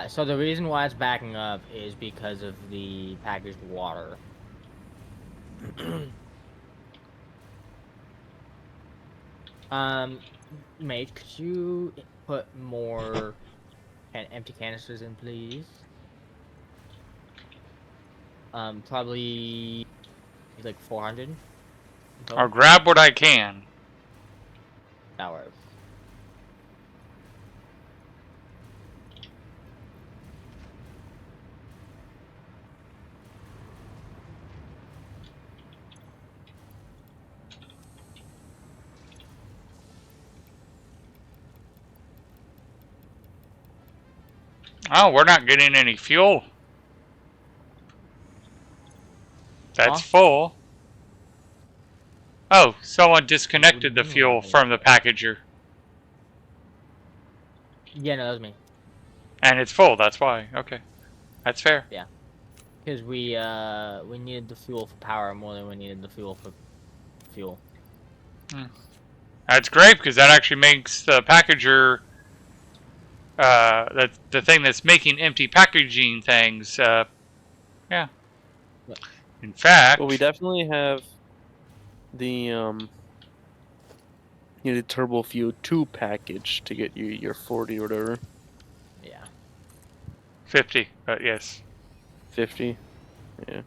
B: So the reason why it's backing up is because of the packaged water. Mate, could you put more empty canisters in, please? Probably like 400.
A: I'll grab what I can.
B: That works.
A: Oh, we're not getting any fuel. That's
B: Huh?
A: full. Oh, someone disconnected the fuel from the packager.
B: Yeah, no, that was me.
A: And it's full, that's why. Okay. That's fair.
B: Because we needed the fuel for power more than we needed the fuel for fuel.
A: That's great, because that actually makes the packager, that's the thing that's making empty packaging things, yeah. In fact,
C: Well, we definitely have the you need turbo fuel 2 package to get you your 40 or whatever.
B: Yeah.
A: 50, but yes.
C: 50. Yeah.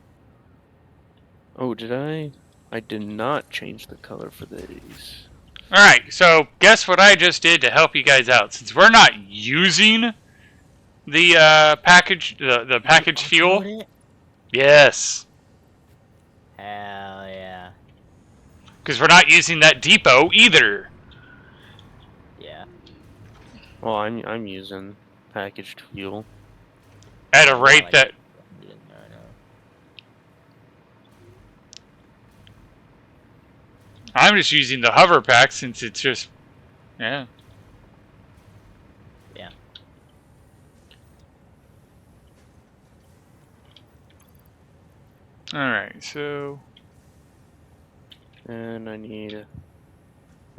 C: Oh, did I? I did not change the color for these.
A: Alright, so guess what I just did to help you guys out? Since we're not using the package, the packaged fuel.
B: Upload it?
A: Yes.
B: Hell yeah.
A: Because we're not using that depot either.
B: Yeah.
C: Well, I'm using packaged fuel.
A: At a rate
B: like-
A: that...
B: I know.
A: I'm just using the hover pack since it's just... Yeah.
B: Yeah.
A: Alright, so
C: And I need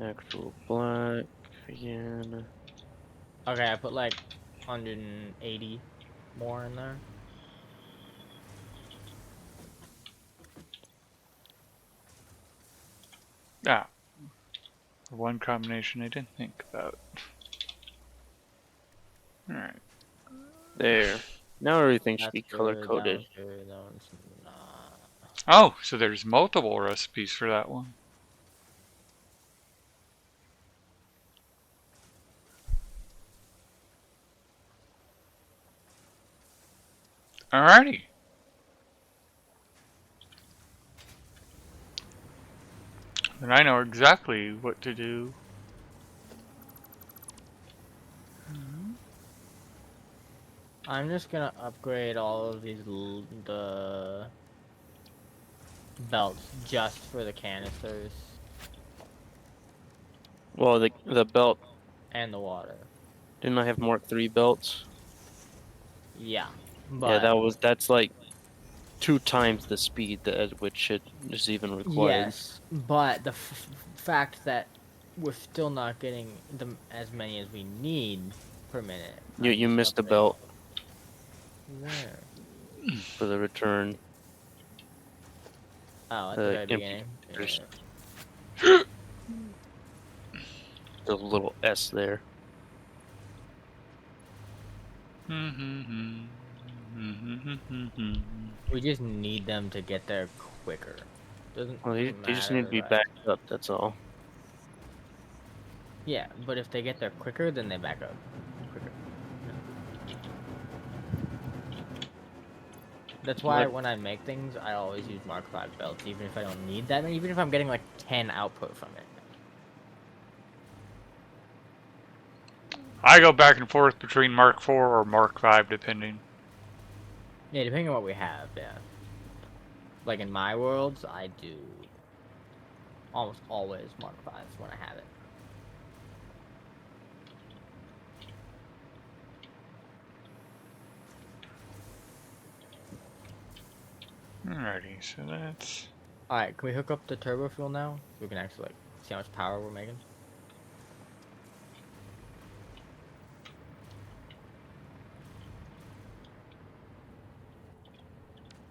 C: actual black again.
B: Okay, I put like 180 more in there.
A: one combination I didn't think about. Alright.
C: There. Now everything should
B: That's
C: be
B: good,
C: color
B: that
C: coded.
B: one's good, that one's not.
A: Oh, so there's multiple recipes for that one. Alrighty. Then I know exactly what to do.
B: I'm just gonna upgrade all of these the belts just for the canisters
C: Well, the belt,
B: and the water.
C: didn't I have Mark 3 belts?
B: Yeah,
C: Yeah,
B: but
C: that's like 2 times the speed that at which it is even required.
B: yes, but the fact that we're still not getting them as many as we need per minute.
C: You
B: I'm just
C: missed a
B: upgrading.
C: belt
B: Where?
C: for the return.
B: Oh, at the
C: The
B: very
C: empty
B: beginning.
C: containers.
B: Yeah.
C: There's a little S there.
B: We just need them to get there quicker. Doesn't
C: Well, they just need to
B: matter,
C: be
B: like-
C: backed up, that's all.
B: Yeah, but if they get there quicker, then they back up quicker. That's why when I make things, I always use Mark 5 belts, even if I don't need that, even if I'm getting like 10 output from it.
A: I go back and forth between Mark 4 or Mark 5 depending.
B: Yeah, depending on what we have, yeah. Like in my worlds, I do almost always Mark 5 when I have it.
A: Alrighty, so that's...
B: Alright, can we hook up the turbo fuel now? So we can actually like see how much power we're making.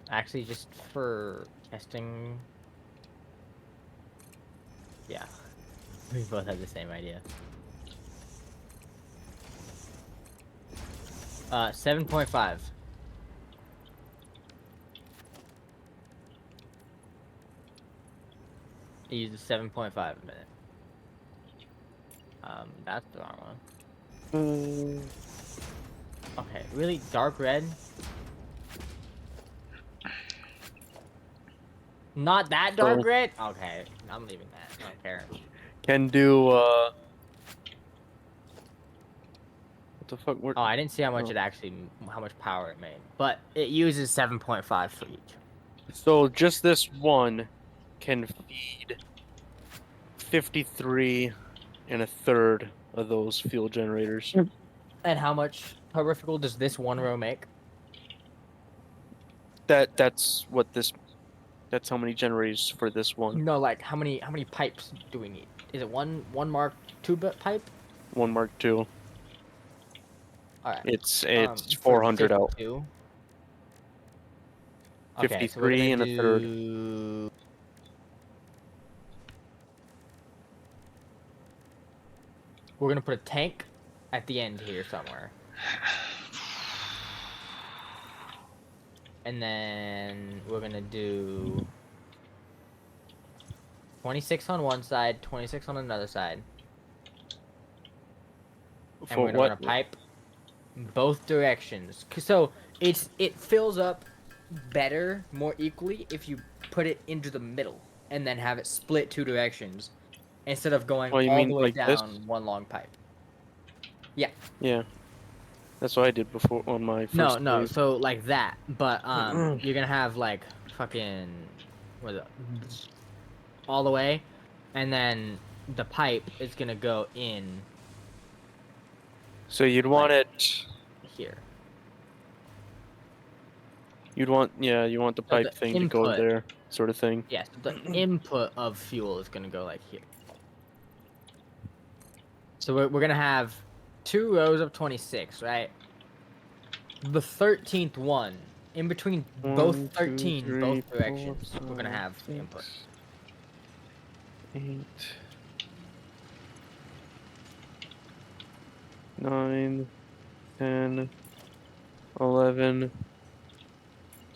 B: Actually, just for testing. Yeah. We both have the same idea. 7.5. It uses 7.5 a minute. That's the wrong one. Okay, really? Dark red? Not that dark
C: So-
B: red? Okay, I'm leaving that. I don't care.
C: Can do, what the fuck?
B: Oh, I didn't see how much
C: Oh.
B: it actually, how much power it made. But it uses 7.5 for each.
C: So just this one can feed 53 and a third of those fuel generators.
B: And how much turbo fuel does this one row make?
C: That's how many generators for this one.
B: No, like how many pipes do we need? Is it one Mark II pipe?
C: One Mark II.
B: All right.
C: It's
B: For
C: 400 out.
B: 52. Okay, so
C: 53 and a third.
B: do... We're gonna put a tank at the end here somewhere. And then we're gonna do 26 on one side, 26 on another side. And
C: For
B: we're gonna
C: what?
B: run a pipe both directions. So it fills up better, more equally if you put it into the middle and then have it split 2 directions instead of going
C: Oh, you
B: all
C: mean
B: the way
C: like
B: down
C: this?
B: one long pipe.
C: Yeah. That's what I did before on my first
B: No,
C: save.
B: so like that, but you're gonna have like fucking what is it, all the way, and then the pipe is gonna go in
C: So you'd want it
B: here.
C: you want the
B: So
C: pipe
B: the
C: thing to go
B: input.
C: there, sort of thing.
B: Yeah, so the input of fuel is gonna go like here. So we're gonna have 2 rows of 26, right? The 13th one, in between both
C: 1, 2,
B: 13,
C: 3,
B: both
C: 4,
B: directions, we're gonna
C: 5,
B: have input.
C: 6, 8, 9, 10, 11,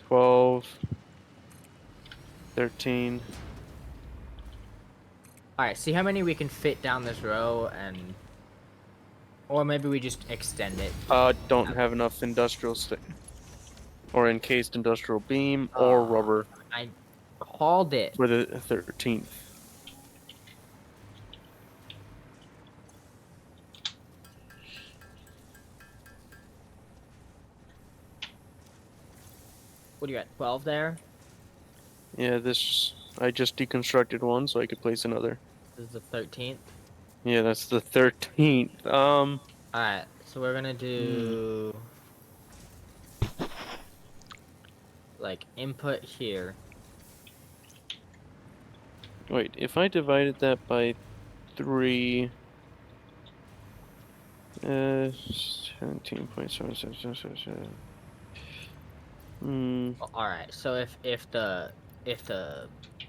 C: 12, 13.
B: Alright, see how many we can fit down this row, and... Or maybe we just extend it.
C: Don't have enough industrial or encased industrial beam or rubber
B: I called it.
C: for the 13th.
B: What do you got, 12 there?
C: Yeah, I just deconstructed one so I could place another.
B: This is the 13th.
C: Yeah, that's the 13th.
B: Alright, so we're gonna do... Like, input here.
C: Wait, if I divided that by 3... 17.777.
B: Well, alright, so if the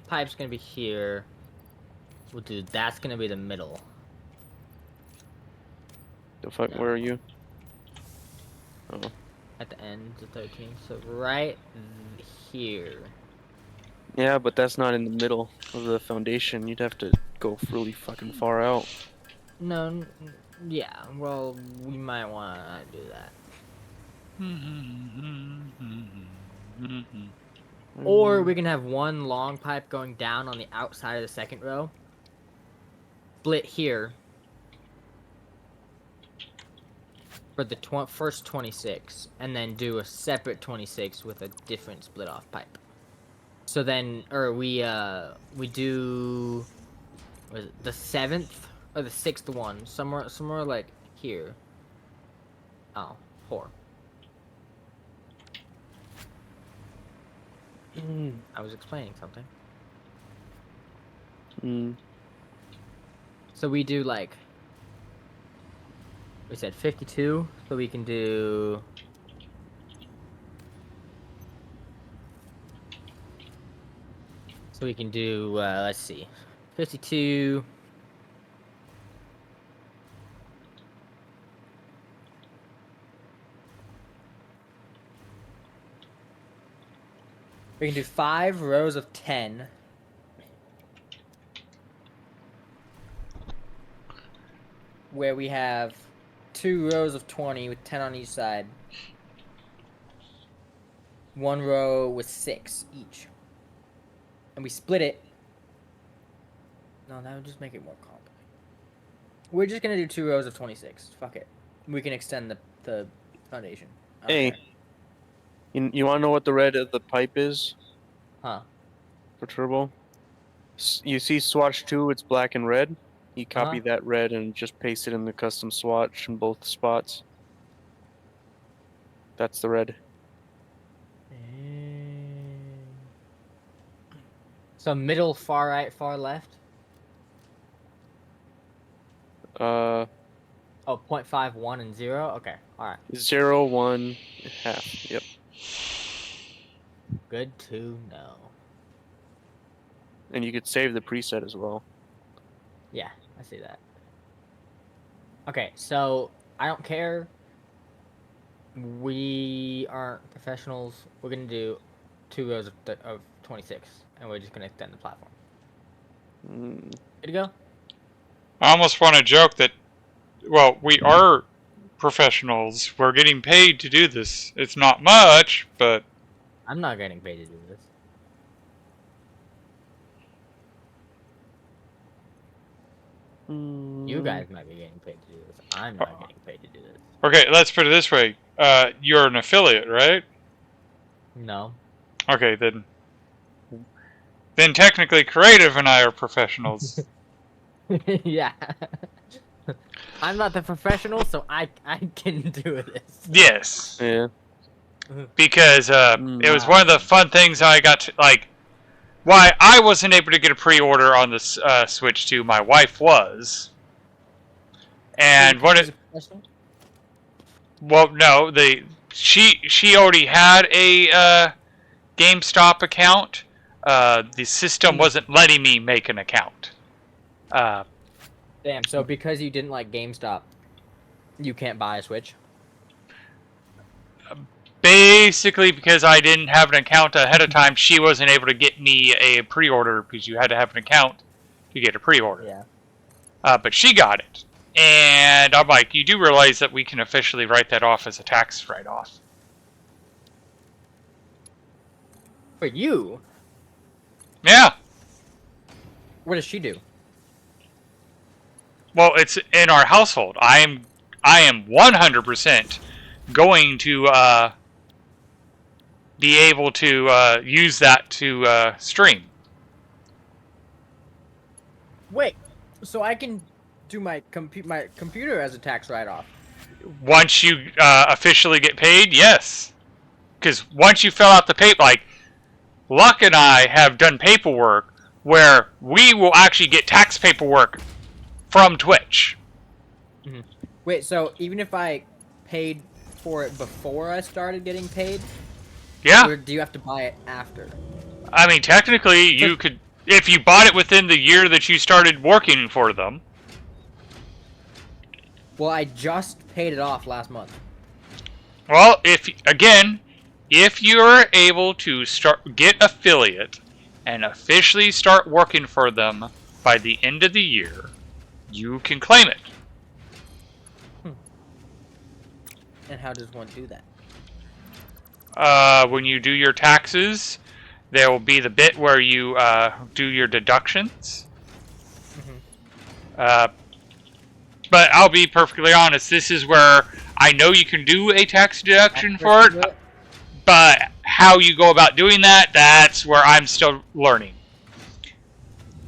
B: pipe's gonna be here, we'll do that's gonna be the middle.
C: The fuck,
B: No.
C: where are you? Oh.
B: At the end of 13, so right here.
C: Yeah, but that's not in the middle of the foundation. You'd have to go really fucking far out.
B: No, yeah, well, we might wanna do that. Or we can have one long pipe going down on the outside of the second row. Split here. For the first 26. And then do a separate 26 with a different split off pipe. So then, we do... Was it the 7th? Or the 6th one? Somewhere like here. Oh, 4. I was explaining something. So we do like... We said 52, so we can do... So we can do, let's see. 52... We can do 5 rows of 10. Where we have 2 rows of 20 with 10 on each side. 1 row with 6 each. And we split it. No, that would just make it more complicated. We're just gonna do 2 rows of 26. Fuck it. We can extend the foundation.
C: Hey. You want to know what the red of the pipe is?
B: Huh.
C: For turbo? You see swatch 2, it's black and red. You copy that red and just paste it in the custom swatch in both spots. That's the red.
B: So middle, far right, far left? Oh, 0.5, 1, and 0? Okay, alright.
C: 0, 1, half. Yep.
B: Good to know.
C: And you could save the preset as well.
B: Yeah, I see that. Okay, so I don't care. We aren't professionals. We're gonna do 2 rows of 26, and we're just gonna extend the platform. Good to go?
A: I almost want to joke that, well, we are professionals. We're getting paid to do this. It's not much, but...
B: I'm not getting paid to do this. You guys might be getting paid to do this. I'm not getting paid to do this.
A: Okay, let's put it this way. You're an affiliate, right?
B: No.
A: Okay, then technically Creative and I are professionals.
B: Yeah. I'm not the professional, so I can do this.
A: Yes.
C: Yeah.
A: because it was one of the fun things I got to, like, why I wasn't able to get a pre-order on the Switch 2, my wife was. And what it... Well, no, she already had a GameStop account. The system wasn't letting me make an account.
B: Damn, so because you didn't like GameStop, you can't buy a Switch?
A: Basically, because I didn't have an account ahead of time, she wasn't able to get me a pre-order because you had to have an account to get a pre-order.
B: Yeah.
A: But she got it. And I'm like, you do realize that we can officially write that off as a tax write-off.
B: For you?
A: Yeah.
B: What does she do?
A: Well, it's in our household. I am 100% going to be able to use that to stream.
B: Wait, so I can do my computer as a tax write-off?
A: Once you officially get paid, yes. Because once you fill out the paper, like Luck and I have done paperwork where we will actually get tax paperwork from Twitch.
B: Mm-hmm. Wait, so even if I paid for it before I started getting paid?
A: Yeah.
B: Or do you have to buy it after?
A: I mean, technically, you could, if you bought it within the year that you started working for them.
B: Well, I just paid it off last month.
A: Well, if you're able to get affiliate and officially start working for them by the end of the year, you can claim it.
B: And how does one do that?
A: When you do your taxes, there will be the bit where you do your deductions.
B: Mm-hmm.
A: But I'll be perfectly honest, this is where I know you can do a tax deduction for it, but how you go about doing that, that's where I'm still learning.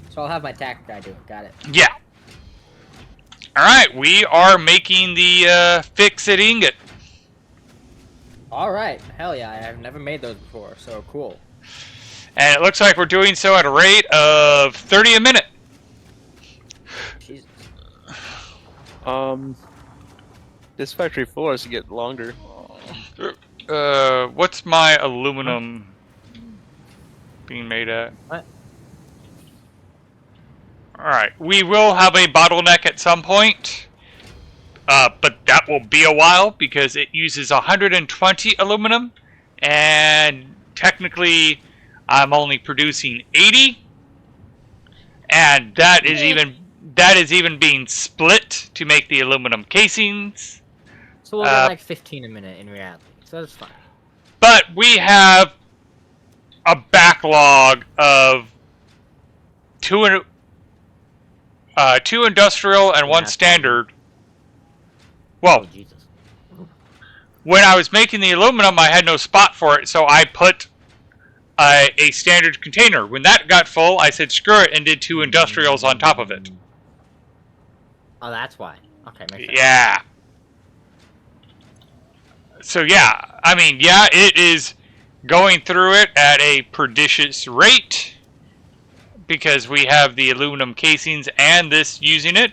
B: So I'll have my tax guy do it. Got it.
A: Yeah. Alright, we are making the fix-it ingot.
B: Alright, hell yeah, I have never made those before, so cool.
A: And it looks like we're doing so at a rate of 30 a minute.
B: Jesus.
C: This factory floor has to get longer.
A: What's my aluminum being made at?
B: What?
A: Alright, we will have a bottleneck at some point. But that will be a while because it uses 120 aluminum. And technically, I'm only producing 80. And that is even being split to make the aluminum casings.
B: So we'll get like 15 a minute in reality, so that's fine.
A: But we have a backlog of two industrial and one standard. Well,
B: Oh, Jesus.
A: when I was making the aluminum, I had no spot for it, so I put a standard container. When that got full, I said screw it and did 2 industrials on top of it.
B: Oh, that's why. Okay, makes sense.
A: Yeah. So yeah, I mean, yeah, it is going through it at a prodigious rate because we have the aluminum casings and this using it.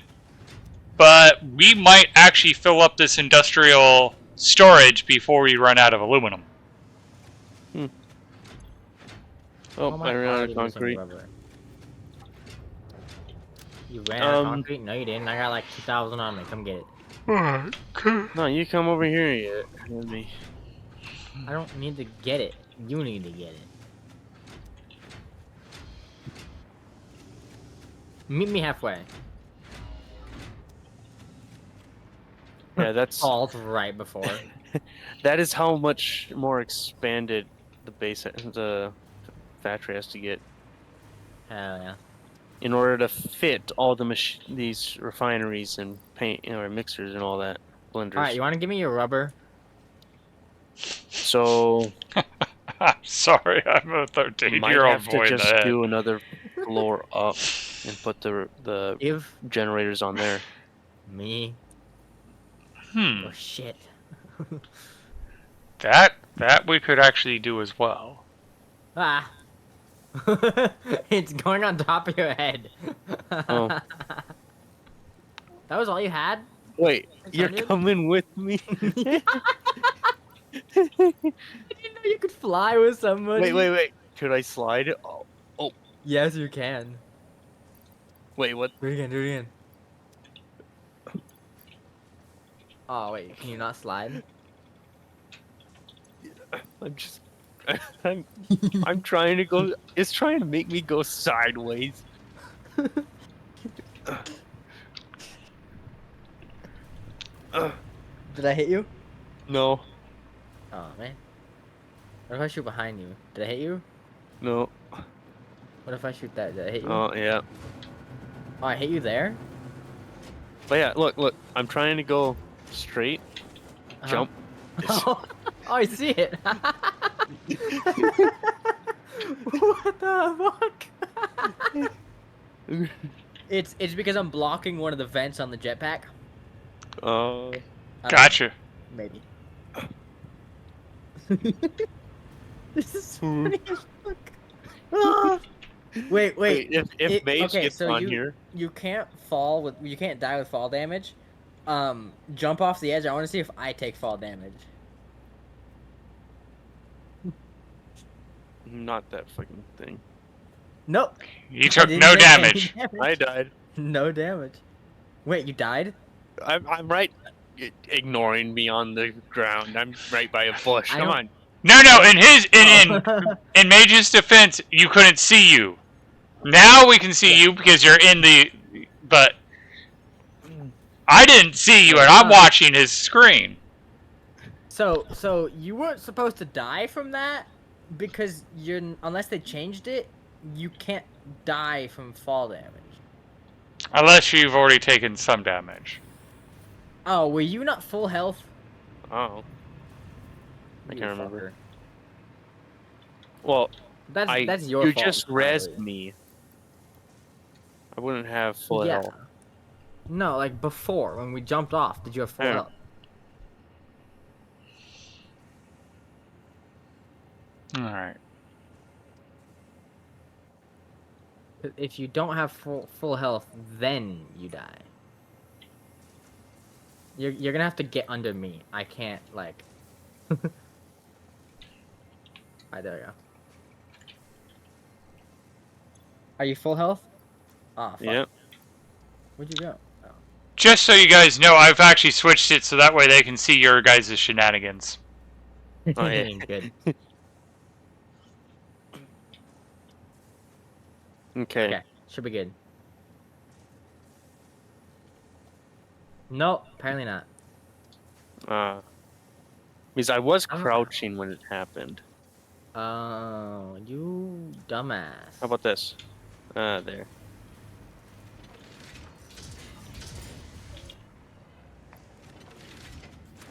A: But we might actually fill up this industrial storage before we run out of aluminum.
C: Oh, I ran out of concrete.
B: You ran out of concrete? No, you didn't. I got like 2,000 on me. Come get it.
C: No, you come over here yet. Let me.
B: I don't need to get it. You need to get it. Meet me halfway.
C: Yeah, that's
B: Called right before.
C: that is how much more expanded the factory has to get
B: Hell yeah.
C: in order to fit all these refineries and paint or mixers and all that blenders.
B: Alright, you want to give me your rubber?
C: So
A: I'm sorry, I'm a
C: might
A: 13-year-old
C: have
A: boy
C: to
A: in the
C: just
A: head.
C: do another floor up and put the
B: Give
C: generators on there.
B: me
A: Hmm.
B: your shit.
A: That That we could actually do as well.
B: Ah. It's going on top of your head.
C: Oh.
B: That was all you had?
C: Wait, you're
B: 600?
C: coming with me?
B: I didn't know you could fly with somebody.
C: Wait. Could I slide? Oh,
B: Yes, you can.
C: wait, what?
B: Do it again, do it again. Oh, wait, can you not slide?
C: I'm just, I'm trying to go. It's trying to make me go sideways.
B: Did I hit you?
C: No,
B: Oh, man. What if I shoot behind you? Did I hit you?
C: no.
B: What if I shoot that? Did I hit you?
C: Oh yeah.
B: Oh, I hit you there?
C: But yeah, look. I'm trying to go straight.
B: Uh-huh.
C: Jump.
B: Oh, I see it. What the fuck? It's because I'm blocking one of the vents on the jetpack. I don't know.
A: Gotcha.
B: Maybe. This is funny as fuck. Ah! Wait.
C: If Mage
B: okay,
C: gets
B: so
C: on
B: you
C: here,
B: you can't die with fall damage. Jump off the edge. I want to see if I take fall damage.
C: not that fucking thing.
B: Nope.
A: You
B: I
A: took
B: didn't
A: no
B: take any
A: damage.
C: I died.
B: No damage. Wait, you died?
C: I'm right. Ignoring me on the ground. I'm right by a bush.
B: I
C: Come
B: don't-
C: on.
A: No. In his
B: Oh.
A: in Mage's defense, you couldn't see you. Now we can see you because you're in the. But I didn't see you, and I'm watching his screen.
B: So you weren't supposed to die from that because unless they changed it, you can't die from fall damage.
A: Unless you've already taken some damage.
B: Oh, were you not full health?
C: Oh. I
B: You
C: can't remember.
B: fucker.
C: Well,
B: That's your
C: you
B: fault.
C: just
B: probably.
C: rezzed me. I wouldn't have full
B: Yeah.
C: health.
B: No, like before when we jumped off, did you have full
C: Yeah.
B: health?
A: All right.
B: If you don't have full health, then you die. You're gonna have to get under me. I can't like. Alright, there we go. Are you full health? Ah, fuck.
C: Yep.
B: Where'd you go? Oh.
A: Just so you guys know, I've actually switched it so that way they can see your guys' shenanigans.
C: Oh, yeah.
B: Good.
C: Okay.
B: Okay, should be good. No, apparently not.
C: Because I was
B: I'm-
C: crouching when it happened.
B: Oh, you dumbass.
C: How about this? There.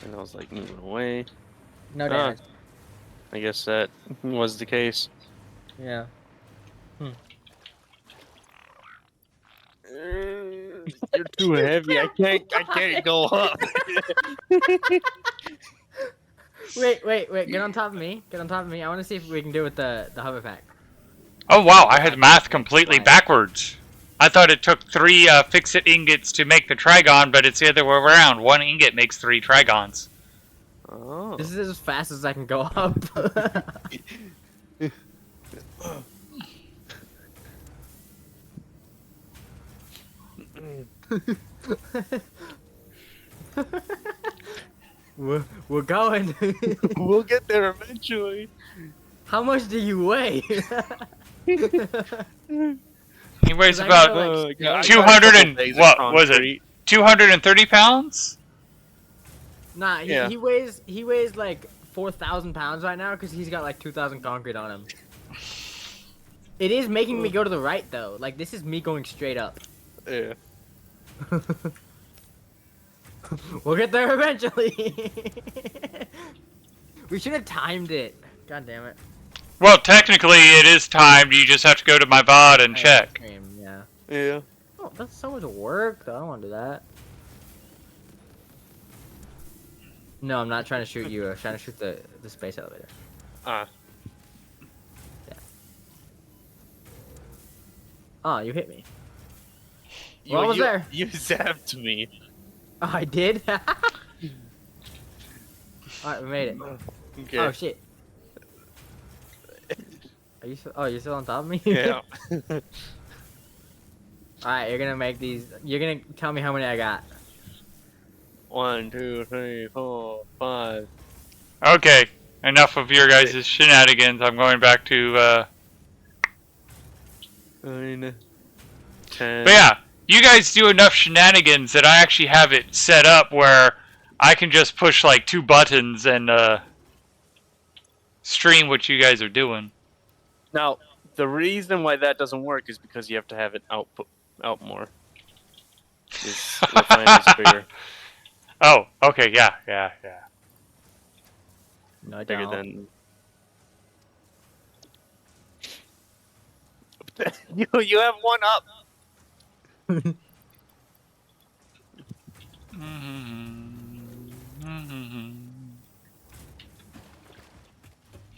C: And I was like moving away.
B: No damage.
C: I guess that was the case.
B: Yeah.
C: You're too heavy. I can't go up.
B: Wait. Get on top of me. Get on top of me. I want to see if we can do it with the hover pack.
A: Oh wow, I had math completely
B: Right.
A: backwards. I thought it took 3 fix-it ingots to make the trigon, but it's the other way around. 1 ingot makes 3 trigons.
C: Oh.
B: This is as fast as I can go up. We're going.
C: We'll get there eventually.
B: How much do you weigh?
A: He weighs
B: 'Cause I
A: about
B: know, like,
C: God, I got a
A: 200
C: couple
A: and
C: days of
A: what was it?
C: concrete.
A: 230 pounds?
B: Nah,
C: Yeah.
B: he weighs like 4,000 pounds right now because he's got like 2,000 concrete on him. It is making me go to the right though. Like this is me going straight up.
C: Yeah.
B: We'll get there eventually. We should have timed it. God damn it.
A: Well, technically it is timed. You just have to go to my VOD and check.
B: Yeah.
C: Yeah.
B: Oh, that's so much work though. I don't want to do that. No, I'm not trying to shoot you. I was trying to shoot the space elevator. Oh, you hit me. Well, I was there.
C: You zapped me.
B: Oh, I did? Alright, we made it.
C: Okay.
B: Oh, shit. Are you still, oh, you're still on top of me?
C: Yeah.
B: Alright, you're gonna make these. You're gonna tell me how many I got.
C: 1, 2, 3, 4, 5.
A: Okay, enough of your guys' shenanigans. I'm going back to.
C: 9, 10.
A: But yeah, you guys do enough shenanigans that I actually have it set up where I can just push like 2 buttons and stream what you guys are doing.
C: Now, the reason why that doesn't work is because you have to have it out more. Refine is bigger.
A: Oh, okay, yeah.
B: No, I
C: Bigger
B: don't.
C: than. you have one up.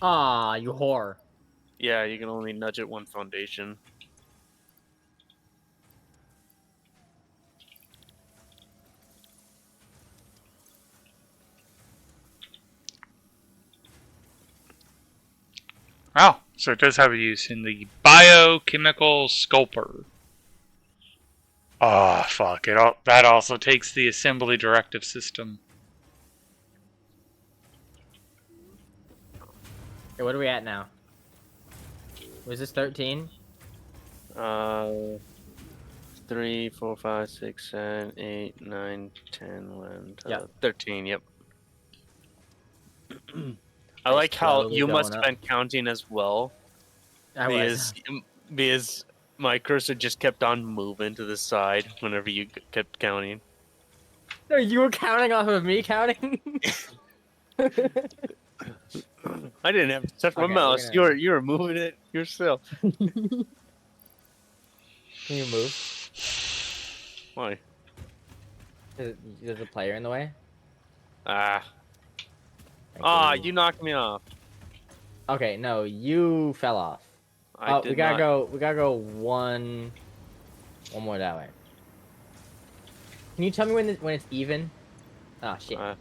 B: Aw, you whore.
C: Yeah, you can only nudge it one foundation.
A: Oh, so it does have a use in the biochemical sculper. Oh, fuck. That also takes the assembly directive system.
B: Okay, what are we at now? Was this 13?
C: 3, 4, 5, 6, 7, 8, 9, 10, 11, 12,
B: Yep.
C: 13, yep. I
B: Nice,
C: like how
B: slowly
C: you
B: going
C: must have
B: up.
C: been counting as well.
B: I was.
C: Because my cursor just kept on moving to the side whenever you kept counting.
B: No, you were counting off of me counting?
C: I didn't have to touch my
B: Okay, we're
C: mouse.
B: gonna-
C: You were moving it yourself.
B: Can you move?
C: Why?
B: There's a player in the way?
C: Ah.
B: Thank
C: Ah,
B: you.
C: you knocked me off.
B: Okay, no, you fell off.
C: I
B: we
C: did
B: gotta
C: not.
B: go. We gotta go one more that way. Can you tell me when it's even? Oh shit.
A: Oh,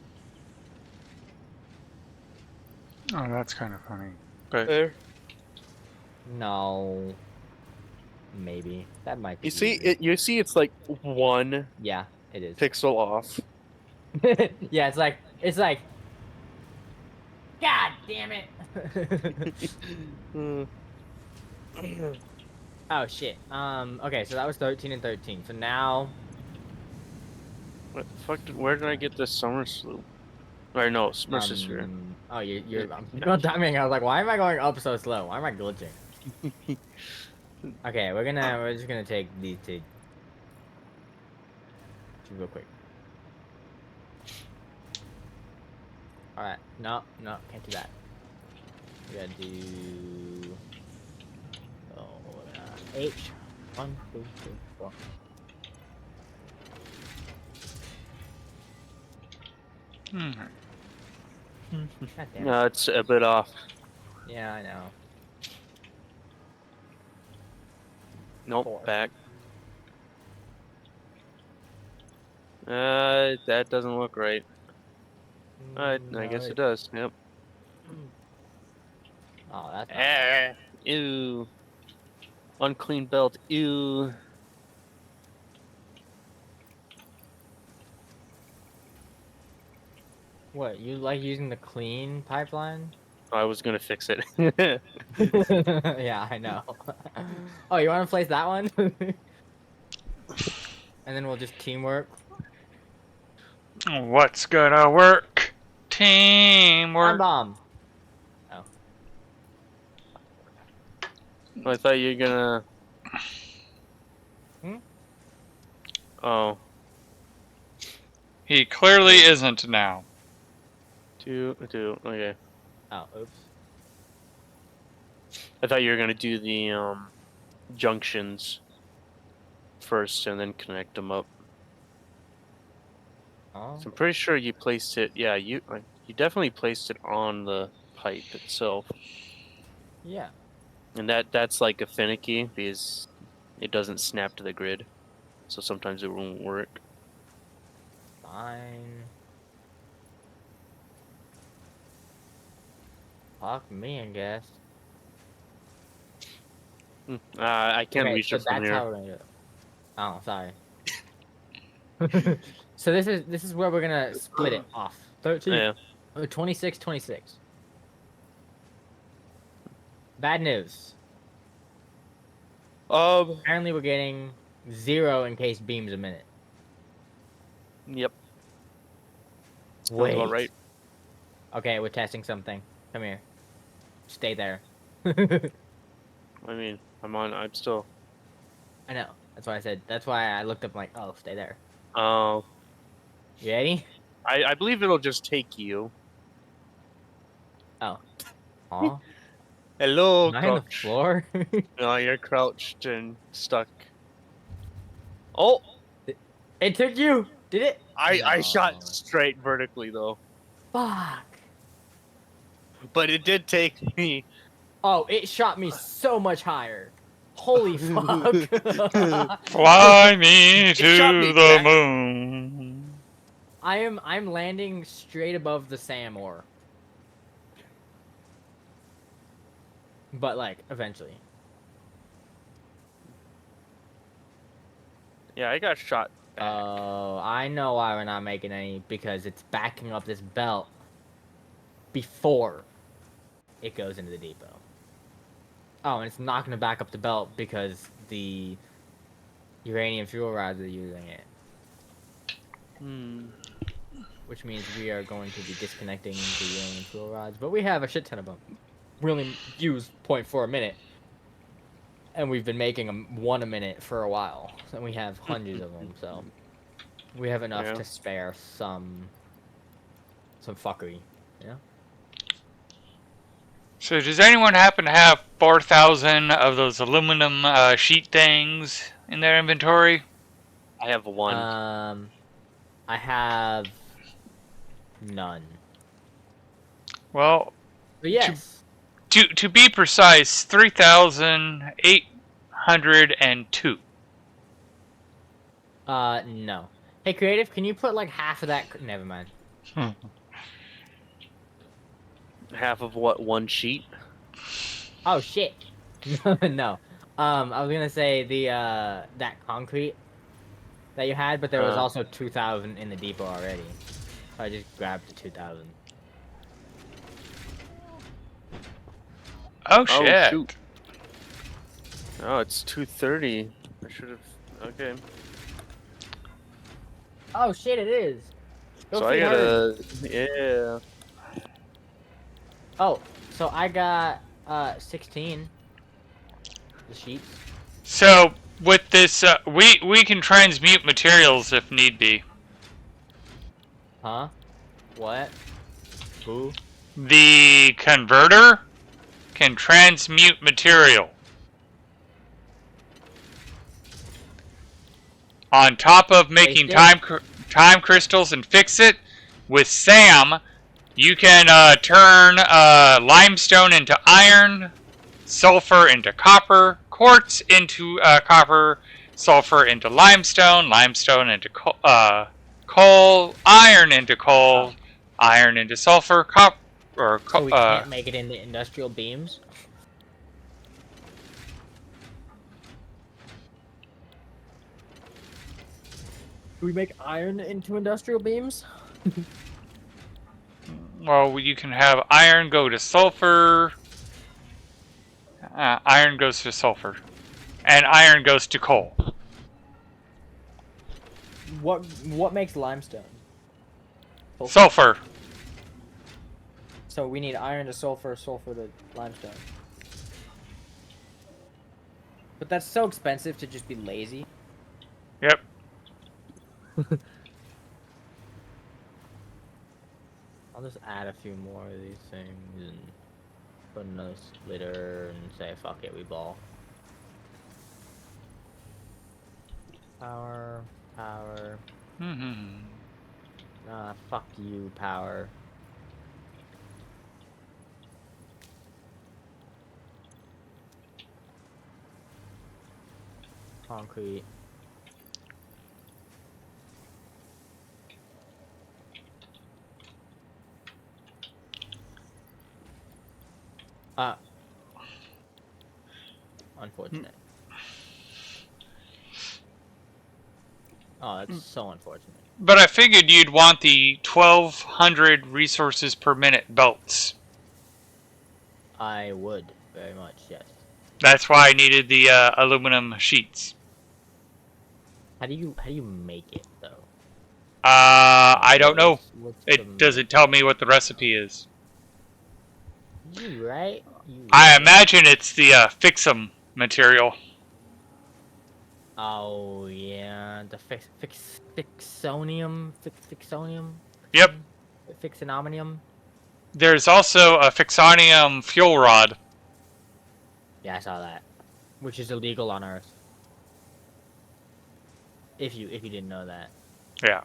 A: that's kind of funny. But
C: There.
B: No. Maybe that might be.
C: You see
B: even.
C: it. You see, it's like 1
B: Yeah, it is.
C: pixel off.
B: Yeah, it's like. God damn it. Oh shit. Okay, so that was 13 and 13. So now.
C: What the fuck? Where did I get this summer sloop? Or no, Sphere.
B: Oh, you're. I'm timing. I was like, why am I going up so slow? Why am I glitching? Okay, we're just gonna take these two. Real quick. All right. No, can't do that. We gotta do. H. 1, 2, 3, 4. God damn it.
C: No, it's a bit off.
B: Yeah, I know.
C: Nope,
B: 4.
C: back. That doesn't look right. I guess it does. Yep.
B: Oh, that's.
C: Ew. Unclean belt. Ew.
B: What, you like using the clean pipeline?
C: I was gonna fix it.
B: Yeah, I know. Oh, you want to place that one? And then we'll just teamwork.
A: what's gonna work?
B: Time
A: Teamwork.
B: bomb. Oh.
C: I thought you were gonna. Oh.
A: He clearly isn't now.
C: 2, 2. Okay.
B: Oh, oops.
C: I thought you were gonna do the junctions first and then connect them up.
B: Oh,
C: So I'm pretty sure you placed it. Yeah, you definitely placed it on the pipe itself,
B: yeah.
C: and that's like a finicky because it doesn't snap to the grid, so sometimes it won't work.
B: Fine. Fuck me, I guess.
C: I can't
B: Okay,
C: reach
B: so
C: it from
B: that's
C: here.
B: how we're gonna do it. Oh, sorry. So this is where we're gonna split it off. 13.
C: Yeah.
B: 26, 26. Bad news. Apparently we're getting 0 encased beams a minute.
C: Yep. Sounds
B: Wait.
C: about right.
B: Okay, we're testing something. Come here. Stay there.
C: I mean, I'm still.
B: I know. That's why I said. That's why I looked up. Like, oh, stay there.
C: Oh.
B: You ready?
C: I believe it'll just take you.
B: Oh. Aw.
C: Hello,
B: Am I on the
C: crouch.
B: floor?
C: No, you're crouched and stuck. Oh,
B: It took you. Did it?
C: I shot
B: No.
C: straight vertically though,
B: Fuck.
C: but it did take me.
B: Oh, it shot me so much higher. Holy fuck.
A: Fly me
C: It shot me
A: to the
C: back.
A: moon.
B: I'm landing straight above the SAM ore. But like eventually.
C: Yeah, I got shot back.
B: Oh, I know why we're not making any, because it's backing up this belt before it goes into the depot. Oh, and it's not going to back up the belt because the uranium fuel rods are using it. Which means we are going to be disconnecting the uranium fuel rods, but we have a shit ton of them. We only use 0.4 a minute, and we've been making them 1 a minute for a while, and we have hundreds of them, so we have enough
C: Yeah.
B: to spare some fuckery, yeah.
A: So does anyone happen to have 4,000 of those aluminum sheet things in their inventory?
C: I have one.
B: I have none.
A: Well,
B: But yes.
A: to be precise, 3,802.
B: No. Hey, Creative, can you put like half of that? Never mind.
C: Half of what? One sheet?
B: Oh shit. No. I was gonna say the that concrete that you had, but there was also 2,000 in the depot already. So I just grabbed the 2,000.
A: Oh shit!
C: Oh shoot! Oh, it's 2:30. I should have. Okay.
B: Oh shit! It is. Go
C: So I
B: feed her.
C: gotta. Yeah.
B: Oh, so I got 16. The sheets.
A: So with this, we can transmute materials if need be.
B: Huh? What? Who?
A: The converter can transmute material. On top of making time crystals and fix it, with Sam, you can turn limestone into iron, sulfur into copper, quartz into copper, sulfur into limestone, limestone into coal, iron into coal, iron into sulfur, copper.
B: So we can't make it into industrial beams? Do we make iron into industrial beams?
A: Well, you can have iron go to sulfur. Iron goes to sulfur. And iron goes to coal.
B: What makes limestone?
A: Sulfur.
B: So we need iron to sulfur, sulfur to limestone. But that's so expensive to just be lazy.
A: Yep.
B: I'll just add a few more of these things and put another splitter and say, fuck it, we ball. Power, power. Fuck you, power. Concrete. Unfortunate. Oh, that's so unfortunate.
A: But I figured you'd want the 1,200 resources per minute belts.
B: I would very much, yes.
A: That's why I needed the aluminum sheets.
B: How do you make it though?
A: I don't know.
B: What's the
A: It doesn't tell me what the recipe is.
B: You right?
A: I imagine it's the fixum material.
B: Oh yeah, the fixonium.
A: Yep.
B: Fixonominium.
A: There's also a fixonium fuel rod.
B: Yeah, I saw that. Which is illegal on Earth. If you didn't know that.
A: Yeah.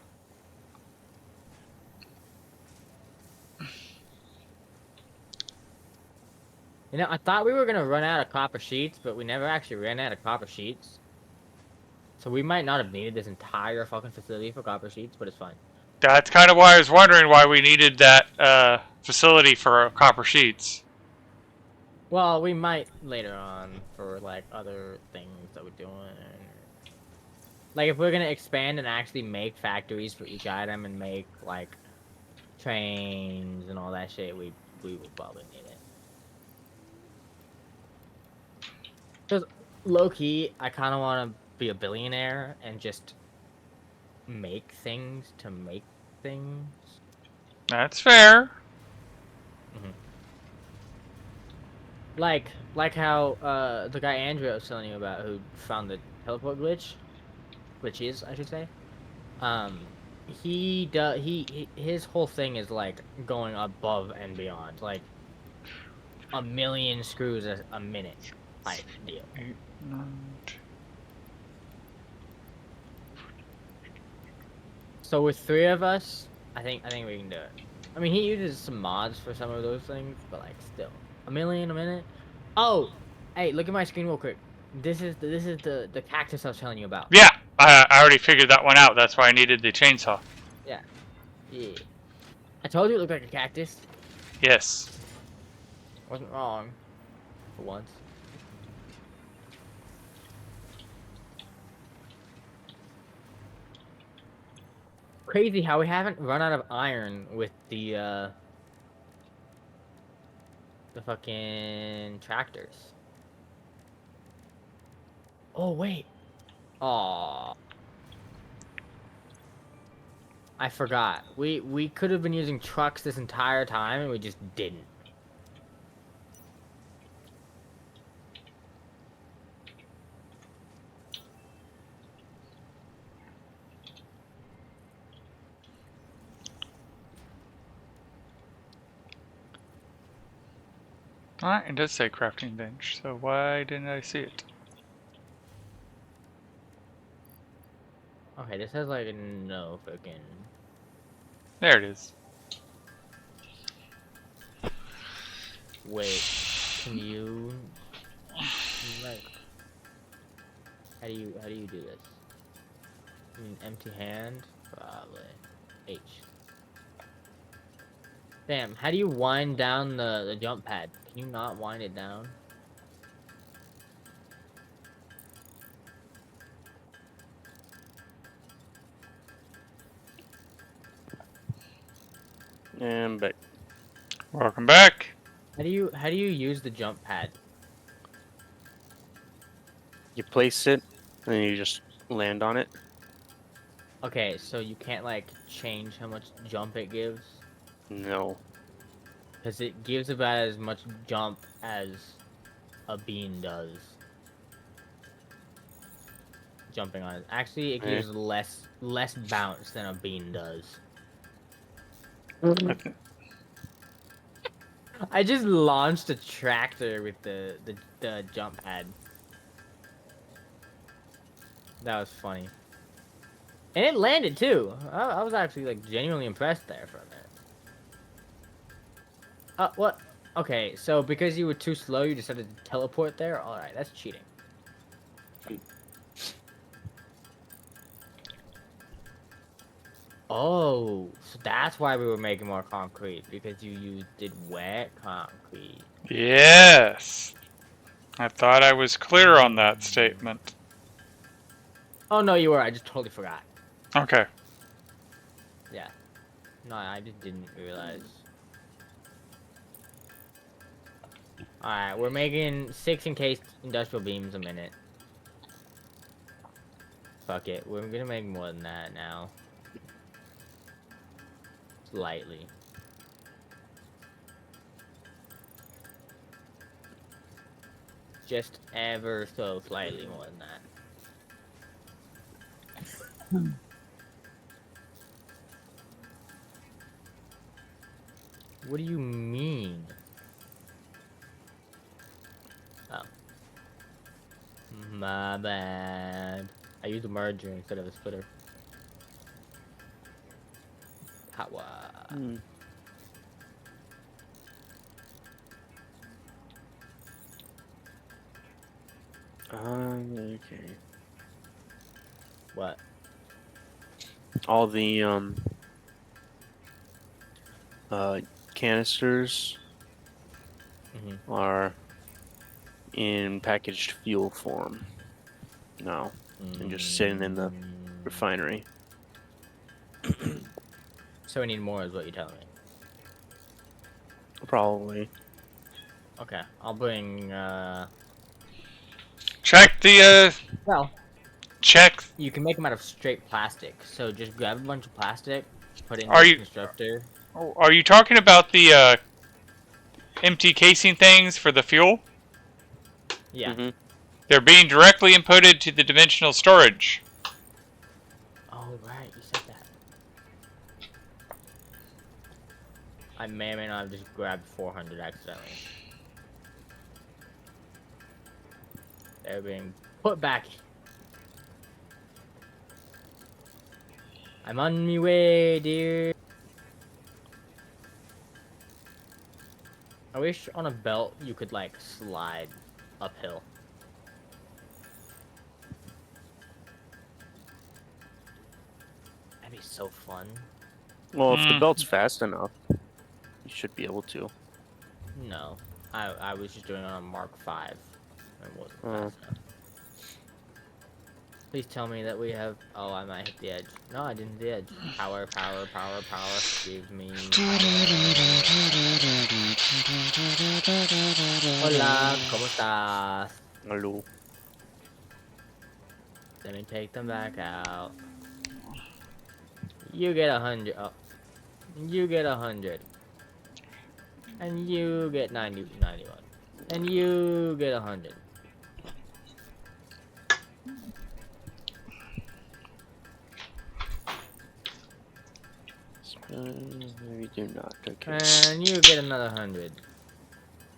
B: You know, I thought we were gonna run out of copper sheets, but we never actually ran out of copper sheets. So we might not have needed this entire fucking facility for copper sheets, but it's fine.
A: That's kind of why I was wondering why we needed that facility for copper sheets.
B: Well, we might later on for like other things that we're doing. Like if we're gonna expand and actually make factories for each item and make like trains and all that shit, we will probably need it. Because low key, I kind of want to be a billionaire and just make things to make things.
A: That's fair.
B: Like how the guy Andrea was telling you about who found the teleport glitches, I should say. His whole thing is like going above and beyond, like 1,000,000 screws a minute type deal. So with 3 of us, I think we can do it. I mean, he uses some mods for some of those things, but like still, 1,000,000 a minute. Oh, hey, look at my screen real quick. This is the cactus I was telling you about.
A: Yeah, I already figured that one out. That's why I needed the chainsaw.
B: Yeah. I told you it looked like a cactus.
A: Yes.
B: Wasn't wrong. For once. Crazy how we haven't run out of iron with the fucking tractors. Oh wait. Aw. I forgot. We could have been using trucks this entire time and we just didn't.
A: Alright, it does say crafting bench, so why didn't I see it?
B: Okay, this has like no freaking.
A: There it is.
B: Wait, can you like how do you do this? I mean, empty hand, probably. H. Damn, how do you wind down the jump pad? Can you not wind it down?
C: And back.
A: Welcome back.
B: How do you use the jump pad?
C: You place it, and then you just land on it.
B: Okay, so you can't like change how much jump it gives?
C: No.
B: Because it gives about as much jump as a bean does. Jumping on it. Actually, it gives less bounce than a bean does. I just launched a tractor with the jump pad. That was funny. And it landed too. I was actually like genuinely impressed there for a minute. What? Okay, so because you were too slow, you decided to teleport there? Alright, that's cheating. Oh, so that's why we were making more concrete, because you did wet concrete.
A: Yes. I thought I was clear on that statement.
B: Oh no, you were. I just totally forgot.
A: Okay.
B: Yeah. No, I just didn't realize. Alright, we're making 6 encased industrial beams a minute. Fuck it, we're gonna make more than that now. Slightly. Just ever so slightly more than that. What do you mean? Oh. My bad. I used a merger instead of a splitter. Power.
C: Okay.
B: What?
C: All the canisters are in packaged fuel form now, and just sitting in the refinery.
B: So we need more, is what you're telling me.
C: Probably.
B: Okay, I'll bring.
A: Check the
B: Well,
A: check.
B: you can make them out of straight plastic. So just grab a bunch of plastic, put it in
A: Are
B: your
A: you
B: constructor.
A: are you talking about the empty casing things for the fuel?
B: Yeah.
C: Mm-hmm.
A: They're being directly inputted to the dimensional storage.
B: Oh right, you said that. I may or may not have just grabbed 400 accidentally. They're being put back. I'm on my way, dear. I wish on a belt you could like slide uphill. That'd be so fun.
C: Well, if the belt's fast enough, you should be able to.
B: No, I was just doing it on a Mark 5 and wasn't fast enough. Please tell me that we have. Oh, I might hit the edge. No, I didn't hit the edge. Power, power, power, power. Give me power. Hola, ¿cómo estás?
C: Hello.
B: Let me take them back out. You get 100. Oh, you get 100. And you get 91. And you get 100.
C: Maybe do not. Okay.
B: And you get another 100.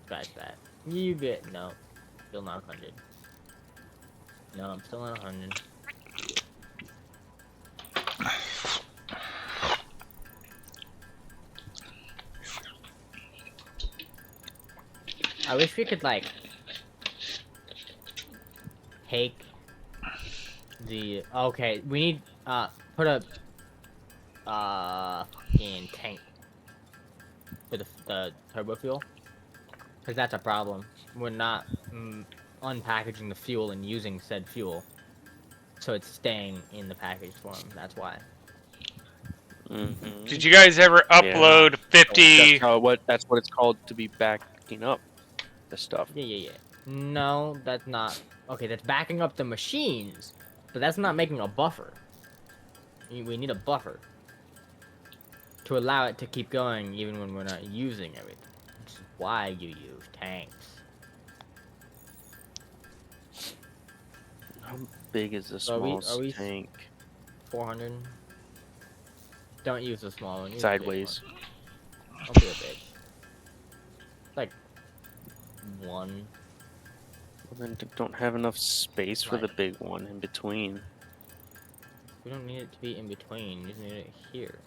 B: Scratch that. You get no. Still not 100. No, I'm still at 100. I wish we could like take the okay. We need put a fucking tank for the turbo fuel, because that's a problem. We're not unpackaging the fuel and using said fuel, so it's staying in the packaged form. That's why.
C: Mm-hmm.
A: Did you guys ever upload 50?
C: That's what it's called, to be backing up the stuff.
B: Yeah. No, that's not. Okay, that's backing up the machines, but that's not making a buffer. We need a buffer to allow it to keep going even when we're not using everything. Which is why you use tanks.
C: How big is the
B: So
C: smallest
B: are we
C: tank?
B: 400? Don't use the small one. Use
C: Sideways.
B: The big one. Don't be a bitch. Like 1.
C: Well, then don't have enough space for the big one in between.
B: We don't need it to be in between. You just need it here.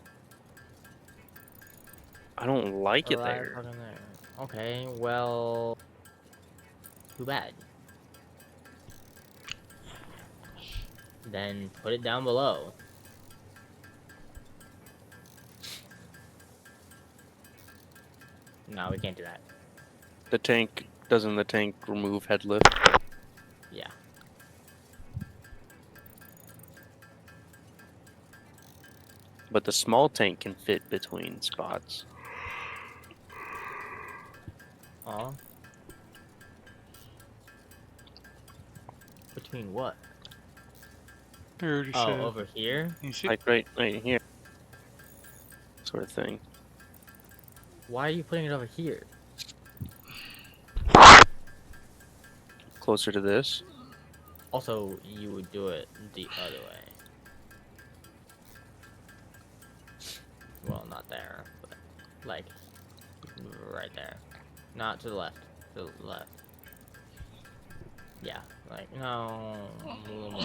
C: I don't like it
B: Right
C: there.
B: fucking there. Okay, well, too bad. Then put it down below. No, we can't do that.
C: Doesn't the tank remove head lift?
B: Yeah.
C: But the small tank can fit between spots.
B: Oh. Between what?
A: I already
B: Oh,
A: said.
B: over here?
A: You see?
C: Like right here. Sort of thing.
B: Why are you putting it over here?
C: Closer to this.
B: Also, you would do it the other way. Well, not there, but like right there. Not to the left. To the left. Yeah, like no, a little more.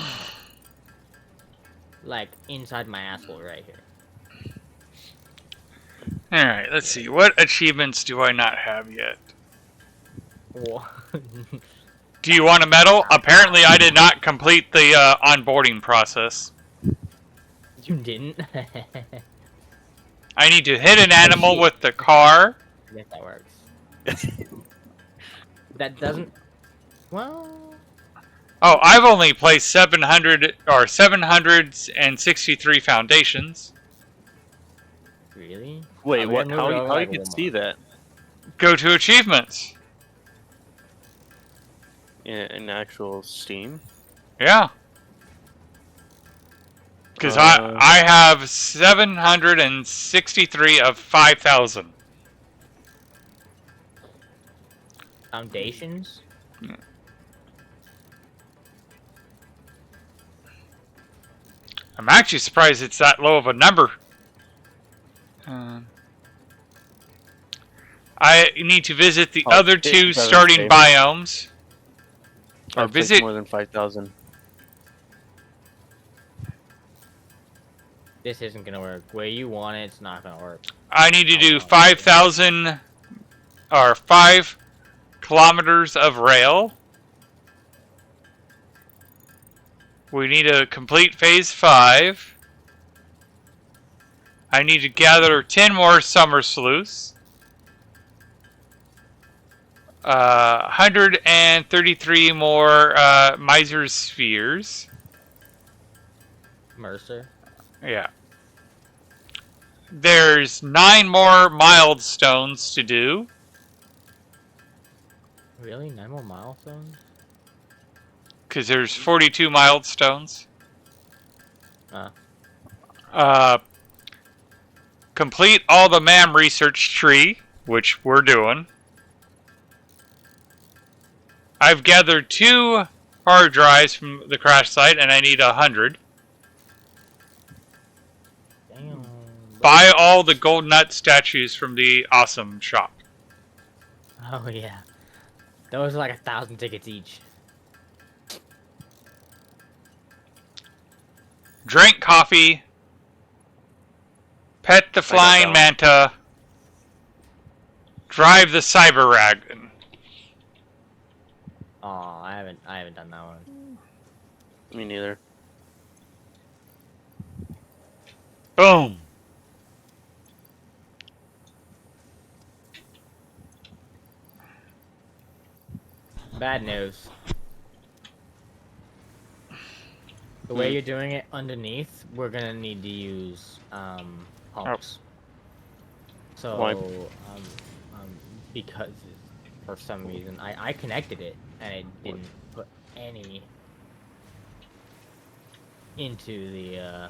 B: Like inside my asshole right here.
A: Alright, let's see. What achievements do I not have yet?
B: Wha-
A: Do you want a medal? Apparently I did not complete the onboarding process.
B: You didn't?
A: I need to hit an animal with the car.
B: I guess that works. That doesn't. Well.
A: Oh, I've only placed 700 or 763 foundations.
B: Really?
C: Wait,
B: we
C: what?
B: gotta move it over
C: How
B: like
C: you
B: one
C: can see
B: more.
C: that
A: Go to achievements.
C: in actual Steam?
A: Yeah. Because I have 763 of 5,000.
B: Foundations?
A: I'm actually surprised it's that low of a number. I need to visit the
C: Oh,
A: other
C: it
A: two
C: doesn't
A: starting
C: say.
A: biomes. Or
C: I've placed
A: visit.
C: more than 5,000.
B: This isn't gonna work. Where you want it, it's not gonna work.
A: I need to do 5,000 or 5 kilometers of rail. We need to complete phase 5. I need to gather 10 more summer sleuths. 133 more miser's spheres.
B: Mercer.
A: Yeah. There's 9 more milestones to do.
B: Really? 9 more milestones?
A: Because there's 42 milestones.
B: Ah.
A: Complete all the MAM research tree, which we're doing. I've gathered 2 hard drives from the crash site, and I need 100.
B: Damn.
A: Buy all the gold nut statues from the awesome shop.
B: Oh yeah. Those are like 1,000 tickets each.
A: Drink coffee. Pet the flying manta. Drive the cyber wagon.
B: Oh, I haven't done that one.
C: Me neither.
A: Boom.
B: Bad news. The way you're doing it underneath, we're gonna need to use pumps. So
C: Why?
B: Because for some reason I connected it and it didn't put any into the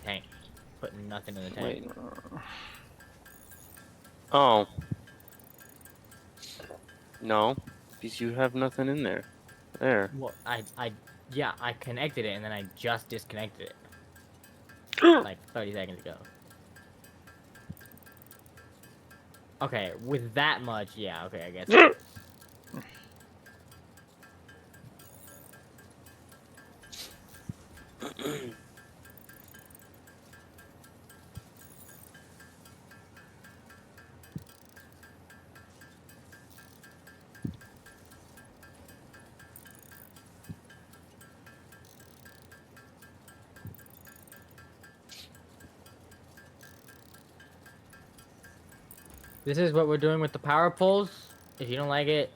B: tank. Put nothing in the tank.
C: Wait. Oh. No, because you have nothing in there. There.
B: Well, yeah, I connected it and then I just disconnected it. Like 30 seconds ago. Okay, with that much, yeah, okay, I guess. This is what we're doing with the power poles. If you don't like it,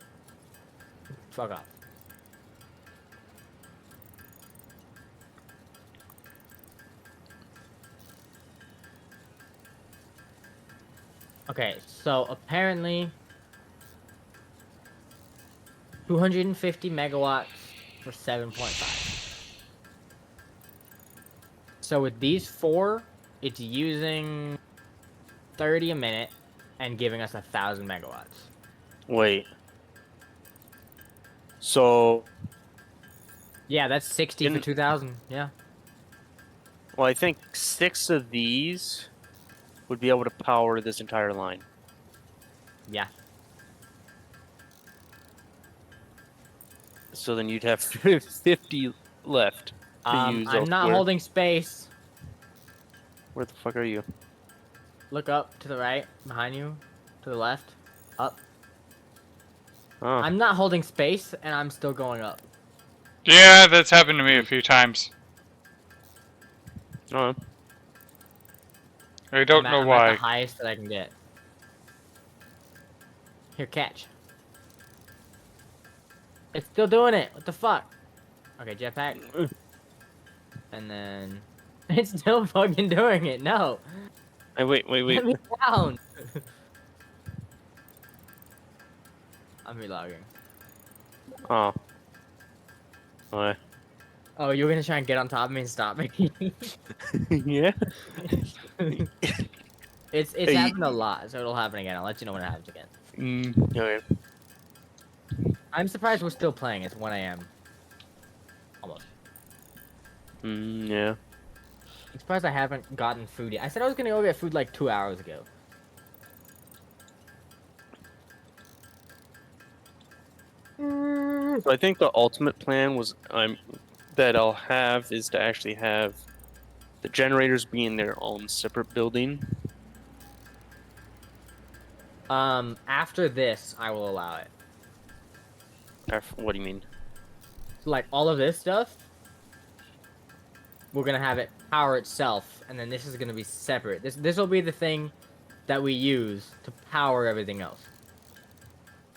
B: fuck off. Okay, so apparently 250 megawatts for 7.5. So with these 4, it's using 30 a minute and giving us 1,000 megawatts.
C: Wait. So,
B: Yeah, that's 60 for 2,000. Yeah.
C: well, I think 6 of these would be able to power this entire line.
B: Yeah.
C: So then you'd have 50 left to use
B: I'm not
C: elsewhere.
B: holding space.
C: Where the fuck are you?
B: Look up to the right, behind you, to the left, up.
C: Oh.
B: I'm not holding space, and I'm still going up.
A: Yeah, that's happened to me a few times.
C: Oh.
A: I don't know
B: I'm
A: why.
B: at the highest that I can get. Here, catch. It's still doing it. What the fuck? Okay, jetpack. And then... It's still fucking doing it. No.
C: Hey, wait.
B: Let me down. I'm relogging.
C: Oh. What?
B: Oh, you're gonna try and get on top of me and stop me?
C: Yeah?
B: It's
C: Hey,
B: happened a lot, so it'll happen again. I'll let you know when it happens again.
C: Okay.
B: I'm surprised we're still playing. It's 1 a.m. Almost.
C: Yeah.
B: I'm surprised I haven't gotten food yet. I said I was gonna go get food like 2 hours ago.
C: So I think the ultimate plan was that I'll have is to actually have the generators be in their own separate building.
B: After this, I will allow it.
C: What do you mean?
B: So, like, all of this stuff, we're gonna have it power itself, and then this is gonna be separate. This will be the thing that we use to power everything else.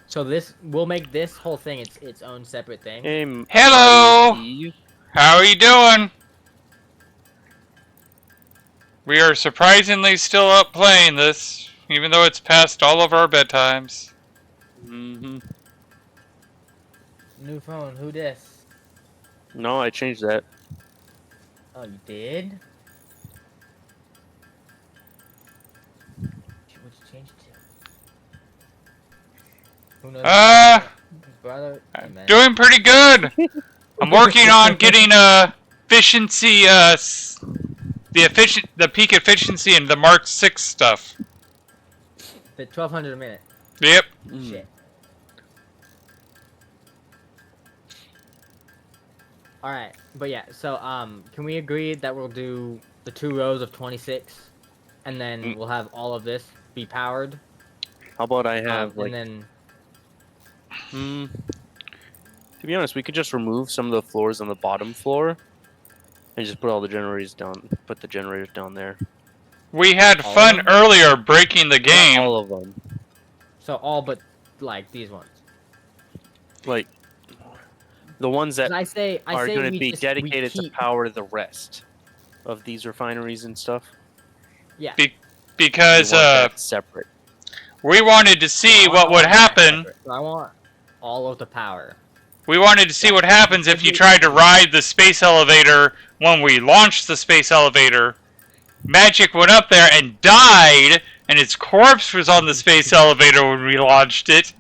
B: So we'll make this whole thing its own separate thing.
C: Hey,
A: Hello!
C: Steve.
A: How are you doing? We are surprisingly still up playing this, even though it's past all of our bedtimes.
C: Mm-hmm.
B: New phone, who dis?
C: No, I changed that.
B: Oh, you did? What'd you change it to? Who knows? Brother, man.
A: Doing pretty good. I'm working on getting efficiency, the peak efficiency in the Mark 6 stuff.
B: The 1,200 a minute.
A: Yep.
B: Shit. Alright, but yeah, so, can we agree that we'll do the 2 rows of 26, and then we'll have all of this be powered?
C: How about I have like?
B: And then...
C: To be honest, we could just remove some of the floors on the bottom floor, and just put all the generators down. Put the generators down there.
A: We had
B: All
A: fun
B: of them?
A: earlier breaking the game.
C: Not all of them.
B: So all but, like, these ones.
C: Like the ones that
B: I say
C: are going to
B: we
C: be
B: just-
C: dedicated
B: we
C: to power the rest of these refineries and stuff.
B: Yeah.
A: Because
C: We want that separate.
A: we wanted to see what would happen.
B: So I want all of the power.
A: We wanted to see what happens if you tried to ride the space elevator when we launched the space elevator. Magic went up there and died, and his corpse was on the space elevator when we launched it.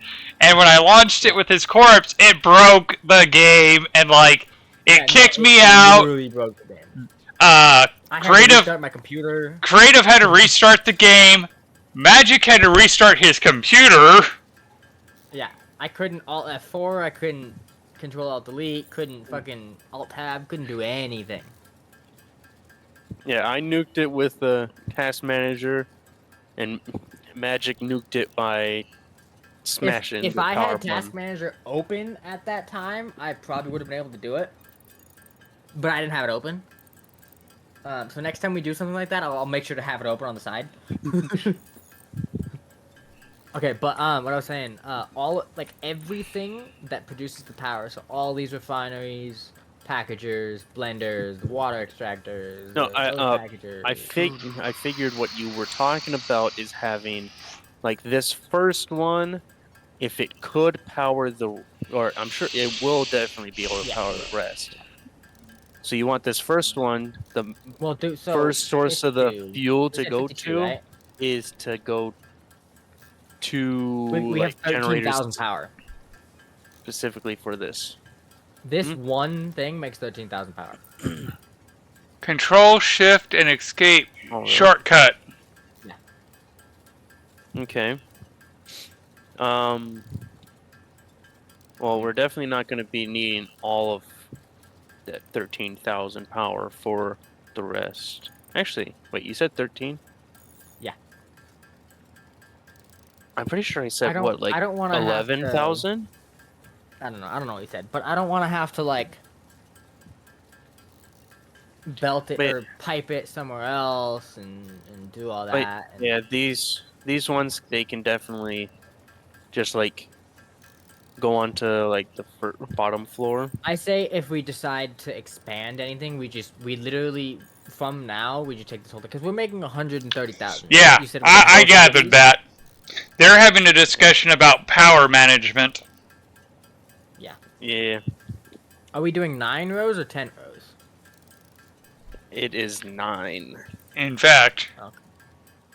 A: And when I launched it with his corpse, it broke the game, and like it kicked me out.
B: Literally broke the game.
A: Uh,
B: I had to restart my computer.
A: Creative had to restart the game. Magic had to restart his computer.
B: Yeah, I couldn't Alt F4. I couldn't Control Alt Delete. Couldn't fucking Alt Tab. Couldn't do anything.
C: Yeah, I nuked it with the task manager, and Magic nuked it by smashing
B: If
C: the
B: I
C: power
B: had Task
C: plug.
B: Manager open at that time, I probably would have been able to do it. But I didn't have it open. So next time we do something like that, I'll make sure to have it open on the side. Okay, but what I was saying, all like everything that produces the power, so all these refineries, packagers, blenders, the water extractors,
C: No,
B: the other packagers.
C: I figured what you were talking about is having like this first one, if it could power the, or I'm sure it will definitely be able to
B: Yeah.
C: power the rest. So you want this first one, the
B: Well, dude, so
C: first source of the
B: 52.
C: fuel
B: You
C: to
B: said
C: go
B: 52,
C: to
B: right?
C: is to go to
B: We have
C: like generators
B: 13,000 power.
C: specifically for this.
B: This
C: Hmm?
B: one thing makes 13,000 power.
A: Control, shift, and escape
C: Oh, really?
A: shortcut.
C: Okay. Um. Well, we're definitely not going to be needing all of that 13,000 power for the rest. Actually, wait, you said 13?
B: Yeah.
C: I'm pretty sure I said what, like
B: I don't want to have to.
C: 11,000?
B: I don't know. I don't know what you said, but I don't want to have to like belt it
C: Wait,
B: or pipe it somewhere else and do all
C: wait,
B: that. And
C: yeah, these ones they can definitely just like go onto like the bottom floor.
B: I say if we decide to expand anything, we literally from now we just take this whole thing because we're making 130,000.
A: Yeah,
B: You said we're gonna
A: I
B: go through
A: gathered
B: these.
A: that. They're having a discussion about power management.
B: Yeah.
C: Yeah,
B: Are we doing 9 rows or 10 rows?
C: it is 9.
A: In fact,
B: Okay.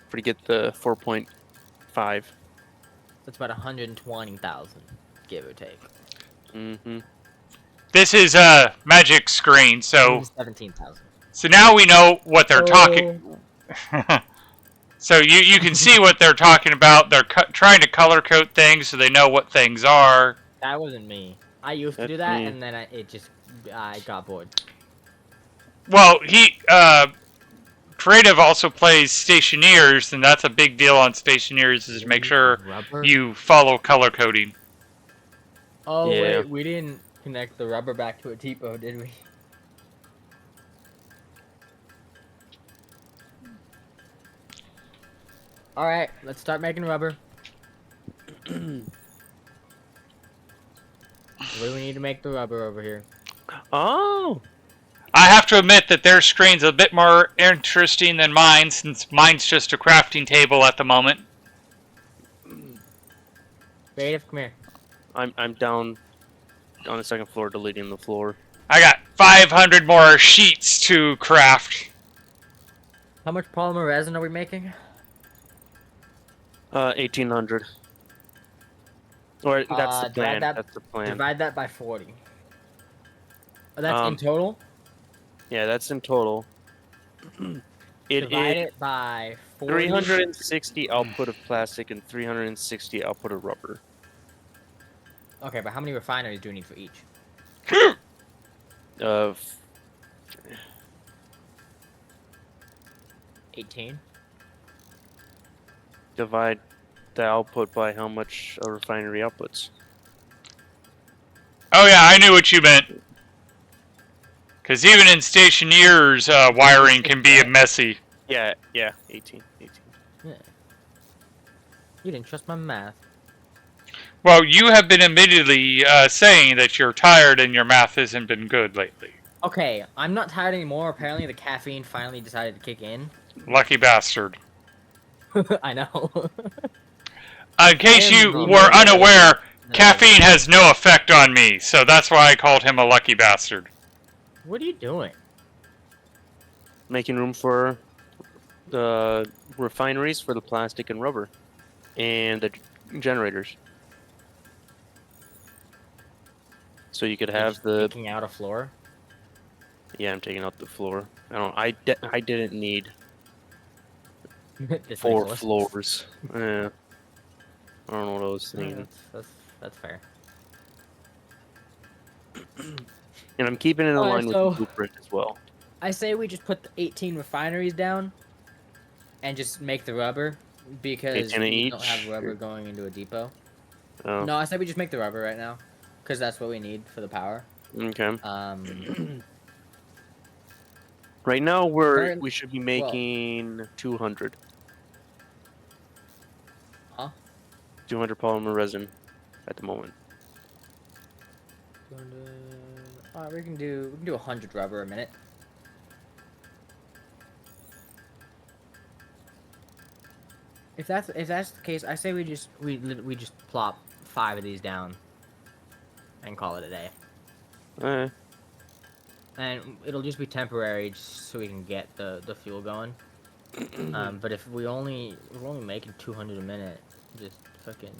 C: Forget the 4.5.
B: That's about 120,000, give or take.
C: Mm-hmm.
A: this is a magic screen, so
B: 17,000.
A: now we know what they're talking.
B: Oh.
A: So you can see what they're talking about. They're trying to color code things so they know what things are.
B: That wasn't me. I used to do
C: That's
B: that,
C: me.
B: and then I got bored.
A: Well, Creative also plays Stationeers, and that's a big deal on Stationeers is to make sure
B: Rubber?
A: you follow color coding.
B: Oh
C: Yeah.
B: wait, we didn't connect the rubber back to a depot, did we? All right, let's start making rubber. What do we need to make the rubber over here?
C: Oh,
A: I have to admit that their screen's a bit more interesting than mine, since mine's just a crafting table at the moment.
B: Creative, come here.
C: I'm down on the second floor, deleting the floor.
A: I got 500 more sheets to craft.
B: How much polymer resin are we making?
C: 1,800. Or that's the
B: Divide
C: plan.
B: that-
C: That's the plan.
B: Divide that by 40. Oh, that's in
C: Um,
B: total?
C: Yeah, that's in total.
B: Divide
C: is
B: it by 40.
C: 360 output of plastic and 360 output of rubber.
B: Okay, but how many refineries do we need for each?
C: Of
B: 18?
C: divide the output by how much a refinery outputs.
A: Oh yeah, I knew what you meant. Because even in Stationeers, wiring can be messy.
C: Yeah, 18.
B: Yeah. You didn't trust my math.
A: Well, you have been admittedly saying that you're tired and your math hasn't been good lately.
B: Okay, I'm not tired anymore. Apparently the caffeine finally decided to kick in.
A: Lucky bastard.
B: I know.
A: In case
B: I am
A: you
B: the
A: were unaware,
B: No.
A: caffeine has no effect on me, so that's why I called him a lucky bastard.
B: What are you doing?
C: Making room for the refineries for the plastic and rubber, and the generators. So you could
B: You're
C: have
B: just
C: the.
B: taking out a floor?
C: Yeah, I'm taking out the floor. I didn't need
B: This
C: 4
B: makes
C: floors. Yeah. I don't know what I was
B: No,
C: thinking.
B: that's fair.
C: And I'm keeping it in
B: Alright,
C: line with
B: so-
C: the blueprint as well.
B: I say we just put the 18 refineries down and just make the rubber because
C: 18
B: we don't
C: each?
B: have rubber going into a depot.
C: Oh,
B: No, I said we just make the rubber right now because that's what we need for the power.
C: okay.
B: Um,
C: Right now
B: Current-
C: we should be making 200.
B: Huh?
C: 200 polymer resin at the moment.
B: Alright, we can do 100 rubber a minute. If that's the case, I say we just plop 5 of these down and call it a day.
C: Eh.
B: And it'll just be temporary, just so we can get the fuel going. But if we're only making 200 a minute, just fucking.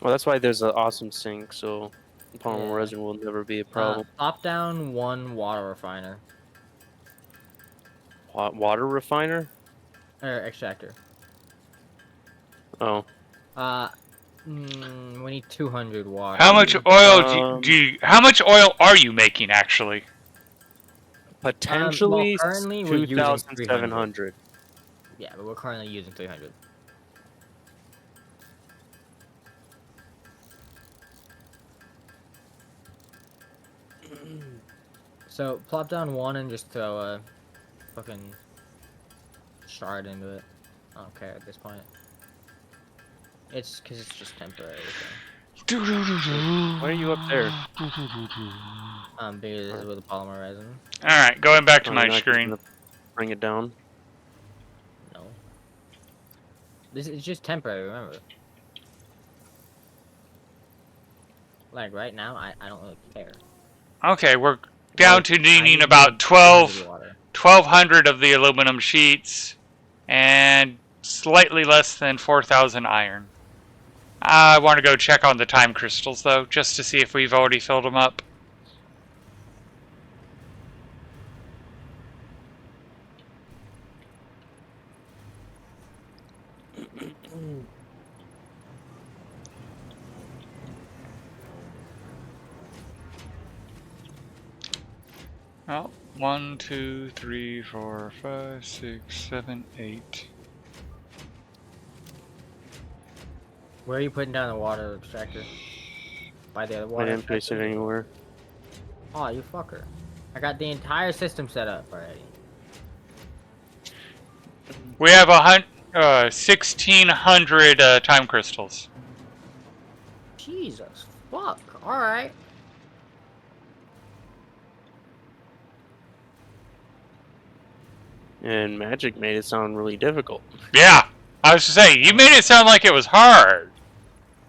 C: Well, that's why there's an awesome sink, so polymer
B: Yeah.
C: resin will never be a problem.
B: Plop down 1 water refiner
C: Water refiner?
B: or extractor.
C: Oh.
B: We need 200 water.
A: How much oil how much oil are you making actually?
C: Potentially
B: currently we're using
C: 2,700.
B: Yeah, but we're currently using 300. So plop down 1 and just throw a fucking shard into it. I don't care at this point. It's because it's just temporary. So.
C: Why are you up there?
B: Because this is with the polymer resin.
A: Alright, going back to
C: Oh,
A: my
C: you're not just
A: screen.
C: gonna bring it down.
B: No. This is just temporary, remember. Like right now, I don't really care.
A: Okay, we're down to
B: I
A: needing
B: need
A: about
B: 200 water.
A: 1,200 of the aluminum sheets and slightly less than 4,000 iron. I want to go check on the time crystals though, just to see if we've already filled them up. Well, 1, 2, 3, 4, 5, 6, 7, 8.
B: Where are you putting down the water extractor? By the other
C: I
B: water
C: didn't place it
B: extractor?
C: anywhere.
B: Oh, you fucker. I got the entire system set up already.
A: We have 1,600 time crystals.
B: Jesus fuck. Alright.
C: And magic made it sound really difficult.
A: Yeah, I was just saying, you made it sound like it was hard.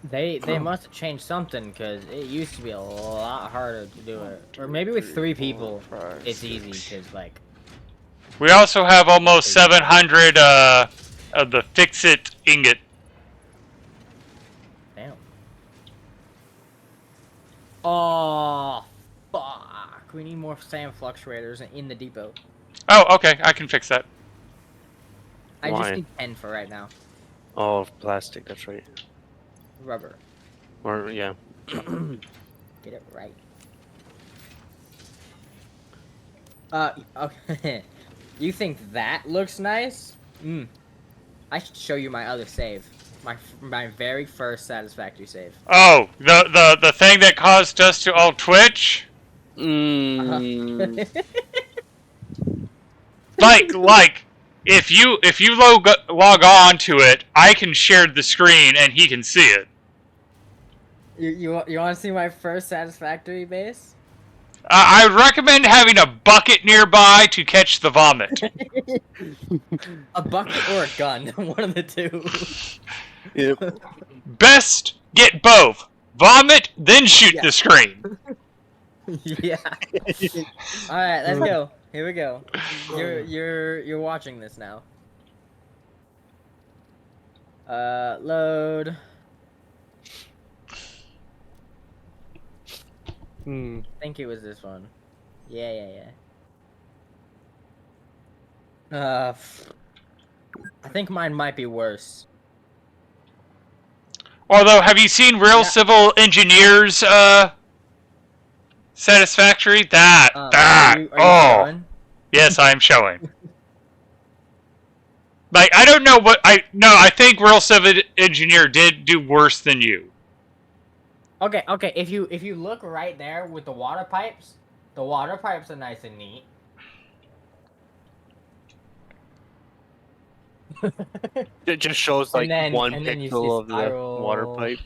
B: They must have changed something, because it used to be a lot harder to do it. Or maybe with 3 people, it's easy, because, like...
A: We also have almost 700 of the fix-it ingot.
B: Damn. Oh, fuck. We need more sand fluctuators in the depot.
A: Oh, okay, I can fix that.
B: I
C: Why?
B: just need 10 for right now.
C: Oh, plastic, that's right.
B: Rubber.
C: Or, yeah.
B: Get it right. Okay. You think that looks nice? I should show you my other save. My very first Satisfactory save.
A: Oh, the thing that caused us to all twitch?
C: Mm.
A: Like, if you log on to it, I can share the screen and he can see it.
B: You want to see my first Satisfactory base?
A: I would recommend having a bucket nearby to catch the vomit.
B: A bucket or a gun, one of the two.
C: Yep.
A: Best get both. Vomit, then shoot the screen.
B: Yeah. All right, let's go. Here we go. You're watching this now. Load. I think it was this one. Yeah. I think mine might be worse.
A: Although, have you seen Real Civil Engineers Satisfactory? Are you showing? Yes, I'm showing. Like, I don't know what I think Real Civil Engineer did do worse than you.
B: Okay. If you look right there with the water pipes are nice and neat.
C: It just shows like one
B: and then you see
C: pixel of the
B: spiral.
C: water pipe.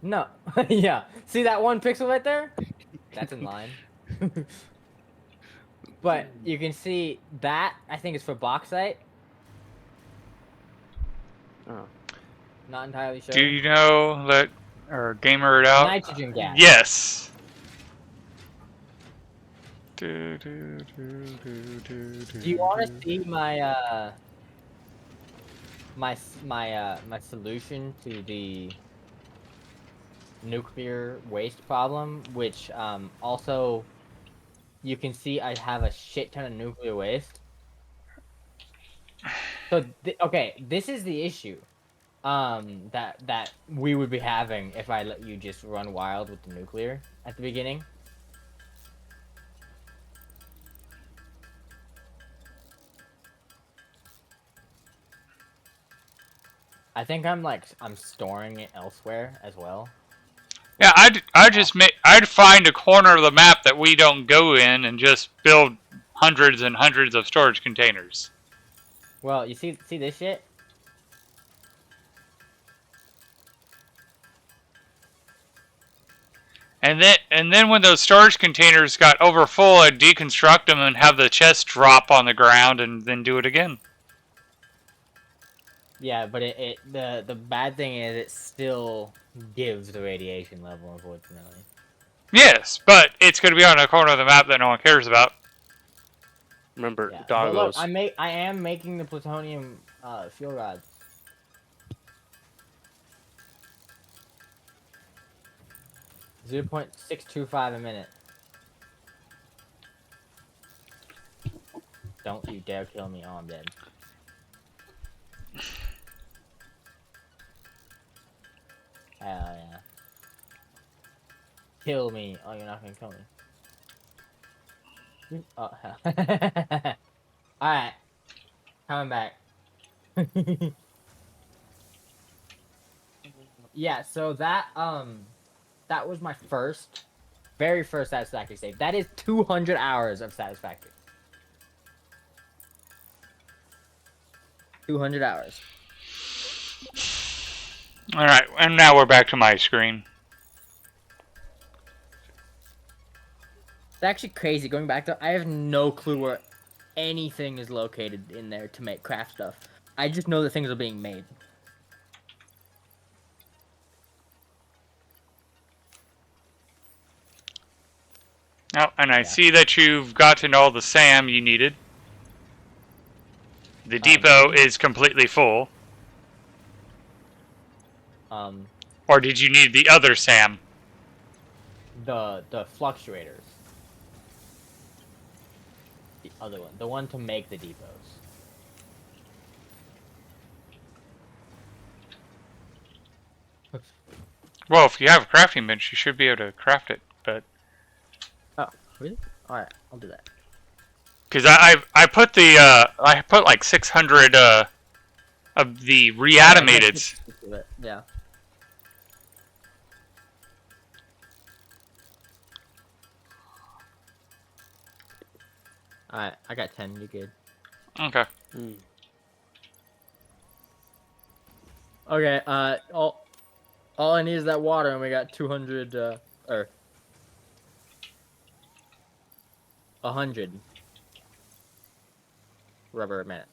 B: No, yeah. See that one pixel right there? That's in line. But you can see that I think is for bauxite.
C: Oh.
B: Not entirely sure.
A: Do you know that, or gamer it out?
B: Nitrogen gas.
A: Yes.
B: Do you want to see my my solution to the nuclear waste problem, which also you can see I have a shit ton of nuclear waste. So okay, this is the issue that we would be having if I let you just run wild with the nuclear at the beginning. I think I'm storing it elsewhere as well.
A: Yeah, I'd find a corner of the map that we don't go in and just build hundreds and hundreds of storage containers.
B: Well, you see this shit?
A: And then when those storage containers got overfull, I'd deconstruct them and have the chest drop on the ground and then do it again.
B: Yeah, but the bad thing is it still gives the radiation level, unfortunately.
A: Yes, but it's going to be on a corner of the map that no one cares about.
C: Remember,
B: Yeah. But look,
C: doggos.
B: I am making the plutonium fuel rods. .625 a minute. Don't you dare kill me. Oh, I'm dead. Hell yeah. Kill me. Oh, you're not gonna kill me. Oh, hell. Alright. Coming back. Yeah, so that was my very first Satisfactory save. That is 200 hours of Satisfactory. 200 hours.
A: Alright, and now we're back to my screen.
B: It's actually crazy going back to. I have no clue where anything is located in there to make craft stuff. I just know that things are being made.
A: Oh, and I see that you've gotten all the SAM you needed. The depot is completely full. Or did you need the other SAM?
B: The fluctuators. The other one. The one to make the depots.
A: Well, if you have a crafting bench, you should be able to craft it, but...
B: Oh, really? Alright, I'll do that.
A: Because I put like 600 of the reanimated.
B: Yeah. Alright, I got 10. You're good.
A: Okay.
B: Okay. All I need is that water, and we got 200. Or 100 rubber a minute.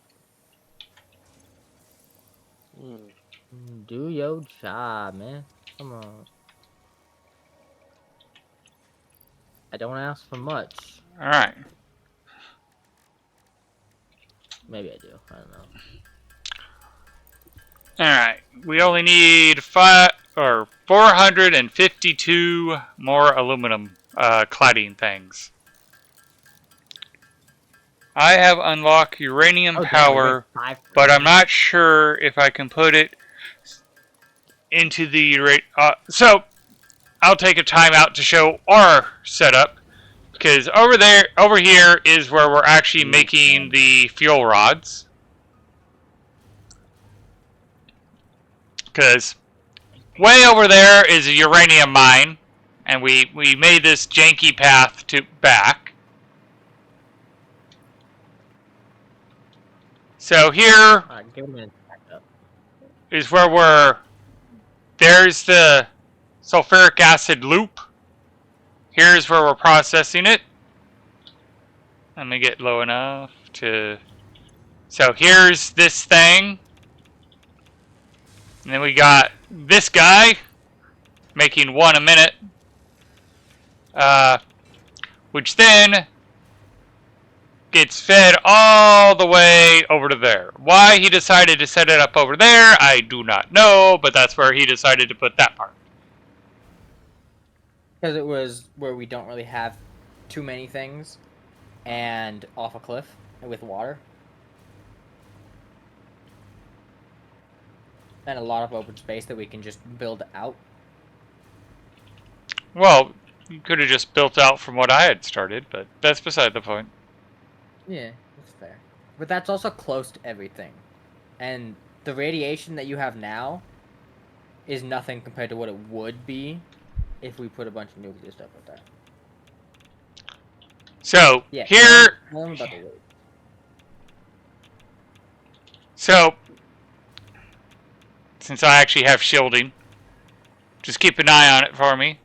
B: Do your job, man. Come on. I don't ask for much.
A: Alright.
B: Maybe I do. I don't know.
A: Alright. We only need 452 more aluminum cladding things. I have unlocked uranium power, but I'm not sure if I can put it into the... so, I'll take a time out to show our setup. Because over here is where we're actually making the fuel rods. Because way over there is a uranium mine. And we made this janky path back. So here
B: Alright, give it a minute to back up.
A: is where there's the sulfuric acid loop. Here's where we're processing it. Let me get low enough to... So here's this thing. And then we got this guy making 1 a minute. Which then gets fed all the way over to there. Why he decided to set it up over there, I do not know, but that's where he decided to put that part.
B: Because it was where we don't really have too many things, and off a cliff with water, and a lot of open space that we can just build out.
A: Well, you could have just built out from what I had started, but that's beside the point.
B: Yeah, that's fair. But that's also close to everything. And the radiation that you have now is nothing compared to what it would be if we put a bunch of nuclear stuff with that.
A: So,
B: Yeah,
A: here...
B: tell them about the weight.
A: So, since I actually have shielding, just keep an eye on it for me.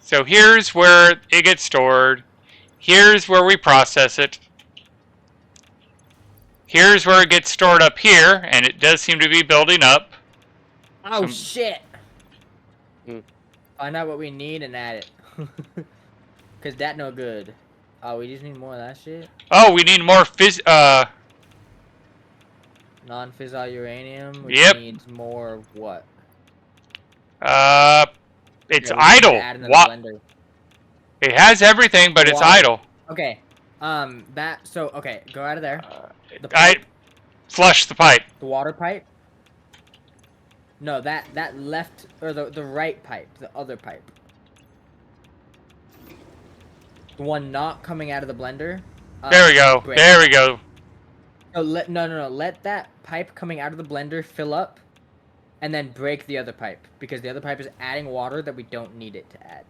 A: So here's where it gets stored. Here's where we process it. Here's where it gets stored up here, and it does seem to be building up.
B: Oh, shit!
C: Hmm.
B: Find out what we need and add it. Cause that no good. Oh, we just need more of that shit?
A: Oh, we need more
B: Non-fissile uranium, which
A: Yep.
B: needs more what?
A: It's
B: Yeah, we need to
A: idle.
B: add another
A: What?
B: blender.
A: It has everything, but it's
B: Water.
A: idle.
B: Okay. Okay, go out of there. The
A: I
B: pipe,
A: flush the pipe.
B: the water pipe. No, that left, or the right pipe, the other pipe. The one not coming out of the blender.
A: There we go.
B: break.
A: There we go.
B: No, let that pipe coming out of the blender fill up, and then break the other pipe, because the other pipe is adding water that we don't need it to add.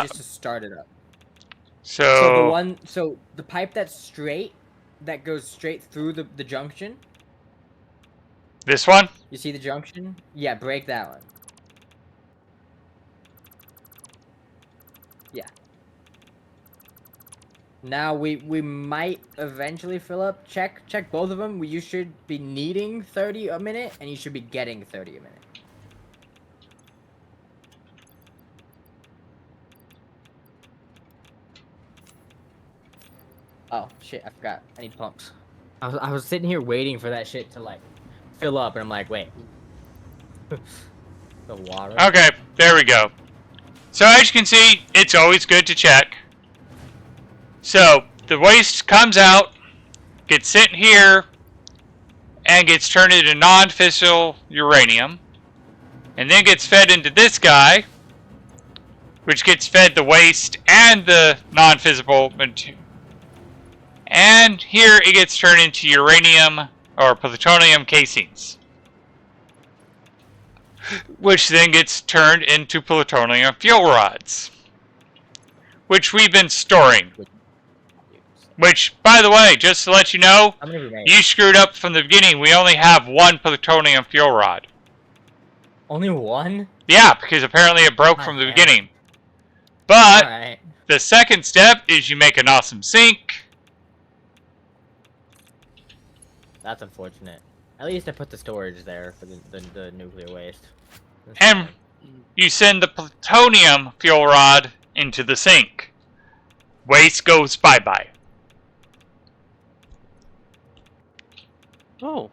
B: Just to start it up. So the pipe that's straight, that goes straight through the junction.
A: This one?
B: You see the junction? Yeah, break that one. Yeah. Now we might eventually fill up. Check both of them. You should be needing 30 a minute, and you should be getting 30 a minute. Oh shit! I forgot. I need pumps. I was sitting here waiting for that shit to like fill up, and I'm like, wait. The water.
A: Okay, there we go. So as you can see, it's always good to check. So the waste comes out, gets sent here, and gets turned into non-fissile uranium, and then gets fed into this guy, which gets fed the waste and the non-fissile material. And here it gets turned into uranium or plutonium casings, which then gets turned into plutonium fuel rods, which we've been storing. Which, by the way, just to let you know,
B: How many we made?
A: you screwed up from the beginning. We only have one plutonium fuel rod.
B: Only one?
A: Yeah, because apparently it broke from the beginning. But
B: Alright.
A: the second step is you make an awesome sink.
B: That's unfortunate. At least I put the storage there for the nuclear waste. That's
A: And
B: fine.
A: you send the plutonium fuel rod into the sink. Waste goes bye-bye.
C: Oh.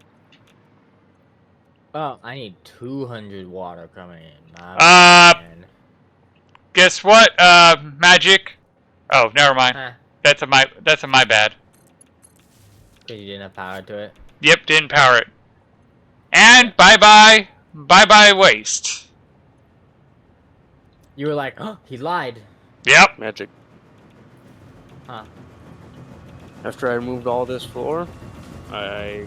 B: Oh, I need 200 water coming in. Man.
A: Guess what, Magic? Oh, never mind.
B: Huh.
A: That's a my bad.
B: Because you didn't have power to it.
A: Yep, didn't power it. And bye-bye waste.
B: You were like, oh, he lied.
A: Yep.
C: Magic.
B: Huh.
C: After I removed all this floor, I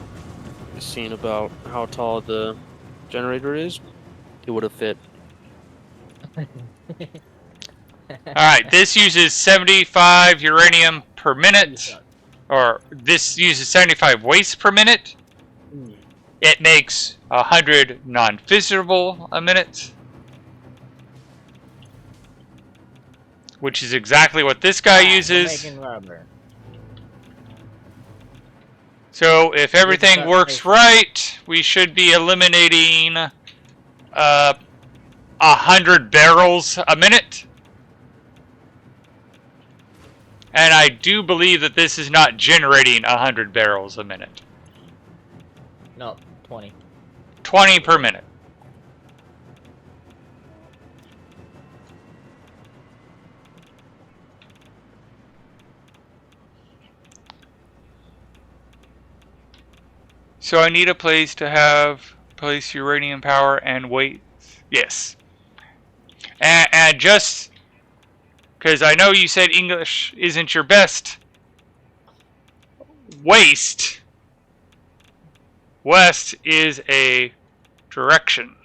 C: seen about how tall the generator is. It would have fit.
A: Alright, this uses 75 uranium per minute. or this uses 75 waste per minute. It makes 100 non-fissible a minute, which is exactly what this guy
B: Alright, we're
A: uses.
B: making rubber.
A: So if everything
B: start
A: works
B: placing.
A: right, we should be eliminating 100 barrels a minute. And I do believe that this is not generating 100 barrels a minute.
B: No, 20.
A: 20 per minute. So I need a place to place uranium power and weight. Yes. And just because I know you said English isn't your best, west is a direction.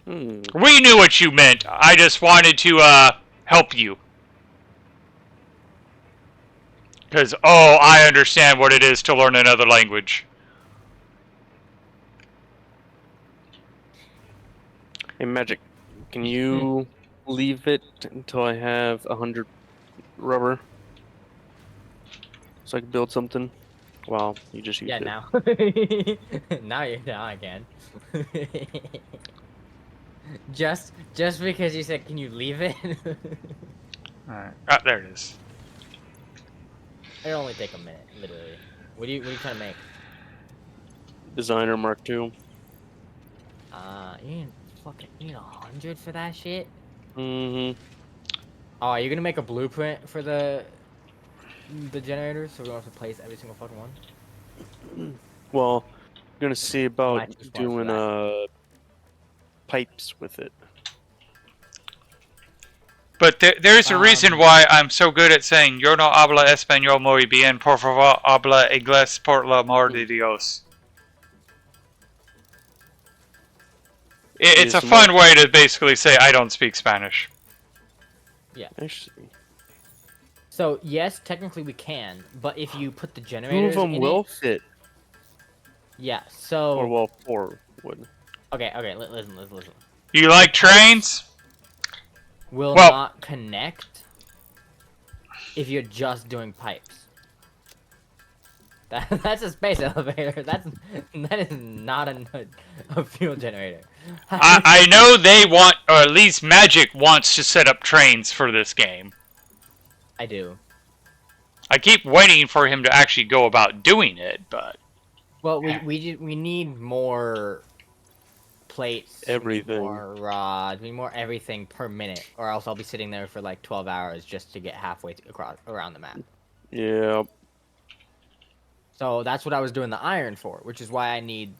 A: We knew what you meant. I just wanted to help you. Because, oh, I understand what it is to learn another language.
C: Hey, Magic, can you leave it until I have 100 rubber? So I can build something? Well, you just used
B: Yeah,
C: it.
B: now. now I can. just because you said, can you leave it?
A: Alright. Ah, there it is.
B: It'll only take a minute, literally. What are you trying to make?
C: Designer Mark II.
B: You need 100 for that shit?
C: Mm-hmm.
B: Oh, are you gonna make a blueprint for the generators so we don't have to place every single fucking one?
C: Well, I'm gonna see about
B: I too smart for
C: doing
B: that.
C: pipes with it.
A: But there's a reason why I'm so good at saying Yo no habla español muy bien, por favor habla inglés por el amor de Dios. It's a fun way to basically say I don't speak Spanish.
B: Yeah.
C: Actually,
B: So yes, technically we can, but if you put the
C: two
B: generators
C: of them
B: in
C: will
B: it,
C: fit.
B: yeah. So
C: Or well, 4 would.
B: okay, listen.
A: You like trains?
B: Will
A: Well,
B: not connect if you're just doing pipes. That's a space elevator. That is not a fuel generator.
A: I know they want, or at least Magic wants to set up trains for this game.
B: I do.
A: I keep waiting for him to actually go about doing it, but
B: Well, we need more plates, we need
C: Everything.
B: more rods, we need more everything per minute, or else I'll be sitting there for like 12 hours just to get halfway around the map.
C: Yeah.
B: So that's what I was doing the iron for, which is why I need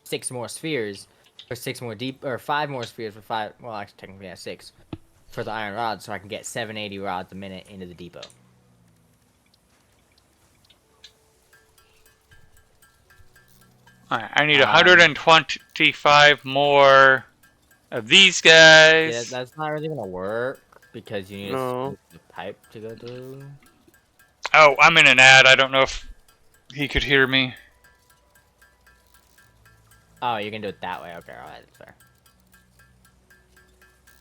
B: 6 more spheres, or 5 more spheres for 5. Well, actually, technically, 6 for the iron rods, so I can get 780 rods a minute into the depot.
A: I need 125 more of these guys.
B: Yeah, that's not really gonna work because you need
C: No.
B: the pipe to go through.
A: Oh, I'm in an ad. I don't know if he could hear me.
B: Oh, you can do it that way. Okay, alright, that's fair.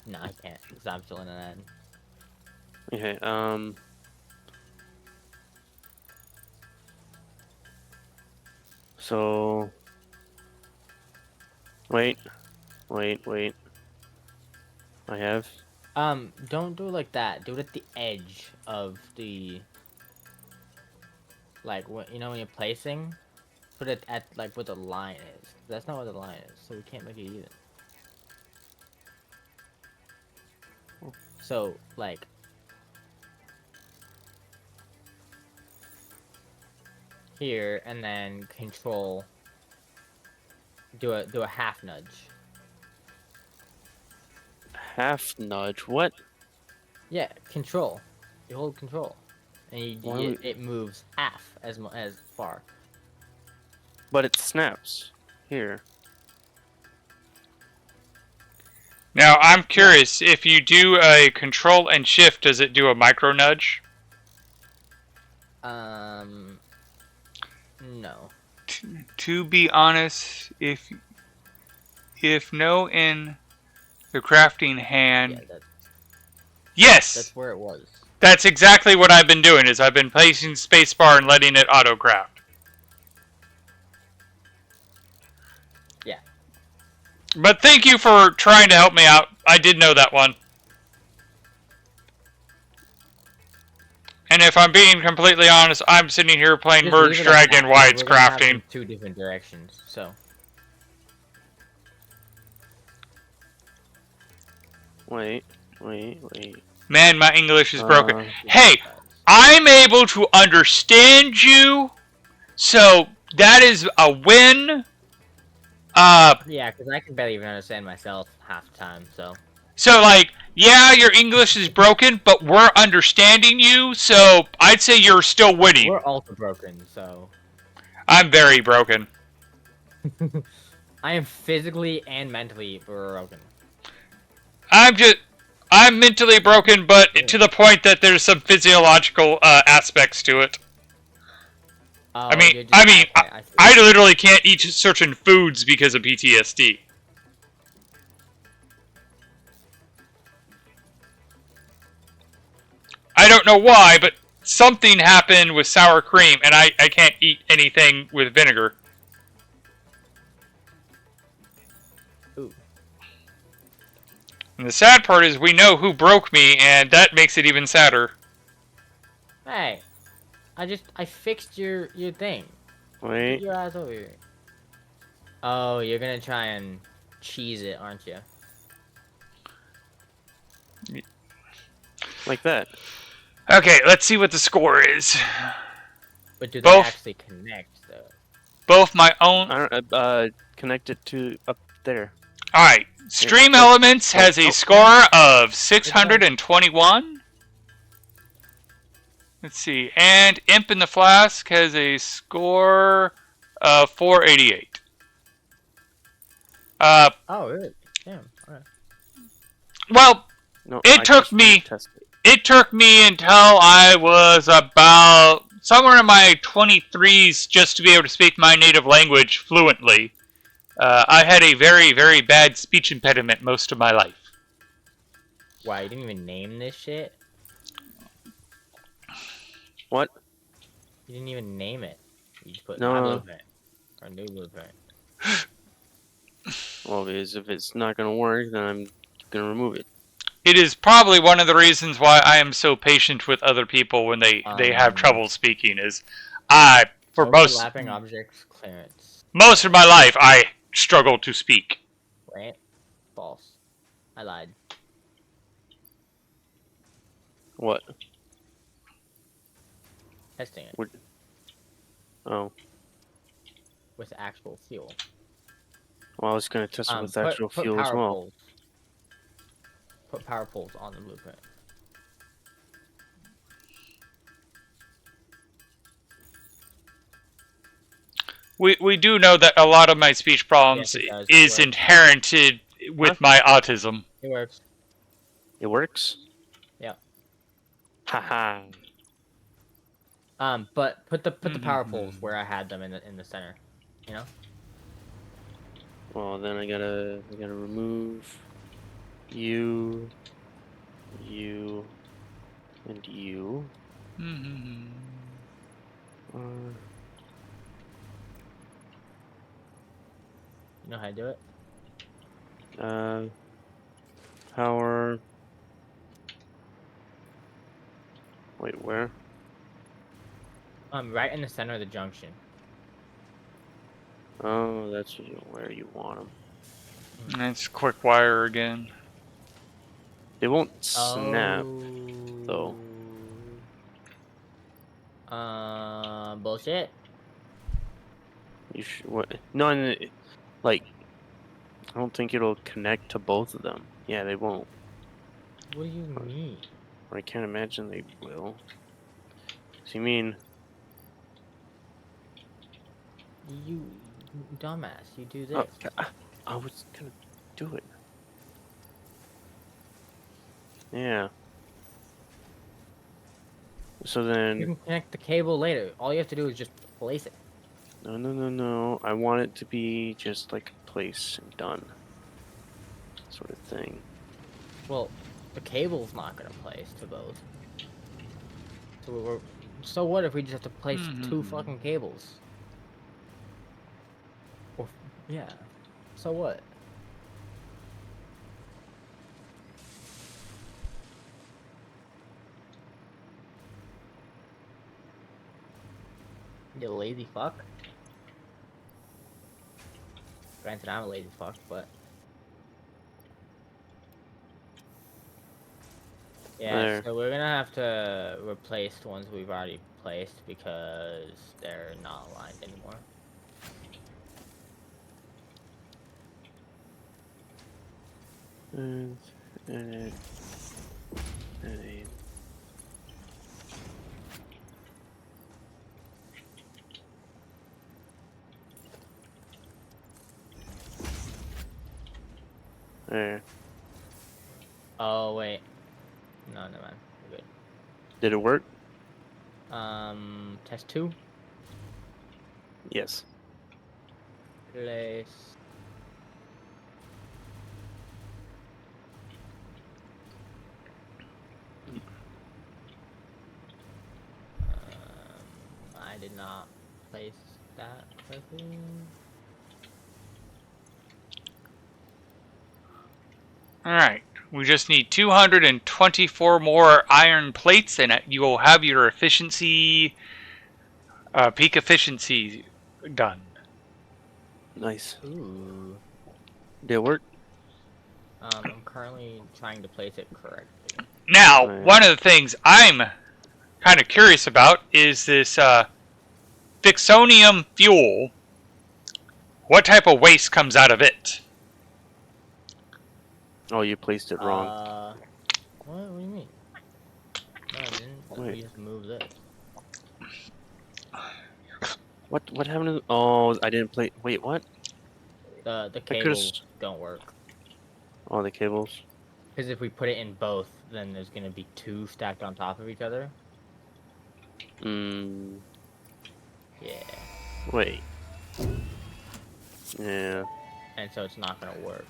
B: No, I can't because I'm still in an ad.
C: Okay. So. Wait. I have.
B: Don't do it like that. Do it at the edge of the. Like, when you're placing, put it at, like, where the line is. That's not where the line is, so we can't make it even. So, like... here, and then control... Do a half nudge.
C: Half nudge? What?
B: Yeah, control. You hold control. And it moves half as far.
C: But it snaps. Here.
A: Now, I'm curious, if you do a control and shift, does it do a micro nudge?
B: No.
A: To be honest, if no in the crafting
B: Yeah,
A: hand...
B: that's
A: Yes!
B: where it was.
A: That's exactly what I've been doing, is I've been placing spacebar and letting it auto-craft.
B: Yeah.
A: But thank you for trying to help me out. I did know that one. And if I'm being completely honest, I'm sitting here playing
B: Just leave
A: Merge
B: it at that,
A: Dragon while
B: 'cause
A: it's
B: we're gonna have
A: crafting.
B: them 2 different directions, so.
C: Wait.
A: Man, my English is broken. Hey, I'm able to understand you, so that is a win.
B: Yeah, because I can barely even understand myself half the time, so.
A: So, like, yeah, your English is broken, but we're understanding you, so I'd say you're still winning.
B: We're also broken, so.
A: I'm very broken.
B: I am physically and mentally broken.
A: I'm mentally broken, but to the point that there's some physiological aspects to it.
B: Oh,
A: I mean,
B: you're just, okay, I see.
A: I literally can't eat certain foods because of PTSD. I don't know why, but something happened with sour cream, and I can't eat anything with vinegar.
B: Ooh.
A: And the sad part is we know who broke me, and that makes it even sadder.
B: Hey, I fixed your thing.
C: Wait.
B: Get your ass over here. Oh, you're gonna try and cheese it, aren't you?
C: Like that.
A: Okay, let's see what the score is.
B: But do they
A: Both-
B: actually connect, though?
A: Both my own...
C: I don't, connect it to up there.
A: Alright, Stream
C: Yeah.
A: Elements has a score of 621. Let's see, and Imp in the Flask has a score of 488.
B: Oh, really? Damn, alright.
A: Well,
C: No,
A: It
C: I
A: took
C: just wanna
A: me-
C: test it.
A: it took me until I was about somewhere in my 23s just to be able to speak my native language fluently. I had a very, very bad speech impediment most of my life.
B: Wow, you didn't even name this shit?
C: What?
B: You didn't even name it. You just put
C: No.
B: my blueprint. Or new blueprint.
C: Well, because if it's not gonna work, then I'm gonna remove it.
A: It is probably one of the reasons why I am so patient with other people when they have trouble speaking. Is for
B: Overlapping objects clearance.
A: most of my life I struggle to speak.
B: Wait. False. I lied.
C: What?
B: Testing it.
C: What? Oh.
B: With actual fuel.
C: Well, I was gonna test it with
B: Put-
C: actual
B: put
C: fuel as
B: power
C: well.
B: poles. Put power poles on the blueprint.
A: We do know that a lot of my speech problems
B: Yes, it does.
A: is
B: It works.
A: inherited with my autism.
B: It works.
C: It works?
B: Yeah.
C: Haha.
B: But put the power poles where I had them in the center. You know?
C: Well, then I gotta remove you, and you. Uh,
B: You know how to do it?
C: Power. Wait, where?
B: Right in the center of the junction.
C: Oh, that's where you want them.
A: It's quick wire again.
C: They won't snap, though.
B: Bullshit.
C: You should, what? No, like, I don't think it'll connect to both of them. Yeah, they won't.
B: What do you mean?
C: I can't imagine they will. So you mean?
B: You dumbass. You do this.
C: I was gonna do it. Yeah. So
B: You
C: then,
B: can connect the cable later. All you have to do is just place it.
C: no. I want it to be just like place and done, sort of thing.
B: Well, the cable's not gonna place to both. So what if we just have to place two fucking cables? Or, yeah. So what? You lazy fuck. Granted, I'm a lazy fuck, but yeah.
C: There.
B: So we're gonna have to replace the ones we've already placed because they're not aligned anymore.
C: And edit. Edit. There.
B: Oh wait. No, never mind. We're
C: Did it work?
B: good. Test 2.
C: Yes.
B: Place. I did not place that correctly.
A: Alright, we just need 224 more iron plates and you will have your efficiency, peak efficiency done.
C: Nice.
B: Ooh.
C: Did it work?
B: I'm currently trying to place it correctly.
A: Now,
C: Right.
A: one of the things I'm kind of curious about is this Fixonium fuel. What type of waste comes out of it?
C: Oh, you placed it wrong.
B: What do you mean? No, I didn't.
C: Wait.
B: We just moved this.
C: What happened to? Oh, I didn't play. Wait, what?
B: The
C: could've
B: cables don't work.
C: Oh, the cables.
B: Because if we put it in both, then there's gonna be 2 stacked on top of each other.
C: Hmm.
B: Yeah.
C: Wait. Yeah.
B: And so it's not gonna work.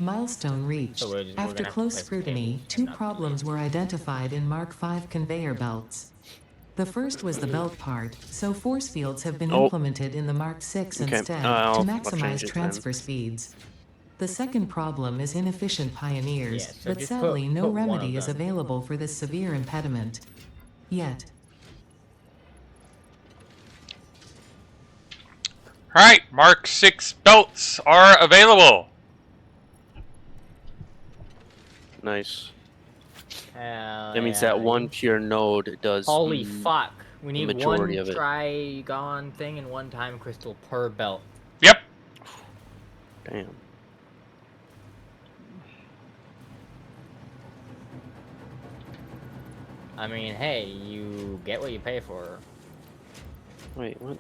E: Milestone reached.
B: So we're
E: After
B: gonna have to
E: close
B: place
E: scrutiny,
B: cables and
E: 2
B: not the
E: problems were identified in Mark V conveyor belts. The first was the belt part, so force fields have been
C: Oh.
E: implemented in the Mark VI
C: Okay,
E: instead
C: I'll
E: to
C: change
E: maximize
C: it then.
E: transfer speeds. The second problem is inefficient pioneers,
B: Yeah, so
E: but
B: just
E: sadly no
B: put one of
E: remedy is
B: them.
E: available for this severe impediment. Yet.
A: Alright, Mark 6 belts are available.
C: Nice.
B: Hell
C: That means
B: yeah.
C: that one pure node does.
B: Holy fuck. We need
C: majority
B: one
C: of it.
B: trigon thing and 1 time crystal per belt.
A: Yep.
C: Damn.
B: I mean, hey, you get what you pay for.
C: Wait, what?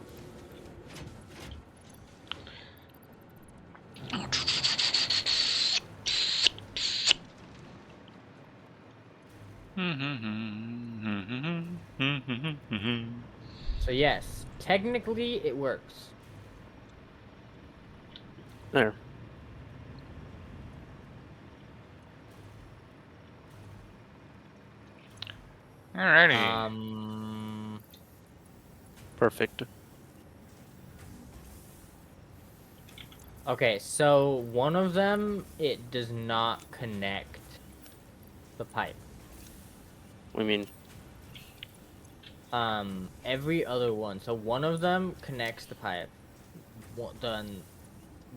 B: So yes, technically it works.
C: There.
A: Alrighty.
C: Perfect.
B: Okay, so one of them, it does not connect the pipe.
C: I mean,
B: Every other one. So one of them connects the pipe. Then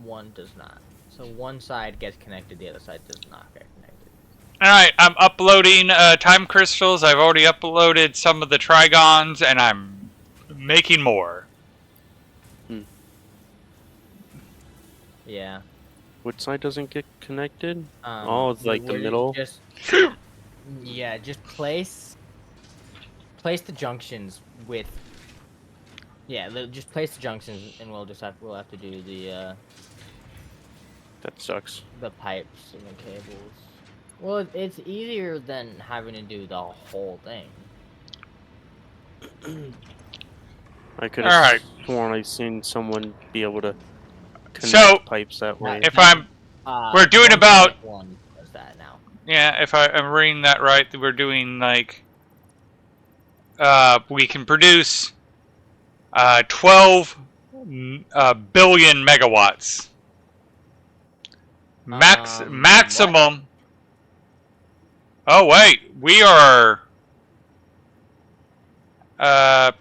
B: one does not. So one side gets connected, the other side does not get connected.
A: Alright, I'm uploading time crystals. I've already uploaded some of the trigons, and I'm making more.
B: Yeah.
C: which side doesn't get connected? Oh, it's like the
B: would it
C: middle.
B: Just, yeah, just place the junctions with. Yeah, just place the junctions, and we'll have to do the
C: That sucks.
B: the pipes and the cables. Well, it's easier than having to do the whole thing.
C: I could
A: All
C: have
A: right.
C: sworn I seen someone be able to connect
A: So
C: pipes that way.
A: if I'm, we're doing about
B: 1.1 does that now.
A: yeah. If I'm reading that right, we're doing like we can produce 12 billion megawatts.
B: What?
A: Maximum. Oh wait, we are. Uh,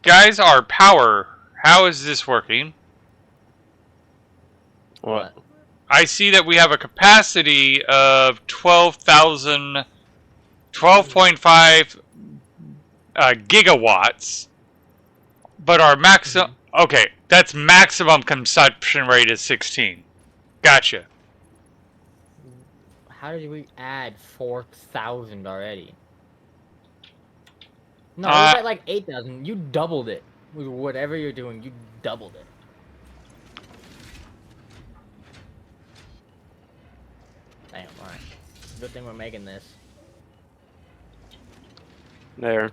A: guys, our power. How is this working?
C: What?
A: I see that we have a capacity of 12,000, 12.5 gigawatts, but our maximum. Okay, that's maximum consumption rate is 16. Gotcha.
B: How did we add 4,000 already? No, it was at like 8,000. You doubled it. With whatever you're doing, you doubled it. Damn, alright. Good thing we're making this.
C: There.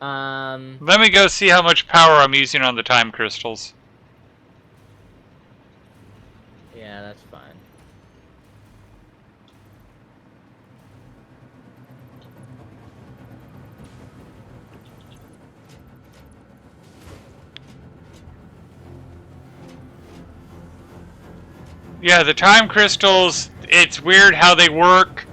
A: Let me go see how much power I'm using on the time crystals.
B: Yeah, that's fine.
A: Yeah, the time crystals, it's weird how they work.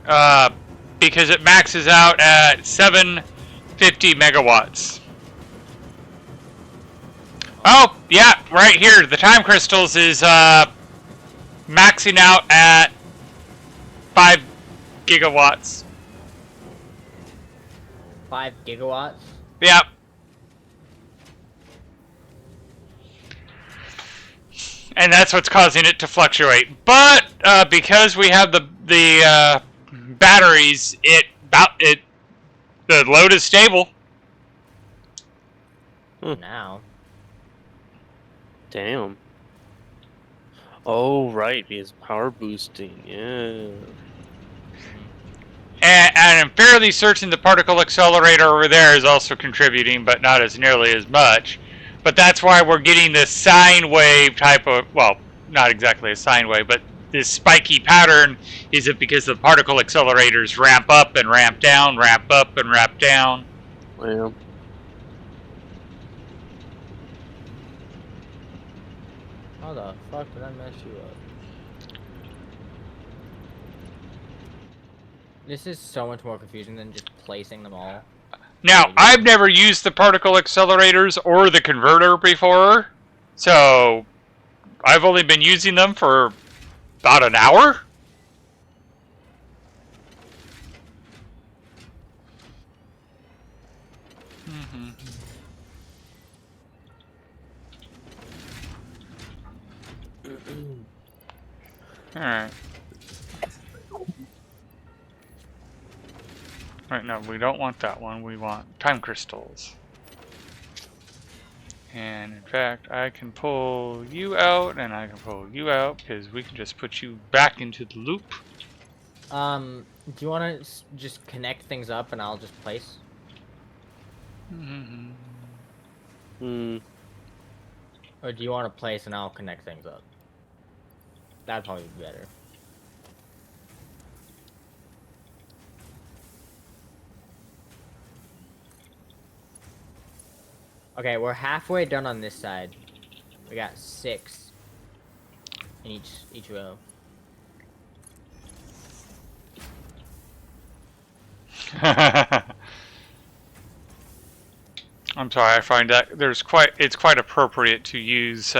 A: Because it maxes out at 750 megawatts. Oh, yeah, right here. The time crystals is maxing out at 5 gigawatts.
B: 5 gigawatts?
A: Yep. And that's what's causing it to fluctuate. But because we have the batteries, the load is stable.
B: Now.
C: Damn. Oh, right, because power boosting, yeah.
A: And I'm fairly certain the particle accelerator over there is also contributing, but not as nearly as much. But that's why we're getting this sine wave type of, well, not exactly a sine wave, but this spiky pattern. Is it because the particle accelerators ramp up and ramp down, ramp up and ramp down?
C: Well,
B: How the fuck did I mess you up? This is so much more confusing than just placing them all.
A: Now, I've never used the particle accelerators or the converter before, so I've only been using them for about an hour. Alright. Right, no, we don't want that one. We want time crystals. And in fact, I can pull you out and I can pull you out because we can just put you back into the loop.
B: Do you want to just connect things up and I'll just place?
C: hmm.
B: Or do you want to place and I'll connect things up? That'd probably be better. Okay, we're halfway done on this side. We got 6 in each row.
A: I'm sorry, I find that it's quite appropriate to use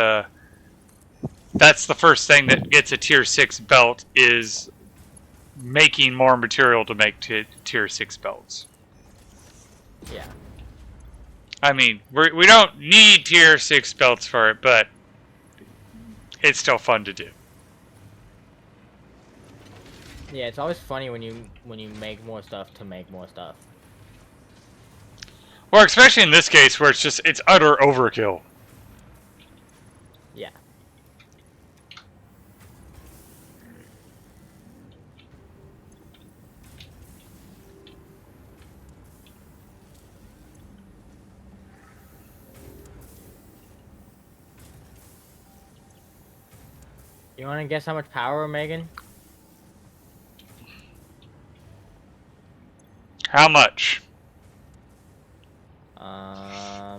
A: that's the first thing that gets a tier 6 belt is making more material to make tier 6 belts.
B: Yeah.
A: I mean, we don't need tier 6 belts for it, but it's still fun to do.
B: Yeah, it's always funny when you make more stuff to make more stuff.
A: Or especially in this case where it's utter overkill.
B: Yeah. You want to guess how much power we're making?
A: How much?
B: I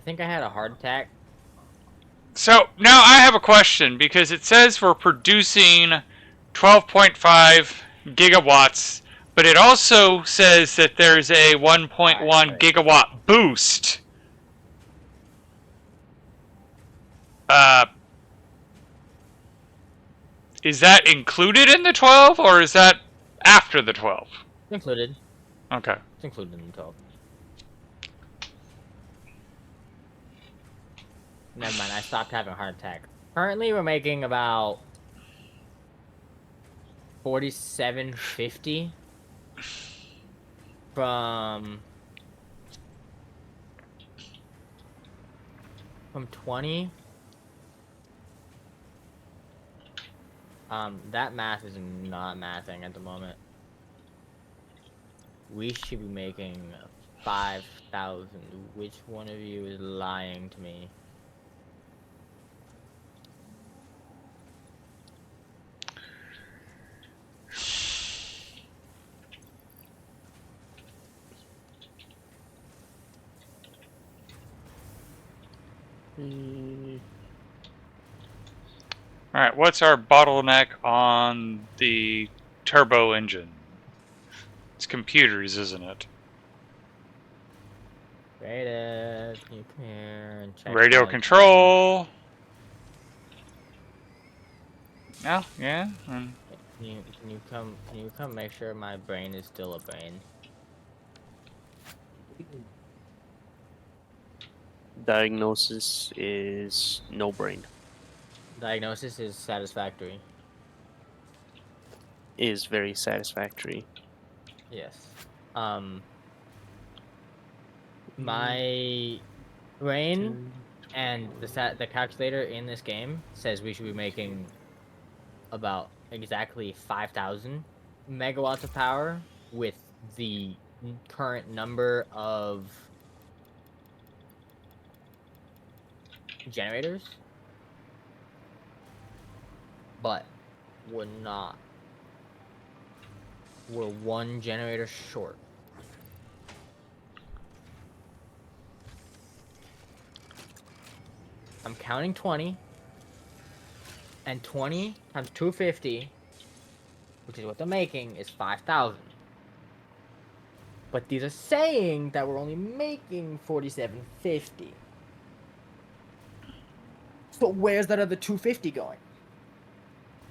B: think I had a heart attack.
A: So now I have a question because it says we're producing 12.5 gigawatts, but it also says that there's a 1.1 gigawatt boost. Is that included in the 12 or is that after the 12?
B: It's included.
A: Okay.
B: It's included in the 12. Never mind, I stopped having a heart attack. Currently, we're making about 4750 from 20. That math is not mathing at the moment. We should be making 5,000. Which one of you is lying to me?
A: Alright, what's our bottleneck on the turbo engine? It's computers, isn't it?
B: Creative, can you come here and check
A: Radio
B: my
A: control. No, yeah.
B: Can you come make sure my brain is still a brain?
C: Diagnosis is no brain.
B: Diagnosis is satisfactory.
C: Is very satisfactory.
B: Yes. My brain and the calculator in this game says we should be making about exactly 5,000 megawatts of power with the current number of generators, but we're not. We're one generator short. I'm counting 20, and 20 times 250, which is what they're making, is 5,000. But these are saying that we're only making 4750. So where's that other 250 going?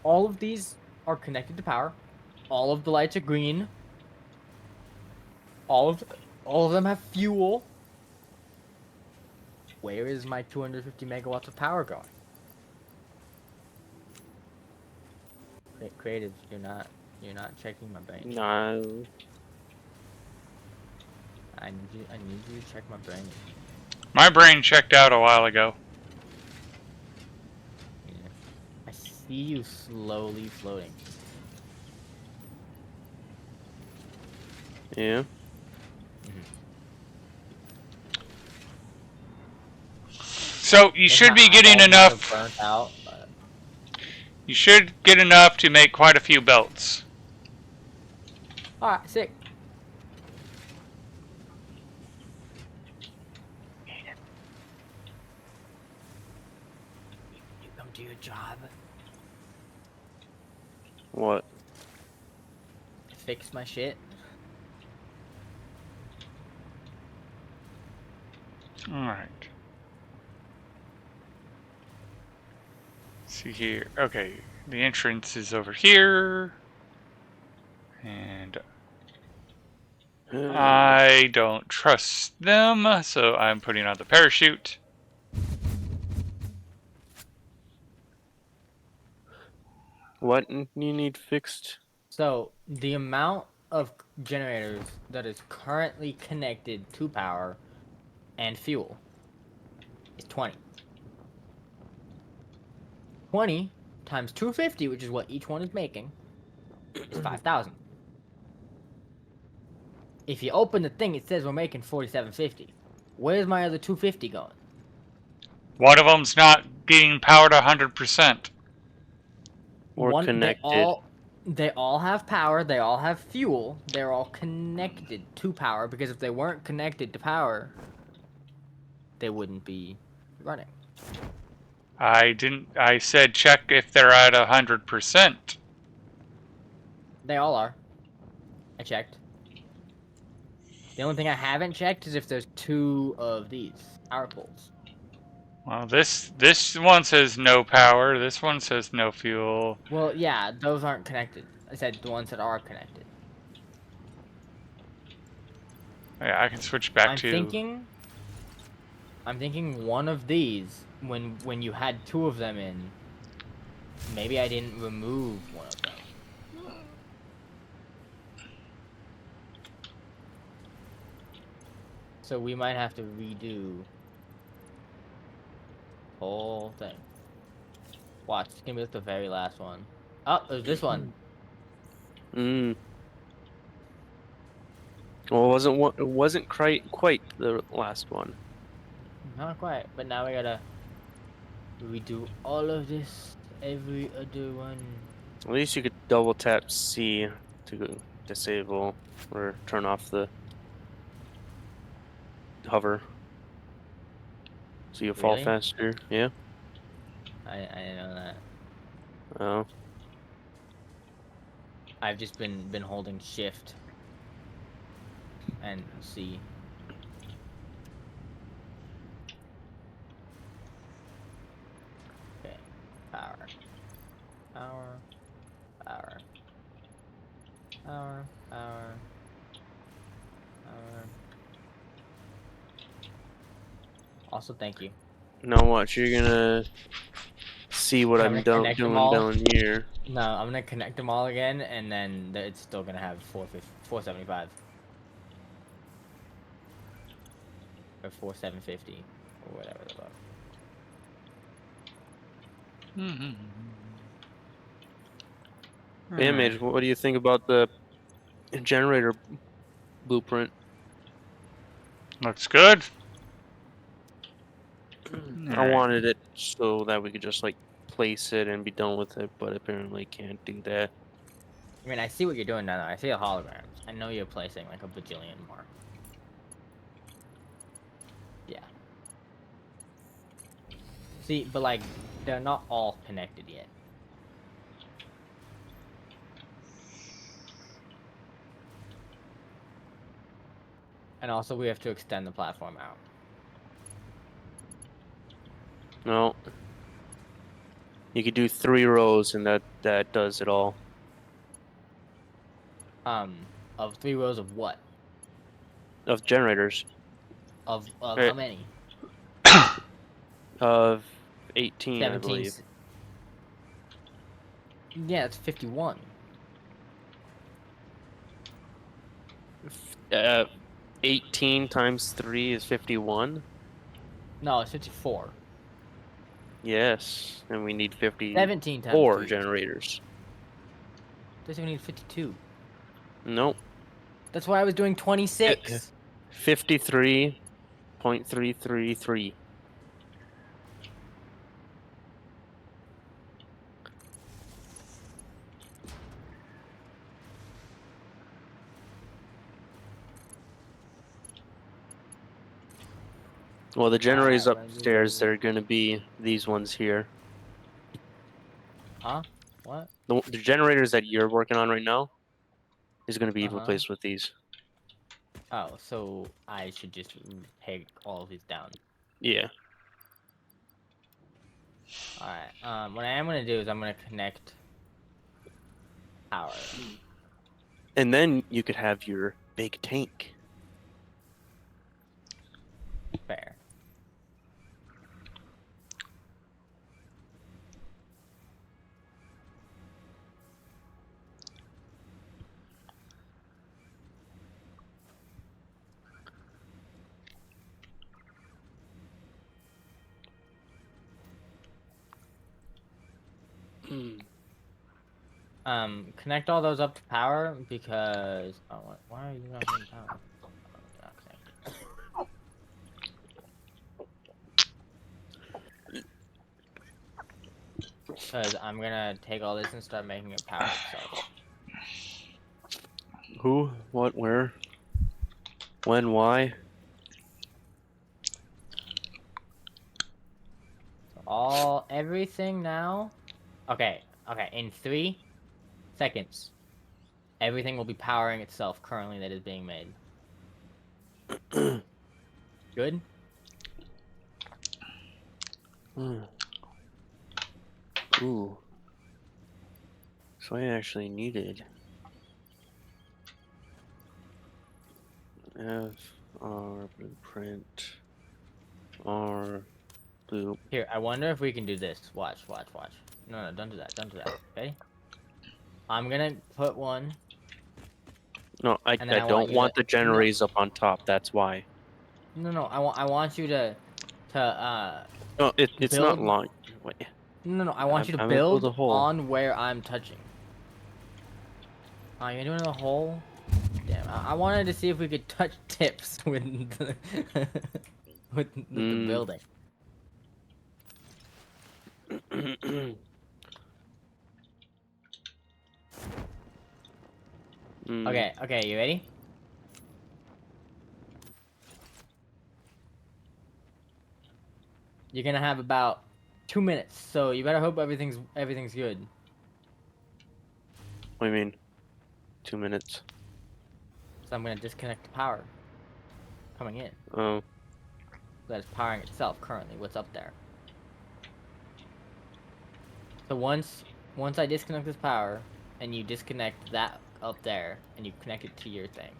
B: All of these are connected to power. All of the lights are green. All of them have fuel. Where is my 250 megawatts of power going? Creative, you're not checking my brain.
C: No.
B: I need you to check my brain.
A: My brain checked out a while ago.
B: Yeah. I see you slowly floating.
C: Yeah.
A: So you should be getting enough.
B: Burnt out, but...
A: You should get enough to make quite a few belts.
B: Alright, sick. You come do your job.
C: What?
B: Fix my shit.
A: Alright. See here. Okay, the entrance is over here. And I don't trust them, so I'm putting on the parachute.
C: What you need fixed?
B: So, the amount of generators that is currently connected to power and fuel is 20. 20 times 250, which is what each one is making, is 5,000. If you open the thing, it says we're making 4750. Where's my other 250 going?
A: One of them's not being powered 100%.
C: Or connected.
B: They all have power. They all have fuel. They're all connected to power, because if they weren't connected to power, they wouldn't be running.
A: I said check if they're at 100%.
B: They all are. I checked. The only thing I haven't checked is if there's 2 of these power poles.
A: Well, this one says no power. This one says no fuel.
B: Well, yeah, those aren't connected. I said the ones that are connected.
A: Yeah, I can switch back
B: I'm
A: to.
B: thinking one of these, when you had 2 of them in, maybe I didn't remove one of them. So we might have to redo the whole thing. Watch, it's gonna be like the very last one. Oh, there's this one.
C: Well, it wasn't quite the last one.
B: Not quite, but now we gotta redo all of this, every other one.
C: At least you could double tap C to disable or turn off the hover. So you fall
B: Really?
C: faster. Yeah.
B: I didn't know that.
C: Oh.
B: I've just been holding shift and C. Okay. Power. Power. Power. Power. Power. Power. Also, thank you.
C: Now watch, you're gonna see what
B: I'm
C: I'm
B: gonna connect them all.
C: doing down here.
B: No, I'm gonna connect them all again, and then it's still gonna have 475 or 4750 or whatever the fuck.
C: Image, what do you think about the generator blueprint?
A: Looks good.
C: I wanted it so that we could just like place it and be done with it, but apparently can't do that.
B: I mean, I see what you're doing now. I see the holograms. I know you're placing like a bajillion more. Yeah. See, but like, they're not all connected yet. And also, we have to extend the platform out.
C: No. You could do 3 rows and that does it all.
B: Of 3 rows of what?
C: Of generators.
B: Of
C: Right.
B: how many?
C: Of 18,
B: 17.
C: I believe.
B: Yeah, it's 51.
C: 18 times 3 is 51?
B: No, it's 54.
C: Yes, and we need
B: 17 times
C: 54
B: 3.
C: generators.
B: Doesn't need 52.
C: Nope.
B: That's why I was doing 26.
C: 53.333. Well, the generators upstairs, they're going to be these ones here.
B: Huh? What?
C: The generators that you're working on right now is going to be replaced with these.
B: Oh, so I should just take all of these down.
C: Yeah.
B: Alright, what I am going to do is I'm going to connect power.
C: And then you could have your big tank.
B: Fair. Connect all those up to power because why are you not getting power? Oh, not connected. Because I'm gonna take all this and start making it power itself.
C: Who? What? Where? When? Why?
B: Everything now. Okay, in 3 seconds, everything will be powering itself currently that is being made. Good?
C: Ooh. So I actually needed FR blueprint R blue.
B: Here, I wonder if we can do this. Watch. No, don't do that. Don't do that. Okay? I'm gonna put one.
C: No, I
B: And then I want
C: don't
B: you
C: want
B: to...
C: the generators up on top. That's why.
B: No. I want you to
C: No, it's not
B: build...
C: long. Wait.
B: No. I want you to
C: I'm gonna build
B: build
C: a hole.
B: on where I'm touching. Oh, you're doing the hole? Damn, I wanted to see if we could touch tips with the, with the building. Okay, you ready? You're gonna have about 2 minutes, so you better hope everything's good.
C: What do you mean? 2 minutes.
B: So I'm gonna disconnect the power coming in.
C: Oh.
B: That is powering itself currently. What's up there? So once I disconnect this power, and you disconnect that up there, and you connect it to your thing,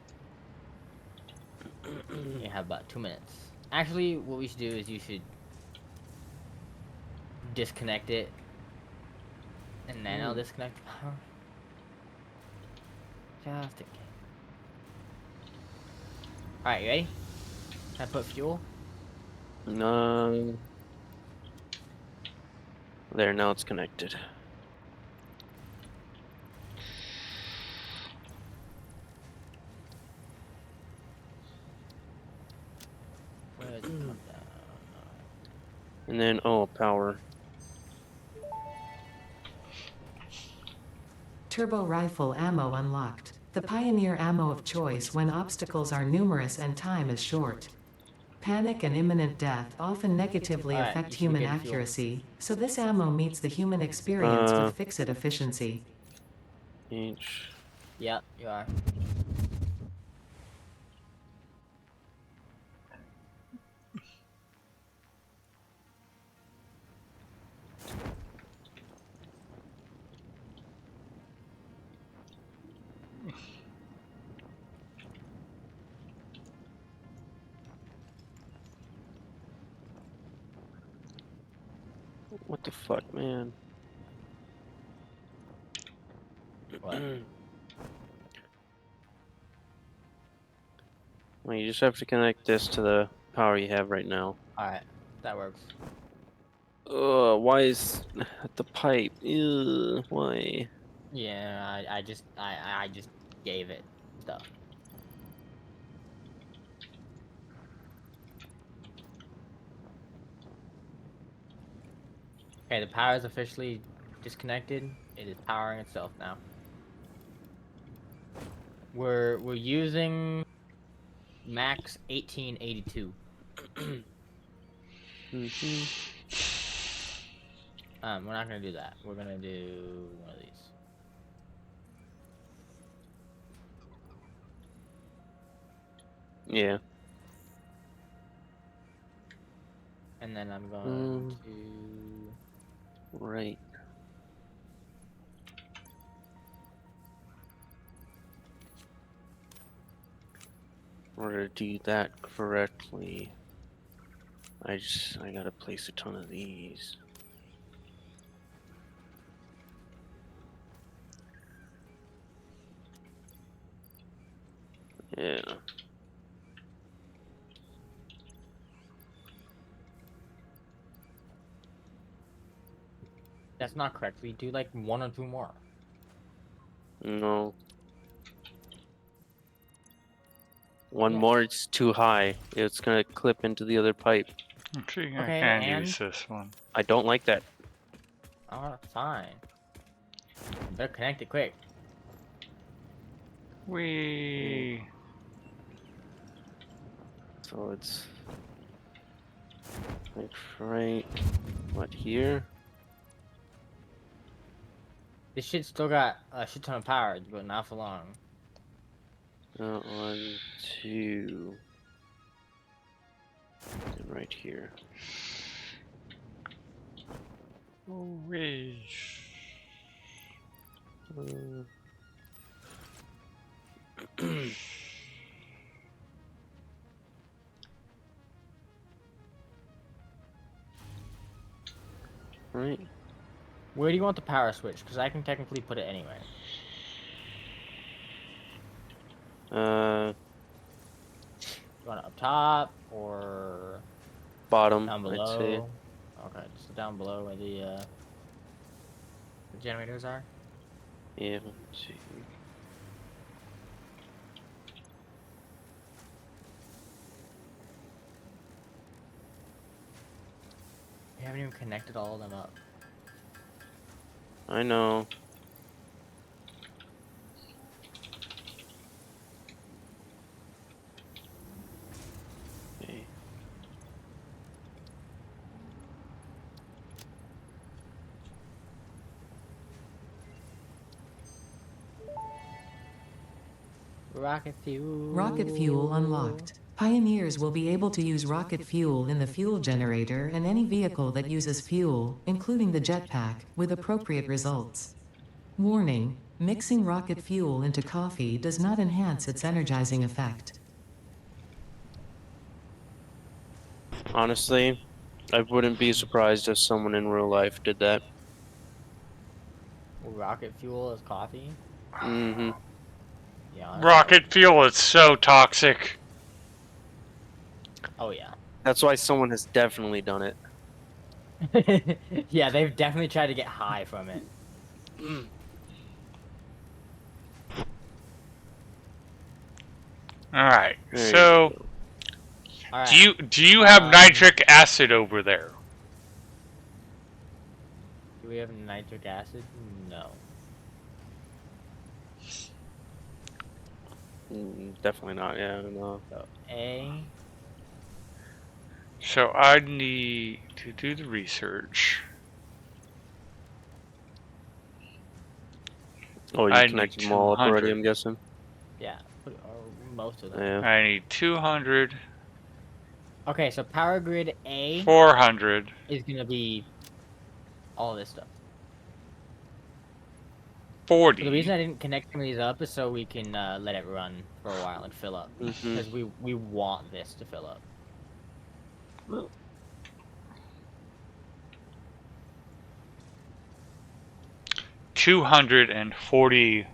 B: you have about 2 minutes. Actually, what we should do is you should disconnect it, and then I'll disconnect the power. Just in case. Alright, you ready? Can I put fuel?
C: No. There, now it's connected.
B: Where does it come down?
C: And then, oh, power.
E: Turbo rifle ammo unlocked. The pioneer ammo of choice when obstacles are numerous and time is short. Panic and imminent death often negatively
B: Alright,
E: affect
B: you should
E: human
B: get fuel.
E: accuracy, so this ammo meets the human experience with fix-it efficiency.
C: H.
B: Yeah, you are.
C: What the fuck, man?
B: What?
C: Well, you just have to connect this to the power you have right now.
B: Alright, that works.
C: Why is the pipe? Ew, why?
B: Yeah, I just gave it stuff. Okay, the power is officially disconnected. It is powering itself now. We're using max 1882. We're not gonna do that. We're gonna do one of these.
C: Yeah.
B: And then I'm going to...
C: Right. In order to do that correctly, I gotta place a ton of these. Yeah.
B: That's not correct. We do like 1 or 2 more.
C: No. One
B: Yes.
C: more, it's too high. It's gonna clip into the other pipe.
A: Actually, I
B: Okay,
A: can
B: and?
A: use this one.
C: I don't like that.
B: Oh, fine. Better connect it quick.
A: We.
C: So it's like right, what, here?
B: This shit still got a shit ton of power, but not for long.
C: 1, 2, and right here.
A: We.
C: Right.
B: Where do you want the power switch? Because I can technically put it anywhere. You want it up top or
C: Bottom,
B: down
C: I'd say.
B: below? Okay, just down below where the generators are.
C: Yeah, let's see.
B: We haven't even connected all of them up.
C: I know. Okay.
B: Rocket fuel.
E: Rocket fuel unlocked. Pioneers will be able to use rocket fuel in the fuel generator and any vehicle that uses fuel, including the jetpack, with appropriate results. Warning: mixing rocket fuel into coffee does not enhance its energizing effect.
C: Honestly, I wouldn't be surprised if someone in real life did that.
B: Rocket fuel is coffee?
C: Mm-hmm.
B: Yeah, honestly,
A: Rocket fuel is so toxic.
B: Oh, yeah.
C: That's why someone has definitely done it.
B: Yeah, they've definitely tried to get high from it.
A: All right.
C: There you
A: So,
C: go.
B: All
A: do
B: right.
A: you have nitric acid over there?
B: Do we have nitric acid? No.
C: Definitely not. Yeah, no.
B: So A.
A: So I need to do the research.
C: Oh, you
A: I need
C: connected them all up already,
A: 200.
C: I'm guessing.
B: Yeah, or most of them.
C: Yeah.
A: I need 200,
B: Okay, so power grid A
A: 400.
B: is gonna be all this stuff. So the
A: 40.
B: reason I didn't connect some of these up is so we can let it run for a while and fill up.
C: Mm-hmm.
B: Because we want this to fill up.
A: 240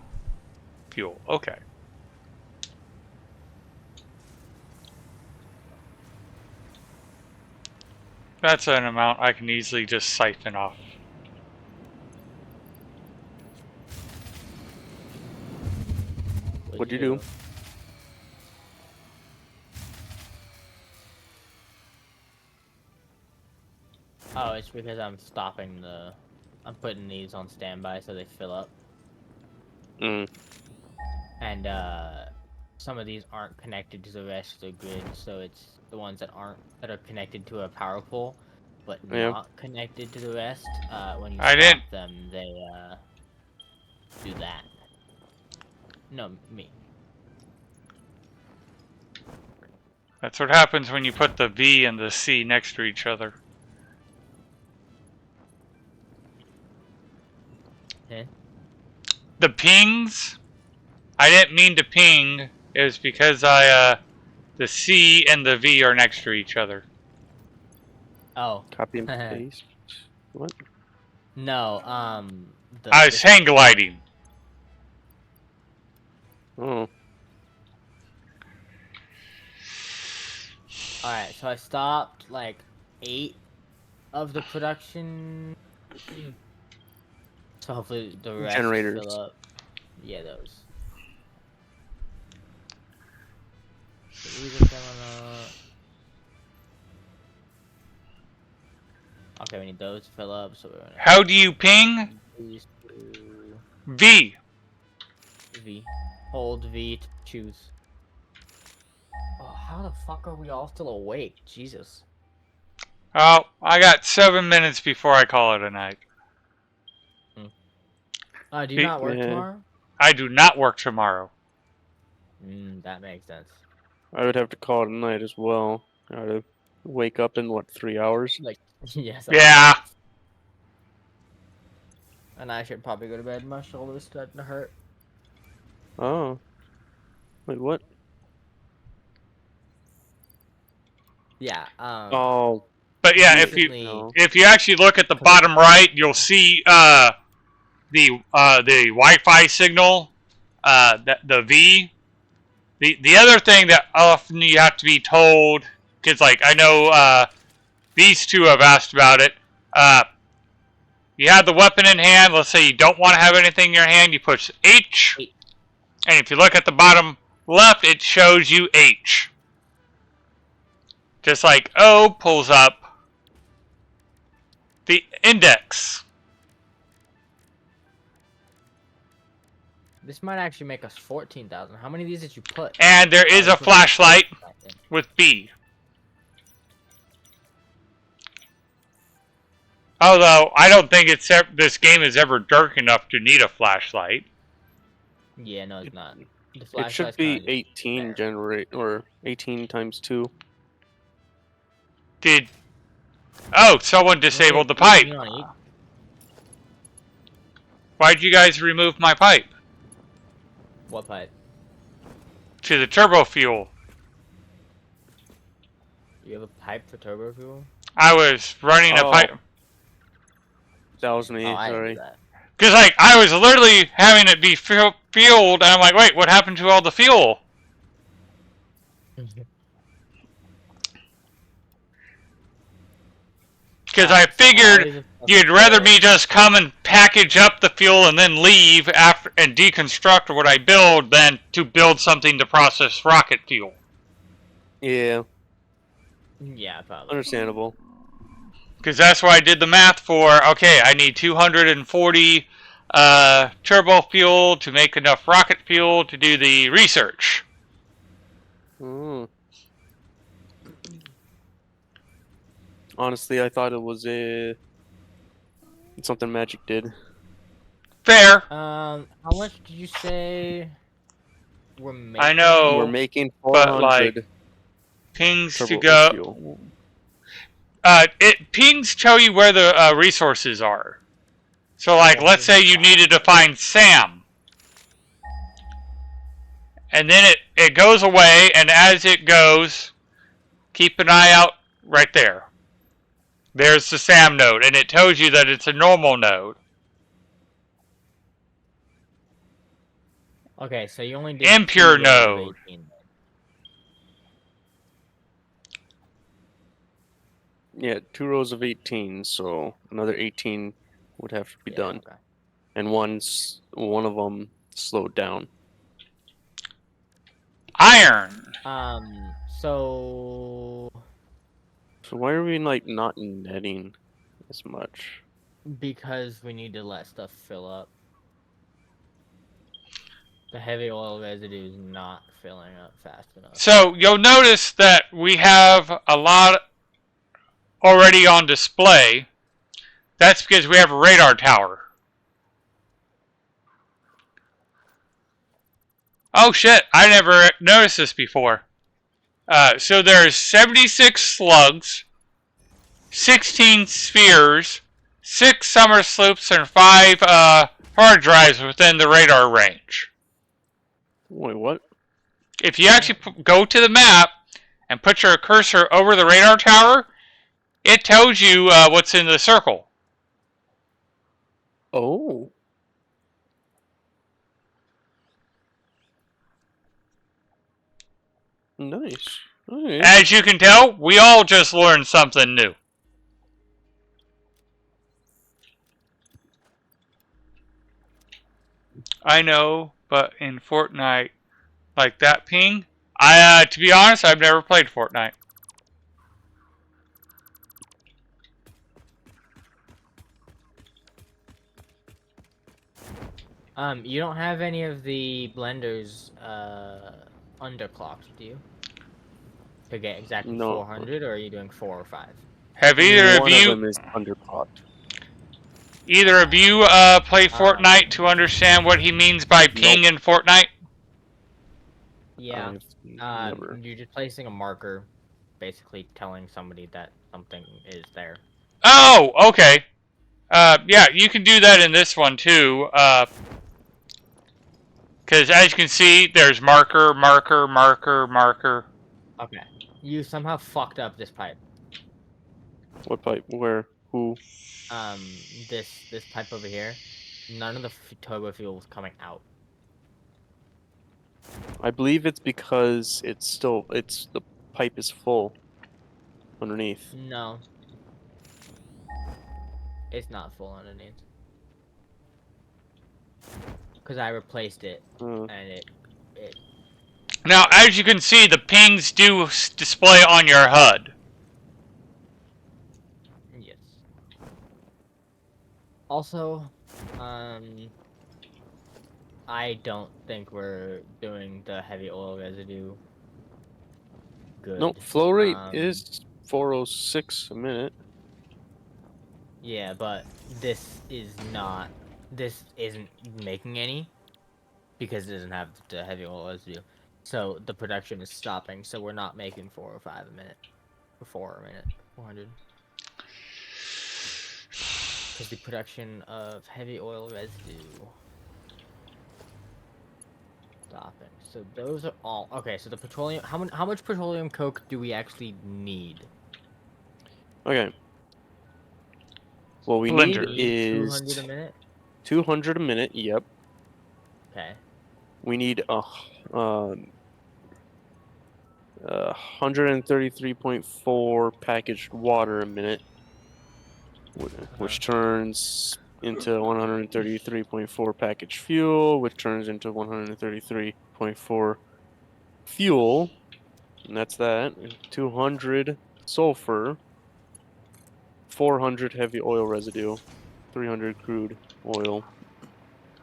A: fuel. Okay. That's an amount I can easily just siphon off.
C: What'd you do?
B: Oh, it's because I'm stopping the... I'm putting these on standby so they fill up.
C: Mm.
B: And, some of these aren't connected to the rest of the grid, so it's the ones that are connected to a power pole, but
C: Yeah.
B: not connected to the rest. When you
A: I
B: stop
A: didn't-
B: them, they, do that. No, me.
A: That's what happens when you put the V and the C next to each other.
B: Eh?
A: The pings, I didn't mean to ping. It was because the C and the V are next to each other.
B: Oh.
C: Copy and paste. What?
B: No,
A: I was hang gliding.
C: Oh.
B: Alright, so I stopped, like, 8 of the production. So hopefully the rest
C: Generators.
B: fill up. Yeah, those. So these are filling up. Okay, we need those to fill up, so we're gonna
A: How do you ping?
B: these two.
A: V.
B: V. Hold V to choose. Oh, how the fuck are we all still awake? Jesus.
A: Oh, I got 7 minutes before I call it a night.
B: Do you not work
C: Yeah.
B: tomorrow?
A: I do not work tomorrow.
B: That makes sense.
C: I would have to call it a night as well. I gotta wake up in what, 3 hours?
B: Like, yes.
A: Yeah.
B: And I should probably go to bed. My shoulder's starting to hurt.
C: Oh. Wait, what?
B: Yeah.
C: Oh.
A: But yeah,
B: recently-
A: if you actually look at the bottom right, you'll see the Wi-Fi signal, the V. The other thing that often you have to be told, because like I know these two have asked about it. You have the weapon in hand. Let's say you don't want to have anything in your hand. You push H, and if you look at the bottom left, it shows you H. Just like O pulls up the index.
B: This might actually make us 14,000. How many of these did you put?
A: And there is a flashlight with B. Although, I don't think this game is ever dark enough to need a flashlight.
B: Yeah, no, it's not. The
C: It should
B: flashlight's
C: be
B: kinda
C: 18 generate, or 18 times 2.
A: Oh, someone disabled the pipe. Why'd you guys remove my pipe?
B: What pipe?
A: To the turbo fuel.
B: You have a pipe for turbo fuel?
A: I was running a pipe.
C: That was me,
B: Oh, I didn't
C: sorry.
B: do that.
A: Because, like, I was literally having it be fueled, and I'm like, wait, what happened to all the fuel? Because I figured you'd rather me just come and package up the fuel and then leave after and deconstruct what I build than to build something to process rocket fuel.
C: Yeah,
B: Yeah, probably.
C: understandable.
A: Because that's why I did the math for, okay, I need 240 turbo fuel to make enough rocket fuel to do the research.
C: Mm. Honestly, I thought it was something Magic did.
A: Fair.
B: How much did you say we're making?
A: I know.
C: We're making
A: but,
C: 400
A: like, pings
C: turbo
A: to go.
C: fuel.
A: Pings tell you where the resources are. So, like, let's say you needed to find Sam. And then it goes away, and as it goes, keep an eye out right there. There's the Sam node, and it tells you that it's a normal node.
B: Okay, so you only did
A: Impure
B: 2 rows of
A: node.
B: 18.
C: Yeah, 2 rows of 18, so another 18 would have to be done.
B: Okay.
C: And one of them slowed down.
A: Iron.
B: So
C: So why are we like not netting as much?
B: because we need to let stuff fill up. The heavy oil residue is not filling up fast enough.
A: So you'll notice that we have a lot already on display. That's because we have a radar tower. Oh shit, I never noticed this before. So there's 76 slugs, 16 spheres, 6 summer sloops, and 5 hard drives within the radar range.
C: Wait, what?
A: If you actually go to the map and put your cursor over the radar tower, it tells you what's in the circle.
C: Oh. Nice. Alright.
A: As you can tell, we all just learned something new. I know, but in Fortnite, like that ping, to be honest, I've never played Fortnite.
B: You don't have any of the blenders underclocked, do you? To get exactly
C: No.
B: 400, or are you doing 4 or 5?
A: Have
C: One of them is underclocked.
A: either of you play Fortnite to understand what he means by ping in Fortnite?
B: Yeah.
C: Never.
B: You're just placing a marker, basically telling somebody that something is there.
A: Oh, okay. Yeah, you can do that in this one too. Because as you can see, there's marker, marker, marker, marker.
B: Okay. You somehow fucked up this pipe.
C: What pipe? Where? Who?
B: This pipe over here. None of the turbo fuel was coming out.
C: I believe it's because the pipe is full underneath.
B: No. It's not full underneath. Because I replaced it, and it
A: Now, as you can see, the pings do display on your HUD.
B: yes. Also, I don't think we're doing the heavy oil residue good.
C: No, flow rate is 406 a minute.
B: Yeah, but this isn't making any because it doesn't have the heavy oil residue. So the production is stopping, so we're not making 4 or 5 a minute. Or 4 a minute. 400. Because the production of heavy oil residue stopping. So those are all okay. So the petroleum. How much petroleum coke do we actually need?
C: Okay. What we
A: Blender.
C: need is
B: 200 a minute.
C: 200 a minute. Yep.
B: Okay.
C: We need 133.4 packaged water a minute, which turns into 133.4 packaged fuel, which turns into 133.4 fuel, and that's that. And 200 sulfur, 400 heavy oil residue, 300 crude oil.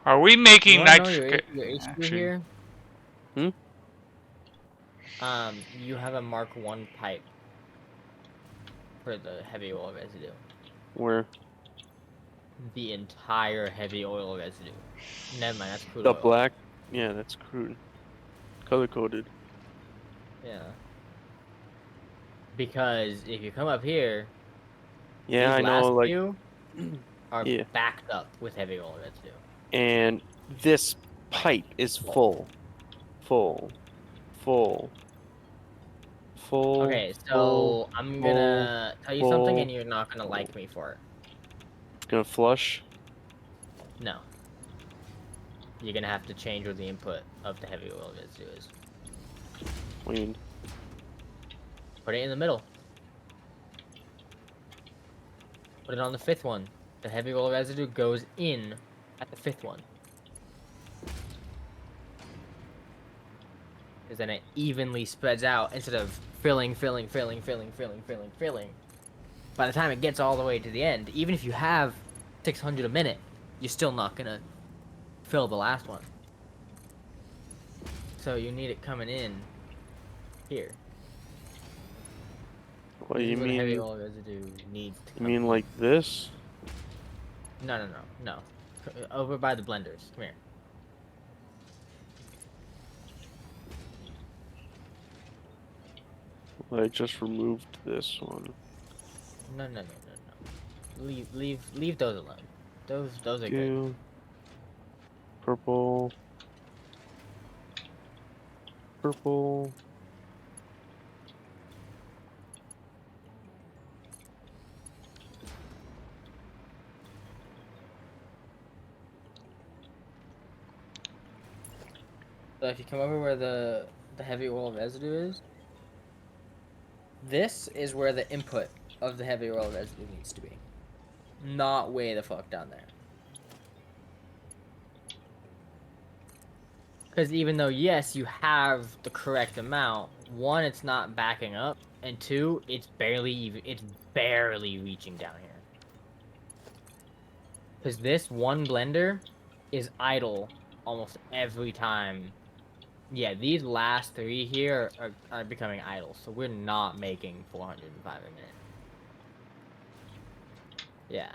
A: Are we
B: You
A: making
B: wanna know your
A: nitric?
B: issue
A: Actually,
B: here?
C: Hmm?
B: You have a Mark 1 pipe for the heavy oil residue.
C: Where
B: The entire heavy oil residue. Never mind, that's crude
C: the
B: oil.
C: black, yeah, that's crude, color coded.
B: Yeah. Because if you come up here,
C: Yeah,
B: these
C: I know,
B: last
C: like,
B: few are
C: yeah.
B: backed up with heavy oil residue.
C: And this pipe is full, full, full, full.
B: Okay,
C: full,
B: so I'm
C: full,
B: gonna tell you something
C: full.
B: and you're not gonna like me for it.
C: Gonna flush.
B: No. You're gonna have to change where the input of the heavy oil residue is.
C: What do you mean?
B: Put it in the middle. Put it on the 5th one. The heavy oil residue goes in at the 5th one. Because then it evenly spreads out instead of filling. By the time it gets all the way to the end, even if you have 600 a minute, you're still not gonna fill the last one. So you need it coming in here.
C: What do
B: This
C: you
B: is where the heavy
C: mean?
B: oil residue needs to
C: You
B: come
C: mean
B: in.
C: like this?
B: No. Over by the blenders. Come here.
C: I just removed this one.
B: No. Leave those alone. Those are good.
C: Do purple, purple.
B: So if you come over where the heavy oil residue is, this is where the input of the heavy oil residue needs to be. Not way the fuck down there. Because even though, yes, you have the correct amount, one, it's not backing up, and two, it's barely reaching down here. Because this one blender is idle almost every time. Yeah, these last 3 here are becoming idle, so we're not making 405 a minute. Yeah.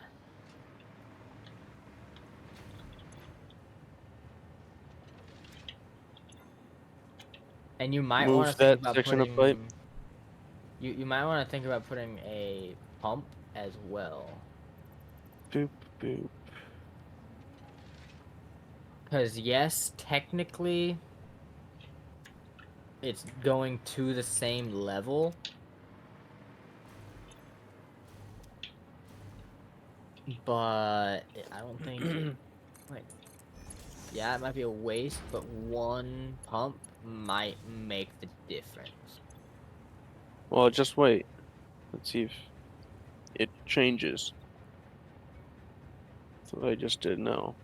B: And you might want
C: Move
B: to think
C: that
B: about
C: section of pipe.
B: putting. You might want to think about putting a pump as well.
C: Boop, boop.
B: Because yes, technically, it's going to the same level. But I don't think like, yeah, it might be a waste, but one pump might make the difference.
C: Well, just wait. Let's see if it changes. That's what I just did now.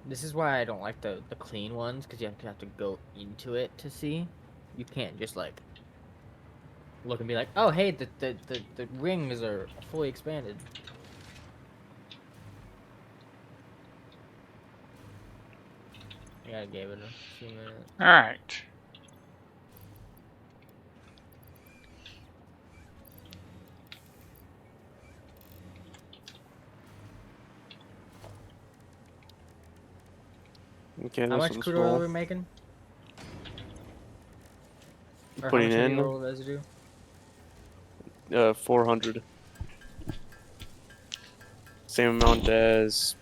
B: This is why I don't like the clean ones, because you have to go into it to see. You can't just like look and be like, oh hey, the rings are fully expanded. Yeah, I gave it a few minutes.
A: All right.
C: Okay,
B: How
C: this
B: much
C: one's
B: crude oil
C: full.
B: are we making? Or how
C: Putting
B: much heavy
C: in
B: oil residue?
C: 400. Same amount as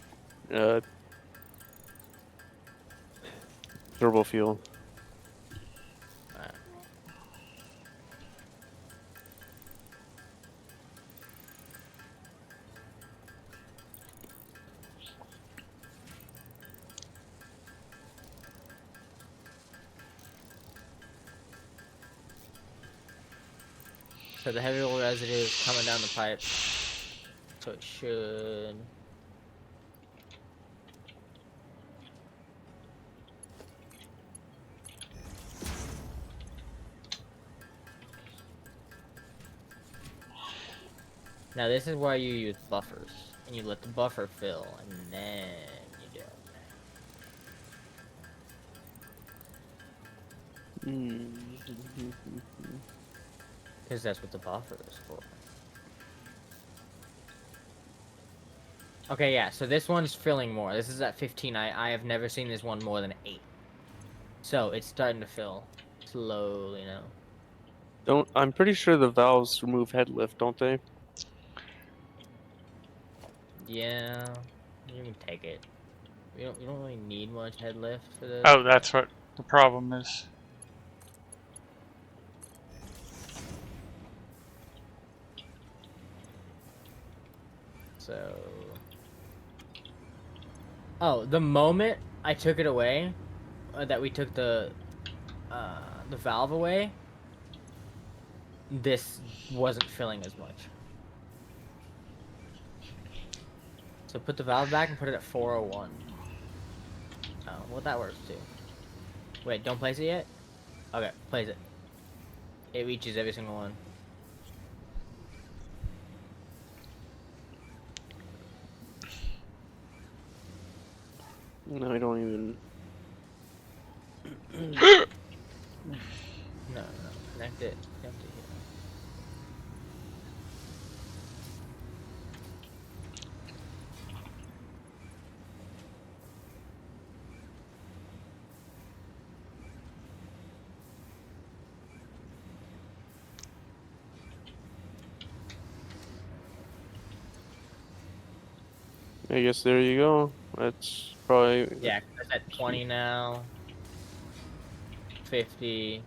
C: turbo fuel.
B: Alright. So the heavy oil residue is coming down the pipe. So it should. Now this is why you use buffers, and you let the buffer fill, and then you do it. Because that's what the buffer is for. Okay, yeah, so this one's filling more. This is at 15. I have never seen this one more than 8. So it's starting to fill slowly now.
C: I'm pretty sure the valves remove head lift, don't they?
B: Yeah, you can take it. You don't really need much head lift for this.
A: Oh, that's what the problem is.
B: So. Oh, the moment I took it away, that we took the valve away, this wasn't filling as much. So put the valve back and put it at 401. Oh, well that works too. Wait, don't place it yet? Okay, place it. It reaches every single one.
C: No, I don't even.
B: No, connect it. Connect it here.
C: I guess there you go. That's probably.
B: Yeah, it's at 20 now. 50.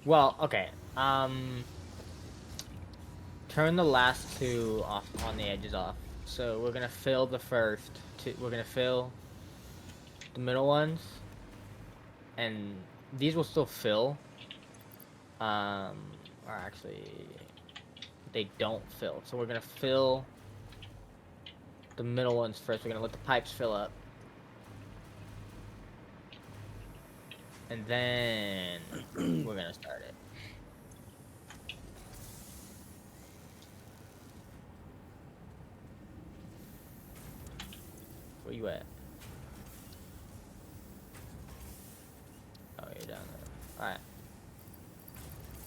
B: Well, okay. Turn the last 2 off on the edges off. So we're gonna fill the first 2. We're gonna fill the middle ones, and these will still fill. Or actually, they don't fill. So we're gonna fill the middle ones first. We're gonna let the pipes fill up, and then we're gonna start it. Where you at? Oh, you're down there. Alright.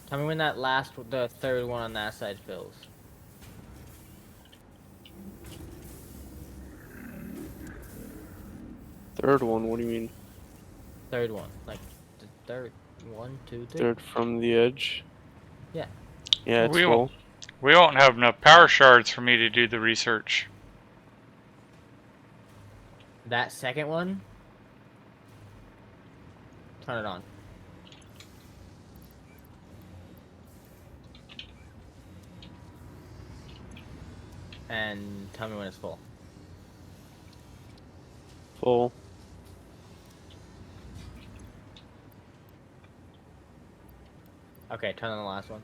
B: Tell me when the third one on that side fills.
C: Third one. What do you mean?
B: Third one. Like, the third. 1, 2, 3.
C: Third from the edge.
B: Yeah.
C: Yeah, it's
A: We
C: full.
A: won't have enough power shards for me to do the research.
B: That second one? Turn it on. And tell me when it's full.
C: Full.
B: Okay, turn on the last one.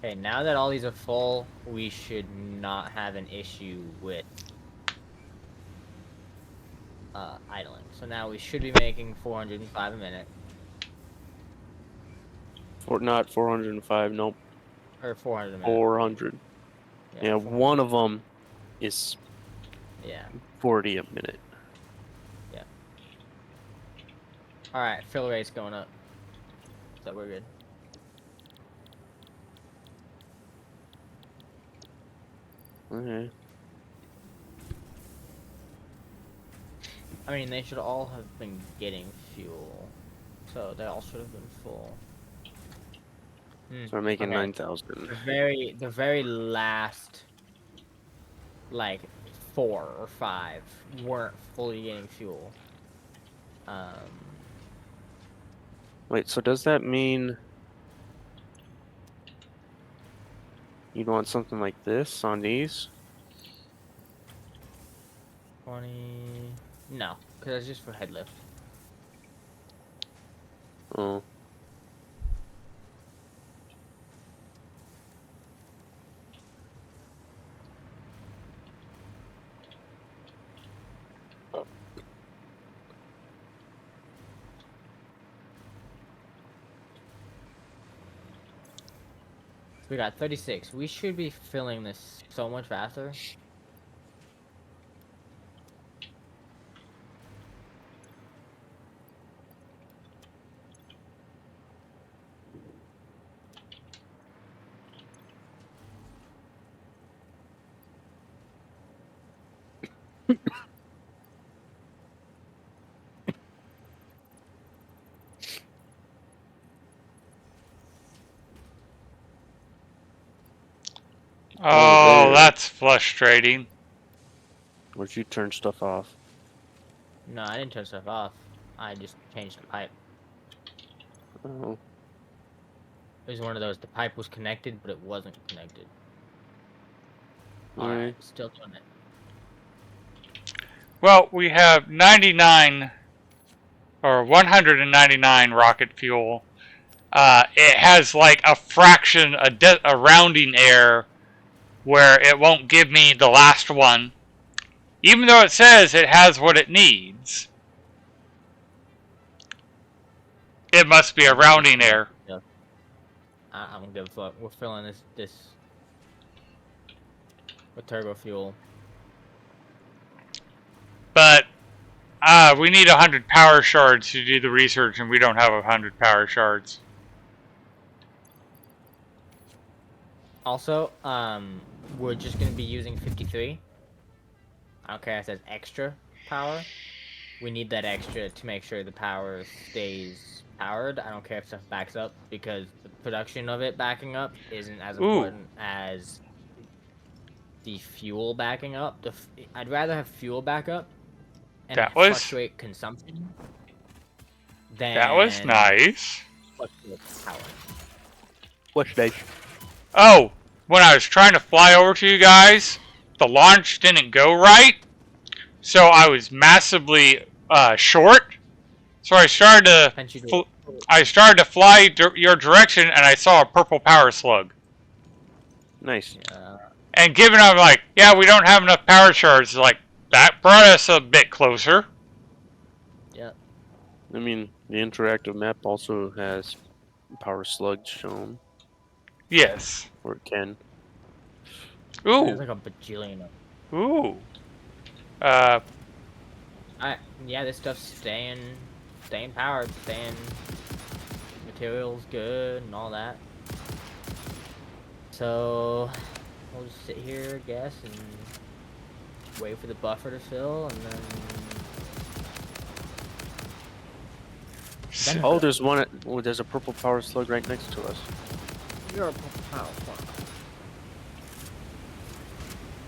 B: Okay, now that all these are full, we should not have an issue with idling. So now we should be making 405 a minute.
C: Not 405. Nope.
B: Or 400 a minute.
C: 400. Yeah,
B: 400.
C: one of them is
B: Yeah.
C: 40 a minute.
B: Yeah. Alright, fill rate's going up. So we're good.
C: Okay.
B: I mean, they should all have been getting fuel. So they all should have been full.
C: So we're making
B: Okay.
C: 9,000.
B: The very last, like, 4 or 5 weren't fully getting fuel.
C: Wait, so does that mean you'd want something like this on these?
B: 20... No, because it's just for head lift.
C: Oh.
B: We got 36. We should be filling this so much faster.
A: Oh,
C: there.
A: that's frustrating.
C: Where'd you turn stuff off?
B: No, I didn't turn stuff off. I just changed the pipe.
C: Oh.
B: It was one of those, the pipe was connected, but it wasn't connected.
C: Alright.
B: Alright, still doing it.
A: Well, we have 99 or 199 rocket fuel. It has like a fraction, a rounding error where it won't give me the last one, even though it says it has what it needs. It must be a rounding error.
B: Yeah. I don't give a fuck. We're filling this with turbo fuel.
A: But we need 100 power shards to do the research, and we don't have 100 power shards.
B: Also, we're just gonna be using 53. I don't care if it says extra power. We need that extra to make sure the power stays powered. I don't care if stuff backs up, because the production of it backing up isn't as important as the fuel backing up. I'd rather have fuel backup and fluctuate consumption than
A: that was nice.
B: Fluctuate power.
C: What's nice?
A: Oh, when I was trying to fly over to you guys, the launch didn't go right, so I was massively short. So I started to fly your direction, and I saw a purple power slug.
C: Nice.
A: And given I'm like, yeah, we don't have enough power shards, like that brought us a bit closer.
B: Yep.
C: I mean, the interactive map also has power slugs shown.
A: Yes.
C: Or it can.
B: There's
A: Ooh.
B: like a bajillion of.
A: Ooh.
B: Yeah, this stuff's staying powered, materials good and all that. So we'll just sit here, I guess, and wait for the buffer to fill, and then.
C: Oh, there's one. Oh, there's a purple power slug right next to us.
B: You're a power plant.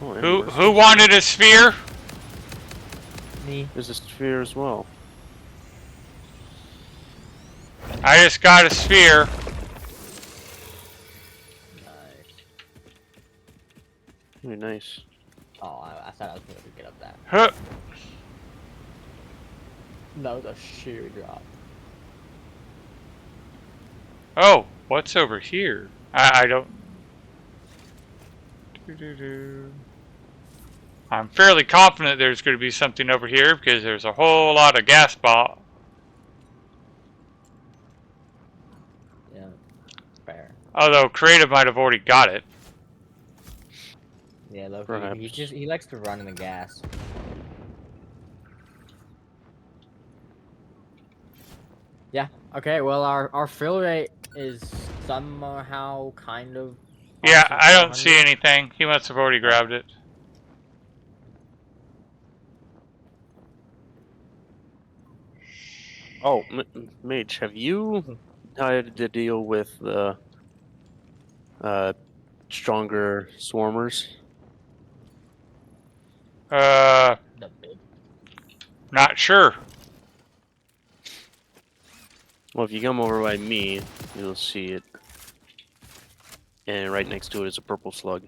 C: Oh, and
A: Who wanted a sphere?
B: Me.
C: There's a sphere as well.
A: I just got a sphere.
B: Nice.
C: Very nice.
B: Oh, I thought I was gonna get up that.
A: Huh.
B: That was a sheer drop.
A: Oh, what's over here? I don't. Doo-doo-doo. I'm fairly confident there's going to be something over here because there's a whole lot of gas ball.
B: Yeah. Fair.
A: Although creative might have already got it.
B: Yeah, look,
C: Perhaps.
B: he likes to run in the gas. Yeah. Okay. Well, our fill rate is somehow kind of.
A: Yeah,
B: awesome
A: I
B: for
A: don't see
B: 100.
A: anything. He must have already grabbed it.
C: Oh, Mage, have you had to deal with the stronger swarmers?
A: Uh,
B: The big.
A: not sure.
C: Well, if you come over by me, you'll see it. And right next to it is a purple slug.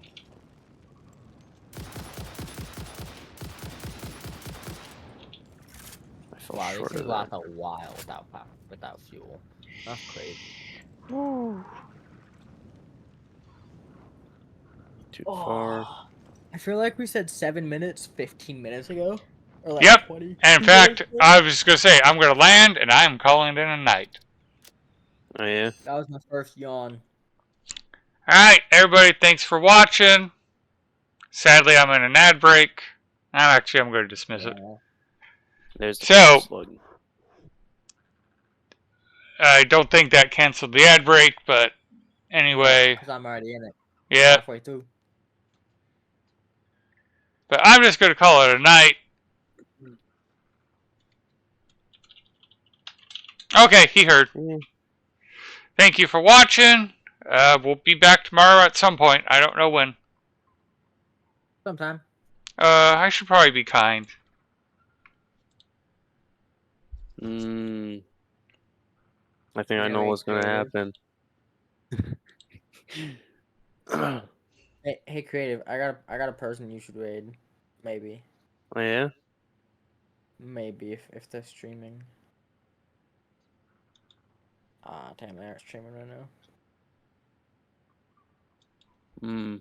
C: I fell
B: Wow,
C: short
B: these
C: of
B: things
C: that.
B: last a while without fuel. That's crazy.
C: Too
B: Oh,
C: far.
B: I feel like we said 7 minutes 15 minutes ago, or like
A: Yep.
B: 20.
A: And in fact, I was going to say, I'm going to land and I'm calling it a night.
C: Oh yeah.
B: That was my first yawn.
A: Alright, everybody, thanks for watching. Sadly, I'm in an ad break. I'm going to dismiss it.
B: Yeah.
C: There's the
A: So,
C: purple slug.
A: I don't think that canceled the ad break, but anyway,
B: Because I'm already in it.
A: yeah.
B: Halfway through.
A: But I'm just going to call it a night. Okay, he heard.
C: Yeah.
A: Thank you for watching. We'll be back tomorrow at some point. I don't know when.
B: Sometime.
A: I should probably be kind.
C: I think I know
B: Very
C: what's gonna
B: creative.
C: happen. Oh
B: Hey, creative. I got a person you should raid. Maybe.
C: yeah?
B: Maybe if they're streaming. Ah, damn, they aren't streaming right now.
C: Hmm.